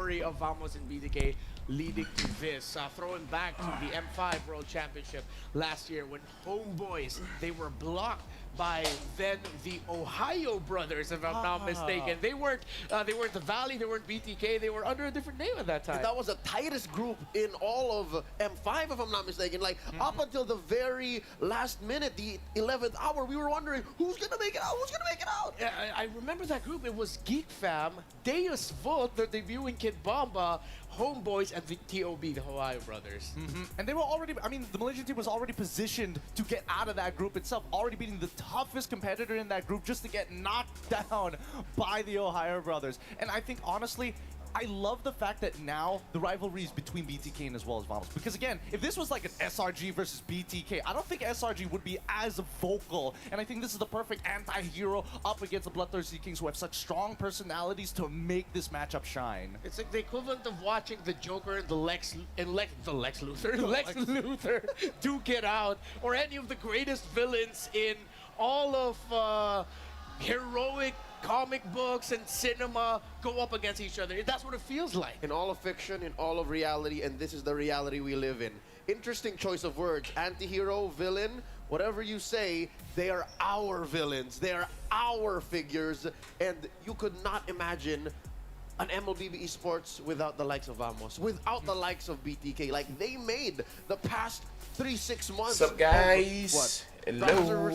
rivalry of Vamos and BTK leading to this. Throwing back to the M5 World Championship last year when Homeboys, they were blocked by then the Ohio brothers, if I'm not mistaken. They weren't the Valley, they weren't BTK, they were under a different name at that time. And that was the tightest group in all of M5, if I'm not mistaken. Like, up until the very last minute, the 11th hour, we were wondering, who's gonna make it out? Who's gonna make it out? I remember that group. It was Geek Fam, Deus Volt, the debuting Kid Bomba, Homeboys, and the TOB, the Ohio brothers. And they were already, I mean, the Malaysian team was already positioned to get out of that group itself, already beating the toughest competitor in that group just to get knocked down by the Ohio brothers. And I think, honestly, I love the fact that now the rivalry is between BTK and as well as Vamos. Because again, if this was like an SRG versus BTK, I don't think SRG would be as vocal. And I think this is the perfect anti-hero up against the Bloodthirsty Kings who have such strong personalities to make this matchup shine. It's like the equivalent of watching the Joker and the Lex Luthor duke it out, or any of the greatest villains in all of heroic comic books and cinema go up against each other. That's what it feels like. In all of fiction, in all of reality, and this is the reality we live in. Interesting choice of words. Anti-hero, villain, whatever you say, they are our villains. They are our figures, and you could not imagine an MLBB esports without the likes of Vamos, without the likes of BTK. Like, they made the past 3-6 months. What's up, guys? Hello.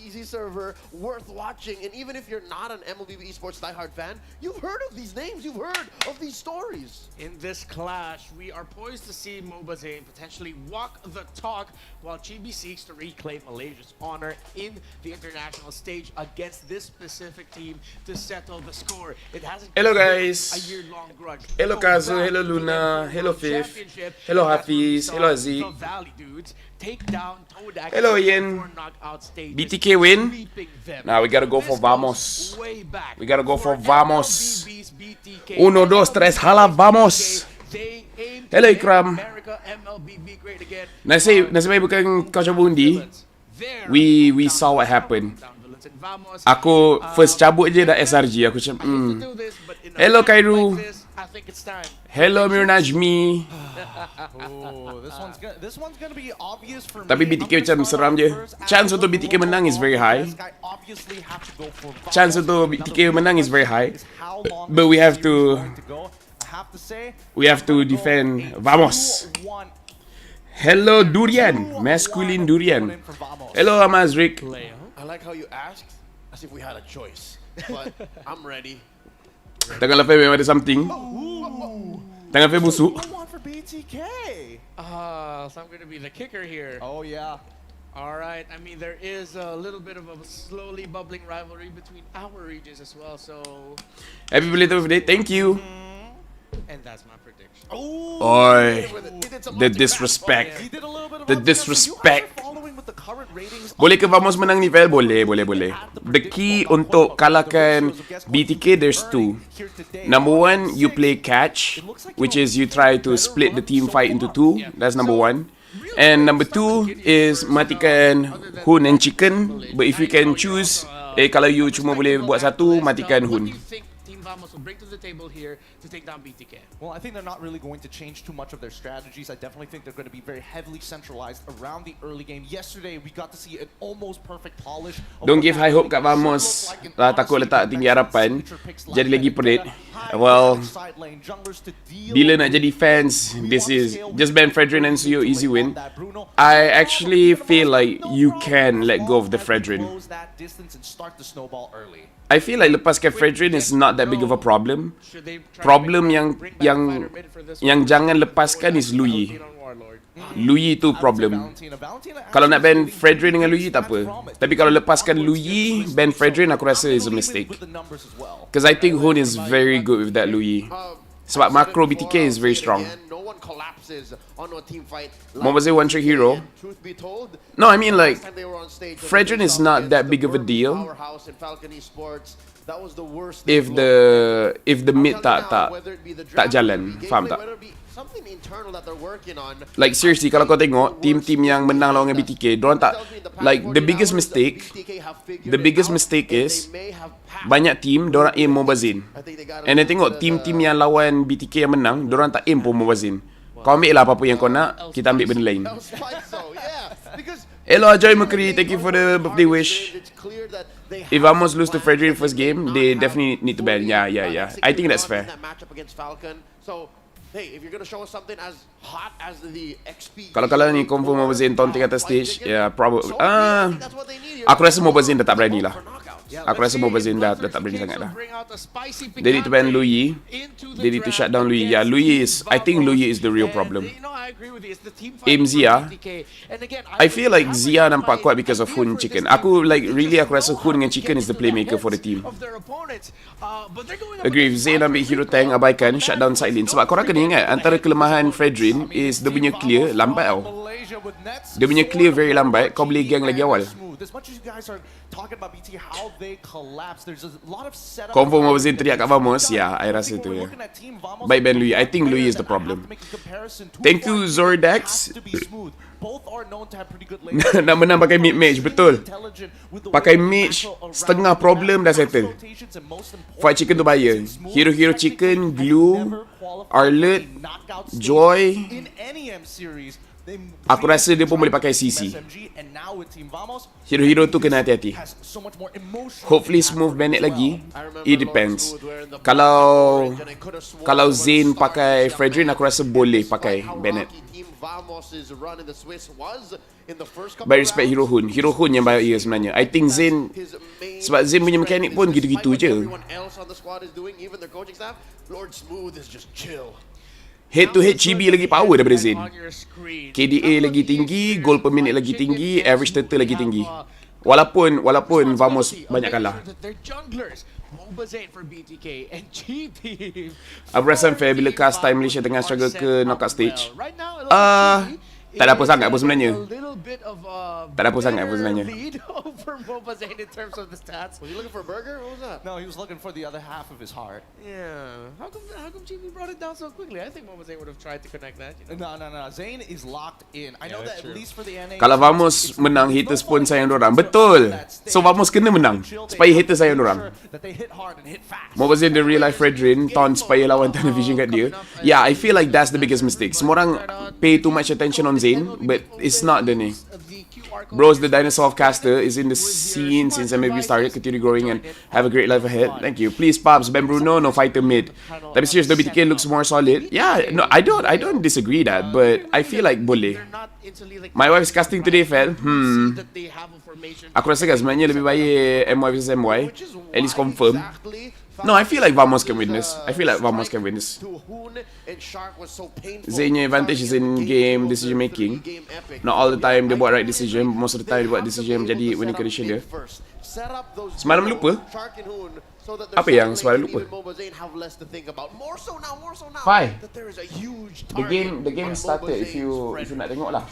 Easy server, worth watching. And even if you're not an MLBB esports diehard fan, you've heard of these names, you've heard of these stories. In this clash, we are poised to see Mobazane potentially walk the talk while Chibi seeks to reclaim Malaysia's honor in the international stage against this specific team to settle the score. It hasn't Hello, been guys. a year-long grudge. Hello, Kazu. Hello, Luna. Hello, Fifth. Hello, Hafiz. Hello, Aziz. The Valley dudes take down Todak. Hello, Ian. BTK win. Now we gotta go for Vamos. We gotta go for Vamos. Uno, dos, tres, hala, Vamos. Hello, Ikram. Nasib bukan kau cabundi. We saw what happened. Aku first cabut je dah SRG. Aku macam Hello, Kairu. Hello, Mirnajmi. Tapi BTK macam seram je. Chance untuk BTK menang is very high. Chance untuk BTK menang is very high. But we have to defend Vamos. Hello, Durian. Masculine Durian. Hello, Amazrik. I like how you asked as if we had a choice, but I'm ready. Tangan Laphel memang ada something. Tangan Laphel busuk. So I'm going to be the kicker here. Oh, yeah. All right. I mean, there is a little bit of a slowly bubbling rivalry between our regions as well. So, Happy belated birthday. Thank you. and that's my prediction. Oi, the disrespect. The disrespect. Boleh ke Vamos menang ni, Vel? Boleh. The key untuk kalahkan BTK, there's two. Number one, you play catch, which is you try to split the team fight into two. That's number one. And number two is matikan Hun and Chicken. But if you can choose, kalau you cuma boleh buat satu, matikan Hun. Vamos will bring to the table here to take down BTK? Well, I think they're not really going to change too much of their strategies. I definitely think they're going to be very heavily centralized around the early game. Yesterday, we got to see an almost perfect polish. Don't give high hope kat Vamos. Takut letak tinggi harapan. Jadi lagi perit. Well, bila nak jadi fans, this is just ban Fredrin and Suyo, easy win. I actually feel like you can let go of the Fredrin. I feel like lepaskan Fredrin is not that big of a problem. Problem yang jangan lepaskan is Luyi. Luyi tu problem. Kalau nak ban Fredrin dengan Luyi tak apa. Tapi kalau lepaskan Luyi, ban Fredrin aku rasa is a mistake. Because I think Hun is very good with that Luyi. Sebab macro BTK is very strong. Mobazane one trick hero. No, I mean like Fredrin is not that big of a deal. That was the worst. if the mid tak jalan, faham tak? Something internal that they're working on. Like seriously, kalau kau tengok tim-tim yang menang lawan BTK, dorang tak, like the biggest mistake is banyak team dorang aim Mobazin. And then tengok tim-tim yang lawan BTK yang menang, dorang tak aim pun Mobazin. Kau ambil lah apa-apa yang kau nak, kita ambil benda lain. Hello Joy Mercury, thank you for the birthday wish. If Vamos lose to Frederick first game, they definitely need to ban. Yeah. I think that's fair. Hey, if you're gonna show us something as hot as the XP, Kalau ni confirm Mobazin taunting atas stage, yeah, probably. Aku rasa Mobazin dah tak berani lah. Aku rasa Mobazin dah tak berani sangat dah. They need to ban Louis. They need to shut down Louis. Yeah, I think Louis is the real problem. Aim Zia. I feel like Zia nampak kuat because of Hun Chicken. Aku rasa Hun dengan Chicken is the playmaker for the team. Agree, if Zayn ambil hero tank, abaikan, shut down side lane. Sebab korang kena ingat, antara kelemahan Fredrin is dia punya clear lambat tau. Dia punya clear very lambat, kau boleh gang lagi awal. Confirm Mobazin teriak kat Vamos, I rasa tu ya. Baik ban Louis, I think Louis is the problem. Thank you Zordax. Nak menang pakai mid mage, betul. Pakai mage, setengah problem dah settle. Fight Chicken tu bahaya. Hero Chicken, Glue, Arlet, Joy. Aku rasa dia pun boleh pakai CC. Hero tu kena hati-hati. Hopefully smooth Bennett lagi. It depends. Kalau Zayn pakai Fredrin, aku rasa boleh pakai Bennett. By respect Hero Hun yang bahaya sebenarnya. I think Zayn, sebab Zayn punya mekanik pun gitu-gitu je. Head to head Chibi lagi power daripada Zayn. KDA lagi tinggi, goal per minute lagi tinggi, average turtle lagi tinggi. Walaupun Vamos banyak kalah. Aku rasa unfair bila cast time Malaysia tengah struggle ke knockout stage. Tak ada apa sangat pun sebenarnya. Tak ada apa sangat pun sebenarnya. Was he looking for a burger? What was that? No, he was looking for the other half of his heart. Yeah. How come GB brought it down so quickly? I think Mobazin would have tried to connect that. You know? No. Zayn is locked in. I know that at least for the NA. Kalau Vamos menang, haters pun sayang dorang. Betul. So Vamos kena menang supaya haters sayang dorang. Mobazin the real life Fredrin taunt supaya lawan television kat dia. Yeah, I feel like that's the biggest mistake. Semua orang pay too much attention on Zayn, but it's not the ni. Bros, the dinosaur of caster is in the scene since MLB started. Continue growing and have a great life ahead. Thank you. Please, Pops, Ben Bruno, no fighter mid. Tapi serious, the BTK looks more solid. Yeah, no, I don't disagree that, but I feel like boleh. My wife's casting today, Fel. Aku rasa kan sebenarnya lebih baik MY vs MY. At least confirm. No, I feel like Vamos can win this. Zayn's advantage is in game decision making. Not all the time dia buat right decision. Most of the time dia buat decision menjadi winning condition dia. Semalam lupa. Apa yang semalam lupa? Fine. The game started if you nak tengok lah.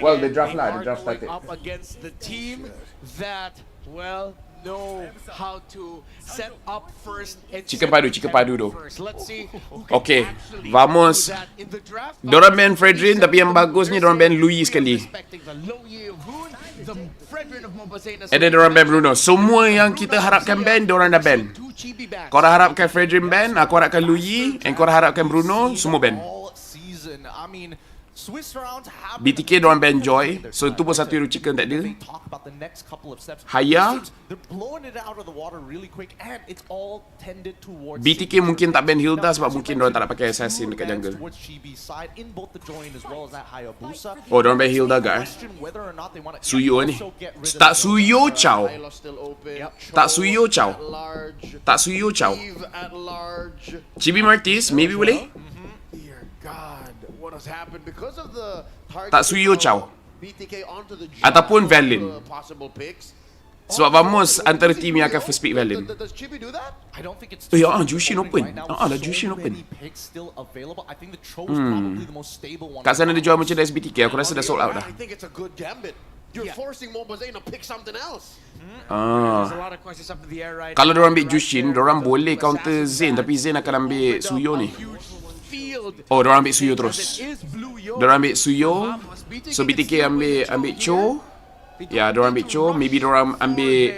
Well, the draft started. Up against the team that, well, know how to set up first and Chicken padu tu. Let's see. Okay, Vamos. Dorang ban Fredrin, tapi yang bagusnya dorang ban Louis sekali. And then dorang ban Bruno. Semua yang kita harapkan ban, dorang dah ban. Korang harapkan Fredrin ban, aku harapkan Louis, and korang harapkan Bruno, semua ban. BTK dorang ban Joy, so tu pun satu hero chicken tak ada. Haya, BTK mungkin tak ban Hilda sebab mungkin dorang tak nak pakai assassin dekat jungle. Oh, dorang ban Hilda guys. Suyo ni. Tak Suyo Chow. Chibi Martis, maybe boleh. Tak Suyo Chow ataupun Valen. Sebab Vamos antara team yang akan first pick Valen. Jushin open. Jushin open. Kat sana dia jual merchandise BTK, aku rasa dah sold out dah. you're forcing Mobazane to pick something else. There's a lot of questions up in the air right Kalau now. diorang ambil Jushin, diorang boleh counter Zayn, tapi Zayn akan ambil Suyo ni. Oh, diorang ambil Suyo terus. Diorang ambil Suyo. So BTK ambil Cho. Ya, diorang ambil Cho. Maybe diorang ambil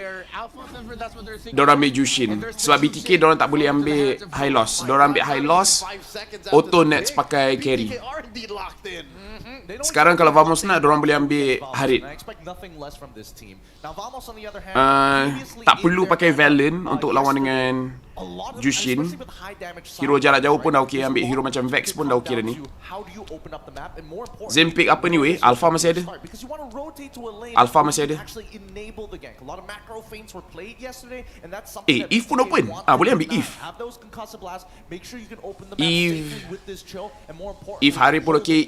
Jushin. Sebab BTK diorang tak boleh ambil high loss. Diorang ambil high loss, auto nets pakai carry. Sekarang kalau Vamos nak, diorang boleh ambil Harit. Tak perlu pakai Valen untuk lawan dengan Jushin. Hero jarak jauh pun dah okey. Ambil hero macam Vex pun dah okey dah ni. Zayn pick apa ni weh? Alpha masih ada. Alpha masih ada. If pun open. Boleh ambil If. If Harit pun okey.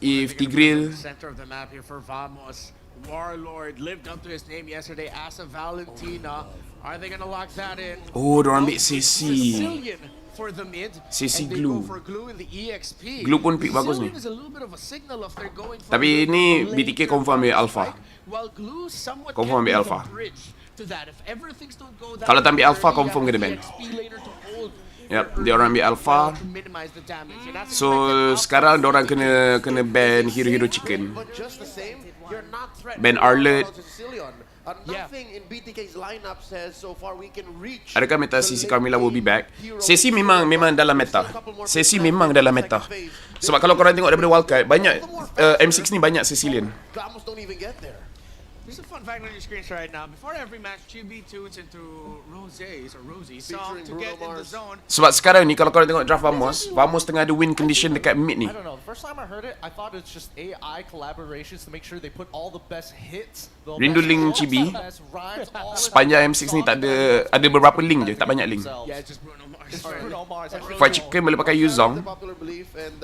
If Tigreal. Center of the map here for Vamos. Warlord lived up to his name yesterday as a Valentina. Are they gonna lock that in? Oh, diorang ambil Sesi. Sicilian for the mid. Sesi and they Glue. go for Glue in the EXP. Glue pun pick bagus ni. Sicilian is a little bit of a signal if they're going for Tapi the ni late BTK confirm ambil Alpha. While Glue somewhat Confirm can be ambil the Alpha. bridge to that. If ever things don't go that Kalau tak ambil way, Alpha, you confirm have kena the ban. EXP laner to hold Yep, dia orang ambil Alpha. to minimize the damage. And that's So sekarang diorang kena ban hero-hero chicken. But just the same, you're not threatening Ben Arlet. Sicilian. Nothing in BTK's lineup says so far we can reach. Adakah meta Sisi Carmilla will be back? Sesi memang dalam meta. Sesi memang dalam meta. Sebab kalau korang tengok daripada wildcard, banyak M6 ni banyak Sicilian. Gamos don't even get there. There's a fun fact on your screens right now. Before every match, Chibi tunes into Rosé's or Rosie's song Featuring to get in Bruno the Mars. zone. Sebab sekarang ni kalau korang tengok draft Vamos tengah ada win condition dekat mid ni. I don't know. The first time I heard it, I thought it's just AI collaborations to make sure they put all the best hits. The Rindu best link hooks, Chibi. the best rhymes, all the Sepanjang best M6 ni tak songs. ada beberapa link je, tak banyak link. Yeah, it's just Bruno Mars. It's Bruno Mars. I really Fried don't- chicken boleh pakai Yuzong. The popular belief and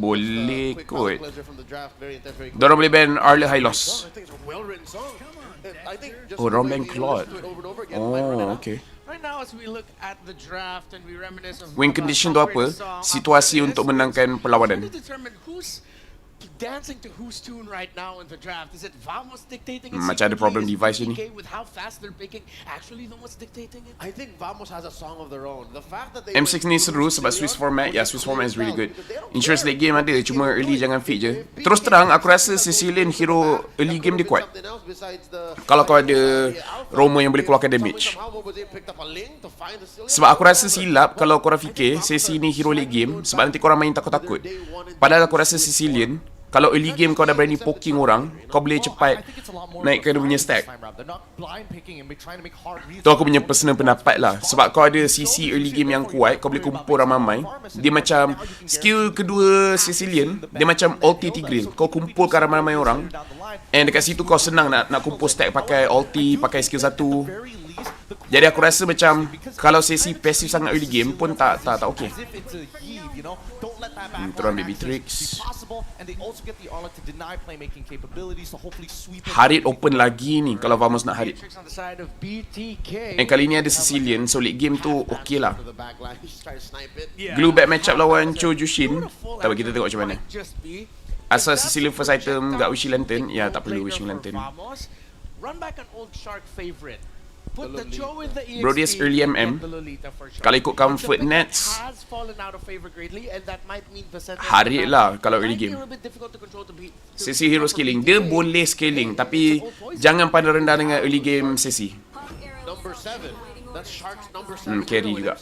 Boleh quick kot. palate cleanser from the draft, very intense, very quick. Diorang boleh ban Arle High Loss. I think it's a well-written song. I think just Oh, the diorang way ban we Claude. listen to it over and over again, might run it Oh, out. okay. Right now, as we look at the draft and we reminisce of Win condition tu apa? Situasi untuk menangkan perlawanan. to determine who's dancing to whose tune right now in the draft. Is it Vamos dictating it? Macam ada problem device ni. BTK with how fast they're picking actually the ones dictating it? I think Vamos has a song of their own. The fact that they M6 ni seru sebab Swiss format. Ya, Swiss format is really good. Insurance late game ada, cuma early jangan fit je. Terus terang, aku rasa Sicilian hero early game dia kuat. Kalau kau ada Roma yang boleh keluarkan damage. Sebab aku rasa silap kalau korang fikir sesi ni hero late game sebab nanti korang main takut-takut. Padahal aku rasa Sicilian, kalau early game kau dah berani poking orang, kau boleh cepat naikkan dia punya stack. Tu aku punya personal pendapat lah. Sebab kau ada sisi early game yang kuat, kau boleh kumpul ramai-ramai. Dia macam skill kedua Sicilian, dia macam ulti Tigreal. Kau kumpulkan ramai-ramai orang, and dekat situ kau senang nak kumpul stack pakai ulti, pakai skill satu. Jadi aku rasa macam kalau sesi passive sangat early game pun tak okey. Terus ambil Beatrix. Harit open lagi ni kalau Vamos nak Harit. On the side of BTK. And kali ni ada Sicilian, so late game tu okey lah. Yeah. Glue back match up lawan Cho Jushin. Tak apa, kita tengok macam mana. Just be. Asal Sicilian first item kat Wishing Lantern, ya tak perlu Wishing Lantern. Run back an old shark favorite. Put the Cho in the EXP. Bro, this early MM. and the Lolita for sure. Kalau ikut comfort But the pick nets, has fallen out of favor greatly, and that might mean the center Harit lah kalau early might be game. a little bit difficult to control to Sesi hero scaling, dia boleh scaling tapi jangan pandang rendah dengan early game sesi. Number 7. That's Shark's number 7. Carry juga.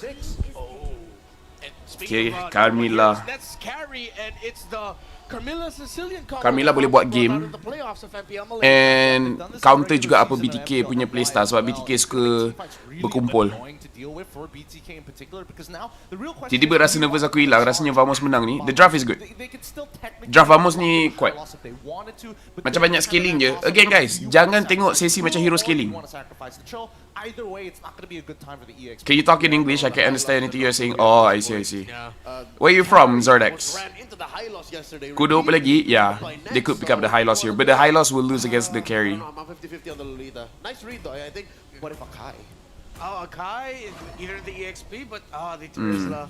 Okay, Carmilla. That's carry, and it's the Carmilla Sicilian combo Carmilla boleh buat game out of the playoffs of MPL Malaysia. and counter juga apa BTK punya playstyle sebab BTK suka berkumpul. Tiba-tiba rasa nervous aku hilang, rasanya Vamos menang ni. The draft is good. Draft Vamos ni kuat. Macam banyak scaling je. Again guys, jangan tengok sesi macam hero scaling. Can you talk in English? I can understand anything you're saying. Oh, I see. Where you from, Zordex? Ran into the high loss yesterday. Kudo apa lagi? Yeah, they could pick up the high loss here, but the high loss will lose against the carry. I'm 50-50 on the Lolita. Nice read though, I think. What if Akai? Kai, either the EXP, but the Terizla.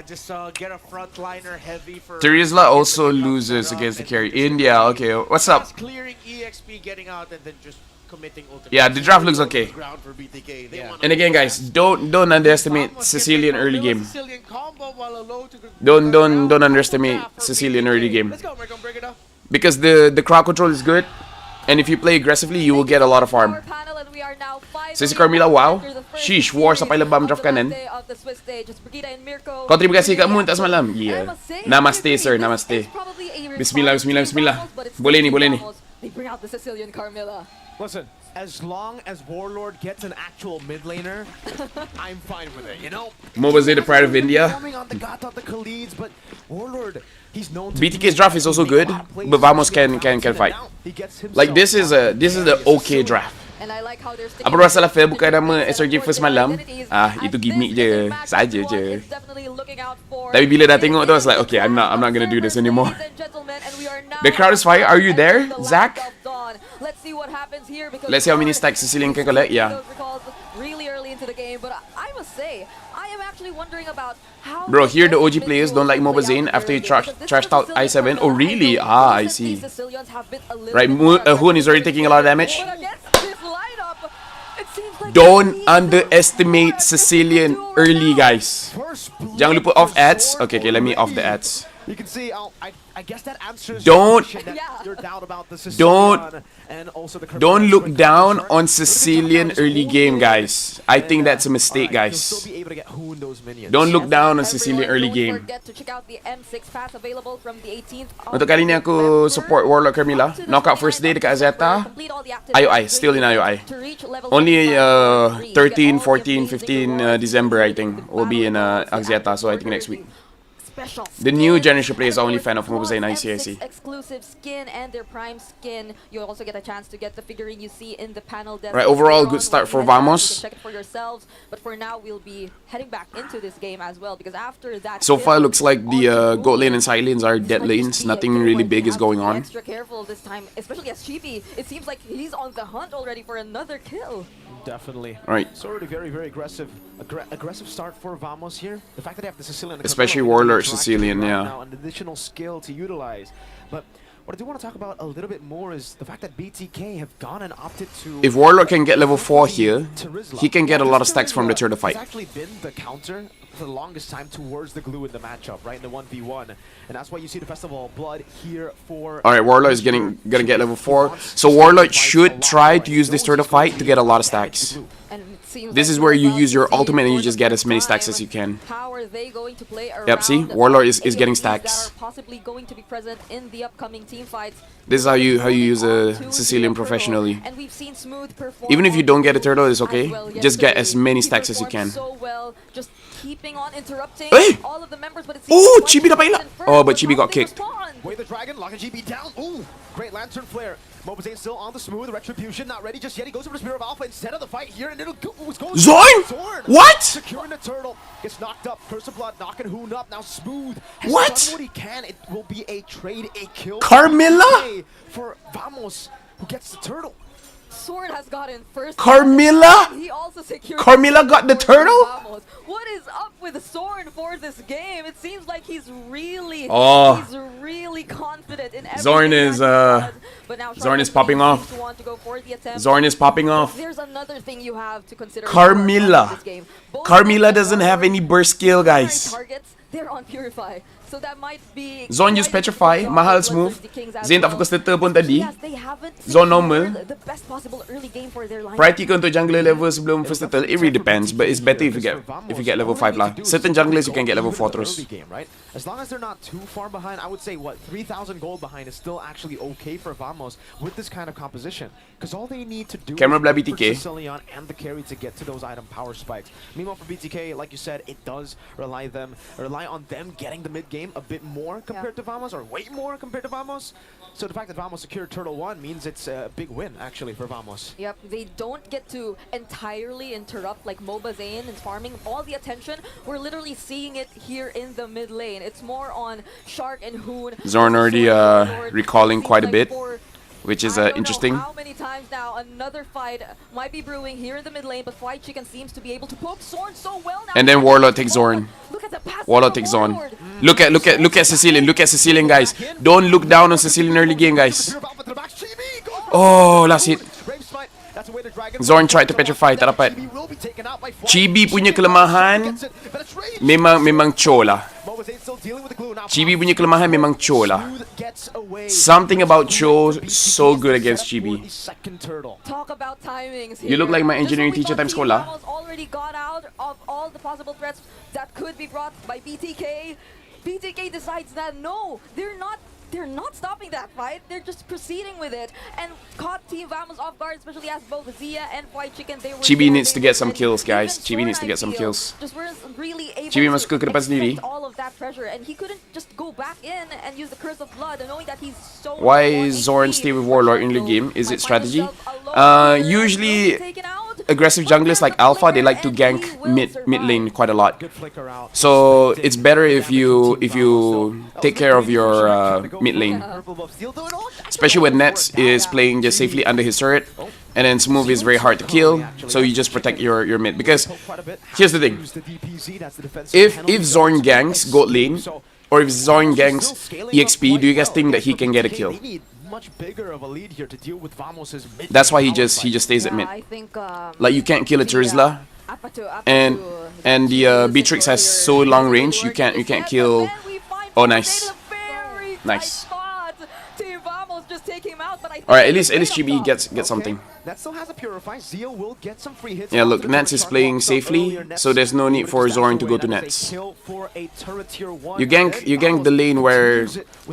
Just get a frontliner heavy for... Terizla also loses against the carry. India, okay. What's up? Clearing EXP, getting out, and then just committing ultimate. Yeah, the draft looks okay. Ground for BTK. They want And again, guys, don't underestimate Sicilian early game. Sicilian combo while a low to Don't underestimate Sicilian early game. Let's go, Marco, break it up. Because the crowd control is good, and if you play aggressively, you will get a lot of farm. So si Carmilla, wow. Sheesh, war sa pailabam draft kanan. Kontribukasi ka muntas malam. Yeah. Namaste, sir. Namaste. Bismillah, bismillah, bismillah. Boleh ni, boleh ni. They bring out the Sicilian Carmilla. Listen, as long as Warlord gets an actual mid laner, I'm fine with it, you know? MOBA's the pride of India. Coming on the Khalids, but Warlord, he's known to BTK's draft is also good, but Vamos can fight. Like this is the okay draft. And I like how they're Apa rasa Laphel bukan nama SRG first malam? Itu gimmick je, saja je. Tapi bila dah tengok tu, I was like, okay, I'm not gonna do this anymore. The crowd is fire. Are you there, Zach? Let's see how many stacks Sicilian can collect. Yeah. Really early into the game, but I must say, I am actually wondering about how. Bro, here the OG players don't like MOBA Zane after he trashed out I7. Oh, really? I see. Right, Hoon is already taking a lot of damage. Don't underestimate Sicilian early, guys. Jangan lupa off ads. Okay, let me off the ads. You can see, I guess that answers Don't your doubt about the Sicilian and also the don't look down on Sicilian early game, guys. I think that's a mistake, guys. Don't look down on Sicilian early game. Untuk kali ni aku support Warlock Carmilla. Knockout first day dekat Azeta. IOI, still in IOI. Only 13, 14, 15 December, I think, will be in Azeta, so I think next week. The new generation players are only fan of MOBA Zane. I see. Exclusive skin and their prime skin. You also get a chance to get the figurine you see in the panel. Right, overall good start for Vamos. Check it for yourselves. But for now, we'll be heading back into this game as well because after that. So far, looks like the gold lane and side lanes are dead lanes. Nothing really big is going on. Extra careful this time, especially as Chibi. It seems like he's on the hunt already for another kill. Definitely. Right. It's already very aggressive. Aggressive start for Vamos here. The fact that they have the Sicilian, especially Warlord Sicilian, yeah. Now an additional skill to utilize. But what I do want to talk about a little bit more is the fact that BTK have gone and opted to. If Warlord can get level 4 here, he can get a lot of stacks from the turtle fight. It's actually been the counter for the longest time towards the glue in the matchup, right? In the 1v1. And that's why you see the Festival of Blood here for. Alright, Warlord is gonna get level 4. So Warlord should try to use this turtle fight to get a lot of stacks. This is where you use your ultimate and you just get as many stacks as you can. How are they going to play around? Yep, see? Warlord is getting stacks. Possibly going to be present in the upcoming team fights. This is how you use a Sicilian professionally. And we've seen smooth performance. Even if you don't get a turtle, it's okay. Just get as many stacks as you can. So well, just keeping on interrupting Hey! all of the members, but it seems Oh, like Chibi napaila. Oh, but Chibi got kicked. Wait, the dragon, locking GB down. Ooh, great lantern flare. MOBA Zane still on the smooth. Retribution not ready just yet. He goes over to Spirit of Alpha instead of the fight here, and it'll go. Zorn! What? Securing the turtle. Gets knocked up. Curse of Blood knocking Hoon up. Now Smooth has What? done what he can. It will be a trade, a kill. Carmilla? For Vamos, who gets the turtle. Sword has gotten first. Carmilla? He also secured Carmilla got the turtle? What is up with Zorn for this game? It seems like he's really confident in everything. Zorn is Zorn is popping off. Zorn is popping off. There's another thing you have to consider. Carmilla. Carmilla doesn't have any burst skill, guys. Targets, they're on Purify. So that might be Zone use Petrify, mahal smooth. Zane tak fokus turtle pun tadi. Zone normal. Priority ko untuk jungler level sebelum first turtle, it really depends, but it's better if you get level 5 lah. Certain junglers you can get level 4 terus. As long as they're not too far behind, I would say what 3,000 gold behind is still actually okay for Vamos with this kind of composition. Because all they need to do Camera is belah wait for BTK. Sicilian and the carry to get to those item power spikes. Meanwhile for BTK, like you said, it does rely on them getting the mid game a bit more compared to Vamos, or way more compared to Vamos. So the fact that Vamos secured Turtle 1 means it's a big win actually for Vamos. Yep, they don't get to entirely interrupt like MOBA Zane and farming all the attention. We're literally seeing it here in the mid lane. It's more on Shark and Hoon. Zorn already recalling quite a bit which is I don't interesting. know how many times now another fight might be brewing here in the mid lane, but White Chicken seems to be able to poke Zorn so well now. And then Warlord takes Zorn. Look at the pass Warlord from takes Zorn. Warlord. Look at Sicilian. Look at Sicilian, guys. Don't look down on Sicilian early game, guys. Oh, last hit. Zorn tried to petrify, tak dapat. Chibi punya kelemahan memang chola. Chibi punya kelemahan memang chola. Something about Cho so good against Chibi. Talk about timings. You look like my engineering teacher time sekolah. Already got out of all the possible threats that could be brought by BTK. BTK decides that no, they're not stopping that fight. They're just proceeding with it and caught Team Vamos off guard, especially as both Zia and White Chicken they were. Chibi needs to get some kills, guys. Chibi needs to get some kills. Just weren't really able Chibi to masuk ke depan sendiri. expect all of that pressure, and he couldn't just go back in and use the Curse of Blood, knowing that he's so. Why is Zorn stay with Warlord in the game? Is it strategy? Usually aggressive junglers like Alpha, they like to gank mid lane quite a lot. So it's better if you take care of your mid lane, especially when Nets is playing just safely under his turret, and then Smooth is very hard to kill. So you just protect your mid, because here's the thing: if Zorn ganks gold lane, or if Zorn ganks EXP, do you guys think that he can get a kill? Much bigger of a lead here to deal with Vamos's mid. That's why he just stays at mid. I think, like you can't kill a Terizla, and the Beatrix has so long range. You can't kill. Oh, nice. Nice. Alright, at least Chibi gets something. That still has a purify. Zia will get some free hits. Yeah, look, Nets is playing safely, so there's no need for Zorn to go to Nets. You gank the lane where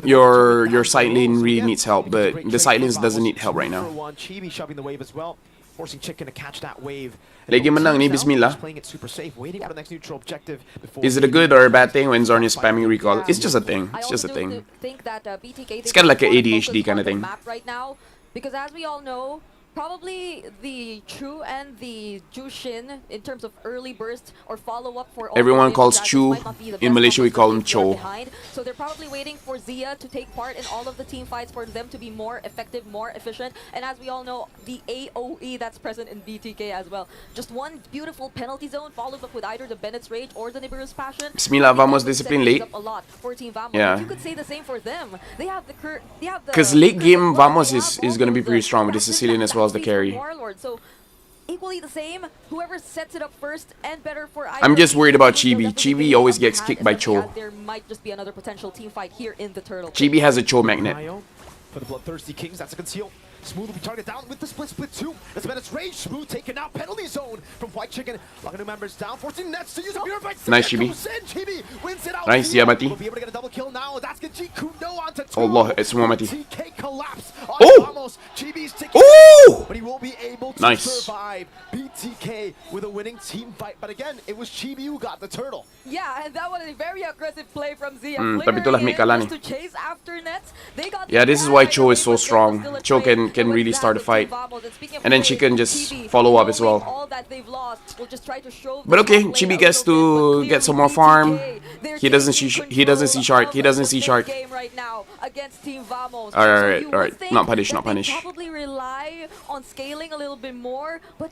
your side lane really needs help, but the side lane doesn't need help right now. Chibi shoving the wave as well, forcing Chicken to catch that wave. Lagi menang ni, bismillah. Playing it super safe, waiting for the next neutral objective. Is it a good or a bad thing when Zorn is spamming recall? It's just a thing. It's just a thing. It's kind of like an ADHD kind of thing. Right now, because as we all know, probably the Chu and the Jushin in terms of early burst or follow up for all everyone calls might Chu. not be the In best Malaysia we call him combo Cho. behind. So they're probably waiting for Zia to take part in all of the team fights for them to be more effective, more efficient. And as we all know, the AOE that's present in BTK as well. Just one beautiful penalty zone followed up with either the Bennett's Rage or the Nibiru's Passion. Bismillah, Vamos discipline late. A lot for Team Vamos. Yeah. You could say the same for them. They have the because late game Vamos is gonna be pretty strong with the Sicilian as well as the carry. So equally the same, whoever sets it up first and better for I'm just worried about Chibi. Chibi always gets kicked by Cho. There might just be another potential team fight here in the turtle. Chibi has a Cho magnet. For the bloodthirsty Kings, that's a conceal. Smooth will be targeted down with the split 2. That's Bennett's Rage. Smooth taken out. Penalty zone from White Chicken. Locking new members down, forcing Nets to use a pure fight. Nice, Chibi. Chibi wins it out. Nice, yeah, mati. Will be able to get a double kill now. That's Kuno onto 2. Allah, semua mati. TK collapse. Oh! Chibi's taking Ooh! but he will be able to Nice. survive BTK with a winning team fight. But again, it was Chibi who got the turtle. Yeah, and that was a very aggressive play from Zia. Tapi itulah mid kalah ni. To chase after Nets. They got Yeah, this is why Cho is so strong. Cho can really start a fight. And then she can just follow up as well. But okay, Chibi gets to get some more farm. He doesn't see Shark. He doesn't see Shark. Alright. Not punish. Probably rely on scaling a little bit more, but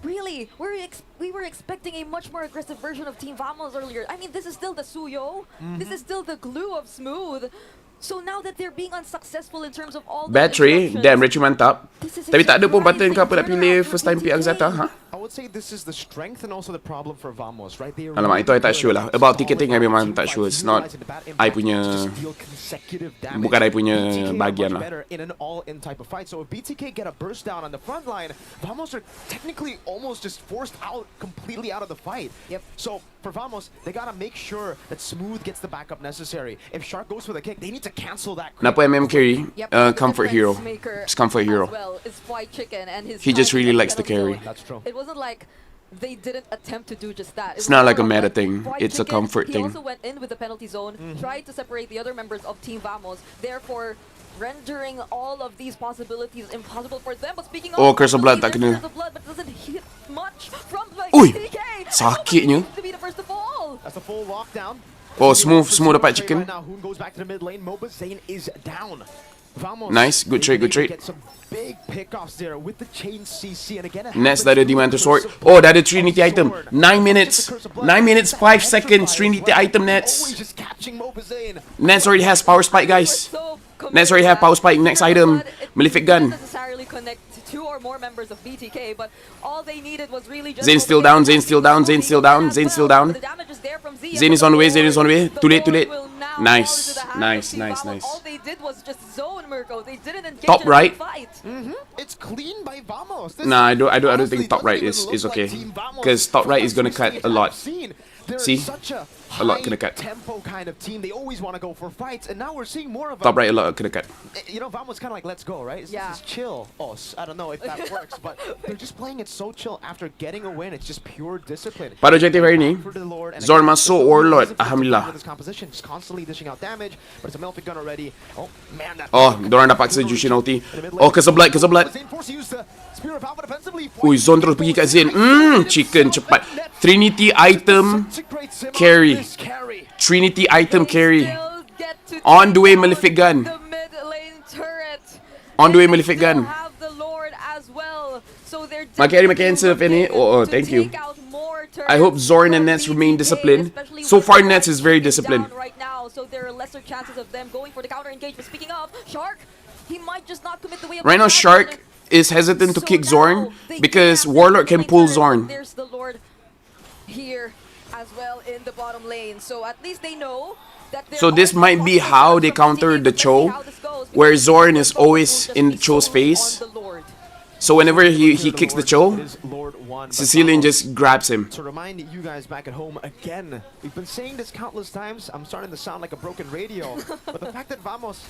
really, we were expecting a much more aggressive version of Team Vamos earlier. I mean, this is still the Suyo. This is still the glue of Smooth. So now that they're being unsuccessful in terms of all the Battery, damn, Richie mantap. Tapi tak ada pun button ke apa nak pilih turnaround first time pick Zeta, ha? I would say this is the strength and also the problem for Vamos, right? Alamak, itu I tak sure lah. About ticketing I memang tak sure. It's not I punya, bukan I punya bagian lah. In an all-in type of fight. So if BTK get a burst down on the front line, Vamos are technically almost just forced out completely out of the fight. Yep. So for Vamos, they gotta make sure that Smooth gets the backup necessary. If Shark goes for the kick, they need to cancel that. Napo MM carry, comfort hero. It's comfort hero. He just really likes the carry. That's true. It wasn't like they didn't attempt to do just that. It's not like a meta thing. It's a comfort thing. He also went in with the penalty zone, tried to separate the other members of Team Vamos, therefore rendering all of these possibilities impossible for them. But speaking of, Oh, Curse of Blood tak kena. Curse of Blood, but doesn't hit much from the Uy, TK. sakitnya. To be the first to fall. That's a full lockdown. Oh, smooth dapat chicken. Right now, Hoon goes back to the mid lane. Moba Zane is down. Nice, good trade, good trade. Get some big pickoffs there with the chain CC, and again, Nets dah ada Demon Sword. Oh, dah ada Trinity item. 9 minutes. 9 minutes, 5 seconds. Trinity item Nets. just catching Mobazane. Nets already has power spike, guys. So Nets already have power spike. Next item, Malefic Gun. Not necessarily connect to 2 or more members of BTK, but all they needed was really just Zane's still down, Zane's still down, Zane's still down, Zane's still down. The damage is there from Z. Zane is on the way, Zane is on the way. Too late, too late. Will now Nice, fall into the hands nice, of Team nice, Vamos. nice. All they did was just zone Mirko. They didn't engage Top in a right. fight. It's clean by Vamos. This Nah, I don't honestly think top right doesn't is even look okay. like Team Vamos. Because top right is gonna From cut a lot. They're See? such a lot gonna cut. tempo kind of team. They always want to go for fights, and now we're seeing more of Top right a lot could have cut. You know, Vamos kind of like, let's go, right? Yeah. This is chill. Oh, I don't know if that works, but they're just playing it so chill after getting a win. It's just pure discipline. Pada objective hari ni, For the Lord, and Zor again, masuk there's no Warlord. reason for it to Alhamdulillah. be with this composition, just constantly dishing out damage, but it's a Malefic Gun already. Oh, man, that Oh, dorang dah paksa Jushin ulti. Oh, kesebelat, kesebelat. Zane forced to use the Spear of Alpha defensively. Ui, Zon terus pergi kat Zain. Chicken cepat. Trinity item Such a great sim on carry. this carry. Trinity item They carry. still get to On the take way, out Malefic Gun. The mid lane turret. On the way, They Malefic still Gun. have the Lord as well. So they're My carry, my definitely cancel, Fanny. looking Oh, to thank you. take out more I hope turrets Zorn and from Nets remain BTK, disciplined. especially So with far, the Nets is very down disciplined. right now, so there are lesser chances of them going for the counter engage. But speaking of Shark, he might just not commit the way of Right the now, dragon. Shark is hesitant to So kick now Zorn they because have Warlord the can pull turret. Zorn. There's the Lord here as well in the bottom lane. So at least they know that So this might be how they counter the Cho, where Zorn is always in Cho's face. So whenever he kicks the Cho, Sicilian just grabs him. To remind you guys back at home again, we've been saying this countless times. I'm starting to sound like a broken radio, but the fact that Vamos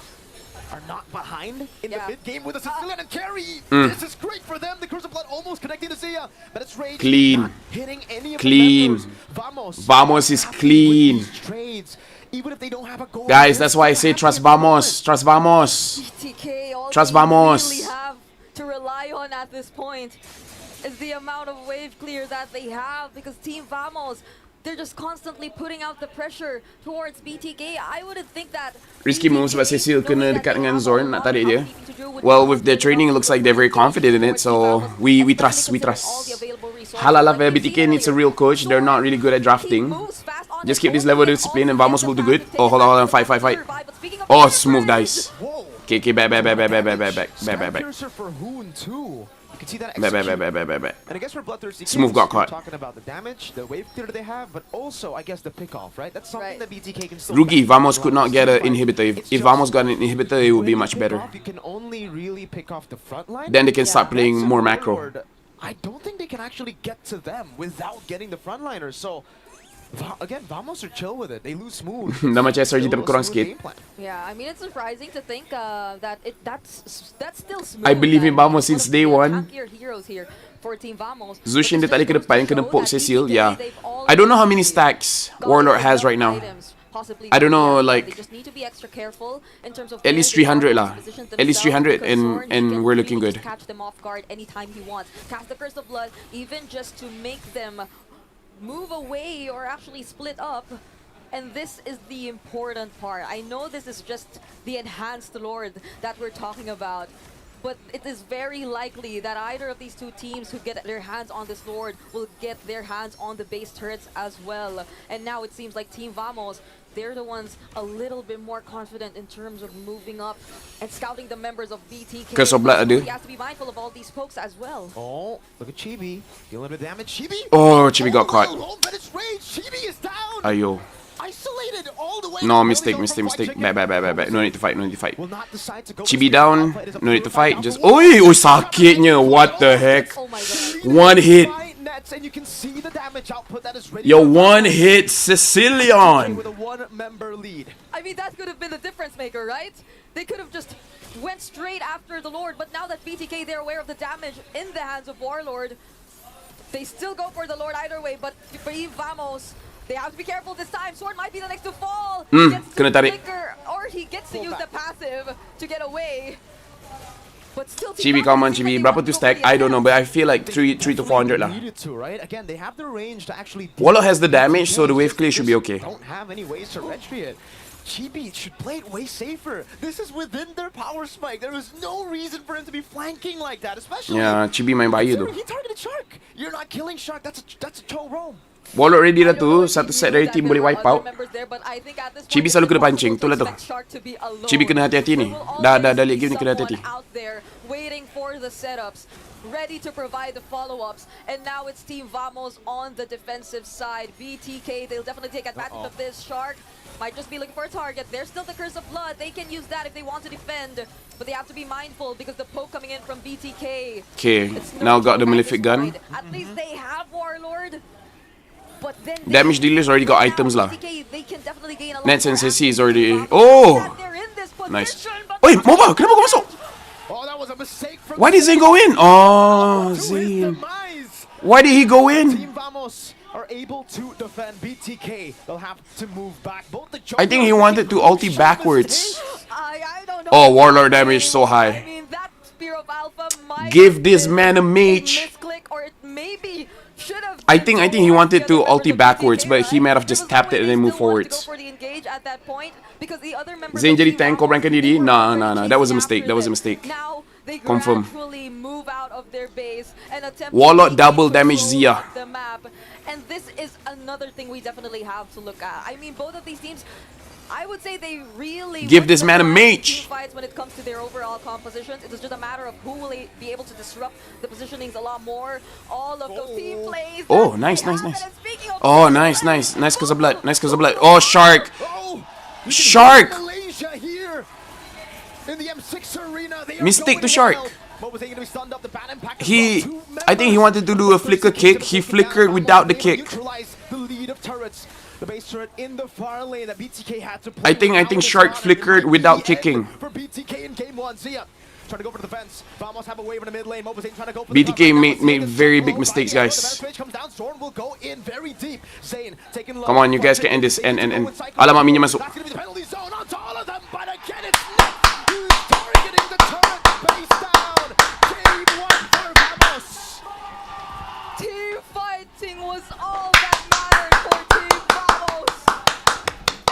are not behind in the mid game with a Sicilian and carry, this is great for them. The Curse of Blood almost connecting to Zia, but it's Rage Clean. not hitting any of Clean. the members. Vamos is have to clean. win these trades, even if they don't have a goal. Guys, that's why I say trust Vamos. Trust Vamos. BTK, all Trust they Vamos. really have to rely on at this point is the amount of wave clear that they have, because Team Vamos, they're just constantly putting out the pressure towards BTK. I wouldn't think that Risky moves sebab Cecil kena knowing that dekat they dengan have Zorn a nak lot tarik of dia. housekeeping to do with Well, the with their training, it looks like they're very confident in it, so we trust, we trust. Halala BTK needs a real coach. They're not really good at drafting. Just keep this level of discipline and Vamos will do good. Oh, hold on, fight. Oh, smooth dice. Okay, back. Piercer for Hoon too. You can see that Back. And I guess for bloodthirsty, Smooth got caught. Talking about the damage, the wave clear they have, but also I guess the pickoff, right? That's something that BTK can still. Rugi, back Vamos up could not get an inhibitor. If Vamos got an inhibitor, it would be much better. You can only really pick off the front line. Then they can start playing That's more a macro. Warlord. I don't think they can actually get to them without getting the frontliners. So again, Vamos are chill with it. They lose smooth. Dah macam SRG tapi Still a kurang smooth sikit. game plan. Yeah, I mean, it's surprising to think that that's still smooth. I believe in that Vamos one since of day the one. tankier heroes here for Team Vamos. Zushin dia But tadi ke this depan just kena goes to poke show that Cecil, BTK, yeah. they've I don't know how many already stacks got Warlord enough has right now. items, possibly I don't know, more. like, They just need to be extra careful in terms of at least where they 300 are lah. positioned At least themselves, 300 because Zorn, he and can we're looking really good. just catch them off guard anytime he wants. Cast the Curse of Blood, even just to make them move away or actually split up. And this is the important part. I know this is just the enhanced Lord that we're talking about, but it is very likely that either of these two teams who get their hands on this Lord will get their hands on the base turrets as well. And now it seems like Team Vamos, they're the ones a little bit more confident in terms of moving up and scouting the members of BTK. Curse of Blood ada. He has to be mindful of all these pokes as well. Oh, look at Chibi. Dealing with damage. Chibi! Oh, Chibi got caught. But it's Rage. Chibi is down! Ayo. Isolated all the way. No, Really mistake. going for fight chicken. Back. No need to fight. Will not decide to go Chibi for down. Alpha. It is a No need to pure fight. fight Just, down for oi, sakitnya. What the heck? Oh my god. One hit. Nets, and you can see the damage output that is ready. Yo, for one Vamos. hit Sicilian. With a one-member lead. I mean, that could have been the difference maker, right? They could have just went straight after the Lord, but now that BTK, they're aware of the damage in the hands of Warlord, they still go for the Lord either way, but for Team Vamos, they have to be careful this time. Sword might be the next to fall. He gets kena to tarik. flicker, or he gets to use the passive to get away. But still, Chibi, come on, Chibi. Berapa tu stack? I don't know, but I feel like 3 to 400 lah. Needed to, right? Again, they have the range to actually. Warlock has the damage, so the wave clear should be okay. Don't have any ways to retry it. Chibi should play it way safer. This is within their power spike. There is no reason for him to be flanking like that, especially. Yeah, Chibi main bahaya tu. He targeted Shark. You're not killing Shark. That's a toe roam. Warlock ready dah tu. Satu set dari team boleh wipe out. Chibi selalu kena pancing. Itulah tu. Chibi kena hati-hati ni. Dah late game ni kena hati-hati. Waiting for the setups, ready to provide the follow-ups, and now it's Team Vamos on the defensive side. BTK, they'll definitely take advantage of this. Shark might just be looking for a target. There's still the Curse of Blood. They can use that if they want to defend, but they have to be mindful because the poke coming in from BTK. Okay, now got the Malefic gun. At least they have Warlord. But then Damage dealers already got items lah. they can definitely gain a lot Nets and more CC is ammo. already. Oh, They're in this nice. position, but Oi, Moba, kenapa kau masuk? Oh, that was a mistake from. Why did Zayn go in? Oh, To his Zayn. demise. Why did he go in? Team Vamos are able to defend BTK. They'll have to move back. Both the I think he wanted to ulti backwards. I don't know. Oh, Warlord damage so high. I mean, that Spear of Alpha might Give have this been man a a mage. misclick, or it maybe should have. I think he wanted to ulti backwards, but he might have just tapped it and then moved forwards. Zayn jadi tank, korbankan diri? Nah. That was a mistake. That was a mistake. Confirm. Warlock double damage Zia. And this is another thing we definitely have to look at. I mean, both of these teams, I would say they really Give this man a mage. fights when it comes to their overall compositions. It is just a matter of who will be able to disrupt the positionings a lot more. All of those team plays. Oh, that nice. they have. And speaking of Oh, team nice. plays, Nice cause of blood. Nice cause of blood. Oh, Shark. Oh, Shark. Malaysia here in the M6 arena. They are Mistake to going Shark. wild. But was able to be stunned up. The ban impact as He, well. Two I think he members. wanted to do a flicker kick. He flickered without the kick. Neutralize the lead of turrets. The base turret in the far lane that BTK had to play. I think without Shark his flickered honor. It might without be the end kicking. For BTK in game one. Zia trying to go for the defense. Vamos have a wave in the mid lane. Mobazane trying to go for the BTK cover. made Now very Zayn big is mistakes, solo. guys. The advantage comes down. Storm will go in very deep. Zayn taking low. Come on, you guys can end this. And. Alamak, Minya masuk. That's gonna be the penalty zone onto all of them. But again, it's not who's targeting the turret. Base down. Game one for Vamos. team fighting was all that mattered for Team Vamos.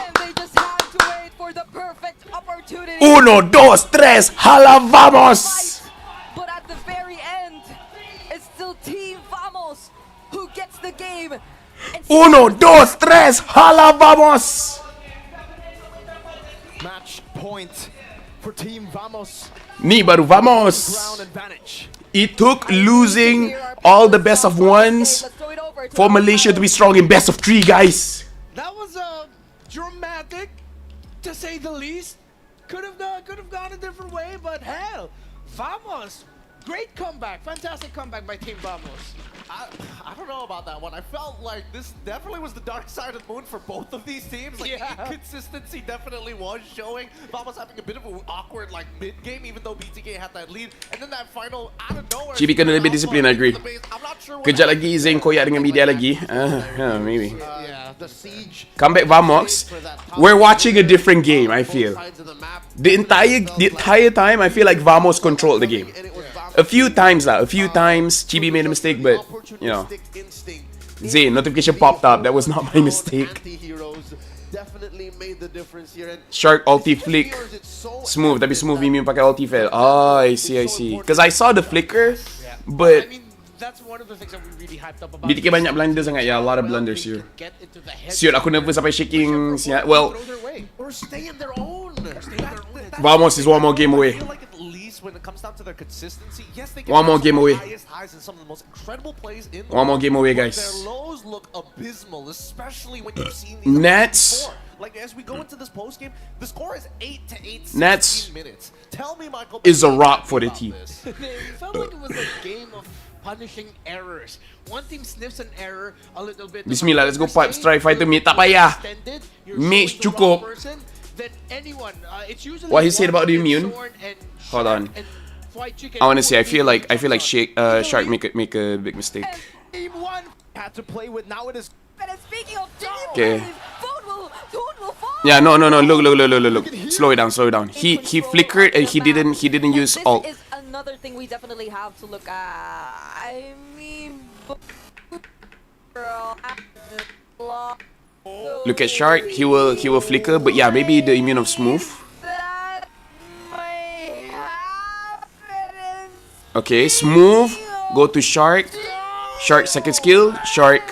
And they just had to wait for the perfect opportunity. Uno, dos, tres, hala vamos! Fight. But at the very end, it's still Team Vamos who gets the game. And Uno, dos, tres, hala vamos! Match point for Team Vamos. Ni baru Ground vamos! advantage. It took losing all the best of ones Let's throw it over to for Malaysia to be strong in best of 3, guys. That was dramatic, to say the least. Could have gone a different way, but hell, Vamos, great comeback, fantastic comeback by Team Vamos. I don't know about that one. I felt like this definitely was the dark side of the moon for both of these teams. Like, Yeah. the inconsistency definitely was showing. Vamos having a bit of an awkward like mid-game, even though BTK had that lead. And then that final out of nowhere. Chibi kena lebih disiplin, I agree. I'm not sure what Kejap lagi Zayn koyak dengan media lagi. Maybe. Yeah, the siege. Comeback Vamos. We're watching a different game, I feel. Sides of the map. The entire time, I feel like Vamos controlled the game. And it was Vamos. A few times, Chibi made a mistake, but, you know. Opportunistic instinct. Zayn, notification popped up. That was not my mistake. Anti-heroes definitely made the difference here. And Shark ulti flick. it's so Smooth, tapi smooth immune pakai ulti fail. Oh, I see. Because I saw the flicker, but I mean, that's one of the things that we really hyped up about. BTK banyak blunder sangat. Yeah, a lot of blunders They here. could get into the head Siut, aku nervous sampai shaking. Well, throw their way. or stay in their own. Vamos is one more game away. I feel like at least when it comes down to their consistency, yes, they One more have game some of the away. highest highs and some of the most incredible plays in the One more world, game away, but guys. Their lows look abysmal, especially when you've seen these Nets. before. Like as we go into this post game, the score is 8 to 8. Nets 16 minutes. Tell me, Michael, is a Beasley, rock for the about team. this. It felt like it was a game of punishing errors. One team sniffs an error a little bit. Bismillah, let's go pipe strike fighter mid. Tak payah. Mage cukup. Then anyone, it's usually What he said about the Warlock, immune? Zorn, and Hold on. Shark and White Chicken I want to say, I feel like comes up. Shark make a big mistake. Team 1 had to play with, now it is And speaking of team Okay. plays, Food will fall. Yeah, no. Look. Slow it down. He flickered and he didn't use This ult. is another another thing we definitely have to look at. I mean, girl, Look at Shark. He will flicker, but yeah, maybe the immune of smooth. that may happen. Okay, smooth. Go to Shark. Shark second skill. Shark.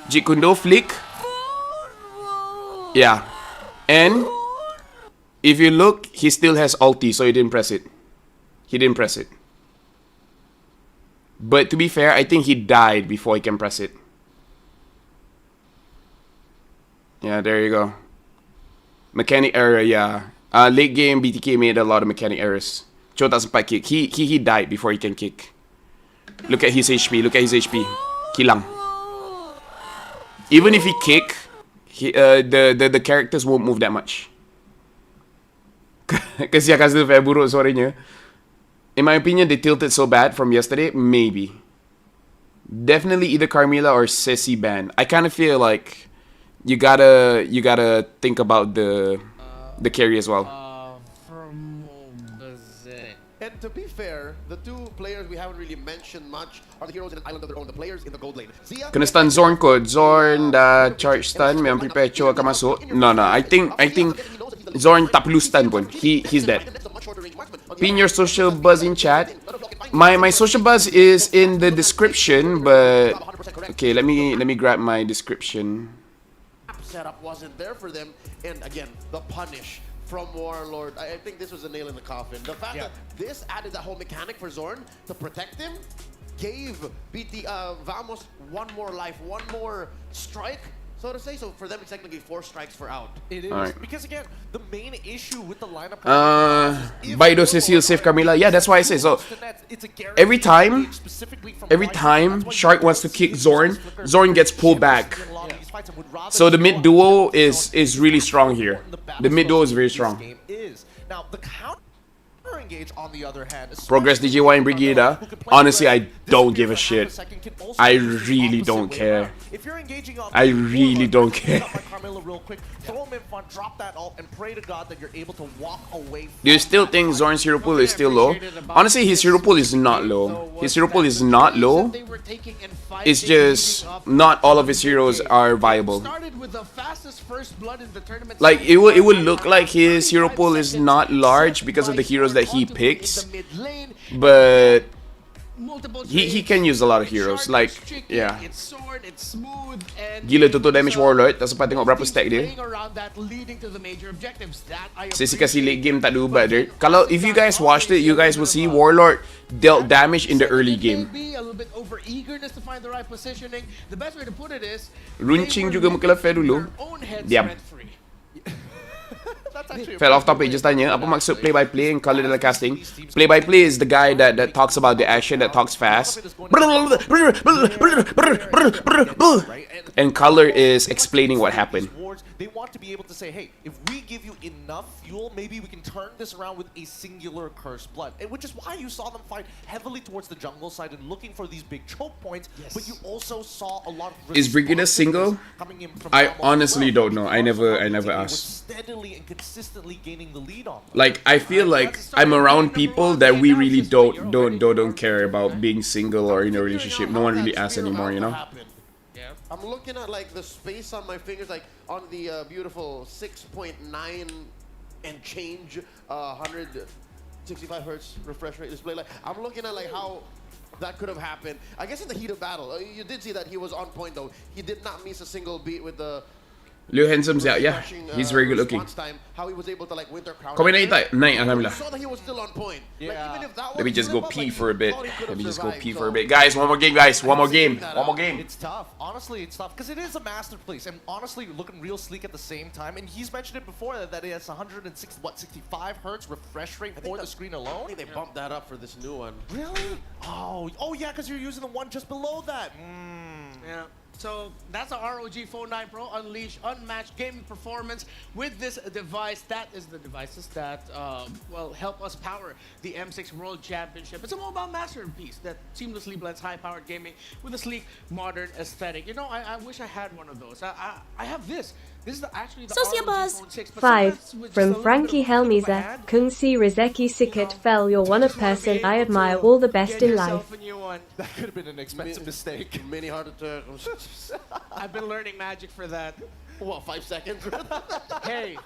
Jeet Kune Do flick. Yeah. And if you look, he still has ulti, so he didn't press it. He didn't press it. But to be fair, I think he died before he can press it. Yeah, there you go. Mechanic error, yeah. Late game, BTK made a lot of mechanic errors. Cho tak sempat kick. He died before he can kick. Look at his HP. Look at his HP. Hilang. Even if he kick, the characters won't move that much. Kasi buruk suaranya. In my opinion, they tilted so bad from yesterday. Maybe. Definitely either Carmilla or Sissy ban. I kind of feel like you gotta think about the carry as well. And to be fair, the two players we haven't really mentioned much are the heroes in an island of their own, the players in the gold lane. Zia, Kena stun Zorn ko. Zorn charge stun. May ang prepare Cho akan masuk. No. I think Zorn tak perlu stun pun. He's dead. Pin your social buzz in chat. My social buzz is in the description, but okay, let me grab my description. setup wasn't there for them, and again, the punish from Warlord. I think this was a nail in the coffin. The fact that this added that whole mechanic for Zorn to protect him gave Vamos one more life, one more strike, so to say. So for them, it's technically 4 strikes for out. It is. Right. Because again, the main issue with the lineup... Baido says he'll save Carmilla. Yeah, that's why I say so. Every time Shark wants to kick Zorn, Zorn gets pulled back. So the mid duo is really strong here. The mid duo is very strong. Now the counter engage on the other hand. Progress DJY and Brigida. Honestly, I don't give a shit. I really don't care. I really don't care. Do you still think Zorn's hero pool is still low? Honestly, his hero pool is not low. His hero pool is not low. It's just not all of his heroes are viable. Like it would look like his hero pool is not large because of the heroes that he picks, but he can use a lot of heroes. Like, yeah. Gila total damage Warlord. Tak sempat tengok berapa stack dia. Sisi kasih late game tak ada ubat dia. Kalau if you guys watched it, you guys will see Warlord dealt damage in the early game. Runcing juga muka Laphel dulu. Diam. Fell off topic, just tanya, apa maksud play-by-play and color dalam casting? Play-by-play is the guy that talks about the action, that talks fast. And color is explaining what happened. They want to be able to say, hey, if we give you enough fuel, maybe we can turn this around with a singular cursed blood. And which is why you saw them fight heavily towards the jungle side and looking for these big choke points. But you also saw a lot of... Is Brigida single? I honestly don't know. I never asked. Steadily and consistently gaining the lead on them. Like, I feel like I'm around people that we really don't care about being single or in a relationship. No one really asks anymore, you know? I'm looking at like the space on my fingers, like on the beautiful 6.9 and change 165 hertz refresh rate display. Like I'm looking at like how that could have happened. I guess in the heat of battle, you did see that he was on point though. He did not miss a single beat with the Liu Handsome's out, yeah. He's very good looking. How he was able to like winter crown. Comment naik, alhamdulillah. Saw that he was still on point. Yeah. Like, even if that Let me just go was pee like, for a bit. he could Let have me just go survived, pee so- for a bit. Guys, one more game, guys. One more game. One more game. It's tough. Honestly, it's tough because it is a masterpiece, and honestly, looking real sleek at the same time. And he's mentioned it before that it has 65 hertz refresh rate for the screen I alone. think they bumped that up for this new one. Really? Oh yeah, because you're using the one just below that. Yeah. So that's a ROG Phone 9 Pro. Unleash unmatched gaming performance with this device. That is the devices that will help us power the M6 World Championship. It's a mobile masterpiece that seamlessly blends high-powered gaming with a sleek, modern aesthetic. You know, I wish I had one of those. I have this. This is actually the Sociabuzz. ROG Phone 6, but 5. sometimes with just a From little Frankie bit of a click of a Helmiza, hand, Kung Si Rizeki Sikat Fel. You're one of just wanna be person I able admire. to All the best get in yourself life. a new one. That could have been an expensive mistake. Mini heart attack. I've been learning magic for that. What, 5 seconds? Hey,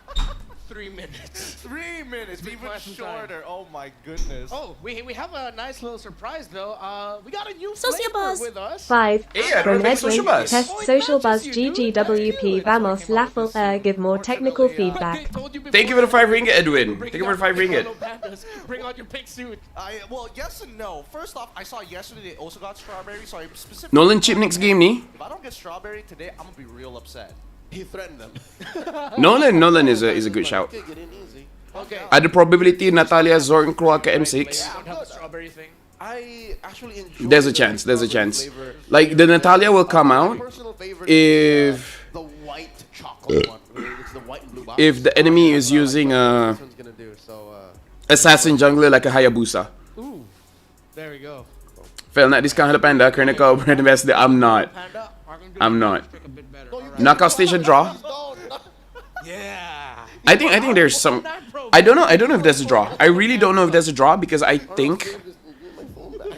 3 minutes. 3 minutes, Three even question shorter. Oh my goodness. Oh, we have a nice little surprise though. We got a new Sociabuzz. flavor with us. 5. Yeah, From perfect Edwin, sociabuzz. test social buzz GGWP. Vamos, Laphel, give more technical feedback. Thank you for the 5 ringgit, Edwin. Thank you for the 5 ringgit. Bring on your pink suit. Well, yes and no. First off, I saw yesterday they also got strawberry, so I'm specific. Nolan chip next game ni. If I don't get strawberry today, I'm gonna be real upset. He threatened them. Nolan is a good shout. Okay, get in easy. Okay. Ada probability Natalia Zorn keluar ke M6. I don't have the strawberry thing. I actually enjoy There's a the chance. There's a strawberry chance. flavor. Like the Natalia will come My out personal favorite if is the white chocolate one. It's the white and blue box. if the enemy is using a This one's gonna do so. assassin jungler like a Hayabusa. Ooh, there we go. Fel nak discount Hello Panda kerana kau berinvest dia. I'm not. Panda, I'm not. a bit better. Knockout station draw. Yeah. I think there's some. I don't know if there's a draw. I really don't know if there's a draw because I think.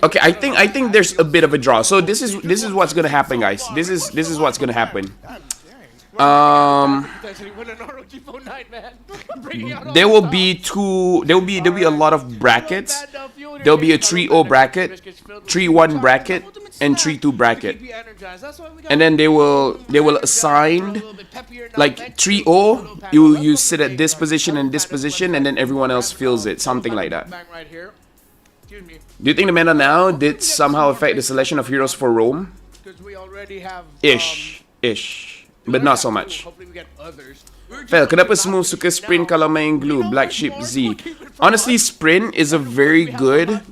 Okay, I think there's a bit of a draw. So this is what's gonna happen, guys. This is what's gonna happen. Potentially win an ROG Phone 9, man. Bringing out all There the will stuff. be two. There will be a lot of brackets. There'll be a 3-0 bracket, 3-1 bracket, and 3-2 bracket. And then they will assign like 3-0. You sit at this position and this position, and then everyone else fills it, something like that. Right here. Excuse me. Do you think the meta now did somehow affect the selection of heroes for Rome? Because we already have Ish, but not so much. Hopefully we get others. Fel, kenapa semua suka sprint kalau main glue? Black Sheep Z. Honestly, sprint is a very good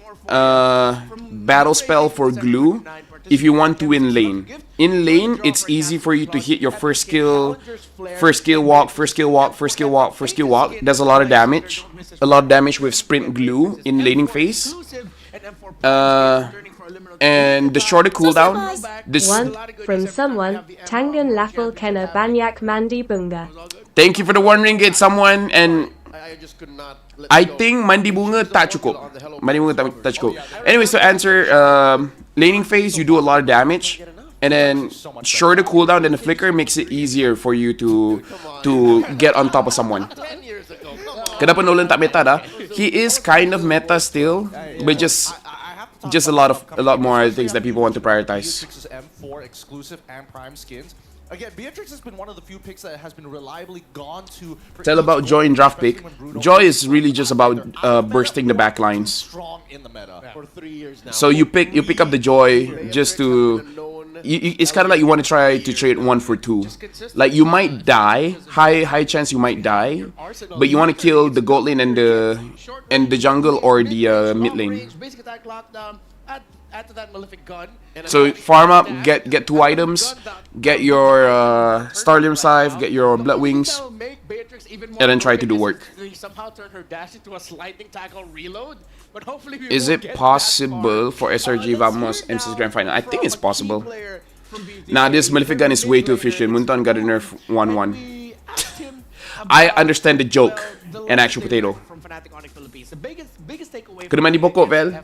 battle spell for glue if you want to win lane. In lane, it's easy for you to hit your first skill walk. Does a lot of damage. A lot of damage with sprint glue in laning phase. And the shorter cooldown, this. 1. From someone, Tangan Laphel Kenna Banyak Mandi Bunga. Thank you for the 1 ringgit, someone. And I just could not. I think Mandi Bunga tak cukup. Mandi Bunga tak cukup. Anyways, to answer, laning phase, you do a lot of damage. And then shorter cooldown than the flicker makes it easier for you to get on top of someone. 10 years ago. Come on. Kenapa Nolan tak meta dah? He is kind of meta still, but just a lot more things that people want to prioritize. Beatrix's M4 exclusive and prime skins. Again, Beatrix has been one of the few picks that has been reliably gone to. Tell about Joy in draft pick. Joy is really just about bursting the back lines. Strong in the meta. For 3 years now. So you pick up the Joy just to. It's kind of like you want to try to trade 1 for 2. Like you might die, high chance you might die, but you want to kill the gold lane and the jungle or the mid lane. Basic attack lockdown. Add to that malefic gun. So farm up, get 2 items, get your Starlim Scythe, get your Blood Wings, and then try to do work. Somehow turn her dash into a sliding tackle reload. But hopefully we Is won't it get possible that for far. SRG Vamos Let's MC's hear Grand Final? I now think it's from a key possible. player from BTK. Nah, this Malefic gun is way too efficient. Munton got a nerf 1-1. We asked him I about, understand the joke well, the and actual last potato. thing from Fnatic Onyx Philippines. The biggest takeaway Kena mandi pokok, Vel.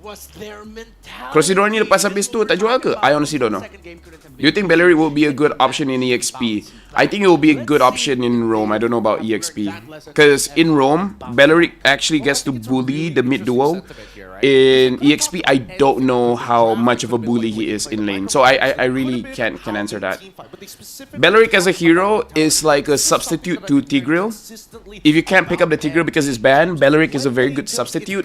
was their mentality. Kalau Sidor ni lepas habis tu tak jual ke? I honestly don't know. Do you think Bellery will be a good option in EXP? I think it will be a good option in Rome. I don't know about EXP. Because in Rome, Bellery actually gets to bully the mid duo. In EXP, I don't know how much of a bully he is in lane. So I really can't answer that. Bellery as a hero is like a substitute to Tigreal. If you can't pick up the Tigreal because it's banned, Bellery is a very good substitute.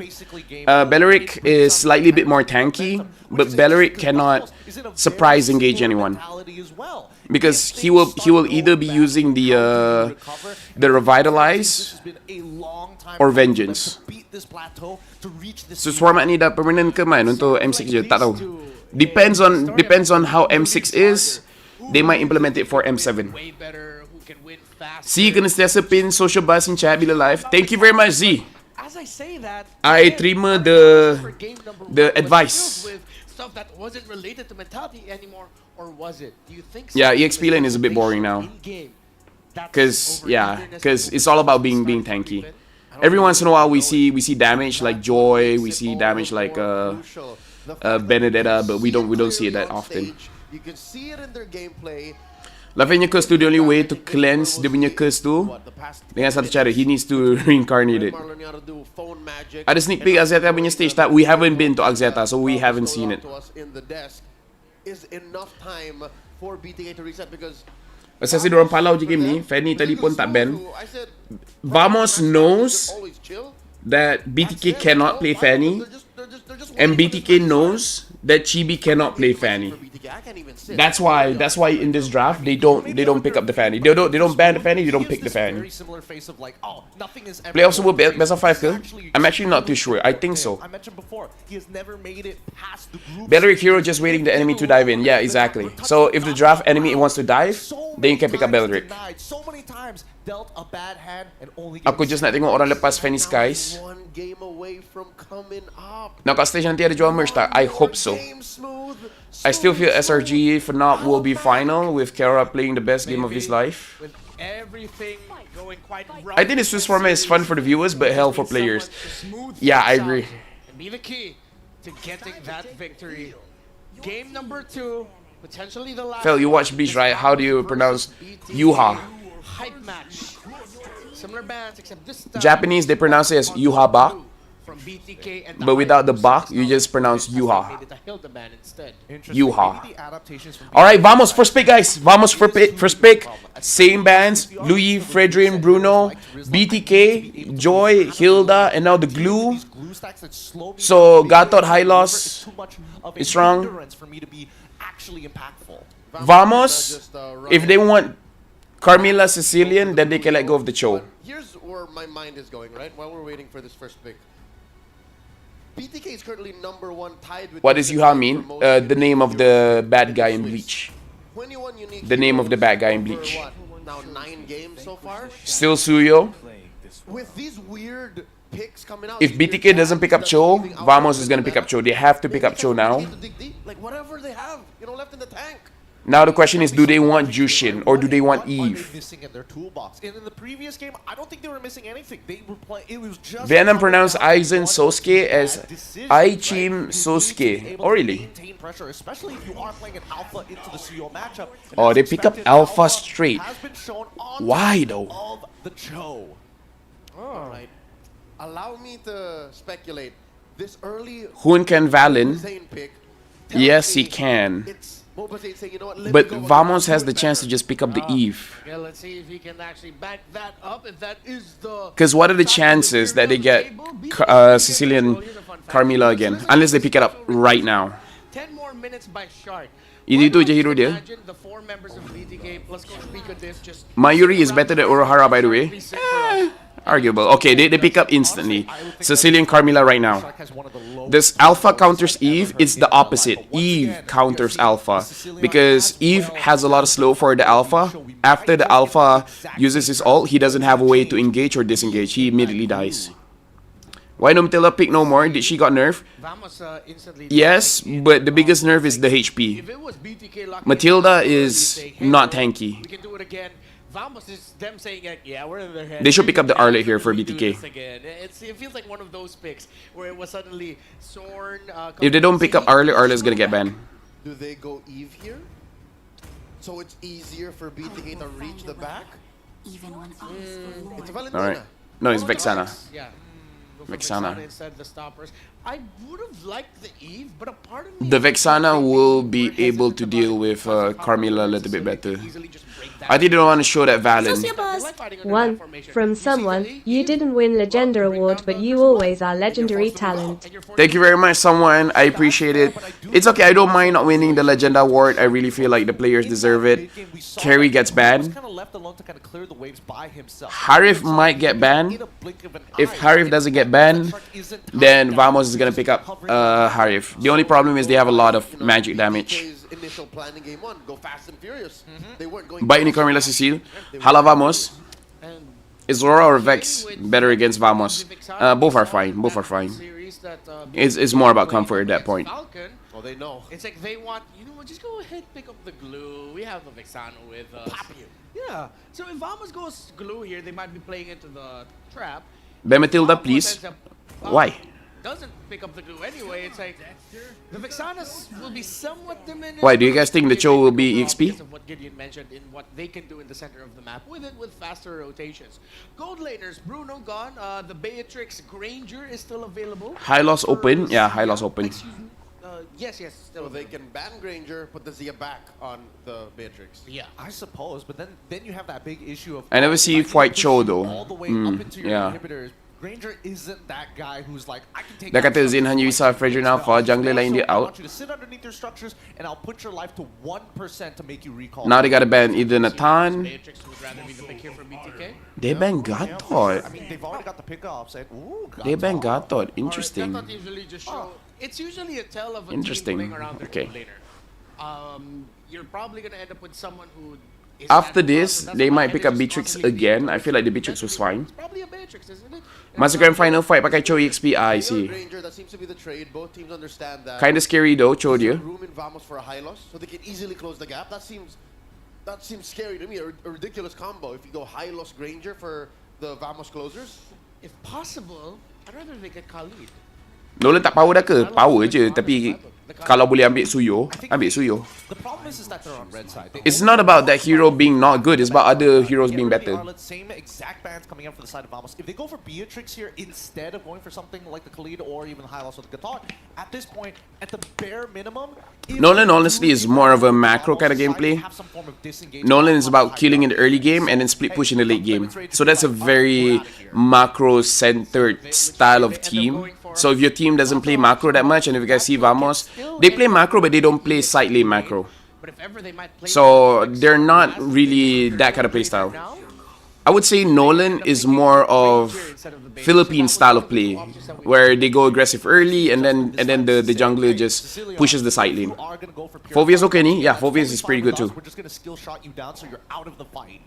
Bellery is slightly bit more tanky, but Bellery cannot surprise engage anyone. Because he will either be using the Revitalize or Vengeance. So Swarmat ni dah permanent ke man untuk M6 je? Tak tahu. Depends on how M6 is. They might implement it for M7. Way better, who can win fast. Z kena sentiasa pin social buzz in chat bila live. Thank you very much, Z. As I say that, I again, terima for game number the one was advice. filled with stuff that wasn't related to mentality anymore, or was it? Do you think? Yeah, something EXP lane is a bit boring now. in game Cause it's all about being tanky. Every once in a while we see damage like Joy, we see damage like Benedetta, but we don't see it that often. You can see it in their gameplay. Laphel niya curse tu, the only way to cleanse dia punya curse tu dengan satu cara, he needs to reincarnate it. Ada sneak peek Azeta punya stage that we haven't been to Azeta, so we haven't seen it. Is enough time for BTK to reset because Asasi dorang palau je game ni. Fanny tadi pun tak ban. Vamos knows that BTK cannot play Fanny, and BTK knows that Chibi cannot play Fanny. That's why in this draft they don't pick up the Fanny. They don't ban the Fanny. They don't pick the Fanny. Playoffs will be best of 5 kill. I'm actually not too sure. I think so. I mentioned before, he has never made it past the group. Belleric hero just waiting the enemy to dive in. Yeah, exactly. So if the draft enemy wants to dive, then you can pick up Belleric. So many times dealt a bad hand and only Aku just nak tengok orang lepas Fanny Skies. one game away from coming up. Now kat stage nanti ada jual merch tak? I hope so. I still feel SRG Fnac will be final with Kara playing the best game of his life. With everything going quite right. I think the Swiss format is fun for the viewers, but hell for players. Yeah, I agree. And be the key to getting that victory. Game number 2, potentially the last. Phil, you watch Bleach, right? How do you pronounce Yuha? Hype match. Similar bands, except this time Japanese, they pronounce it as Yuhaba, from BTK and but without the bak, you just pronounce Yuha. made it a Hilda band instead. Yuha. Alright, vamos, first pick, guys. Vamos, first pick. Same bands, Louis, Fredrin, Bruno, BTK, Joy, Hilda, and now the glue. So, Gatot High Loss is strong. Vamos, if they want Carmilla Sicilian, then they can let go of the Cho. Here's where my mind is going, right? While we're waiting for this first pick. BTK is currently #1 tied with... What does Yuha mean? The name of the bad guy in Bleach. 21 unique The name of the bad guy in for Bleach. what? Now 9 games so far. Still Suyo. With these weird picks coming out... If BTK doesn't pick up Cho, Vamos is gonna pick up Cho. They have to pick up Cho now. Like whatever they have, left in the tank. Now the question is, do they want Jushin or do they want Eve? Missing in their toolbox. And in the previous game, I don't think they were missing anything. They were playing. It was just. Venom pronounced Aizen Sosuke as Aichim Sosuke. Oh really? Maintain pressure, especially if you are playing an alpha into the Suyo matchup. And Oh, as they pick up expected, alpha straight. has been shown on Why though? of the Cho. Alright. Allow me to speculate. This early Hun can Valen. Zayn pick. Yes, he can. It's Boba Zayn saying, you know what, let But me go with Vamos the has the better. chance to just pick up the Eve. Yeah, let's see if he can actually back that up. If that is the. Because what are the chances that they get Sicilian Carmilla again? Unless they pick it up right now. 10 more minutes by Shark. Itu je hero dia. Imagine the 4 members of BTK. Let's go speak of this. Just Mayuri is better than Orohara, by the way. reset for us. Arguable. Okay, they pick up instantly. Sicilian Carmilla right now. Shark has one of the lowest This Alpha counters Eve, it's the opposite. Eve counters Alpha. Because Eve has a lot of slow for the Alpha. After the Alpha uses his ult, he doesn't have a way to engage or disengage. He immediately dies. Why no Matilda pick no more? Did she got nerfed? Vamos instantly. Yes, but the biggest nerf is the HP. If it was BTK lucky, Matilda they is say, hey, not bro, tanky. We can do it again. Vamos is them saying, like, yeah, we're in their head. They should pick up the Arlet here for We do BTK. this again. It feels like one of those picks where it was suddenly Sorn. If they don't pick up Arlet, Arlet's gonna get banned. Do they go Eve here? So it's easier for BTK to reach the back? Even when all is forlorn. It's Valentina. Alright. No, it's Vexana. Yeah. Go for Vexana. instead of the stoppers. I would have liked the Eve, but a part of me. The Vexana will be able to deal with Carmilla a little bit better. I didn't want to show that Valen. Sociabuzz. One, from someone, you didn't win Legenda Award, but you always are legendary talent. Thank you very much, someone. I appreciate it. It's okay, I don't mind not winning the Legenda Award. I really feel like the players deserve it. Carry gets banned. Harif might get banned. If Harif doesn't get banned, then Vamos is gonna pick up Harif. The only problem is they have a lot of magic damage. BTK's initial plan in game 1, go fast and furious. They weren't going Bite ni Carmilla Cecile. Hala Vamos. Is Aurora or Vex better against Vamos? Both are fine. Both are fine. It's more about comfort at that point. Falcon, Oh, they know. it's like they want, you know what, just go ahead, pick up the glue. We have the Vexano with us. Yeah. So if Vamos goes glue here, they might be playing into the trap. Matilda, Vamos please. ends up- Why? Doesn't pick up the glue anyway. It's like the Vexanas will be somewhat diminished. Why, do you guys think the show will be Overall, EXP? because of what Gideon mentioned in what they can do in the center of the map with faster rotations. Gold laners, Bruno gone. The Beatrix Granger is still available. High loss open? Yeah, high loss open. Excuse me. Yes, still So they available. can ban Granger, put the Zia back on the Beatrix. Yeah. I suppose, but then you have that big issue of... I never see like, White push Cho you though. all the way Mm, up into your yeah. inhibitors. Granger isn't that guy who's like, I can take Dah out kata something Zin hanya like bisa this. Fraser now for jungler lain dia I out. want you to sit underneath your structures, and I'll put your life to 1% to make you recall. Now they gotta ban either Nathan. Beatrix would rather be the pick here for BTK. They ban Gatot. I mean, they've already got the pickoffs, and ooh, They ban Gatot. Gatot. Interesting. Gatot usually just show. It's usually a tell of a Interesting. team playing around their Okay. gold laner. You're probably gonna end up with someone who. Is After that this, fast, and they that's why might pick up Henry is Beatrix constantly again. being I feel like the Beatrix was fine. It's probably a Beatrix, isn't it? Masa grand final fight pakai Cho EXP. I They see. are Granger, that seems to be the trade. Both teams understand that. Kinda scary though, Cho There's dia. room in Vamos for a high loss, so they can easily close the gap. That seems scary to me. A ridiculous combo. If you go high loss Granger for the Vamos closers, If possible, I'd rather they get Khalid. Nolan tak power dah ke? Power je. Tapi kalau boleh ambil Suyo, ambil Suyo. The problem is that they're on red side. They It's only not about that have hero being not good. It's about other heroes being Get rid better. of the Arlet, same exact bans coming out for the side of Vamos. If they go for Beatrix here instead of going for something like the Khalid or even high loss with the Gatot, at this point, at the bare minimum, if Nolan you honestly do is get more of a Vamos macro kind of side, gameplay. have some form of disengagement Nolan is on about high killing in the ground. early game and then split push in the late game. So that's a very macro-centered style of team. So if your team doesn't play macro that much, and if you guys see Vamos, they play macro but they don't play side lane macro. But if ever they might play So they're not really that kind of play style. now, I would say Nolan is more of Philippine style of play, where they go aggressive early and then the jungler just pushes the side lane. You are gonna go for pure Phoveus fire. okay ni? Yeah, That's Phoveus totally is pretty fine with good us. too. We're just gonna skill shot you down so you're out of the fight.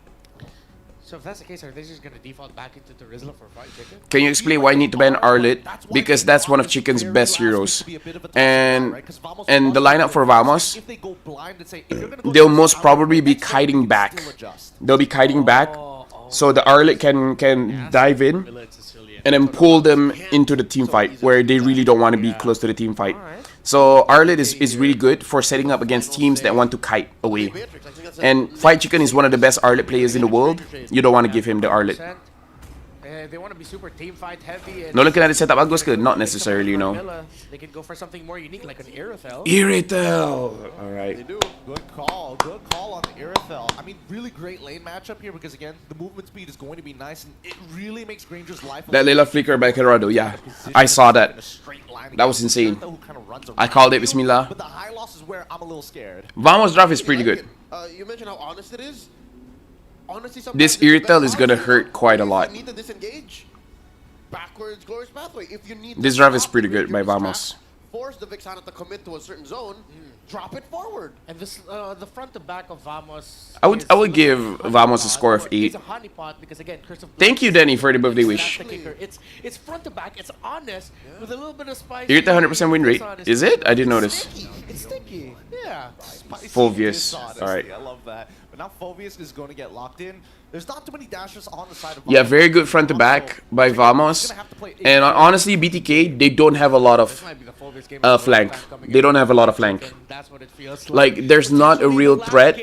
So if that's the case, are they just gonna default back into Rizla for fried chicken? Can you explain why you need to ban Arlet? Because that's one of Chicken's best heroes. And the lineup for Vamos, If they go blind and say, if you're gonna go they'll to most this probably be Arlet, next kiting turn, you can back. still adjust. They'll be kiting back, so the Arlet can dive in and then pull them into the team fight where they really don't want to be close to the team fight. So Arlet is really good for setting up against teams that want to kite away. Beatrix, I think that's And Fight Chicken is one of the best Arlet players in the world. You don't want to give him the Arlet. They want to be super team fight heavy. And Nolan can ada setup bagus ke? Not necessarily, you know. They can go for something more unique like an Aerothel. Irritel! Alright. they do. Good call on the Irithel. I mean, really great lane matchup here because again, the movement speed is going to be nice and it really makes Granger's life. That Layla flicker by Corrado, yeah. I saw that. That was insane. I called it, Bismillah. But the high loss is where I'm a little scared. Vamos draft is pretty good. You mentioned how honest it is. Honestly, This sometimes it's Irritel best is gonna option. hurt quite a If lot. you need to disengage, backwards, glorious pathway. If you need This to draft is stop pretty the good by Rangers' Vamos. trap, force the Vixana to commit to a certain zone, drop it forward. And this, the front to back of Vamos. I would give Vamos a score of 8. It's a honeypot because again, Curse of Thank you, Danny, for the birthday wish. That's the kicker. It's front to back. It's honest with a little bit of spice. Irritel 100% win rate. Is it? I didn't notice. It's sticky. Yeah. Phoveus. Honestly, Alright. I love that. But now Phoveus is going to get locked in. There's not too many dashers on the side of Yeah, Vamos. very good front to back by Vamos. And honestly, BTK, they don't have a lot This of might be the Phoveus game. flank. Coming They in. don't have a lot of flank. And that's what it feels Like, there's not a real threat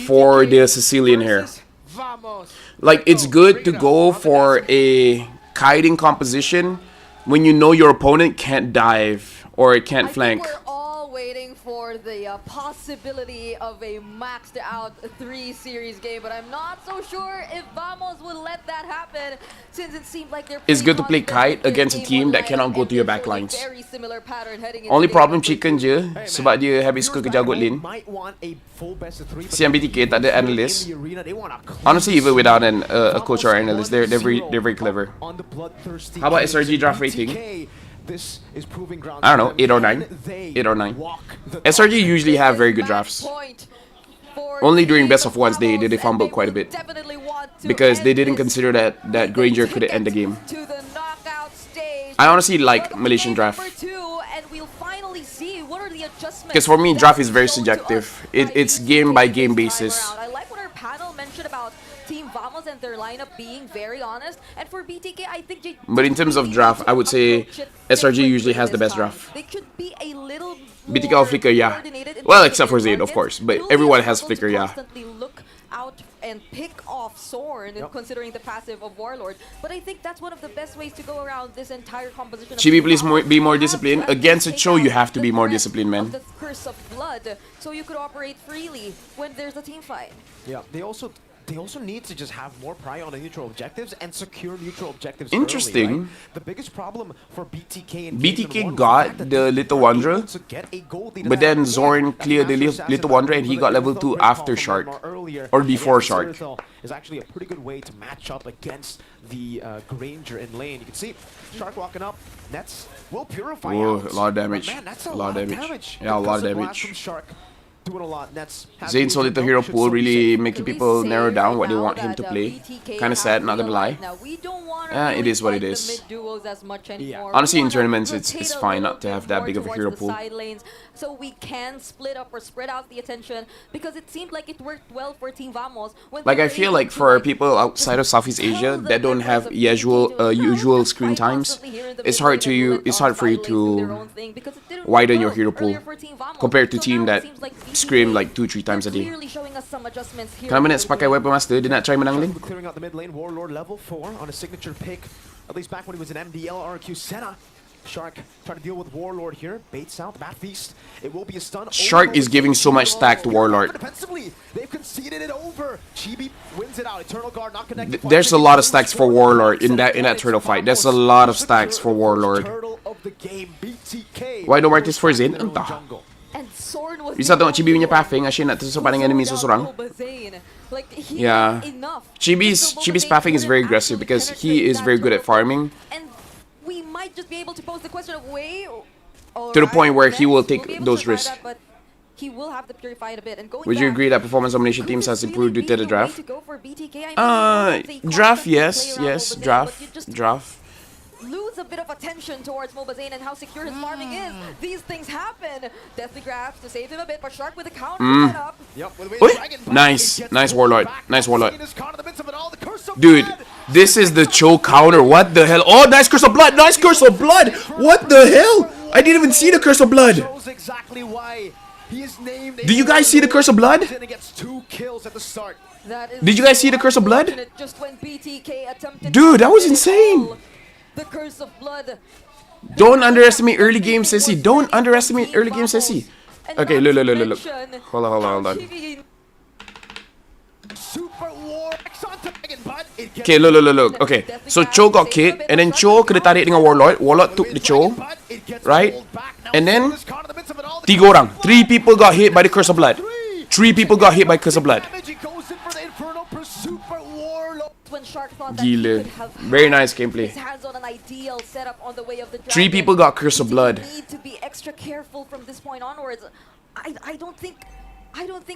for the Sicilian here. Vamos. Like, it's good to go for a kiting composition when you know your opponent can't dive or it can't I flank. think we're all waiting for the possibility of a maxed out 3 series game, but I'm not so sure if Vamos will let that happen since it seemed like they're It's pretty good to play confident kite with against a their team game that one cannot lane, go and to your they're back showing lines. very similar pattern heading into Only game problem number Chicken 2. je sebab dia habis suka kejar god lane. Might want a full best of 3. Siang BTK tak ada analyst. In the arena, they want a clean Honestly, even without a Vamos coach or analyst, they're very 1-0 clever. on the bloodthirsty How about Kings. SRG draft rating? BTK, this is proving ground I don't know, to them. 8 or 9. Can they 8 or 9. walk the SRG usually have very good Match drafts. point for Only during Team best of ones they Vamos, fumbled and quite a will bit. definitely want to Because they end didn't this consider that with Granger the couldn't end the ticket game. to the knockout stage. I honestly like Welcome to Malaysian game draft. number 2, and we'll finally see what are the adjustments. Because for me, that draft is will very be shown to subjective. us by It's BTK game by this game time basis. around. I like what our panel mentioned about lineup being very honest. And for BTK, I think they But in terms of draft, I would say SRG usually has the best draft. They should be a little BTK will flicker, yeah. Well, except for Zayd, of course. But everyone has flicker, yeah. Constantly look out and pick off Zorn, considering the passive of Warlord. But I think that's one of the best ways to go around this entire composition. Chibi, please be more disciplined. Against a Cho, you have to be more disciplined, man. The curse of blood, so you could operate freely when there's a team fight. Yeah, they also need to just have more prior on the neutral objectives and secure neutral objectives. Interesting. Early, right? The biggest problem for BTK and BTK got the Little Wanderer, but then Zorn cleared the Little Wanderer and he got level 2 after Shark. Or before Shark. Is actually a pretty good way to match up against the Granger in lane. You can see Shark walking up. Nets will purify Whoa, out. a lot of damage. Man, that's a lot of damage. Yeah, a lot of The blast damage. from Shark doing a lot. Nets Zayd's solid hero pool really making people narrow down what they want him to play. Kind of sad, not gonna lie. It is what it is. Honestly, in tournaments, it's fine not to have that big of a hero pool. So we can split up or spread out the attention, because it seemed like it worked well for Team Vamos. Like, I feel like for people outside of Southeast Asia that don't have usual screen times, it's hard for you to widen your hero pool compared to team that scream like 2-3 times a day. Kaya minutes pakai Weapon Master, did not try menang lane. Clearing out the mid lane, Warlord level 4 on a signature pick. At least back when he was an MDL RQ Senna. Shark trying to deal with Warlord here. Baits out, Bat Feast. It will be a stun. Shark is giving so much stack to Warlord. Defensively, they've conceded it over. Chibi wins it out. Eternal Guard not connected. There's a lot of stacks for Warlord in that turtle fight. There's a lot of stacks for Warlord. Why don't Martis for Zayn? Entah. Bisa tengok Chibi punya pathing, asyik nak tersusun paling enemy seseorang. Yeah. Chibi's pathing is very aggressive because he is very good at farming. We might just be able to pose the question of way to the point where he will take those risks. He will have to purify it a bit. And going Would you agree that performance domination teams has improved due to the draft? Draft, yes, draft. Lose a bit of attention towards Mobazane and how secure his farming is. These things happen. Deathly grabs to save him a bit, but Shark with a counter set up. Nice Warlord. Dude, this is the Cho counter. What the hell? Oh, nice Curse of Blood. Nice Curse of Blood. What the hell? I didn't even see the Curse of Blood. Do you guys see the Curse of Blood? Did you guys see the Curse of Blood? Dude, that was insane. The Curse of Blood. Don't underestimate early game Sissy. Don't underestimate early game Sissy. Okay, look. Hold on. Okay, look. Okay, so Cho got kicked, and then Cho kena tarik dengan Warlord. Warlord took the Cho, right? And then 3 orang. 3 people got hit by the Curse of Blood. 3 people got hit by Curse of Blood. Gila. Very nice gameplay. 3 people got Curse of Blood. Need to be extra careful from this point onwards. I don't think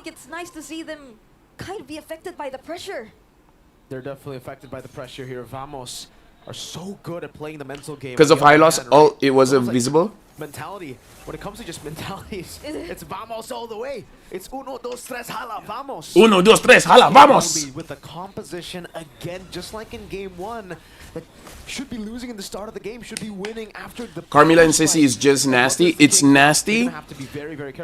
it's nice to see them kind of be affected by the pressure. They're definitely affected by the pressure here. Vamos are so good at playing the mental game. Because of high loss, it wasn't visible. Mentality. When it comes to just mentalities, it's Vamos all the way. It's 1, 2, 3, hala, Vamos. 1, 2, 3, hala, vamos. With the composition again, just like in game 1, that should be losing in the start of the game, should be winning after the. Carmilla and Sissy is just nasty. It's nasty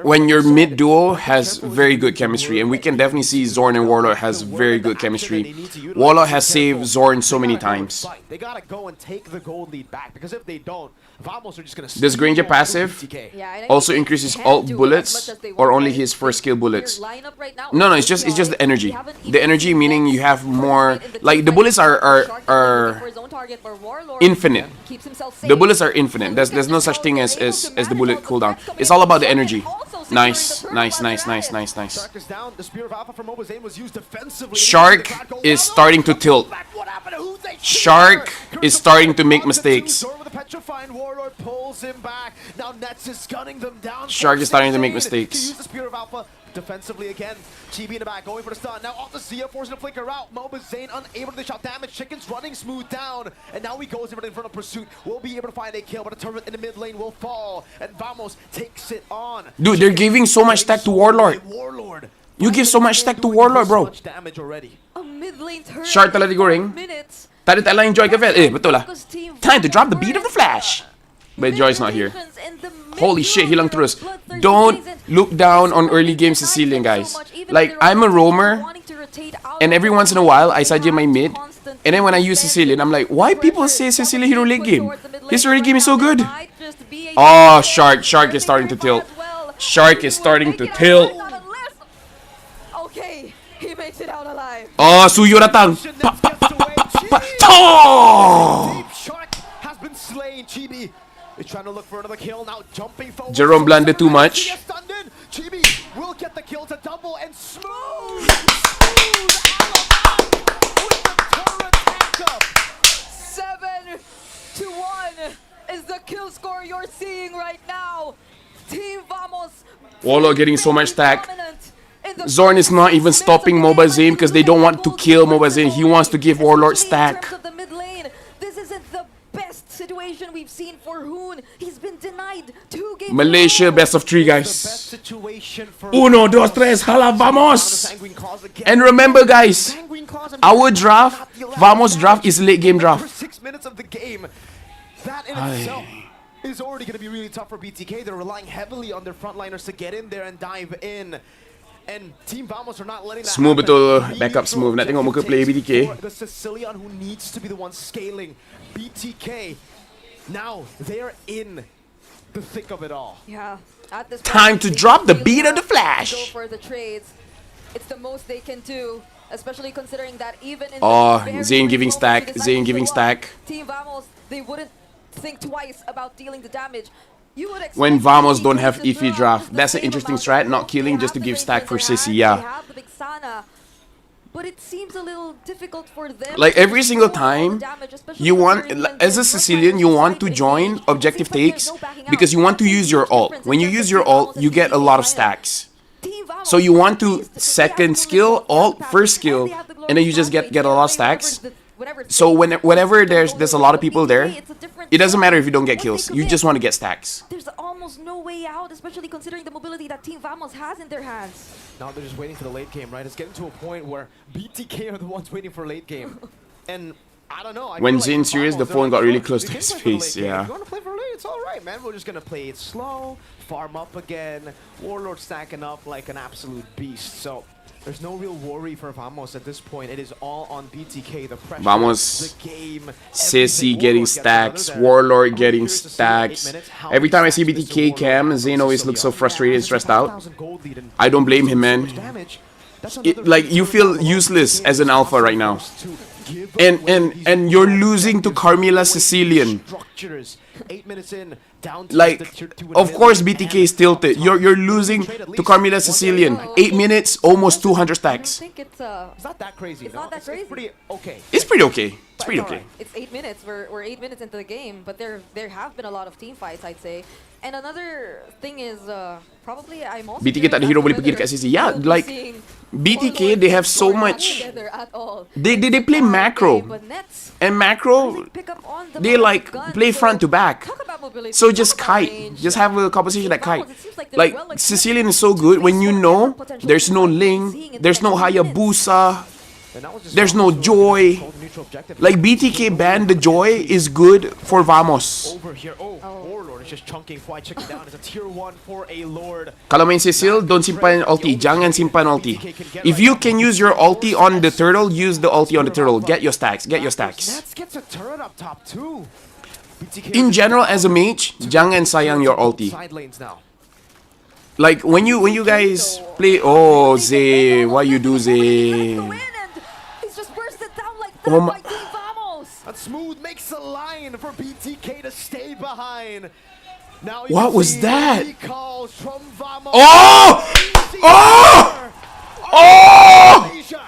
when your mid duo has very good chemistry, and we can definitely see Zorn and Warlord has very good chemistry. Warlord has saved Zorn so many times. They gotta go and take the gold lead back, because if they don't, Vamos are just gonna. Does Granger passive also increases alt bullets or only his first skill bullets? No, it's just the energy. The energy meaning you have more, like the bullets are infinite. The bullets are infinite. There's no such thing as the bullet cooldown. It's all about the energy. Nice. Shark is starting to tilt. Shark is starting to make mistakes. Shark is starting to make mistakes. Defensively again, Chibi in the back, going for the stun. Now off the Zia, forcing to flicker out. Mobazane unable to dish out damage. Chicken's running smooth down, and now he goes in for the Infernal Pursuit. Will be able to find a kill, but a turret in the mid lane will fall, and Vamos takes it on. Dude, they're giving so much stack to Warlord. You give so much stack to Warlord, bro. Much damage already. A mid lane turret. Short talaga goreng. Minutes. Tadi tala yung Joy ka, Vel. Eh, betul lah. Because Team Time to drop the Vamos beat of the were Flash. But Joy's not here. in the mid Holy shit, lane. hilang terus. Bloodthirsty Don't season. look down on early game Denied Sicilian, them guys. so much, even Like, if they were I'm a roamer, wanting to rotate out and of every the once in a lane, while, I they suggest my have to mid. constantly And then when I use defend Sicilian, I'm like, why people say pressure. Sicilian hero late game? Towards the mid His lane early game is so right now. good. There might just be a Oh, difference. Shark is starting to tilt. As well. Shark is starting to tilt. Okay, he makes it out alive. Oh, Suyo datang. Pa, pa, pa, pa, pa, pa. Oh! Deep Shark has been slain. Chibi is trying to look for another kill now, jumping forward. Jerome blundered too much. Chibi will get the kill to double and smooth Alabama with the turret tanked up. 7-1 is the kill score you're seeing right now. Team Vamos. Warlord getting so much stack. dominant in the Zorn is not even first stopping minutes of the Moba game. Zane because they don't want to kill Moba Zane. He wants to give Warlord Especially in stack. terms of the mid lane, this isn't the best situation we've seen for Hoon. He's been denied 2 games. Malaysia, in a row. best of 3, The best guys. situation for Uno, dos, tres, hala, vamos! Sanguine Claws again. And remember, guys, Sanguine Claws and our not draft, the last Vamos damage draft is late game in the draft. first 6 minutes of the game. That in itself is already going to be really tough for BTK. They're relying heavily on their frontliners to get in there and dive in. And Team Vamos are not letting that Smooth happen. betul, Leading backup through smooth. Nak tengok muka player objective BTK. for the Sicilian who needs to be the one scaling. BTK, now they're in the thick of it all. Yeah. At this Time point, to they drop the really beat of have the Flash. to Go for the trades. It's the most they can do, especially considering that even in Oh, the very Zane brief giving moments stack, they decide Zane to giving show up, stack. Team Vamos, they wouldn't think twice about dealing the damage. You would When expect Vamos BTK don't have to EFE throw draft. the That's an same interesting amount strat, of not gold. killing They just to have give the stack Vapors for in their Sissy, hands, yeah. They have the big Sana. But it seems a little difficult for them. Like to every single control all the time, damage, especially you want, considering when as a there's Sicilian, you want to join objective takes because you want to use your ult. When you use your ult, you get a lot of stacks. So you want to second skill, ult, first skill, and then you just get a lot of stacks. So whenever there's a lot of people there, it doesn't matter if you don't get kills. You just want to get stacks. There's almost no way out, especially considering the mobility that Team Vamos has in their hands. Now they're just waiting for the late game, right? It's getting to a point where BTK are the ones waiting for late game. And I don't know. I When feel like Zane's serious, the Vamos, phone they're got really like, close we to can his play for the face, late game. yeah. If you want to play for late, it's all right, man. We're just going to play it slow, farm up again. Warlord stacking up like an absolute beast. So there's no real worry for Vamos at this point. It is all on BTK. The pressure, Vamos, the game, Sissy everything. getting Warlord gets another stacks, there. Warlord I'm getting curious to see in 8 stacks. minutes how Every many time I see stacks this BTK Warlord cam, has Zane on always looks so Sicilian. frustrated and stressed out. 5,000 gold lead and I don't blame him, so man. much damage. That's It, another like you feel $15 useless as an alpha right now. to give And away and these and you're gold losing to objectives, Carmilla away these Sicilian. structures. 8 minutes in, down to Like, the tier 2 of course and BTK is tilted. You're losing to Carmilla Sicilian. 8 minutes, almost 200 I stacks. don't think it's It's not that crazy, It's no? not that crazy. It's pretty okay. It's pretty okay. It's pretty okay. It's 8 minutes. We're 8 minutes into the game, but there have been a lot of team fights, I'd say. And another thing is probably I'm also BTK tak ada hero boleh pergi dekat sisi. Yeah, like BTK they have so much. They play macro. And macro, they like play front to back. So just kite. Just have a composition that kite. Like Sicilian is so good when you know there's no Ling, there's no Hayabusa, And that was just there's no Vamos Joy. hold the neutral objective. Like BTK ban the Joy is good for Vamos. Over here. Oh, Warlord is just chunking Fly Chicken down. It's a tier 1 for a Lord. Kalau main Cecil, don't simpan ulti. Jangan simpan ulti. If you can use your ulti on the turtle, use the ulti on the turtle. Get your stacks. Get your stacks. Nets gets a turret up top too. BTK In general, as a mage, jangan sayang your ulti. Side lanes now. Like when you guys play, oh Zay, why you do Zay? Oh my. And Smooth makes a line for BTK to stay behind. Now you What can was see that? recalls from Vamos. Oh! Oh! Oh! Asia.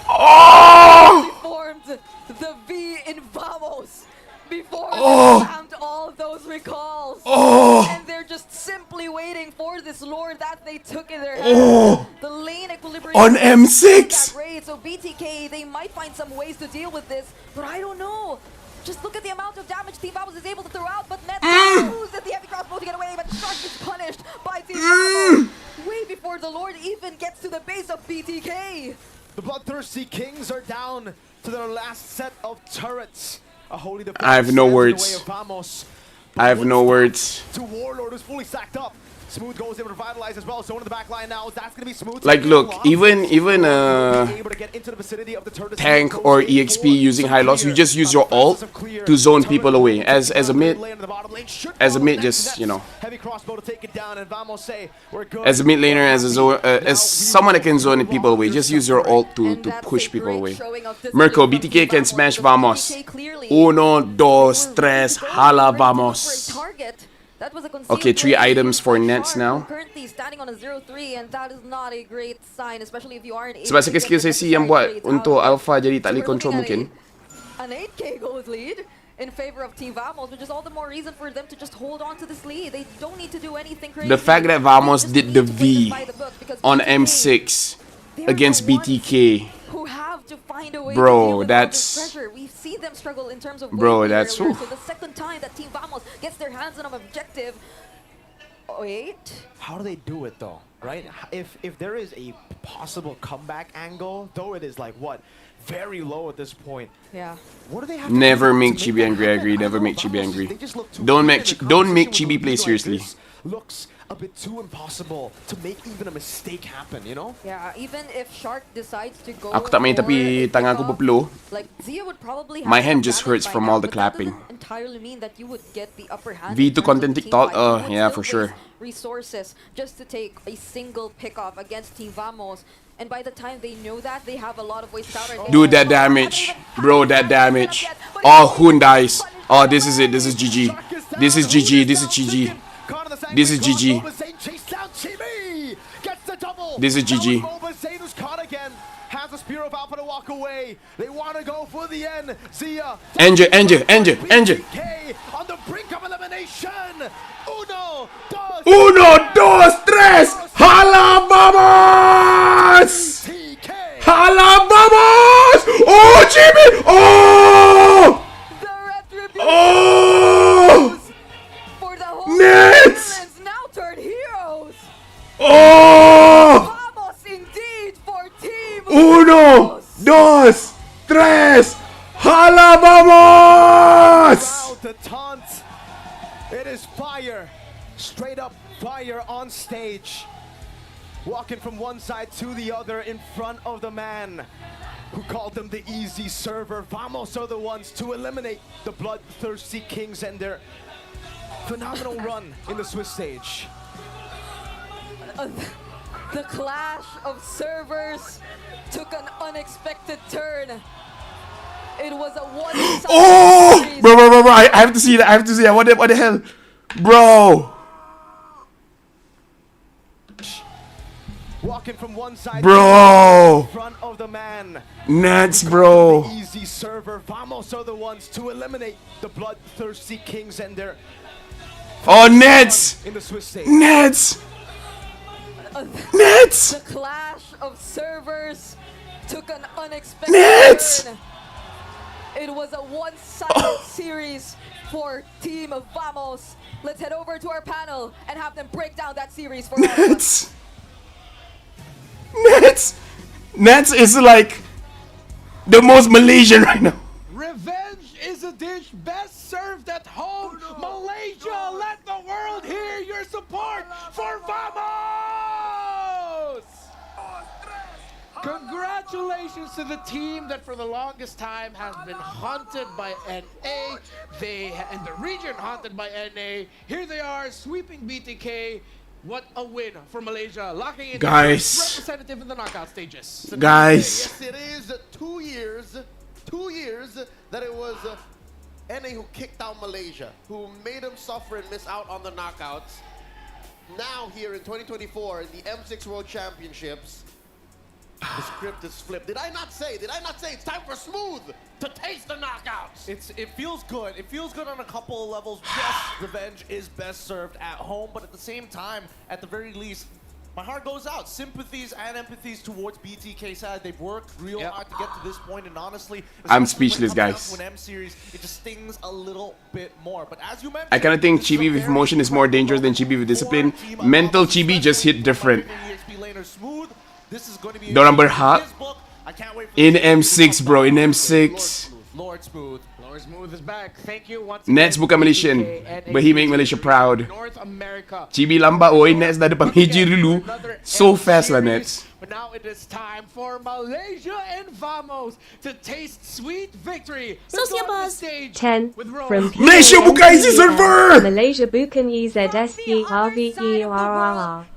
Oh! Formed the V in Vamos before Oh. they slammed all of those recalls. Oh! And they're just simply waiting for this Lord that they took in their Oh. hands. The lane equilibrium On is M6. that great. So BTK, they might find some ways to deal with this, but I don't know. Just look at the amount of damage Team Vamos is able to throw out, but Net moves at the heavy crossbow to get away, but Shark is punished by Team Vamos. Way before the Lord even gets to the base of BTK. The bloodthirsty Kings are down to their last set of turrets. A holy defense I have no stands in the words. way of Vamos. I have no words. To Warlord, who's fully stacked up. Smooth goes able to revitalize as well. So in the back line now, that's gonna be Smooth. Like, look, even able to get into the vicinity of the turret. tank or EXP using high loss, you just use your ult to zone people away. As a mid, just, you know, heavy crossbow to take it down, and Vamos say we're good. as a mid laner, as someone that can zone people away, just use your ult to push people away. Mirko, BTK can smash Vamos. Uno, dos, tres, hala Vamos. Okay, 3 items for Nets now. Currently standing on a 0-3, and that is not a great sign, especially if you aren't able Sebab to get skill the CC yang buat untuk Alpha jadi tak boleh control mungkin. An 8k gold lead in favor of Team Vamos, which is all the more reason for them to just hold on to this lead. They don't need to do anything crazy. The fact that Vamos did the V on M6 against BTK. Who have to find a way Bro, to deal with all that's- this pressure. We've seen them struggle in terms of Bro, wave that's- earlier. oof. So the second time that Team Vamos gets their hands on an objective. Wait. How do they do it though, right? If there is a possible comeback angle, though it is like what, very low at this point. Yeah. What do they have? Never to do make to Chibi angry, I agree. I Never don't make know, Chibi Vamos, angry. they just look too Don't good, make and the don't make competition Chibi with a play lead like seriously. this looks a bit too impossible to make even a mistake happen, you know? Yeah, even if Shark decides to go Aku tak main for tapi a tangan aku kickoff, berpeluh. like Zia would probably have My the hand just advantage hurts by from now, all the but that clapping. doesn't entirely mean that you would get the upper hand. V in to terms of content team TikTok, fight. You would yeah, still for sure. waste resources just to take a single pick off against Team Vamos. And by the time they know that, they have a lot of ways out. Dude, that damage. Bro, that damage. Oh, Hoon dies. Oh, this is it. This is GG. This is GG. This is GG. This is GG. This is GG. Who's caught again. Has the Spear of Alpha to walk away. They want to go for the end. Zia. Enter. BTK on the brink of elimination. Uno, dos, tres. Hala Vamos! TK. Hala Vamos! Oh, Chibi! Oh! The retribution Oh! for the whole Nets! villains now turned heroes. Oh! Vamos indeed for Team Uno, Vamos. dos, tres. Hala Vamos! Wow, the taunt. It is fire. Straight up fire on stage. Walking from one side to the other in front of the man who called them the easy server. Vamos are the ones to eliminate the bloodthirsty Kings and their phenomenal run in the Swiss stage. The clash of servers took an unexpected turn. It was a one-sided Oh! series. Bro, I have to see that. I have to see that. What the hell? Bro! Walking from one side Bro! in front of the man. Nets, bro. The easy server. Vamos are the ones to eliminate the bloodthirsty Kings and their Oh, Nets! in the Swiss stage. Nets! Nets! The clash of servers took an unexpected Nets! turn. It was a one-sided series for Team Vamos. Let's head over to our panel and have them break down that series for all of us. Nets is like the most Malaysian right now. Revenge is a dish best served at home. Malaysia, let the world hear your support for Vamos! Congratulations to the team that for the longest time has been haunted by NA. They in the region haunted by NA. Here they are sweeping BTK. What a win for Malaysia, locking in Guys. the first representative in the knockout stages. Guys. Yes, it is 2 years that it was NA who kicked out Malaysia, who made them suffer and miss out on the knockouts. Now here in 2024, in the M6 World Championships, the script is flipped. Did I not say it's time for Smooth to taste the knockouts? It feels good. It feels good on a couple of levels. Yes, revenge is best served at home, but at the same time, at the very least, my heart goes out. Sympathies and empathies towards BTK side. They've worked real hard to get to this point, and honestly, I'm speechless, guys. To an M series, it just stings a little bit more. But as you mentioned, I kind of think Chibi with motion is more dangerous than Chibi with discipline. Mental Chibi just hit different. The number hot in M6, bro. In M6. Lord Smooth. Lord Smooth is back. Thank you once Nets bukan Malaysian, but he make Malaysia proud. North America. Chibi lambat oi, Nets dah depan meja dulu. So fast lah Nets. But now it is time for Malaysia and Vamos to taste sweet victory. Sociabuzz. 10 from Malaysia bukan easy server! Malaysia bukan EZSERVERRR.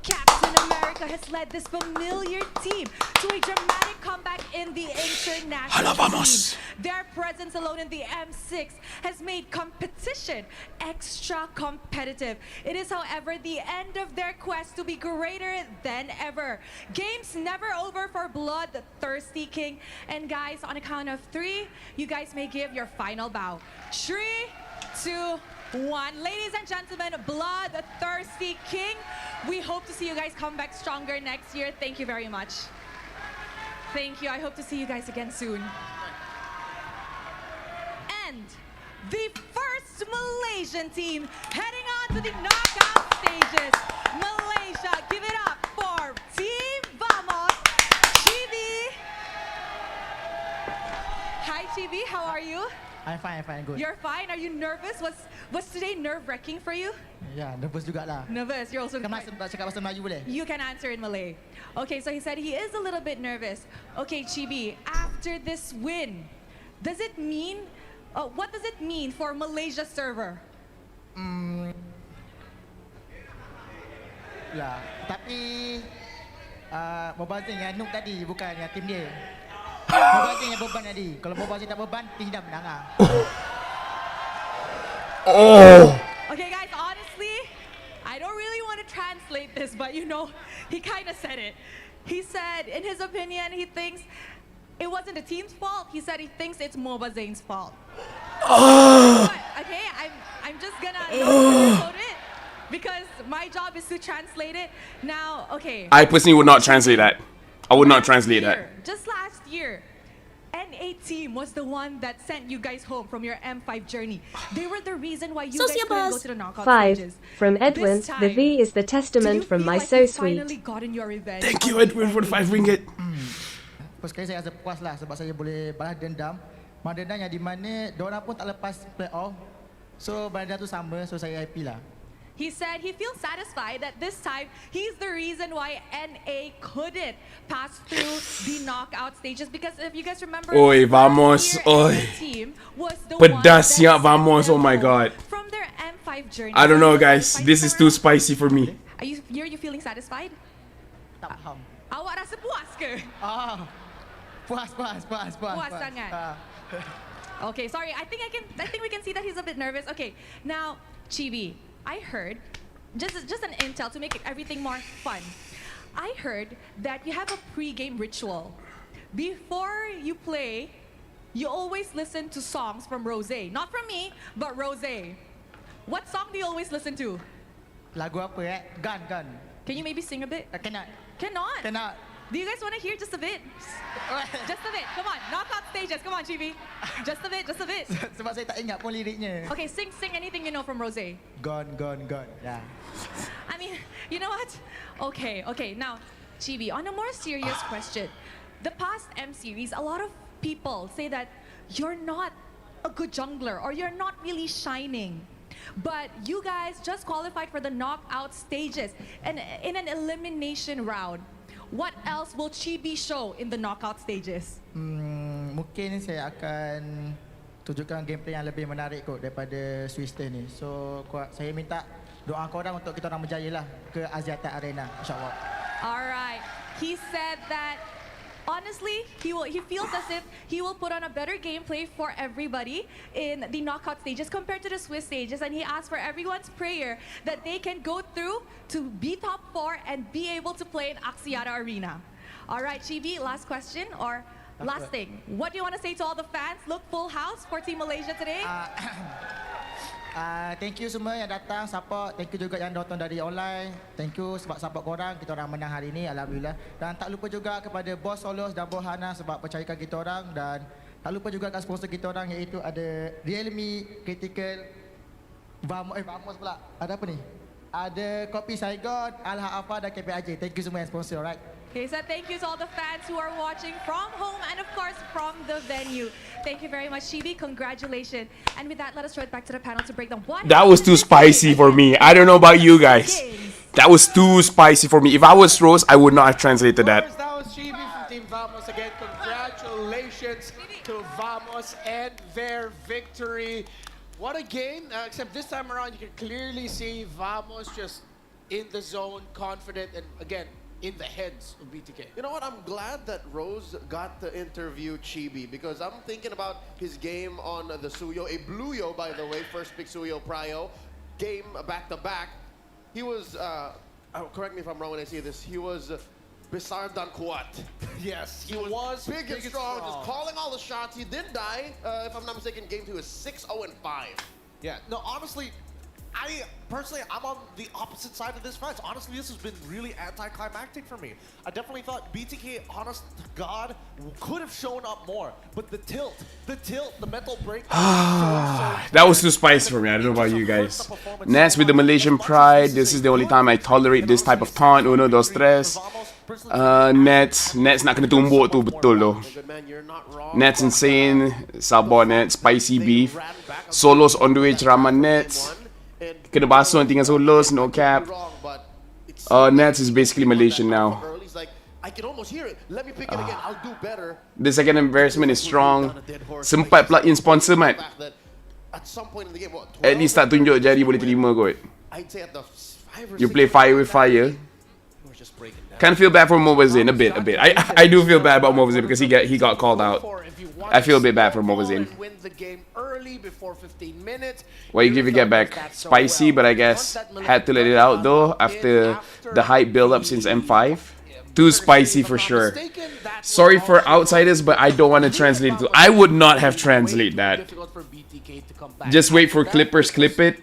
Captain America has led this familiar team to a dramatic comeback in the international scene. Their presence alone in the M6 has made competition extra competitive. It is, however, the end of their quest to be greater than ever. Games never over for Bloodthirsty King. And guys, on a count of 3, you guys may give your final bow. 3, 2, 1. Ladies and gentlemen, Bloodthirsty King, we hope to see you guys come back stronger next year. Thank you very much. Thank you. I hope to see you guys again soon. And the first Malaysian team heading on to the knockout stages. Malaysia, give it up for Team Vamos, Chibi. Hi, Chibi. How are you? I'm fine, good. You're fine. Are you nervous? Was today nerve-wracking for you? Ya, nervous juga lah. Nervous. You're also Kenapa cakap bahasa Melayu boleh? You can answer in Malay. Okay, so he said he is a little bit nervous. Okay, Chibi, after this win, does it mean, what does it mean for Malaysia server? Ya, tapi Mobazing yang noob tadi, bukan yang tim dia. Mobazing yang beban tadi. Kalau Mobazing tak beban, tim dah menang lah. Okay, guys, honestly, I don't really want to translate this, but you know, he kind of said it. He said, in his opinion, he thinks it wasn't the team's fault. He said he thinks it's Mobazane's fault. Okay, I'm just gonna quote it because my job is to translate it. Now, okay. I personally would not translate that. I would not translate that. Just last year, NA team was the one that sent you guys home from your M5 journey. They were the reason why you guys couldn't go to the knockout 5 stages. from Edwin. The V is the testament from my so sweet. Finally gotten your revenge? Thank you Edwin for the 5 ringgit. First kali saya rasa puas lah sebab saya boleh balas dendam. Balas dendam yang di mana diorang pun tak lepas playoff. So balas dendam tu sama, so saya happy lah. He said he feels satisfied that this time he's the reason why NA couldn't pass through the knockout stages because if you guys remember, Oi, Vamos, oi. team was the Pedas one ya that Vamos, sent oh my them god. from their M5 journey. I don't know So guys, this is too spicy for me. Are you feeling satisfied? Tak faham. Awak rasa puas ke? Puas. Puas sangat. Okay, sorry. I think we can see that he's a bit nervous. Okay, now Chibi, I heard just an intel to make everything more fun. I heard that you have a pre-game ritual. Before you play, you always listen to songs from Rose. Not from me, but Rose. What song do you always listen to? Lagu apa Gun. Can you maybe sing a bit? Cannot. Cannot? Do you guys want to hear just a bit? Just a bit. Come on. Knockout stages. Come on, Chibi. Just a bit. Sebab saya tak ingat pun liriknya. Okay, sing anything you know from Rose. Gun. Ya. I mean, you know what? Okay. Now, Chibi, on a more serious question. The past M series, a lot of people say that you're not a good jungler or you're not really shining. But you guys just qualified for the knockout stages and in an elimination round. What else will Chibi show in the knockout stages? Mungkin saya akan tunjukkan gameplay yang lebih menarik kot daripada Swister ni. So saya minta doa korang untuk kita orang berjaya lah ke Aziata Arena, insyaAllah. Alright, he said that honestly, he feels as if he will put on a better gameplay for everybody in the knockout stages compared to the Swiss stages, and he asked for everyone's prayer that they can go through to be top 4 and be able to play in Axiata Arena. All right, Chibi, last question or last thing. What do you want to say to all the fans? Look, full house for Team Malaysia today. Thank you semua yang datang support. Thank you juga yang nonton dari online. Thank you sebab support korang. Kita orang menang hari ini, alhamdulillah. Dan tak lupa juga kepada Boss Solos dan Bohana sebab percayakan kita orang, dan tak lupa juga kat sponsor kita orang iaitu ada Realme Critical Vamos pula. Ada apa ni? Ada Kopi Saigon, Al-Ha'afa dan KPAJ. Thank you semua yang sponsor, alright? Okay, so thank you to all the fans who are watching from home and of course from the venue. Thank you very much, Chibi. Congratulations. And with that, let us throw it back to the panel to break down what That was too spicy for me. I don't know about you guys. That was too spicy for me. If I was Rose, I would not have translated that. That was Chibi from Team Vamos again. Congratulations to Vamos and their victory. What a game, except this time around you can clearly see Vamos just in the zone, confident, and again, in the heads of BTK. You know what? I'm glad that Rose got to interview Chibi because I'm thinking about his game on the Suyo, a Blueyo, by the way, first pick Suyo Prio, game back-to-back. He was, correct me if I'm wrong when I say this, he was Bizarre than Kuat. Yes, he was big and strong, just calling all the shots. He did die, if I'm not mistaken, game 2 is 6-0-5. Yeah, no, honestly, I'm on the opposite side of this fight. Honestly, this has been really anticlimactic for me. I definitely thought BTK, honest to God, could have shown up more. But the tilt, the mental break. That was too spicy for me. I don't know about you guys. Nats with the Malaysian pride. This is the only time I tolerate this type of taunt. Uno, dos, tres. Nats nak kena tumbuk tu betul though. Nats insane. Sabor Nats, spicy beef. Solos on the way ceramah Nats. Kena basuh nanti dengan Solos, no cap. Nats is basically Malaysian now. I can almost hear it. Let me pick it again. I'll do better. The second embarrassment is strong. Sempat plug in sponsor mat. At some point in the game, what? At least tak tunjuk jari boleh terima kot. I'd say at the 5 or 6. You play fire with fire. Kind of feel bad for Mobazin a bit. I do feel bad about Mobazin because he got called out. I feel a bit bad for Mobazin. Well, you give a get back spicy, but I guess had to let it out though after the hype build up since M5. Too spicy for sure. Sorry for outsiders, but I don't want to translate it. I would not have translated that. Just wait for Clippers clip it.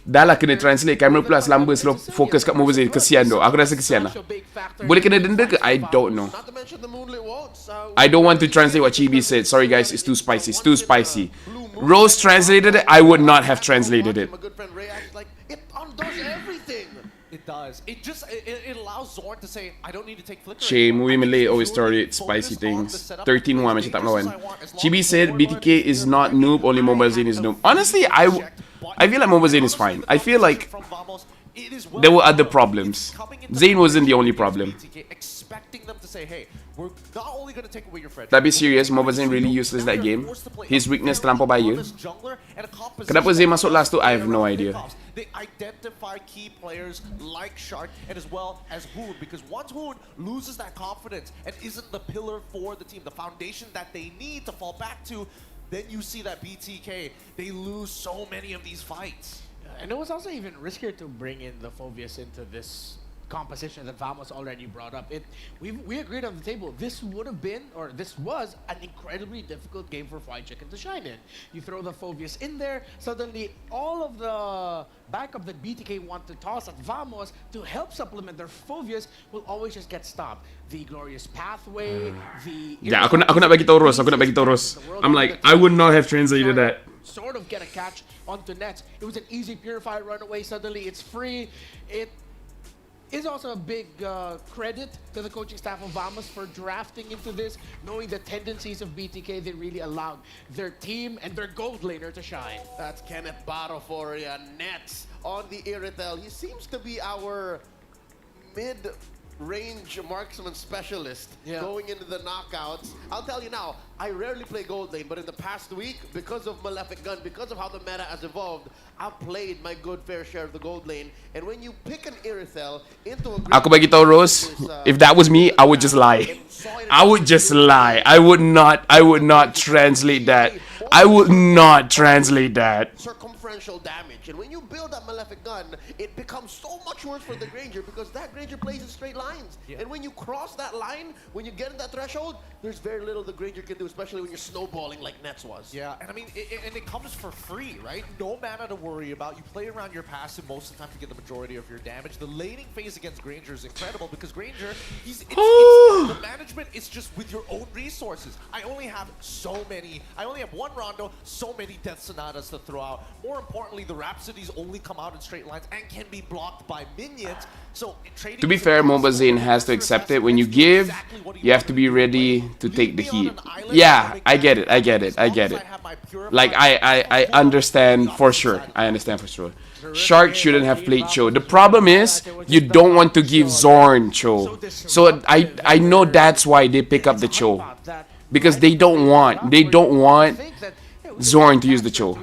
Dah lah kena translate. Camera Plus lambat slow fokus kat Mobazin. Kesian tu. Aku rasa kesian lah. Boleh kena denda ke? I don't know. I don't want to translate what Chibi said. Sorry guys, it's too spicy. It's too spicy. Rose translated it. I would not have translated it. It undoes everything. It does. It allows Zorn to say, I don't need to take flicker. Shame, movie Malay always started spicy things. 13-1 macam tak melawan. Chibi said BTK is not noob, only Mobazin is noob. Honestly, I feel like Mobazin is fine. I feel like there were other problems. Zayn wasn't the only problem. Expecting them to say, hey, we're not only going to take away your Fred. Tapi serious, Mobazin really useless that game. His weakness terlampau bahaya. Kenapa Zayn masuk last tu? I have no idea. They identify key players like Shark and as well as Hoon, because once Hoon loses that confidence and isn't the pillar for the team, the foundation that they need to fall back to, then you see that BTK, they lose so many of these fights. And it was also even riskier to bring in the Phobius into this composition that Vamos already brought up. We agreed on the table. This would have been, or this was, an incredibly difficult game for Fried Chicken to shine in. You throw the Phobius in there, suddenly all of the backup that BTK want to toss at Vamos to help supplement their Phobius will always just get stopped. The Glorious Pathway, the... Yeah, aku nak bagi Tauros. I'm like, I would not have translated that. Sort of get a catch onto Nets. It was an easy Purify runaway. Suddenly it's free. It is also a big credit to the coaching staff of Vamos for drafting into this, knowing the tendencies of BTK. They really allowed their team and their gold laner to shine. That's Kenneth Barro for Nets on the Iritel. He seems to be our mid-range marksman specialist going into the knockouts. I'll tell you now, I rarely play gold lane, but in the past week, because of Malefic Gun, because of how the meta has evolved, I've played my good fair share of the gold lane. And when you pick an Irithel into a... Aku bagi tau Rose, if that was me, I would just lie. I would just lie. I would not translate that. I would not translate that. Circumferential damage. And when you build that Malefic gun, it becomes so much worse for the Granger because that Granger plays in straight lines. And when you cross that line, when you get in that threshold, there's very little the Granger can do, especially when you're snowballing like Nets was. Yeah, and I mean, it comes for free, right? No mana to worry about. You play around your passive most of the time to get the majority of your damage. The laning phase against Granger is incredible because Granger, the management is just with your own resources. I only have one Rondo, so many Death Sonatas to throw out. More importantly, the Rhapsodies only come out in straight lines and can be blocked by minions. So trading To be fair, Mobazane has to accept it. When you give, you have to be ready to take the heat. Yeah, I get it. Like, I understand for sure. Shark shouldn't have played Cho. The problem is, you don't want to give Zorn Cho. So I know that's why they pick up the Cho. Because they don't want Zorn to use the Cho.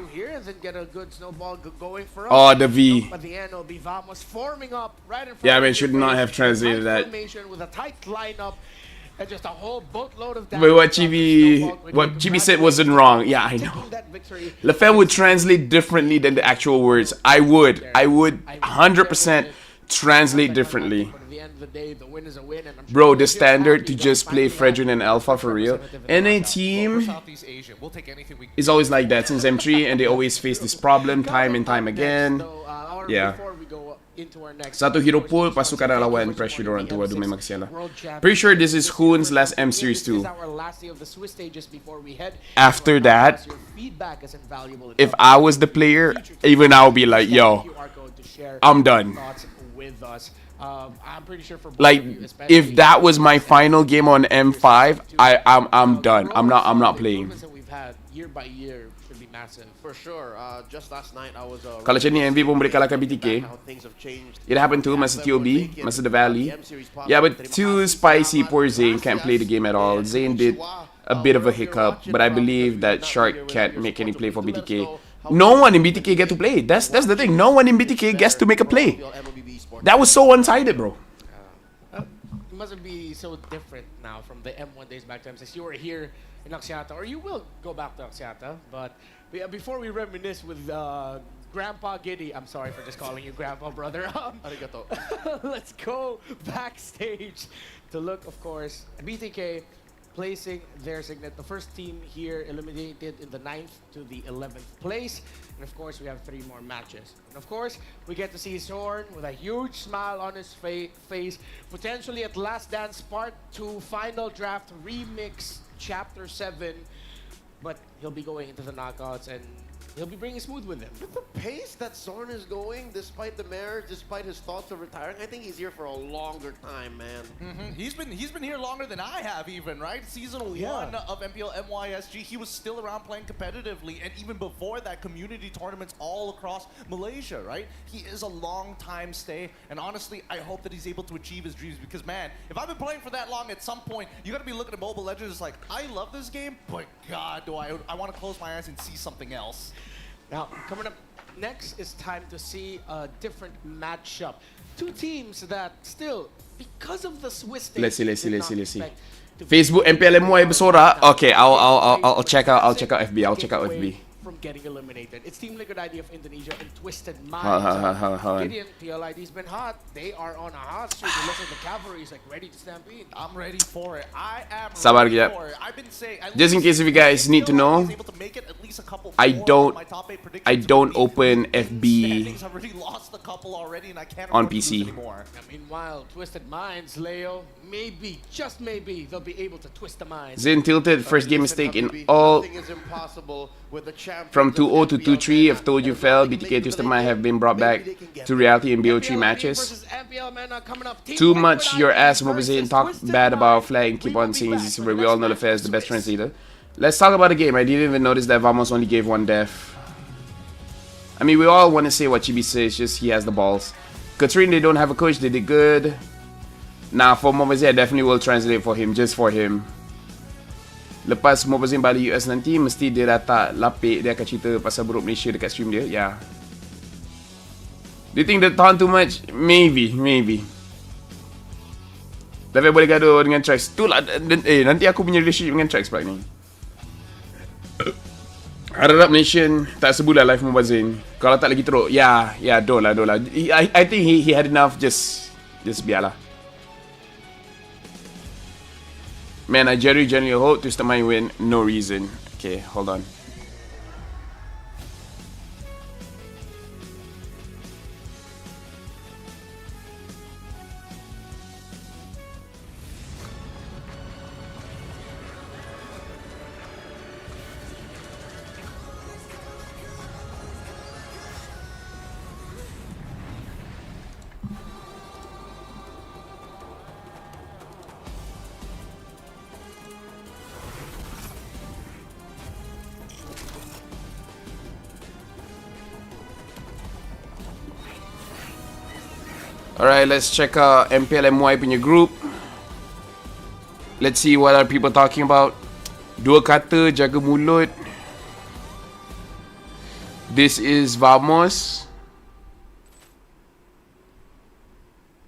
Get a good snowball going for us. Oh, the V. But the end will be Vamos forming up right in front Yeah, of man, should not have translated that. With a tight lineup and just a whole boatload of damage. But what Chibi said wasn't wrong. Yeah, I know. Laphel would translate differently than the actual words. I would 100% translate differently. Bro, the standard to just play Fredrin and Alpha for real. NA team is always like that since M3, and they always face this problem time and time again. Yeah. Satu hero pool, pasukan na lawan, pressure orang tua dumay magsiala. Pretty sure this is Hoon's last M series too. After that, if I was the player, even I would be like, yo, I'm done. I'm pretty sure for like if that was my final game on M5, I'm done. I'm not playing. We've had year by year should be massive for sure. Just last night I was kalau siya ni MV pun mereka kalahkan BTK. It happened to masa TOB, masa the Valley. Yeah, but too spicy. Poor Zane can't play the game at all. Zane did a bit of a hiccup, but I believe that Shark can't make any play for BTK. No one in BTK get to play. That's the thing. No one in BTK gets to make a play. That was so one-sided, bro. It must be so different now from the M1 days back then. Since you were here in Axiata, or you will go back to Axiata. But before we reminisce with Grandpa Giddy, I'm sorry for just calling you Grandpa, brother. Arigato. Let's go backstage to look, of course, BTK placing their signet. The first team here eliminated in the 9th to the 11th place. And of course, we have 3 more matches. And of course, we get to see Zorn with a huge smile on his face, potentially at Last Dance Part 2 Final Draft Remix Chapter 7. But he'll be going into the knockouts and he'll be bringing Smooth with him. With the pace that Zorn is going, despite the mayor, despite his thoughts of retiring, I think he's here for a longer time, man. He's been here longer than I have, even, right? Season 1 of MPL MYSG, he was still around playing competitively, and even before that, community tournaments all across Malaysia, right? He is a long time stay, and honestly, I hope that he's able to achieve his dreams because, man, if I've been playing for that long, at some point, you gotta be looking at Mobile Legends like, I love this game, but God, do I want to close my eyes and see something else. Now, coming up next is time to see a different matchup. 2 teams that still, because of the Swiss stage, Let's see. Facebook MPLMY Besora. Okay, I'll check out FB. I'll check out FB. From getting eliminated. It's Team Liquid ID of Indonesia and Twisted Minds. Gideon, TLID's been hot. They are on a hot streak. Look at the cavalry is like ready to stampede. I'm ready for it. I am Sabar ready gap. for it. I've been saying, Just in case if you guys need to know, I don't open FB on PC. Meanwhile, Twisted Minds, Leo, maybe, just maybe, they'll be able to twist the minds. Zin tilted first game mistake in all. From 2-0 to 2-3, I've told you fell. BTK Twisted Mind have been brought back to reality in BO3 matches. Too much your ass Mobazane talk bad about flag and keep on saying this where we all know Laphel is the best translator. Let's talk about the game. I didn't even notice that Vamos only gave 1 death. I mean, we all want to say what Chibi says, just he has the balls. Considering they don't have a coach, they did good. Nah, for Mobazane, I definitely will translate for him, just for him. Lepas Mobazane balik US nanti, mesti dia datang lapik, dia akan cerita pasal buruk Malaysia dekat stream dia. Yeah. Do you think they tahan too much? Maybe. Laphel boleh gaduh dengan Trax. Tu lah, nanti aku punya relationship dengan Trax pula ni. Harap Nation tak sebulan live Mubazin. Kalau tak lagi teruk, don't lah. I think he had enough, just biarlah. Man, I genuinely hope Twisted Mind win, no reason. Okay, hold on. Alright, let's check out MPLMY punya group. Let's see what are people talking about. Dua kata, jaga mulut. This is Vamos.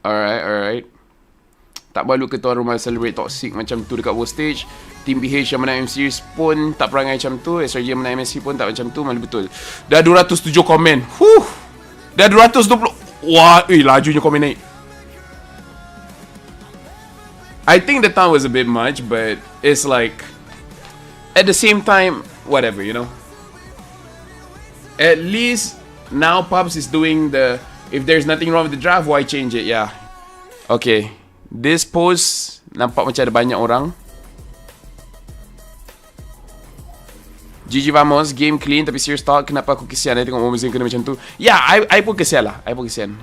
Alright. Tak malu ke tuan rumah celebrate toxic macam tu dekat world stage. Team BH yang menang MC pun tak perangai macam tu. SRG yang menang MC pun tak macam tu. Malu betul. Dah 207 komen. Dah 220. Wah, lajunya komen naik. I think the time was a bit much, but it's like at the same time, whatever, you know. At least now Pubs is doing the if there's nothing wrong with the draft, why change it? Yeah. Okay. This post nampak macam ada banyak orang. GG Vamos, game clean tapi serious talk. Kenapa aku kesian tengok Momozin kena macam tu. Yeah, I pun kesian lah. I pun kesian.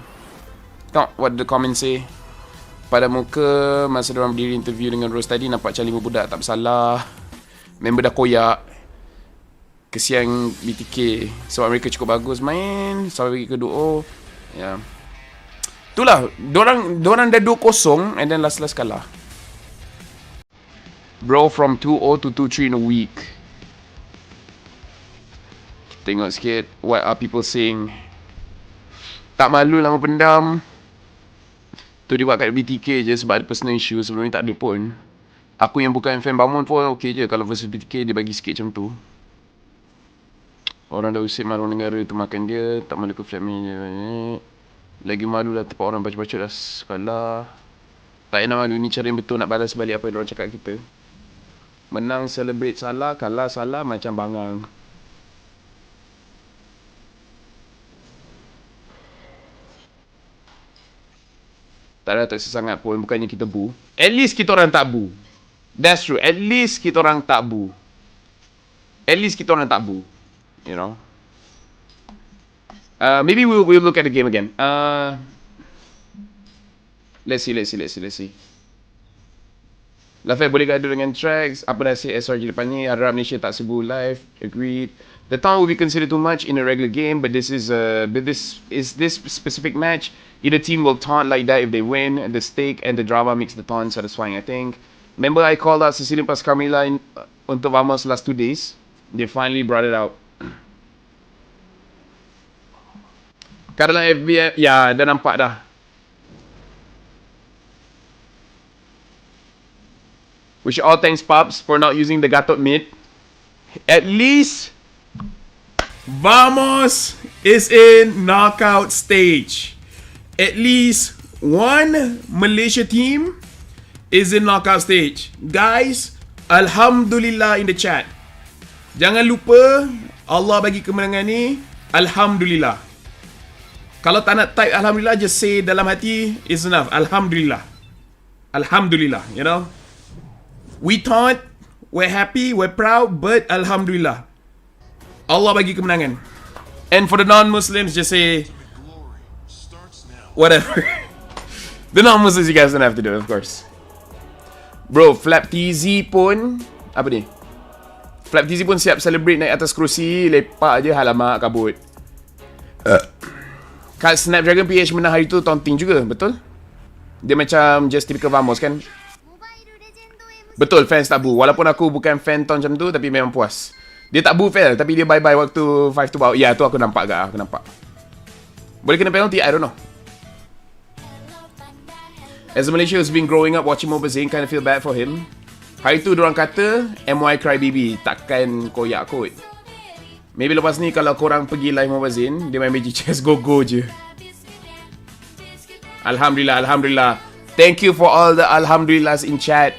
Tengok what the comments say. Pada muka masa diorang berdiri interview dengan Rose tadi, nampak macam 5 budak, tak bersalah. Member dah koyak. Kesian BTK sebab mereka cukup bagus main. Sampai bagi ke 2-0. Ya. Itulah, dorang dah 2-0 and then last kalah. Bro, from 2-0 to 2-3 in a week. Tengok sikit what are people saying. Tak malu lama pendam. Tu dia buat kat BTK je sebab ada personal issue. Sebelum ni tak ada pun. Aku yang bukan fan Bamon pun okay je. Kalau versus BTK dia bagi sikit macam tu. Orang dah usik malu negara tu makan dia. Tak malu ke flatmate je. Lagi malu lah tempat orang baca-baca dah sekolah. Tak payah malu, ni cara yang betul nak balas balik apa yang orang cakap kita. Menang celebrate salah, kalah salah macam bangang. Tak ada tak sangat pun, bukannya kita bu. At least kita orang tak bu. That's true. At least kita orang tak bu. At least kita orang tak bu. You know. Maybe we'll look at the game again. Let's see. Laphel boleh gaduh dengan tracks. Apa dah say SRG depan ni? Harap Malaysia tak sebu live. Agreed. The time will be considered too much in a regular game, but this specific match. Either team will taunt like that if they win. The stake and the drama makes the taunt satisfying, I think. Remember I called out Cecilian plus Carmilla untuk Vamos last 2 days. They finally brought it out. Karena FB, ya, dah nampak dah. We should all thanks Pops for not using the Gatot mid. At least Vamos is in knockout stage. At least one Malaysia team is in knockout stage. Guys, Alhamdulillah in the chat. Jangan lupa, Allah bagi kemenangan ni, Alhamdulillah. Kalau tak nak type Alhamdulillah, just say dalam hati, is enough. Alhamdulillah. Alhamdulillah, you know. We taunt, we're happy, we're proud, but Alhamdulillah. Allah bagi kemenangan. And for the non-Muslims, just say whatever. The non-Muslims, you guys don't have to do it, of course. Bro, Flap TZ pun apa ni? Flap TZ pun siap celebrate naik atas kerusi, lepak je, halamak kabut. Kat Snapdragon PH menang hari tu taunting juga, betul? Dia macam just typical Vamos kan? Betul, fans tak bu. Walaupun aku bukan fan taunt macam tu, tapi memang puas. Dia tak bu fail, tapi dia bye-bye waktu 5 to bawah. Ya, tu aku nampak agak, aku nampak. Boleh kena penalty? I don't know. As a Malaysia who's been growing up watching Mobile Zayn, kind of feel bad for him. Hari tu diorang kata, MY Crybaby, takkan koyak kot. Maybe lepas ni kalau korang pergi live Mobile Zin, dia main Magic Chess go-go je. Alhamdulillah, Alhamdulillah. Thank you for all the Alhamdulillahs in chat.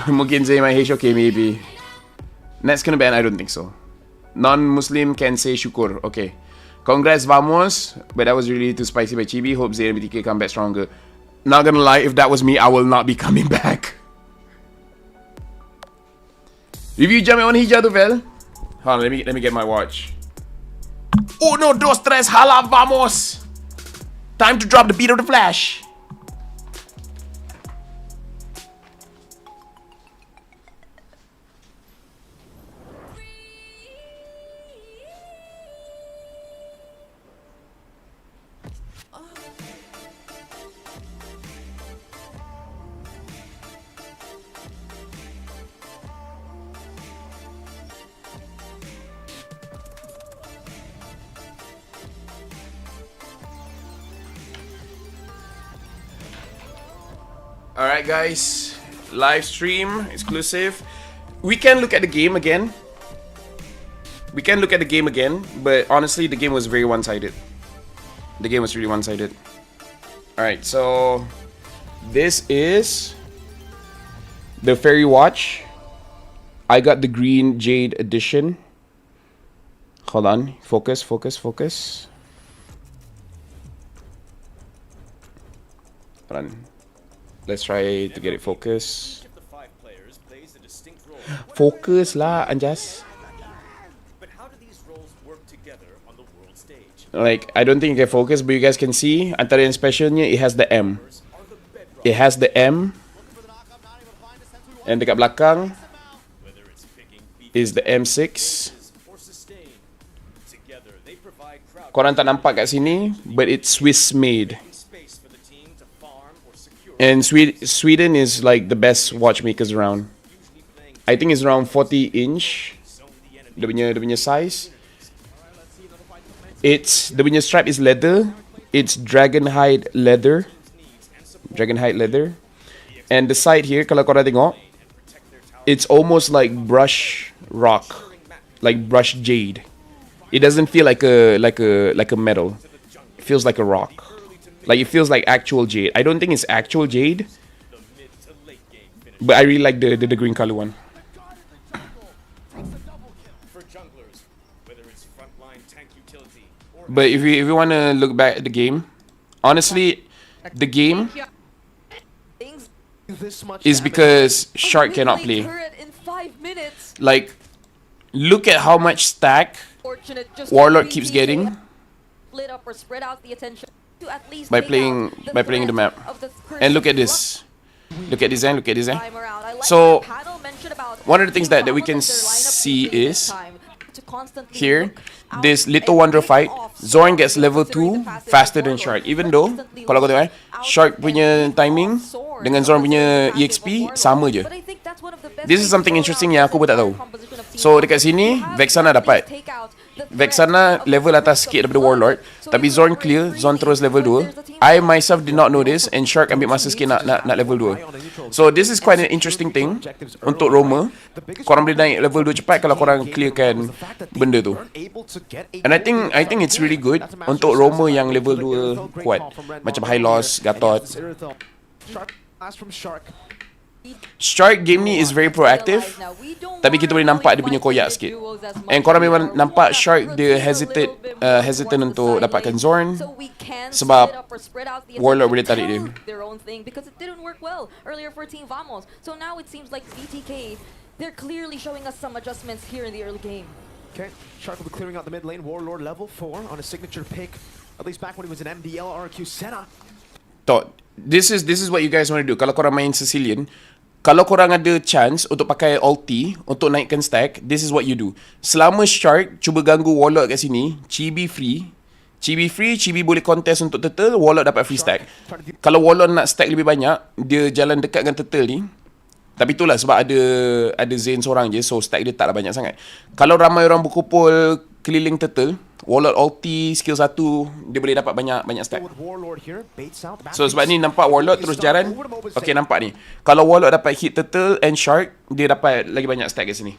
Mungkin Zay main HOK maybe. Next kena ban? I don't think so. Non-Muslim can say syukur. Okay. Congrats, vamos. But that was really too spicy by Chibi. Hope Zay and BTK come back stronger. Not gonna lie, if that was me, I will not be coming back. Review jam on hijau tu, Vel. Hold on, let me get my watch. Uno, dos, tres, hala, vamos. Time to drop the beat of the flash. Alright guys, live stream, exclusive. We can look at the game again. But honestly the game was very one-sided. The game was really one-sided. Alright, so this is the Fairy Watch. I got the green Jade edition. Hold on, focus. Hold on. Let's try to get it focused. Focus lah, Anjas. Like, I don't think you can focus, but you guys can see antara yang specialnya, it has the M. And dekat belakang is the M6. Korang tak nampak kat sini, but it's Swiss made. And Sweden is like the best watchmakers around. I think it's around 40 inch. Dia punya size. The punya strap is leather. It's dragonhide leather. And the side here, kalau korang tengok, it's almost like brush rock, like brush jade. It doesn't feel like a metal. It feels like a rock. Like, it feels like actual jade. I don't think it's actual jade, but I really like the green color one. But if you want to look back at the game, honestly, the game is because Shark cannot play. Like, look at how much stack Warlord keeps getting by playing the map. And look at this. Look at this. So one of the things that we can see is here, this little wonder fight, Zorn gets level 2 faster than Shark. Even though kalau kau tengok Shark punya timing dengan Zorn punya EXP sama je. This is something interesting yang aku pun tak tahu. So dekat sini Vexana dapat. Vexana level atas sikit daripada Warlord, tapi Zorn clear, Zorn terus level 2. I myself did not know this, and Shark ambil masa sikit nak level 2. So this is quite an interesting thing untuk Roma. Korang boleh naik level 2 cepat kalau korang clearkan benda tu. And I think it's really good untuk Roma yang level 2 kuat, macam Hylos, Gatot. Shark game ni is very proactive, tapi kita boleh nampak dia punya koyak sikit. And korang memang nampak Shark dia hesitant untuk dapatkan Zorn sebab Warlord boleh tarik dia. Okay, Shark will be clearing out the mid lane. Warlord level 4 on a signature pick, at least back when he was an MDL RQ Senna. This is what you guys want to do. Kalau korang main Sicilian, kalau korang ada chance untuk pakai ulti untuk naikkan stack, this is what you do. Selama Shark cuba ganggu Warlord kat sini, Chibi free, Chibi boleh contest untuk turtle, Warlord dapat free stack. Kalau Warlord nak stack lebih banyak, dia jalan dekat dengan turtle ni. Tapi itulah sebab ada Zain seorang je, so stack dia taklah banyak sangat. Kalau ramai orang berkumpul keliling turtle, Warlord ulti skill 1, dia boleh dapat banyak stack. So sebab ni nampak Warlord terus jalan. Okay, nampak ni. Kalau Warlord dapat hit turtle and Shark, dia dapat lagi banyak stack kat sini.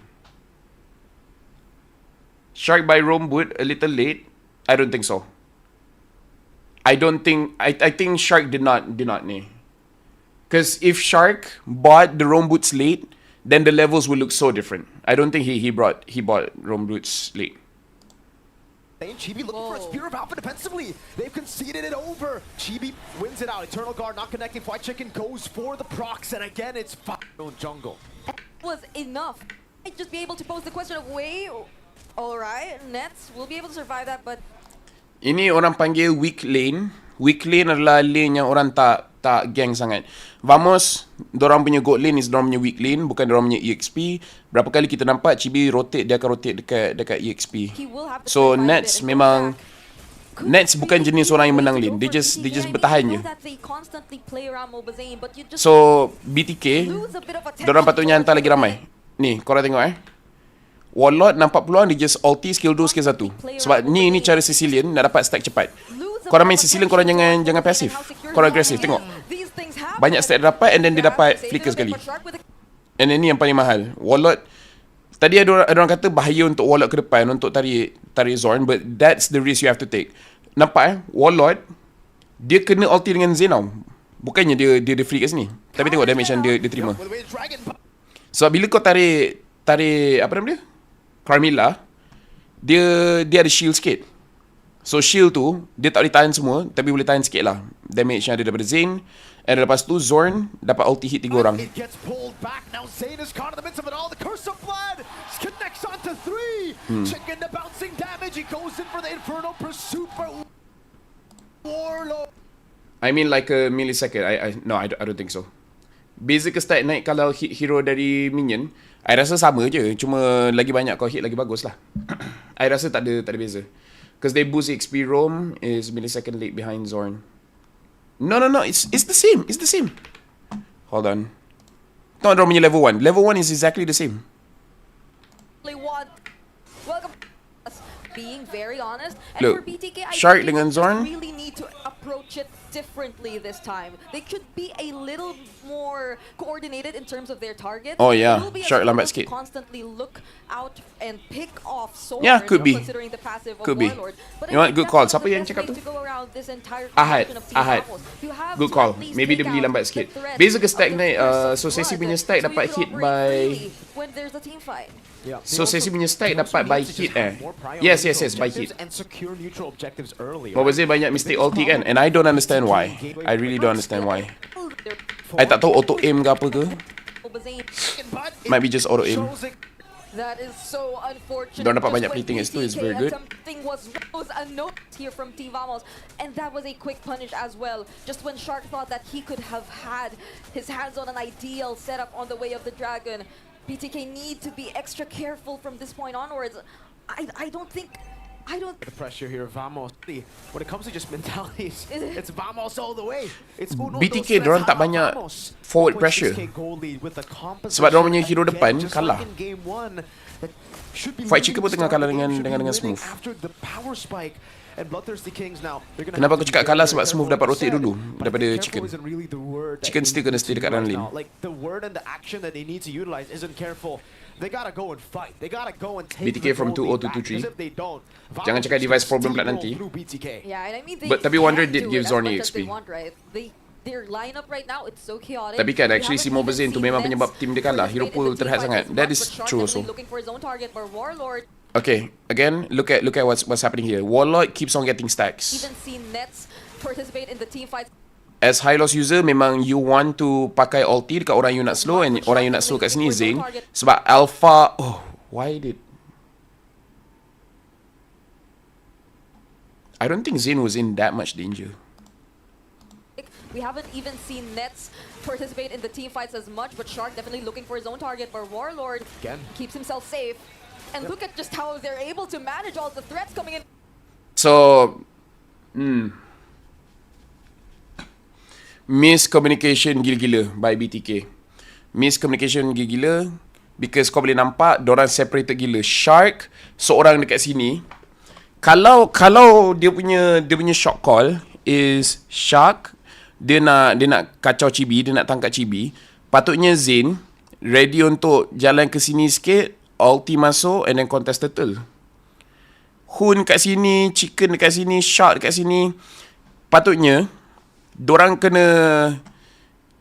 Shark buy roam boot a little late? I don't think so. I think Shark did not nih. Because if Shark bought the roam boots late, then the levels will look so different. I don't think he bought roam boots late. Chibi looking for a Spear of Alpha defensively. They've conceded it over. Chibi wins it out. Eternal Guard not connecting. White Chicken goes for the procs, and again it's jungle. Was enough. I'd just be able to pose the question of alright, Nets will be able to survive that, but Ini orang panggil weak lane. Weak lane adalah lane yang orang tak gang sangat. Vamos, dorang punya gold lane is dorang punya weak lane, bukan dorang punya EXP. Berapa kali kita nampak Chibi rotate, dia akan rotate dekat EXP. So Nets memang Nets bukan jenis orang yang menang lane. They just bertahan je. So BTK, dorang patutnya hantar lagi ramai. Ni, korang tengok Warlord nampak peluang, dia just ulti skill 2 skill 1. Sebab ni cara Sicilian nak dapat stack cepat. Korang main Sicilian, korang jangan pasif. Korang agresif, tengok. Banyak stack dia dapat and then dia dapat flicker sekali. And then ni yang paling mahal. Warlord, tadi ada orang kata bahaya untuk Warlord ke depan untuk tarik Zorn, but that's the risk you have to take. Nampak Warlord, dia kena ulti dengan Zen tau. Bukannya dia free kat sini. Tapi tengok damage yang dia terima. Sebab bila kau tarik apa nama dia? Carmilla, dia ada shield sikit. So shield tu, dia tak boleh tahan semua, tapi boleh tahan sikit lah damage yang ada daripada Zane. And lepas tu Zorn dapat ulti hit 3 orang. It gets pulled back. Now Zane is caught in the midst of it all. The Curse of Blood connects onto 3. Chicken the bouncing damage. He goes in for the Infernal Pursuit for Warlord. I mean like a millisecond. I don't think so. Beza ke stack naik kalau hit hero dari minion, I rasa sama je. Cuma lagi banyak kau hit lagi bagus lah. I rasa tak ada beza. Because they boost XP roam is millisecond late behind Zorn. No, it's the same. It's the same. Hold on. Tengok dorang punya level 1. Level 1 is exactly the same. Welcome. Being very honest, and Look, for BTK, I Shark think dengan they Zorn. really need to approach it differently this time. They could be a little more coordinated in terms of their targets. Oh yeah, It will be a Shark struggle lambat to sikit. constantly look out and pick off swords. Yeah, could be. Considering the passive of Could be. Warlord. But You I know what? think Good that's call. not Siapa the yang best cakap way tu? to go around this entire Ahad. combination of Team Vamos. You have Good to call. at least Maybe take dia beli out lambat the sikit. threat Beza ke of stack the naik, Curse so of sesi Blood, punya stack so you dapat could hit operate by... freely when there's a team fight. Yeah. So sesi punya stack dapat by hit Yes, by hit. And secure neutral objectives early. Mobile banyak mistake ulti kan, and I don't understand why. I really don't understand why. I tak tahu auto aim ke apa ke. Might be just auto aim. That is so unfortunate. Dorang dapat Just banyak when plating kat situ, it's BTK very good. Something was a note here from Team Vamos, and that was a quick punish as well. Just when Shark thought that he could have had his hands on an ideal setup on the way of the dragon, BTK need to be extra careful from this point onwards. I don't think. The pressure here, Vamos. When it comes to just mentalities, it's Vamos all the way. It's BTK dorang tak banyak forward pressure. Sebab dorang punya hero depan kalah. Fight Chicken pun tengah kalah dengan Smooth. Kenapa aku cakap kalah? Sebab Smooth dapat rotate dulu daripada Chicken. Chicken still kena stay dekat dalam lane. The word and the action that they need to utilize isn't careful. They gotta go and fight. They gotta go and take BTK from 2-0 to 2-3. Jangan cakap device problem pula nanti. Yeah, and I mean But tapi Wonder can did do give it Zorn as much as they EXP. want, right? Their lineup right now, it's so chaotic. Tapi kan, We actually si haven't Mobile even tu seen memang Nets penyebab tim dia kalah. Hero participate in pool the team terhad fight sangat. as That much, is but Shark true definitely also. looking for his own target, but Warlord Okay, again, look at what's happening here. Warlord keeps on getting stacks. even seen Nets participate in the team fights. As high loss user, memang you want to pakai ulti dekat orang you nak slow, and orang you nak slow kat sini Zane. Sebab Alpha, why did... I don't think Zane was in that much danger. We haven't even seen Nets participate in the team fights as much, but Shark definitely looking for his own target, but Warlord keeps himself safe. And look at just how they're able to manage all the threats coming in. So, miscommunication gila-gila by BTK. Miscommunication gila-gila because kau boleh nampak dorang separated gila. Shark seorang dekat sini. Kalau dia punya shot call is Shark, dia nak kacau Chibi, dia nak tangkap Chibi, patutnya Zane ready untuk jalan ke sini sikit, ulti masuk and then contest turtle. Hun kat sini, Chicken dekat sini, Shark dekat sini. Patutnya dorang kena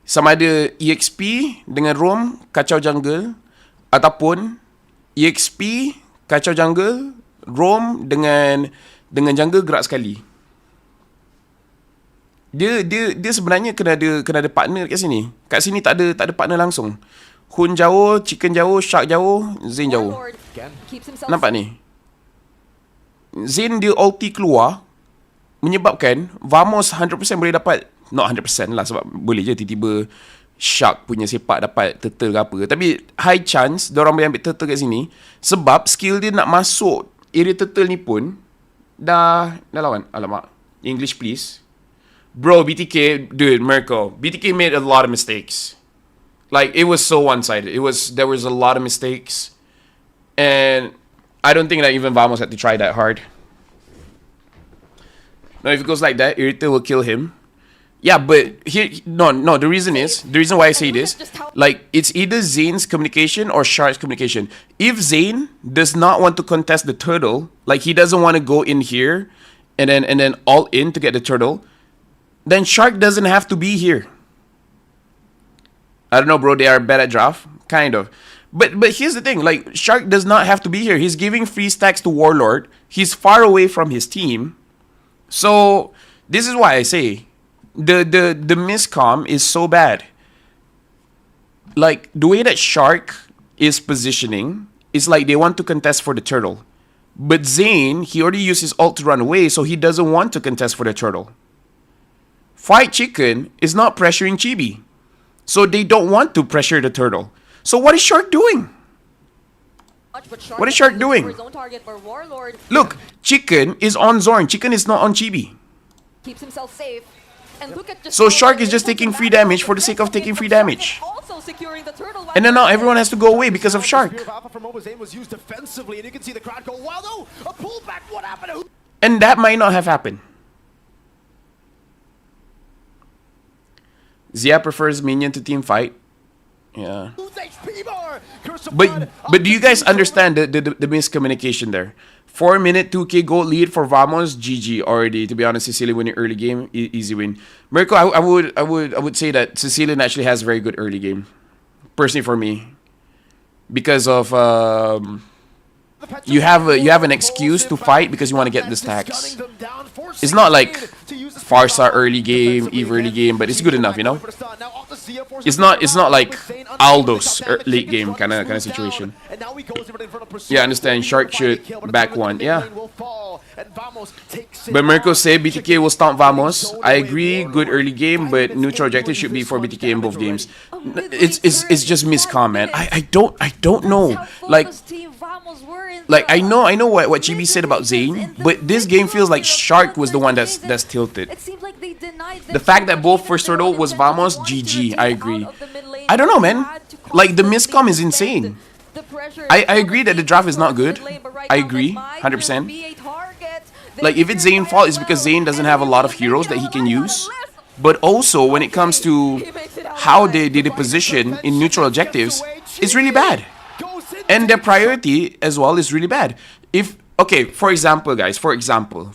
sama ada EXP dengan Roam kacau jungle ataupun EXP kacau jungle, Roam dengan jungle gerak sekali. Dia sebenarnya kena ada partner kat sini. Kat sini tak ada partner langsung. Hun jauh, Chicken jauh, Shark jauh, Zain jauh. Nampak ni? Zain dia ulti keluar menyebabkan Vamos 100% boleh dapat, not 100% lah sebab boleh je tiba-tiba Shark punya sepak dapat turtle ke apa. Tapi high chance diorang boleh ambil turtle kat sini sebab skill dia nak masuk area turtle ni pun dah lawan. Alamak. English please. Bro, BTK, dude, Mirko. BTK made a lot of mistakes. Like, it was so one-sided. There was a lot of mistakes. And I don't think that even Vamos had to try that hard. Now, if it goes like that, Irita will kill him. Yeah, but here, no, the reason why I say this, like, it's either Zayn's communication or Shark's communication. If Zayn does not want to contest the turtle, like, he doesn't want to go in here and then all in to get the turtle, then Shark doesn't have to be here. I don't know, bro, they are bad at draft. Kind of. But here's the thing, like, Shark does not have to be here. He's giving free stacks to Warlord. He's far away from his team. So, this is why I say, the miscom is so bad. Like, the way that Shark is positioning is like they want to contest for the turtle. But Zayn, he already used his ult to run away, so he doesn't want to contest for the turtle. Fight Chicken is not pressuring Chibi. So they don't want to pressure the turtle. So what is Shark doing? What is Shark doing? Look, Chicken is on Zorn. Chicken is not on Chibi. Keeps himself safe. And look at So Shark is just taking free damage for the sake of taking free damage. And then now everyone has to go away because of Shark. And that might not have happened. Zia prefers minion to team fight. Yeah. But do you guys understand the miscommunication there? 4-minute 2k gold lead for Vamos. GG already. To be honest, Sicilian winning early game, easy win. Mirko, I would say that Sicilian actually has very good early game. Personally for me, because of you have an excuse to fight because you want to get the stacks. It's not like Farsa early game, Eve early game, but it's good enough, you know. It's not like Aldo's late game kind of situation. Yeah, I understand. Shark should back one. Yeah. But Mirko say BTK will stomp Vamos. I agree. Good early game, but neutral objective should be for BTK in both games. It's just miscom, man. I don't know. Like I know what Chibi said about Zayn, but this game feels like Shark was the one that's tilted. The fact that both first turtle was Vamos, GG, I agree. I don't know, man. Like, the miscom is insane. I agree that the draft is not good. I agree, 100%. Like, if it's Zayn's fault, it's because Zayn doesn't have a lot of heroes that he can use. But also, when it comes to how they position in neutral objectives, it's really bad. And their priority as well is really bad. Okay, for example, guys, for example,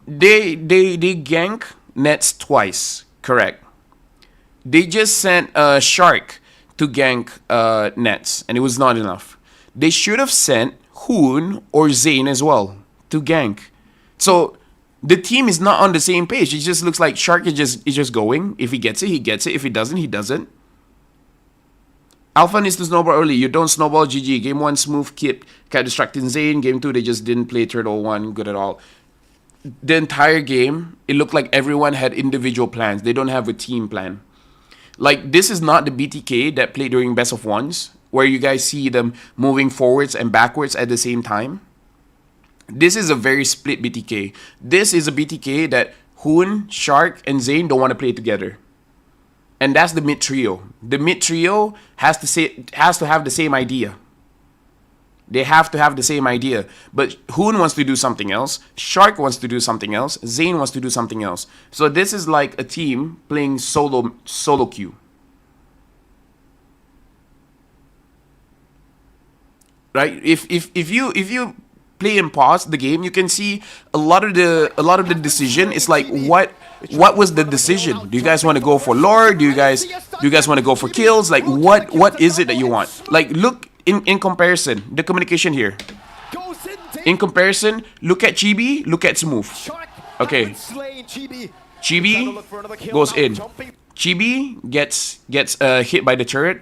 they gank Nets twice, correct? They just sent a Shark to gank Nets, and it was not enough. They should have sent Hoon or Zayn as well to gank. So the team is not on the same page. It just looks like Shark is just going. If he gets it, he gets it. If he doesn't, he doesn't. Alpha needs to snowball early. You don't snowball, GG. Game 1, smooth kept distracting Zayn. Game 2, they just didn't play Turtle 1 good at all. The entire game, it looked like everyone had individual plans. They don't have a team plan. Like, this is not the BTK that played during Best of Ones, where you guys see them moving forwards and backwards at the same time. This is a very split BTK. This is a BTK that Hoon, Shark, and Zayn don't want to play together. And that's the mid trio. The mid trio has to have the same idea. They have to have the same idea. But Hoon wants to do something else. Shark wants to do something else. Zayn wants to do something else. So this is like a team playing solo queue. Right? If you play and pause the game, you can see a lot of the decision is like what was the decision? Do you guys want to go for lore? Do you guys want to go for kills? Like what is it that you want? Like look in comparison, the communication here. In comparison, look at Chibi, look at Smooth. Okay. Chibi goes in. Chibi gets hit by the turret.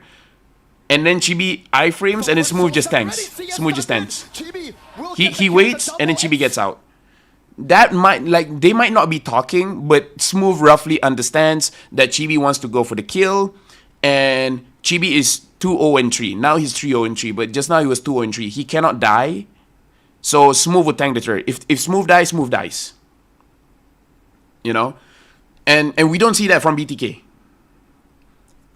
And then Chibi iframes and then Smooth just tanks. Smooth just stands. He waits and then Chibi gets out. That might, like, they might not be talking, but Smooth roughly understands that Chibi wants to go for the kill. And Chibi is 2-0-3. Now he's 3-0-3, but just now he was 2-0-3. He cannot die. So Smooth would tank the turret. If Smooth dies, Smooth dies. You know? And we don't see that from BTK.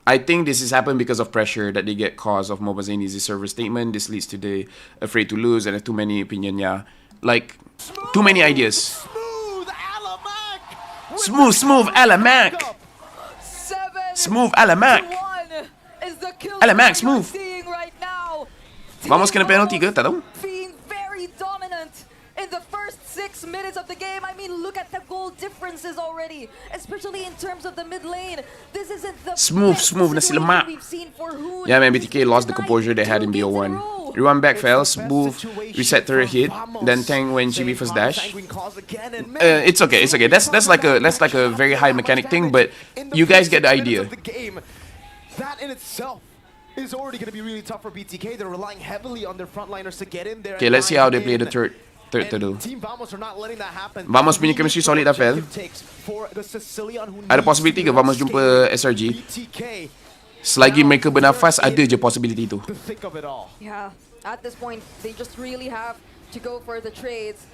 I think this has happened because of pressure that they get caused of Mobile Zany's server statement. This leads to the afraid to lose and too many opinion, yeah. Like, too many ideas. Smooth Alamak. Smooth Alamak. Alamak, Smooth. Vamos kena penalty ke? Tak tahu. Being very dominant in the first 6 minutes of the game. I mean, look at the goal differences already, especially in terms of the mid lane. This isn't the Smooth nasi lemak. Yeah, man, BTK lost the composure they had in BO1. Rewind back fell, Smooth reset turret hit, then tank when Chibi first dash. It's okay. That's like a very high mechanic thing, but you guys get the idea. That in itself is already going to be really tough for BTK. They're relying heavily on their frontliners to get in there. Okay, let's see how they play the third to. Team Vamos are not letting that happen. Vamos punya chemistry solid Laphel. Ada possibility ke Vamos jumpa SRG? Selagi mereka bernafas, ada je possibility tu. Yeah, at this point, they just really have to go for the trades.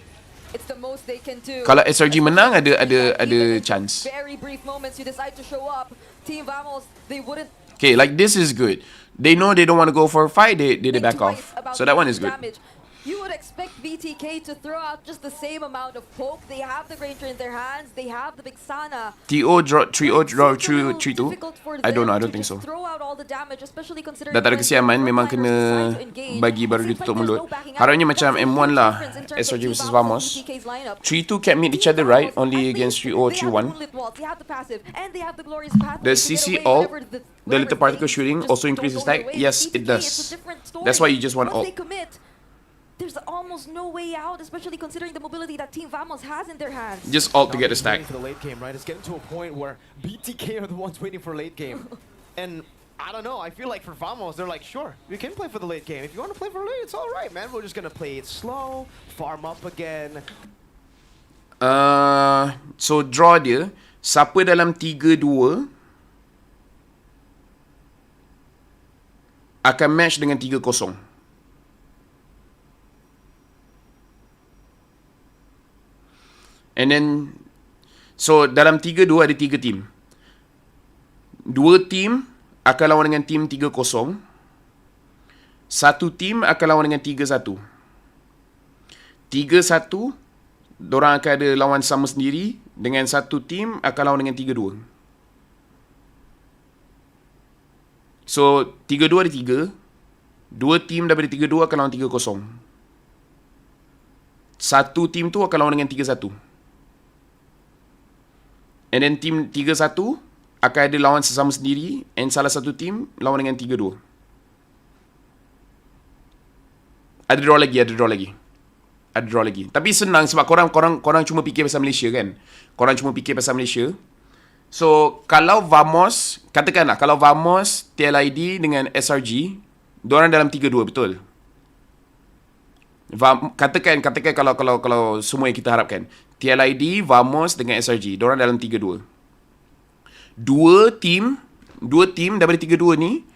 It's the most they can do. Kalau SRG menang, ada chance. Very brief moments, you decide to show up. Team Vamos, they wouldn't. Okay, like this is good. They know they don't want to go for a fight, they back off. So that one is good. You would expect BTK to throw out just the same amount of poke. They have the Granger in their hands. They have the big Sana. TO draw 3-0 draw 3-2. I don't know. I don't think so. Dah tak ada kesiaman, memang kena bagi baru ditutup mulut. Harapnya macam M1 lah, SRG vs Vamos. 3-2 can't meet each other, right? Only against 3-0, 3-1. The CC ult, the little particle shooting, also increases stack. Yes, it does. That's why you just want ult. There's almost no way out, especially considering the mobility that Team Vamos has in their hands. Just ult to get a stack. For the late game, right? It's getting to a point where BTK are the ones waiting for late game. And I don't know, I feel like for Vamos, they're like, sure, we can play for the late game. If you want to play for late, it's all right, man. We're just going to play it slow, farm up again. So draw dia, siapa dalam 3-2 akan match dengan 3-0. And then, so dalam 3-2 ada 3 team. 2 team akan lawan dengan team 3-0. 1 team akan lawan dengan 3-1. 3-1, dorang akan ada lawan sama sendiri. Dengan 1 team akan lawan dengan 3-2. So, 3-2 ada 3. 2 team daripada 3-2 akan lawan 3-0. 1 team tu akan lawan dengan 3-1. And then team 3-1 akan ada lawan sesama sendiri, and salah satu team lawan dengan 3-2. Ada draw lagi. Tapi senang sebab korang cuma fikir pasal Malaysia kan. Korang cuma fikir pasal Malaysia. So kalau Vamos, katakanlah kalau Vamos, TLID dengan SRG, diorang dalam 3-2 betul. Katakan kalau semua yang kita harapkan. TLID, Vamos dengan SRG. Diorang dalam 3-2. Dua tim daripada 3-2 ni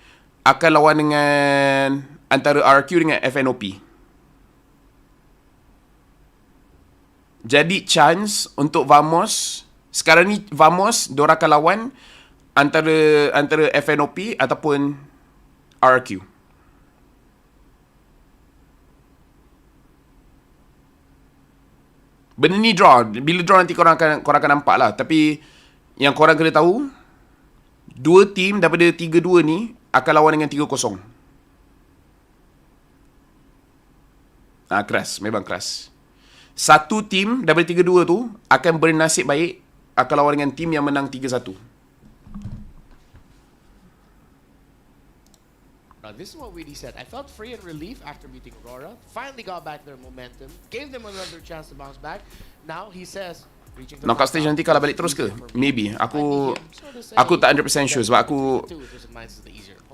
akan lawan dengan antara RQ dengan FNOP. Jadi chance untuk Vamos, sekarang ni Vamos diorang akan lawan antara FNOP ataupun RQ. Benda ni draw. Bila draw nanti korang akan nampak lah. Tapi yang korang kena tahu, 2 team daripada 3-2 ni akan lawan dengan 3-0. Keras, memang keras. Satu tim daripada 3-2 tu akan bernasib baik akan lawan dengan tim yang menang 3-1. Now, this is what Weedy said. I felt free and relief after beating Aurora. Finally got back their momentum. Gave them another chance to bounce back. Now, he says, reaching the Knockout stage nanti kalah balik terus ke? Maybe. Aku tak 100% sure sebab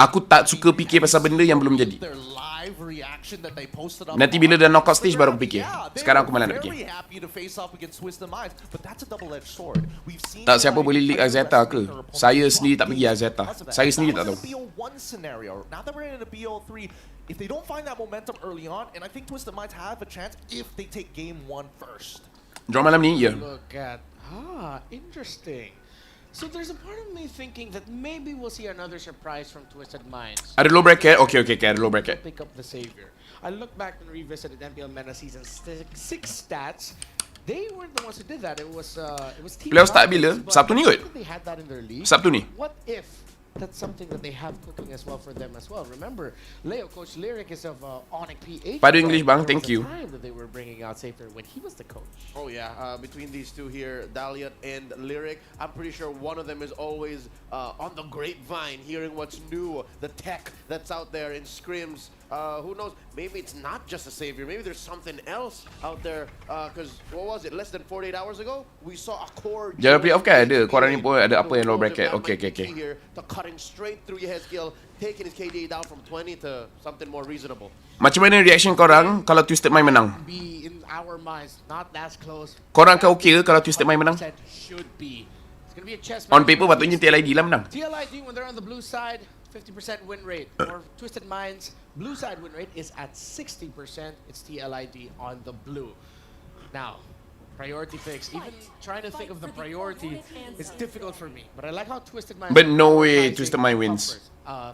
aku tak suka fikir pasal benda yang belum jadi. Nanti bila dah knockout stage baru aku fikir. Sekarang aku malah nak fikir. Tak siapa boleh league Azeta ke? Saya sendiri tak pergi Azeta. Saya sendiri tak tahu. If they don't find that momentum early on, and I think Twisted Minds have a chance if they take game 1 first. Draw malam ni, ya. Look at, interesting. So there's a part of me thinking that maybe we'll see another surprise from Twisted Minds. Ada low bracket? Okay, ada low bracket. Pick up the savior. I look back and revisited NPL Meta Season 6 stats. They weren't the ones who did that. It was Team Playoff start Rivalries, bila? but Sabtu ni kot? they had that in their league. Sabtu ni. What if that's something that they have cooking as well for them as well? Remember, Leo, Coach Lyric is of Onyx PH. Padu English bang, thank you. Time that they were bringing out Safer when he was the coach. Oh yeah, between these two here, Daliat and Lyric, I'm pretty sure one of them is always on the grapevine, hearing what's new, the tech that's out there in scrims. Who knows? Maybe it's not just a savior. Maybe there's something else out there. Because what was it? Less than 48 hours ago, we saw a core. Jalan playoff kan ada. Korang ni pun ada apa yang low bracket. Okay. To cutting straight through your head skill, taking his KDA down from 20 to something more reasonable. Macam mana reaction korang kalau Twisted Mind menang? Be in our minds, not as close. Korang akan okay ke kalau Twisted Mind menang? Should be. It's gonna be a chess On match. paper patutnya TLID lah menang. TLID when they're on the blue side, 50% win rate. Or Twisted Minds, blue side win rate is at 60%. It's TLID on the blue. Now, priority picks. Even trying to think of the priority is difficult for me. But I like how Twisted Minds. But no way Twisted Mind wins.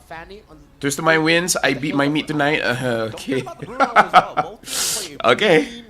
Fanny on Twisted Mind wins. I beat my meat tonight. Okay. Okay.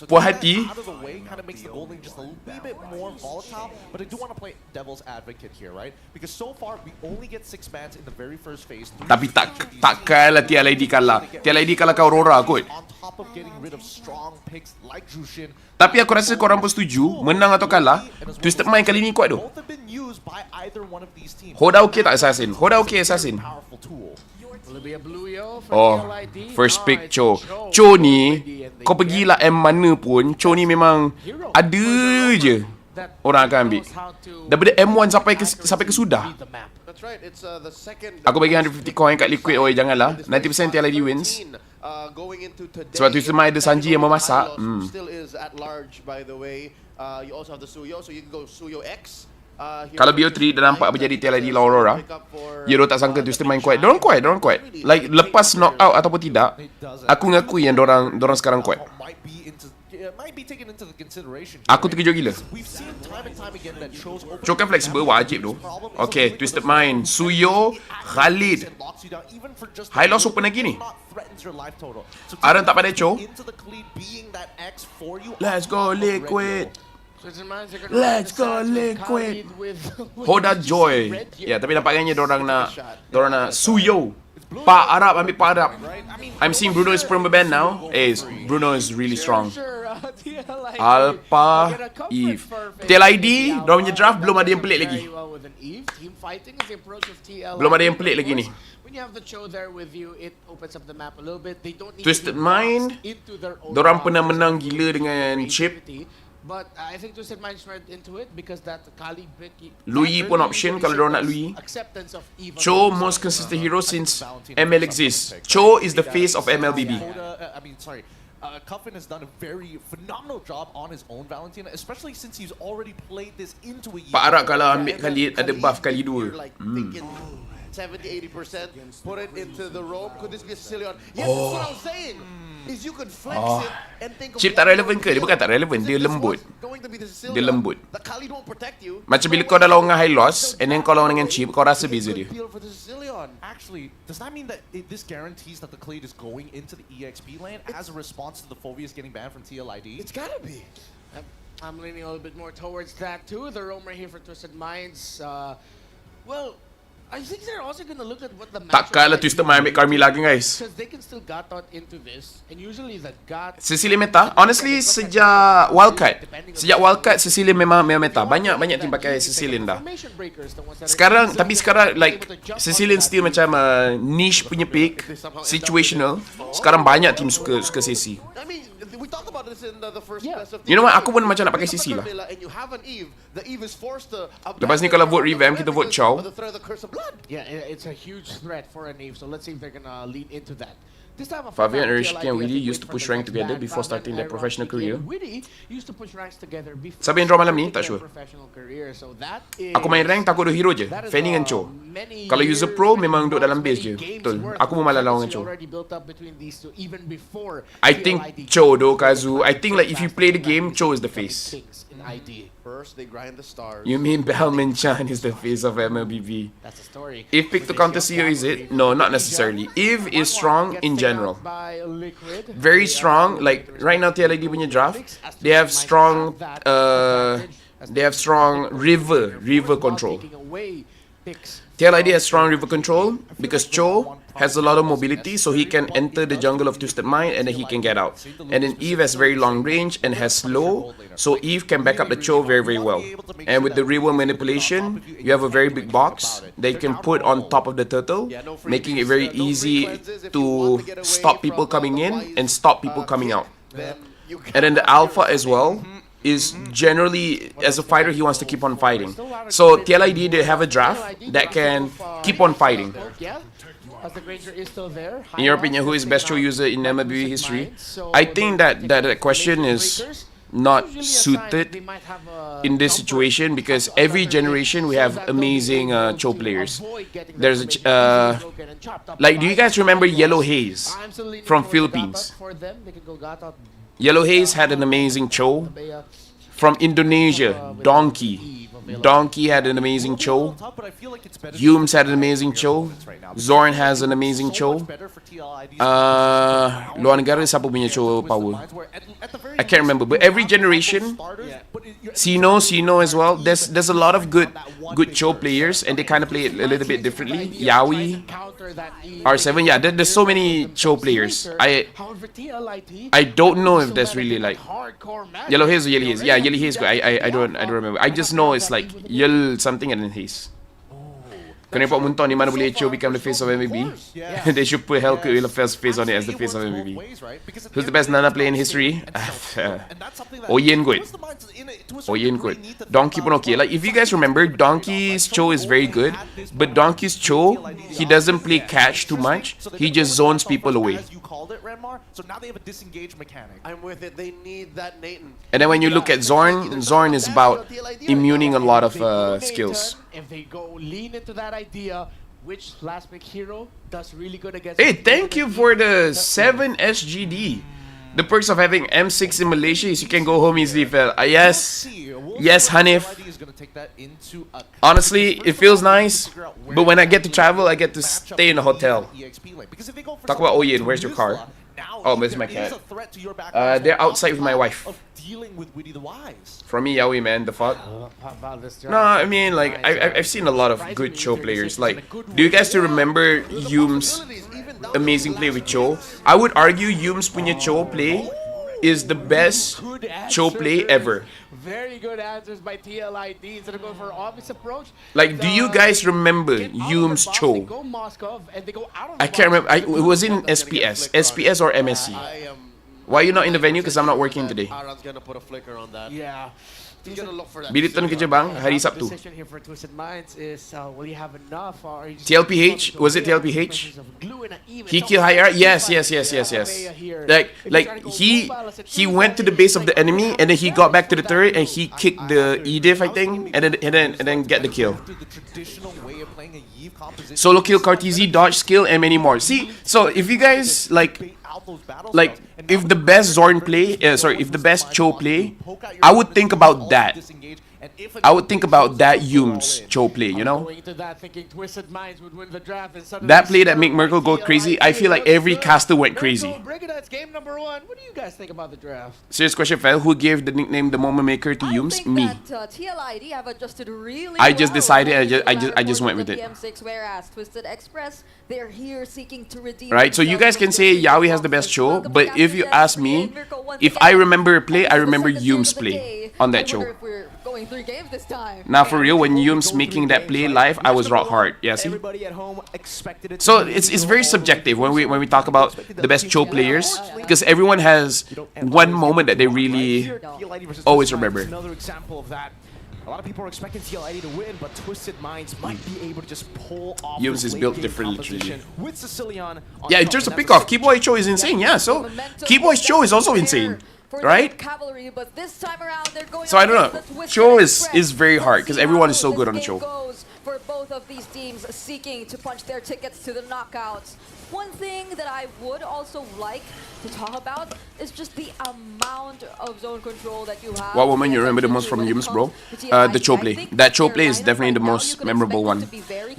Puas hati. Out of the way kind of makes the golding just a little bit more volatile, but I do want to play devil's advocate here, right? Because so far we only get 6 bans in the very first phase. Tapi takkanlah TLID kalah. TLID kalah ke Aurora kot. On top of getting rid of strong picks like Jushin. Tapi aku rasa korang pun setuju, menang atau kalah, Twisted Mind kali ni kuat tu. Both have been used by either one of these teams. Hoda okay tak assassin? Hoda okay assassin. Powerful tool. Will it be a blue yo for Oh, TLID? first pick It's Cho. Cho ni, kau pergilah M mana pun, Cho ni memang ada je orang akan ambil. Daripada M1 sampai ke Sudah. That's right. It's the second. Aku bagi 150 coin kat Liquid, oi janganlah. 90% TLID wins. Going into today. Sebab Twisted Mind ada Sanji yang memasak. Still is at large, by the way. You also have the Suyo, so you can go Suyo X. Kalau BO3 dah nampak apa jadi TLID lawan Aurora, ya dorang tak sangka Twisted Mind kuat. Dorang kuat. Like lepas knockout ataupun tidak, aku ngakui yang dorang sekarang kuat. Aku terkejut gila. Cho kan flexible, wajib tu. Okay, Twisted Mind, Suyo, Khalid. High loss open lagi ni. Aran tak pada Cho. Let's go Liquid. Let's go Liquid. Hoda Joy. Ya, tapi nampaknya dorang nak Suyo. Pak Arab ambil Pak Arab. I'm seeing Bruno is from the band now. Bruno is really strong. Alpha Eve. TLID, dorang punya draft belum ada yang pelik lagi. Belum ada yang pelik lagi ni. Twisted Mind, dorang pernah menang gila dengan Chip. But I think Twisted Minds went into it because that Kali Louis pun option kalau dorang nak Louis. Cho most consistent hero since ML exists. Cho is the face of MLBB. Cuffin has done a very phenomenal job on his own Valentina, especially since he's already played this into a year. Pak Arab kalau ambil kali ada buff kali 2. 70-80%, put it into the rope. Could this be a Sicilian? Yes, that's what I was saying. Is you could flex it and think of Chip tak relevan ke? Dia bukan tak relevan, dia lembut. Dia lembut. Macam bila kau dah lawan dengan high loss and then kau lawan dengan Chip, kau rasa beza dia. Actually, does that mean that this guarantees that the Clade is going into the EXP lane as a response to the Phobias getting banned from TLID? It's gotta be. I'm leaning a little bit more towards that too. The roam right here for Twisted Minds. Well, I think they're also gonna look at what the Tak kala Twisted Mind ambil Carmi lagi guys. because they can still Gatot into this, and usually the Gat. Cecilia meta. Honestly, sejak Wildcard Cecilia memang meta. Banyak tim pakai Cecilian dah. Formation breakers, the ones that are Sekarang easily tapi sekarang like able to jump on Cecilian that still macam niche punya pick, situational. Sekarang banyak tim suka Ceci. I mean, we talked about this in the first Yeah. best of You know what? Aku pun If macam nak you pakai pick up Ceci a lah. Camilla and you have an Eve, the Eve is forced to Lepas ni kalau vote revamp, kita vote Chow. the threat of the curse of blood. Yeah, it's a huge threat for a Nave, so let's see if they're gonna lean into that. This time of Fabian, TLID, Urshiki and I Willy think, used to wait for push the rank next together ban. before Fabian, starting their Iron, professional Urshiki, career. and Willy used to push ranks together before Siapa yang draw malam ni? starting Tak their sure. professional career, so that is- Aku main rank takut ada hero je. that is, Fanny dengan Cho. many Kalau user years, pro many memang duduk dalam months, base je. many games Betul. worth Aku pun of malah lawan dengan chemistry Cho. already built up between these two, even before I think TLID Cho do Kazu. I think like if you play the game, Cho is the face. kings in ID. First, they grind the stars. You mean Balmain Chan is the face of MLBB? That's the story. If pick to counter CEO is it? No, not necessarily. Eve is strong in general. Very strong. Like right now, TLID punya draft, they have strong river control. TLID has strong river control because Cho has a lot of mobility, so he can enter the jungle of Twisted Mind and then he can get out. And then Eve has very long range and has slow, so Eve can back up the Cho very well. And with the river manipulation, you have a very big box that you can put on top of the turtle, making it very easy to stop people coming in and stop people coming out. And then the alpha as well is generally, as a fighter, he wants to keep on fighting. So TLID, they have a draft that can keep on fighting. In your opinion, who is best Cho user in MLB history? I think that question is not suited in this situation because every generation we have amazing Cho players. There's like, do you guys remember Yellow Haze from Philippines? Yellow Haze had an amazing Cho. From Indonesia, Donkey. Donkey had an amazing Cho. Humes had an amazing Cho. Zorn has an amazing Cho. Luar negara siapa punya Cho power? I can't remember, but every generation, Sino as well. There's a lot of good Cho players, and they kind of play it a little bit differently. Yaoi, R7, yeah. There's so many Cho players. I don't know if that's really like Yellow Haze or Yellow Haze. Yeah, Yellow Haze. I don't remember. I just know it's like Yellow something and then Haze. Kena nampak Munton di mana boleh Cho become the face of MLB. They should put Helke Lafel's face on it as the face of MLB. Who's the best Nana player in history? Oyen good. Oyen good. Donkey pun okay. Like if you guys remember, Donkey's Cho is very good, but Donkey's Cho, he doesn't play catch too much. He just zones people away. I'm with it. They need that Nathan. And then when you look at Zorn is about immuning a lot of skills. If they go lean into that idea, which last pick hero does really good against. Hey, thank you for the 7 SGD. The perks of having M6 in Malaysia is you can go home easily, fell. Yes, Hanif. Honestly, it feels nice, but when I get to travel, I get to stay in a hotel. Talk about Oyen, where's your car? Oh, where's my cat? They're outside with my wife. From me, Yaoi, man, the fuck? No, I mean, like, I've seen a lot of good Cho players. Like, do you guys still remember Hume's amazing play with Cho? I would argue Hume's punya Cho play is the best Cho play ever. Very good answers by TLID. Instead of going for an obvious approach. Like, do you guys remember Hume's Cho? I can't remember. It was in SPS or MSC. Why are you not in the venue? Because I'm not working today. Aaron's gonna put a flicker on that. Yeah. He's gonna look for that. Bilitan kerja bang, hari Sabtu. Decision here for Twisted Minds is, will you have enough? Or are you just TLPH? Was it TLPH? He killed higher? Yes. Like he went to the base of the enemy and then he got back to the turret and he kicked the Edith, I think, and then get the kill. Solo kill, Cartesi, dodge skill, and many more. See, so if you guys like if the best Zorn play, if the best Cho play, I would think about that. I would think about that Yums Cho play, you know? Going into that thinking Twisted Minds would win the draft and suddenly That play that made Merkel go crazy, I feel like every caster went crazy. It's game number 1. What do you guys think about the draft? Serious question, Fel. Who gave the nickname the Moment Maker to Yums? I think Me. that TLID have adjusted really I just well decided, I to just went with it. PM6, whereas Twisted Express, they're here seeking to redeem Right, so you guys can say Yaoi has the best show, but if you ask me, if I remember a play, I remember Yums play on that show. If we're going 3 games this time. Now for real, when Yums making that play live, I was rock hard. Yeah, see? Everybody at home expected it. So it's very subjective when we talk about the best Cho players, because everyone has one moment that they really always remember. Another example of that. A lot of people are expecting TLID to win, but Twisted Minds might be able to just pull off Yums this is late built game differently, composition with Sicilian. Yeah, in terms of pickoff, Keyboy Cho is insane. Yeah, so Keyboy Cho is also insane, right? Cavalry, but this time around they're going So I don't know. against the Twisted Cho Express. is very hard because Let's see everyone how is so good on the this show. game goes for both of these teams seeking to punch their tickets to the knockouts. One thing that I would also like to talk about is just the amount of zone control that you have. What moment you remember the most from Yums, bro? The Cho play. That Cho play is definitely the most memorable one.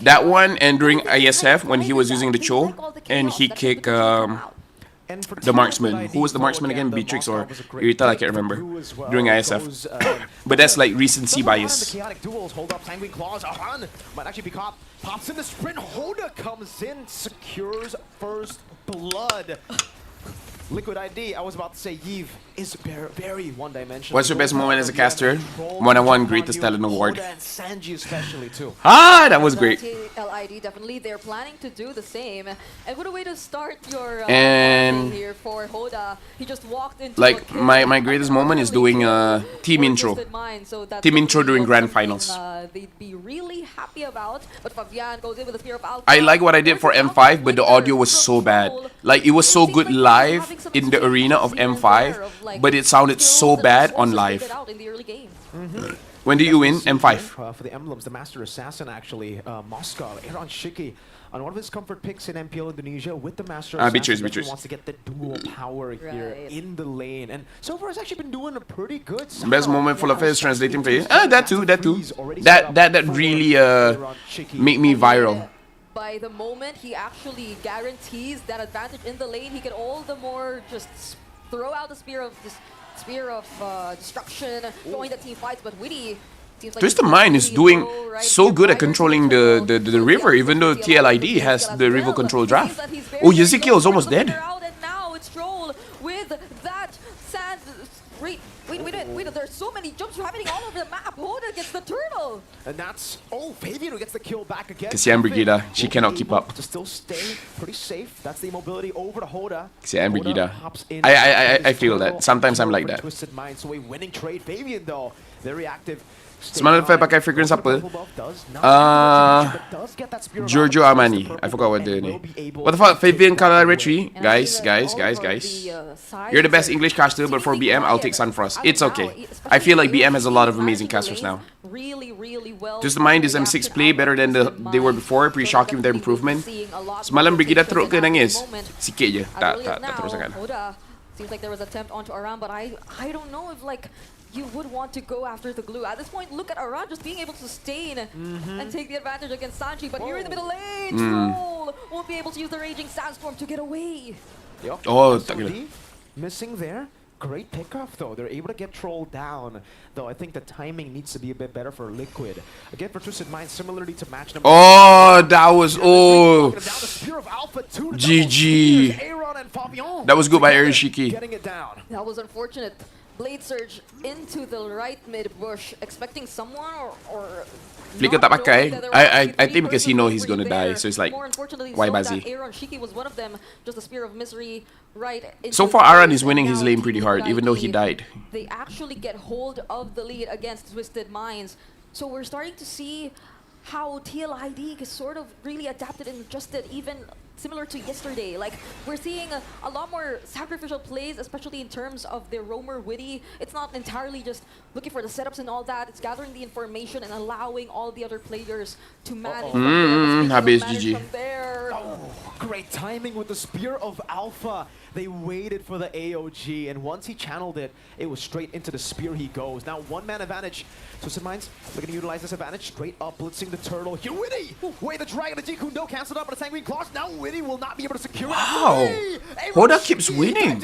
That one, and during ISF when he was using the Cho and he kicked the marksman. Who was the marksman again? Beatrix or Irita? I can't remember. During ISF. But that's like recency bias. The chaotic duels hold up Sanguine Claws. Aran might actually be caught. Pops in the sprint. Hoda comes in, secures first blood. Liquid ID, I was about to say Yves is very one-dimensional. What's your best moment as a caster? One-on-one greatest talent award. And Sanji especially too. Ah, that was great. TLID definitely, they're planning to do the same. And what a way to start your And here for Hoda. He just walked into like my greatest moment is doing team intro. Team intro during grand finals. They'd be really happy about. But Fabian goes in with a spear of Alpha. I like what I did for M5, but the audio was so bad. Like it was so good live in the arena of M5, but it sounded so bad on live. When do you win? M5. For the emblems, the Master Assassin actually, Moscow, Aaron Shiki, on one of his comfort picks in MPL Indonesia with the Master Assassin. He wants to get the dual power here in the lane. And so far, it's actually been doing a pretty good. Best moment for Laphel is translating for you. That too. That really made me viral. By the moment he actually guarantees that advantage in the lane, he can all the more just throw out the spear of destruction, going the team fights. But Witty seems like Twisted Mind is doing so good at controlling the river, even though TLID has the river control draft. Oh, Ezekiel is almost dead. And now it's Troll with that sand. Wait, there's so many jumps happening all over the map. Hoda gets the turtle. And that's, Fabian who gets the kill back again. Kasihan Brigida, she cannot keep up. To still stay pretty safe. That's the immobility over to Hoda. Kasihan Brigida. I feel that. Sometimes I'm like that. Twisted Mind, so a winning trade. Fabian though, very active. Semalam Laphel pakai fragrance apa? Giorgio Armani. I forgot what the name. What the fuck? Fabian Calarretri. Guys. You're the best English caster, but for BM, I'll take Sunfrost. It's okay. I feel like BM has a lot of amazing casters now. Really well. Just the mind is M6 play better than they were before. Pretty shocking with their improvement. Semalam Brigida teruk ke nangis? Sikit je. Tak terus sangat. Seems like there was an attempt onto Aram, but I don't know if like you would want to go after the glue. At this point, look at Aram just being able to sustain and take the advantage against Sanji, but here in the middle lane, Troll won't be able to use the Raging Sandstorm to get away. Oh, tak kira. Missing there. Great pickoff though. They're able to get Troll down. Though I think the timing needs to be a bit better for Liquid. Again, for Twisted Mind, similarly to match number that was GG. That was good by Arishiki. Getting it down. That was unfortunate. Blade Surge into the right mid bush, expecting someone or Flicker tak pakai. I think because he know he's gonna die, so it's like, why Bazi? Aaron Shiki was one of them, just a spear of misery right. So far, Aaron is winning his lane pretty hard, even though he died. They actually get hold of the lead against Twisted Minds, so we're starting to see how TLID is sort of really adapted and adjusted, even similar to yesterday. Like, we're seeing a lot more sacrificial plays, especially in terms of their roamer Witty. It's not entirely just looking for the setups and all that. It's gathering the information and allowing all the other players to manage from there. Habis GG. Great timing with the Spear of Alpha. They waited for the AOG, and once he channeled it, it was straight into the Spear he goes. Now, one-man advantage. Twisted Minds looking to utilize this advantage. Straight up, blitzing the turtle. Here, Witty! Wait, the Dragon, the Jikundo canceled out by the Sanguine Claws. Now Witty will not be able to secure it. Wow! Hoda keeps winning.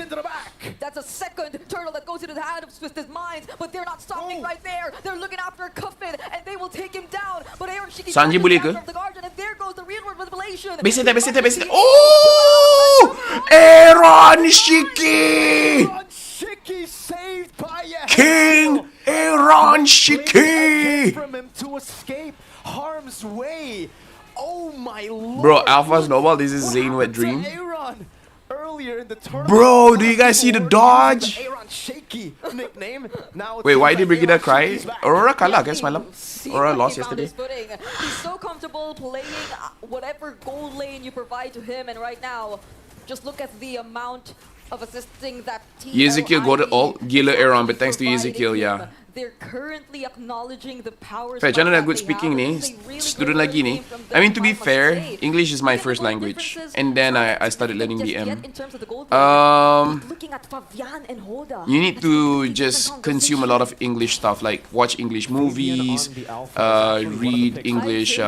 That's a second turtle that goes into the hand of Twisted Minds, but they're not stopping right there. They're looking after Cuffin, and they will take him down. But Aaron Shiki Sanji boleh ke? from the Guardian, and there goes the real-world manipulation. Besite. Oh! Aaron Shiki! Aaron Shiki saved by a King Aaron Shiki! from him to escape harm's way. Oh my lord. Bro, Alpha Snowball, this is Zane Wet Dream. Aaron earlier in the tournament. Bro, do you guys see the dodge? Aaron Shaky nickname. Now Wait, why did Brigida cry? Aurora kalah guys malam. See Aurora what lost he found yesterday. his footing. He's so comfortable playing whatever gold lane you provide to him, and right now, just look at the amount of assisting that team. Ezekiel got it all. Gila Aaron, but thanks to Ezekiel, yeah. They're currently acknowledging the powers. Fair, channel na good speaking ni. Student lagi ni. I mean, to be fair, English is my first language. And then I started learning BM. Looking at Fabian and Hoda. You need to just consume a lot of English stuff, like watch English movies, read English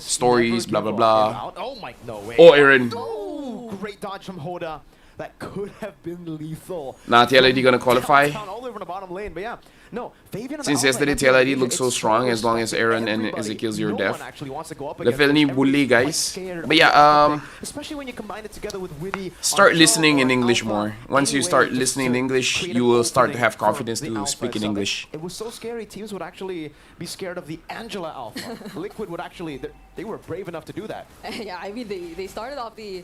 stories, blah blah blah. Oh my, no way. Oh, Aaron. Oh, great dodge from Hoda. That could have been lethal. Nah, TLID gonna qualify. All over the bottom lane, but yeah. No, Fabian Since yesterday, TLID looks so strong as long as Aaron and Ezekiel zero death. Laphel ni bully, guys. But yeah, especially when you combine it together with Witty. start listening in English more. Once you start listening in English, you will start to have confidence to speak in English. It was so scary. Teams would actually be scared of the Angela Alpha. Liquid would actually, they were brave enough to do that. Yeah, I mean, they started off the...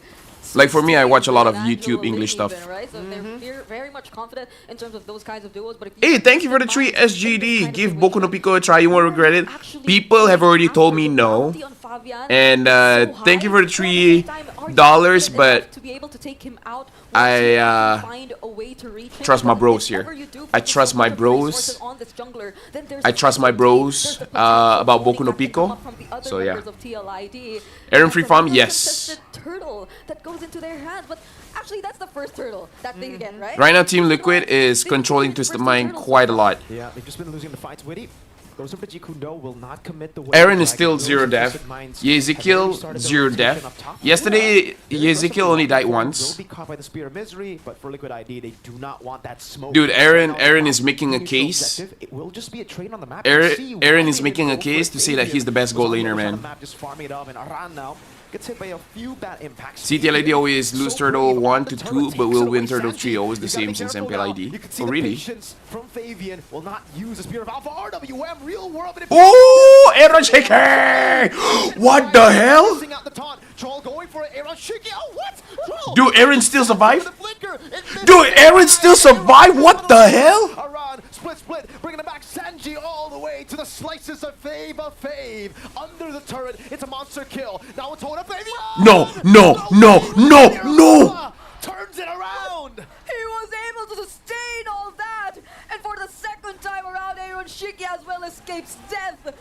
Like for me, I watch a lot of YouTube English stuff. Right? So they're very much confident in terms of those kinds of duos. But if Hey, thank you for the 3 SGD. Give Boku no Pico a try. You won't regret it. People have already told me no. And thank you for the $3, but I trust my bros here. I trust my bros. I trust my bros about Boku no Pico. So yeah. Aaron Free Farm, yes. Turtle that goes into their hands, but actually that's the first turtle that they get, right? Right now, Team Liquid is controlling Twisted Mind quite a lot. Yeah, they've just been losing the fights. Witty. Will not commit the Aaron is still 0 death. Ezekiel 0 death. Yesterday, Ezekiel only died once. Dude, Aaron is making a case. Aaron is making a case to say that he's the best gold laner, man. Gets hit by a few bad impacts. TLID always lose turtle 1 to 2, but will win turtle 3. Always the same since MPLID. Oh, really? From Fabian will not use the Spear of Alpha. RWM, real world. Oh, Aaron Shiki! What the hell? Dude, Aaron still survived? Dude, Aaron still survived? What the hell? Split, bringing it back. Sanji all the way to the slices of Fave under the turret. It's a monster kill. Now it's holding up Fabian. No. Turns it around. He was able to sustain all that, and for the second time around, Aaron Shiki as well escapes death.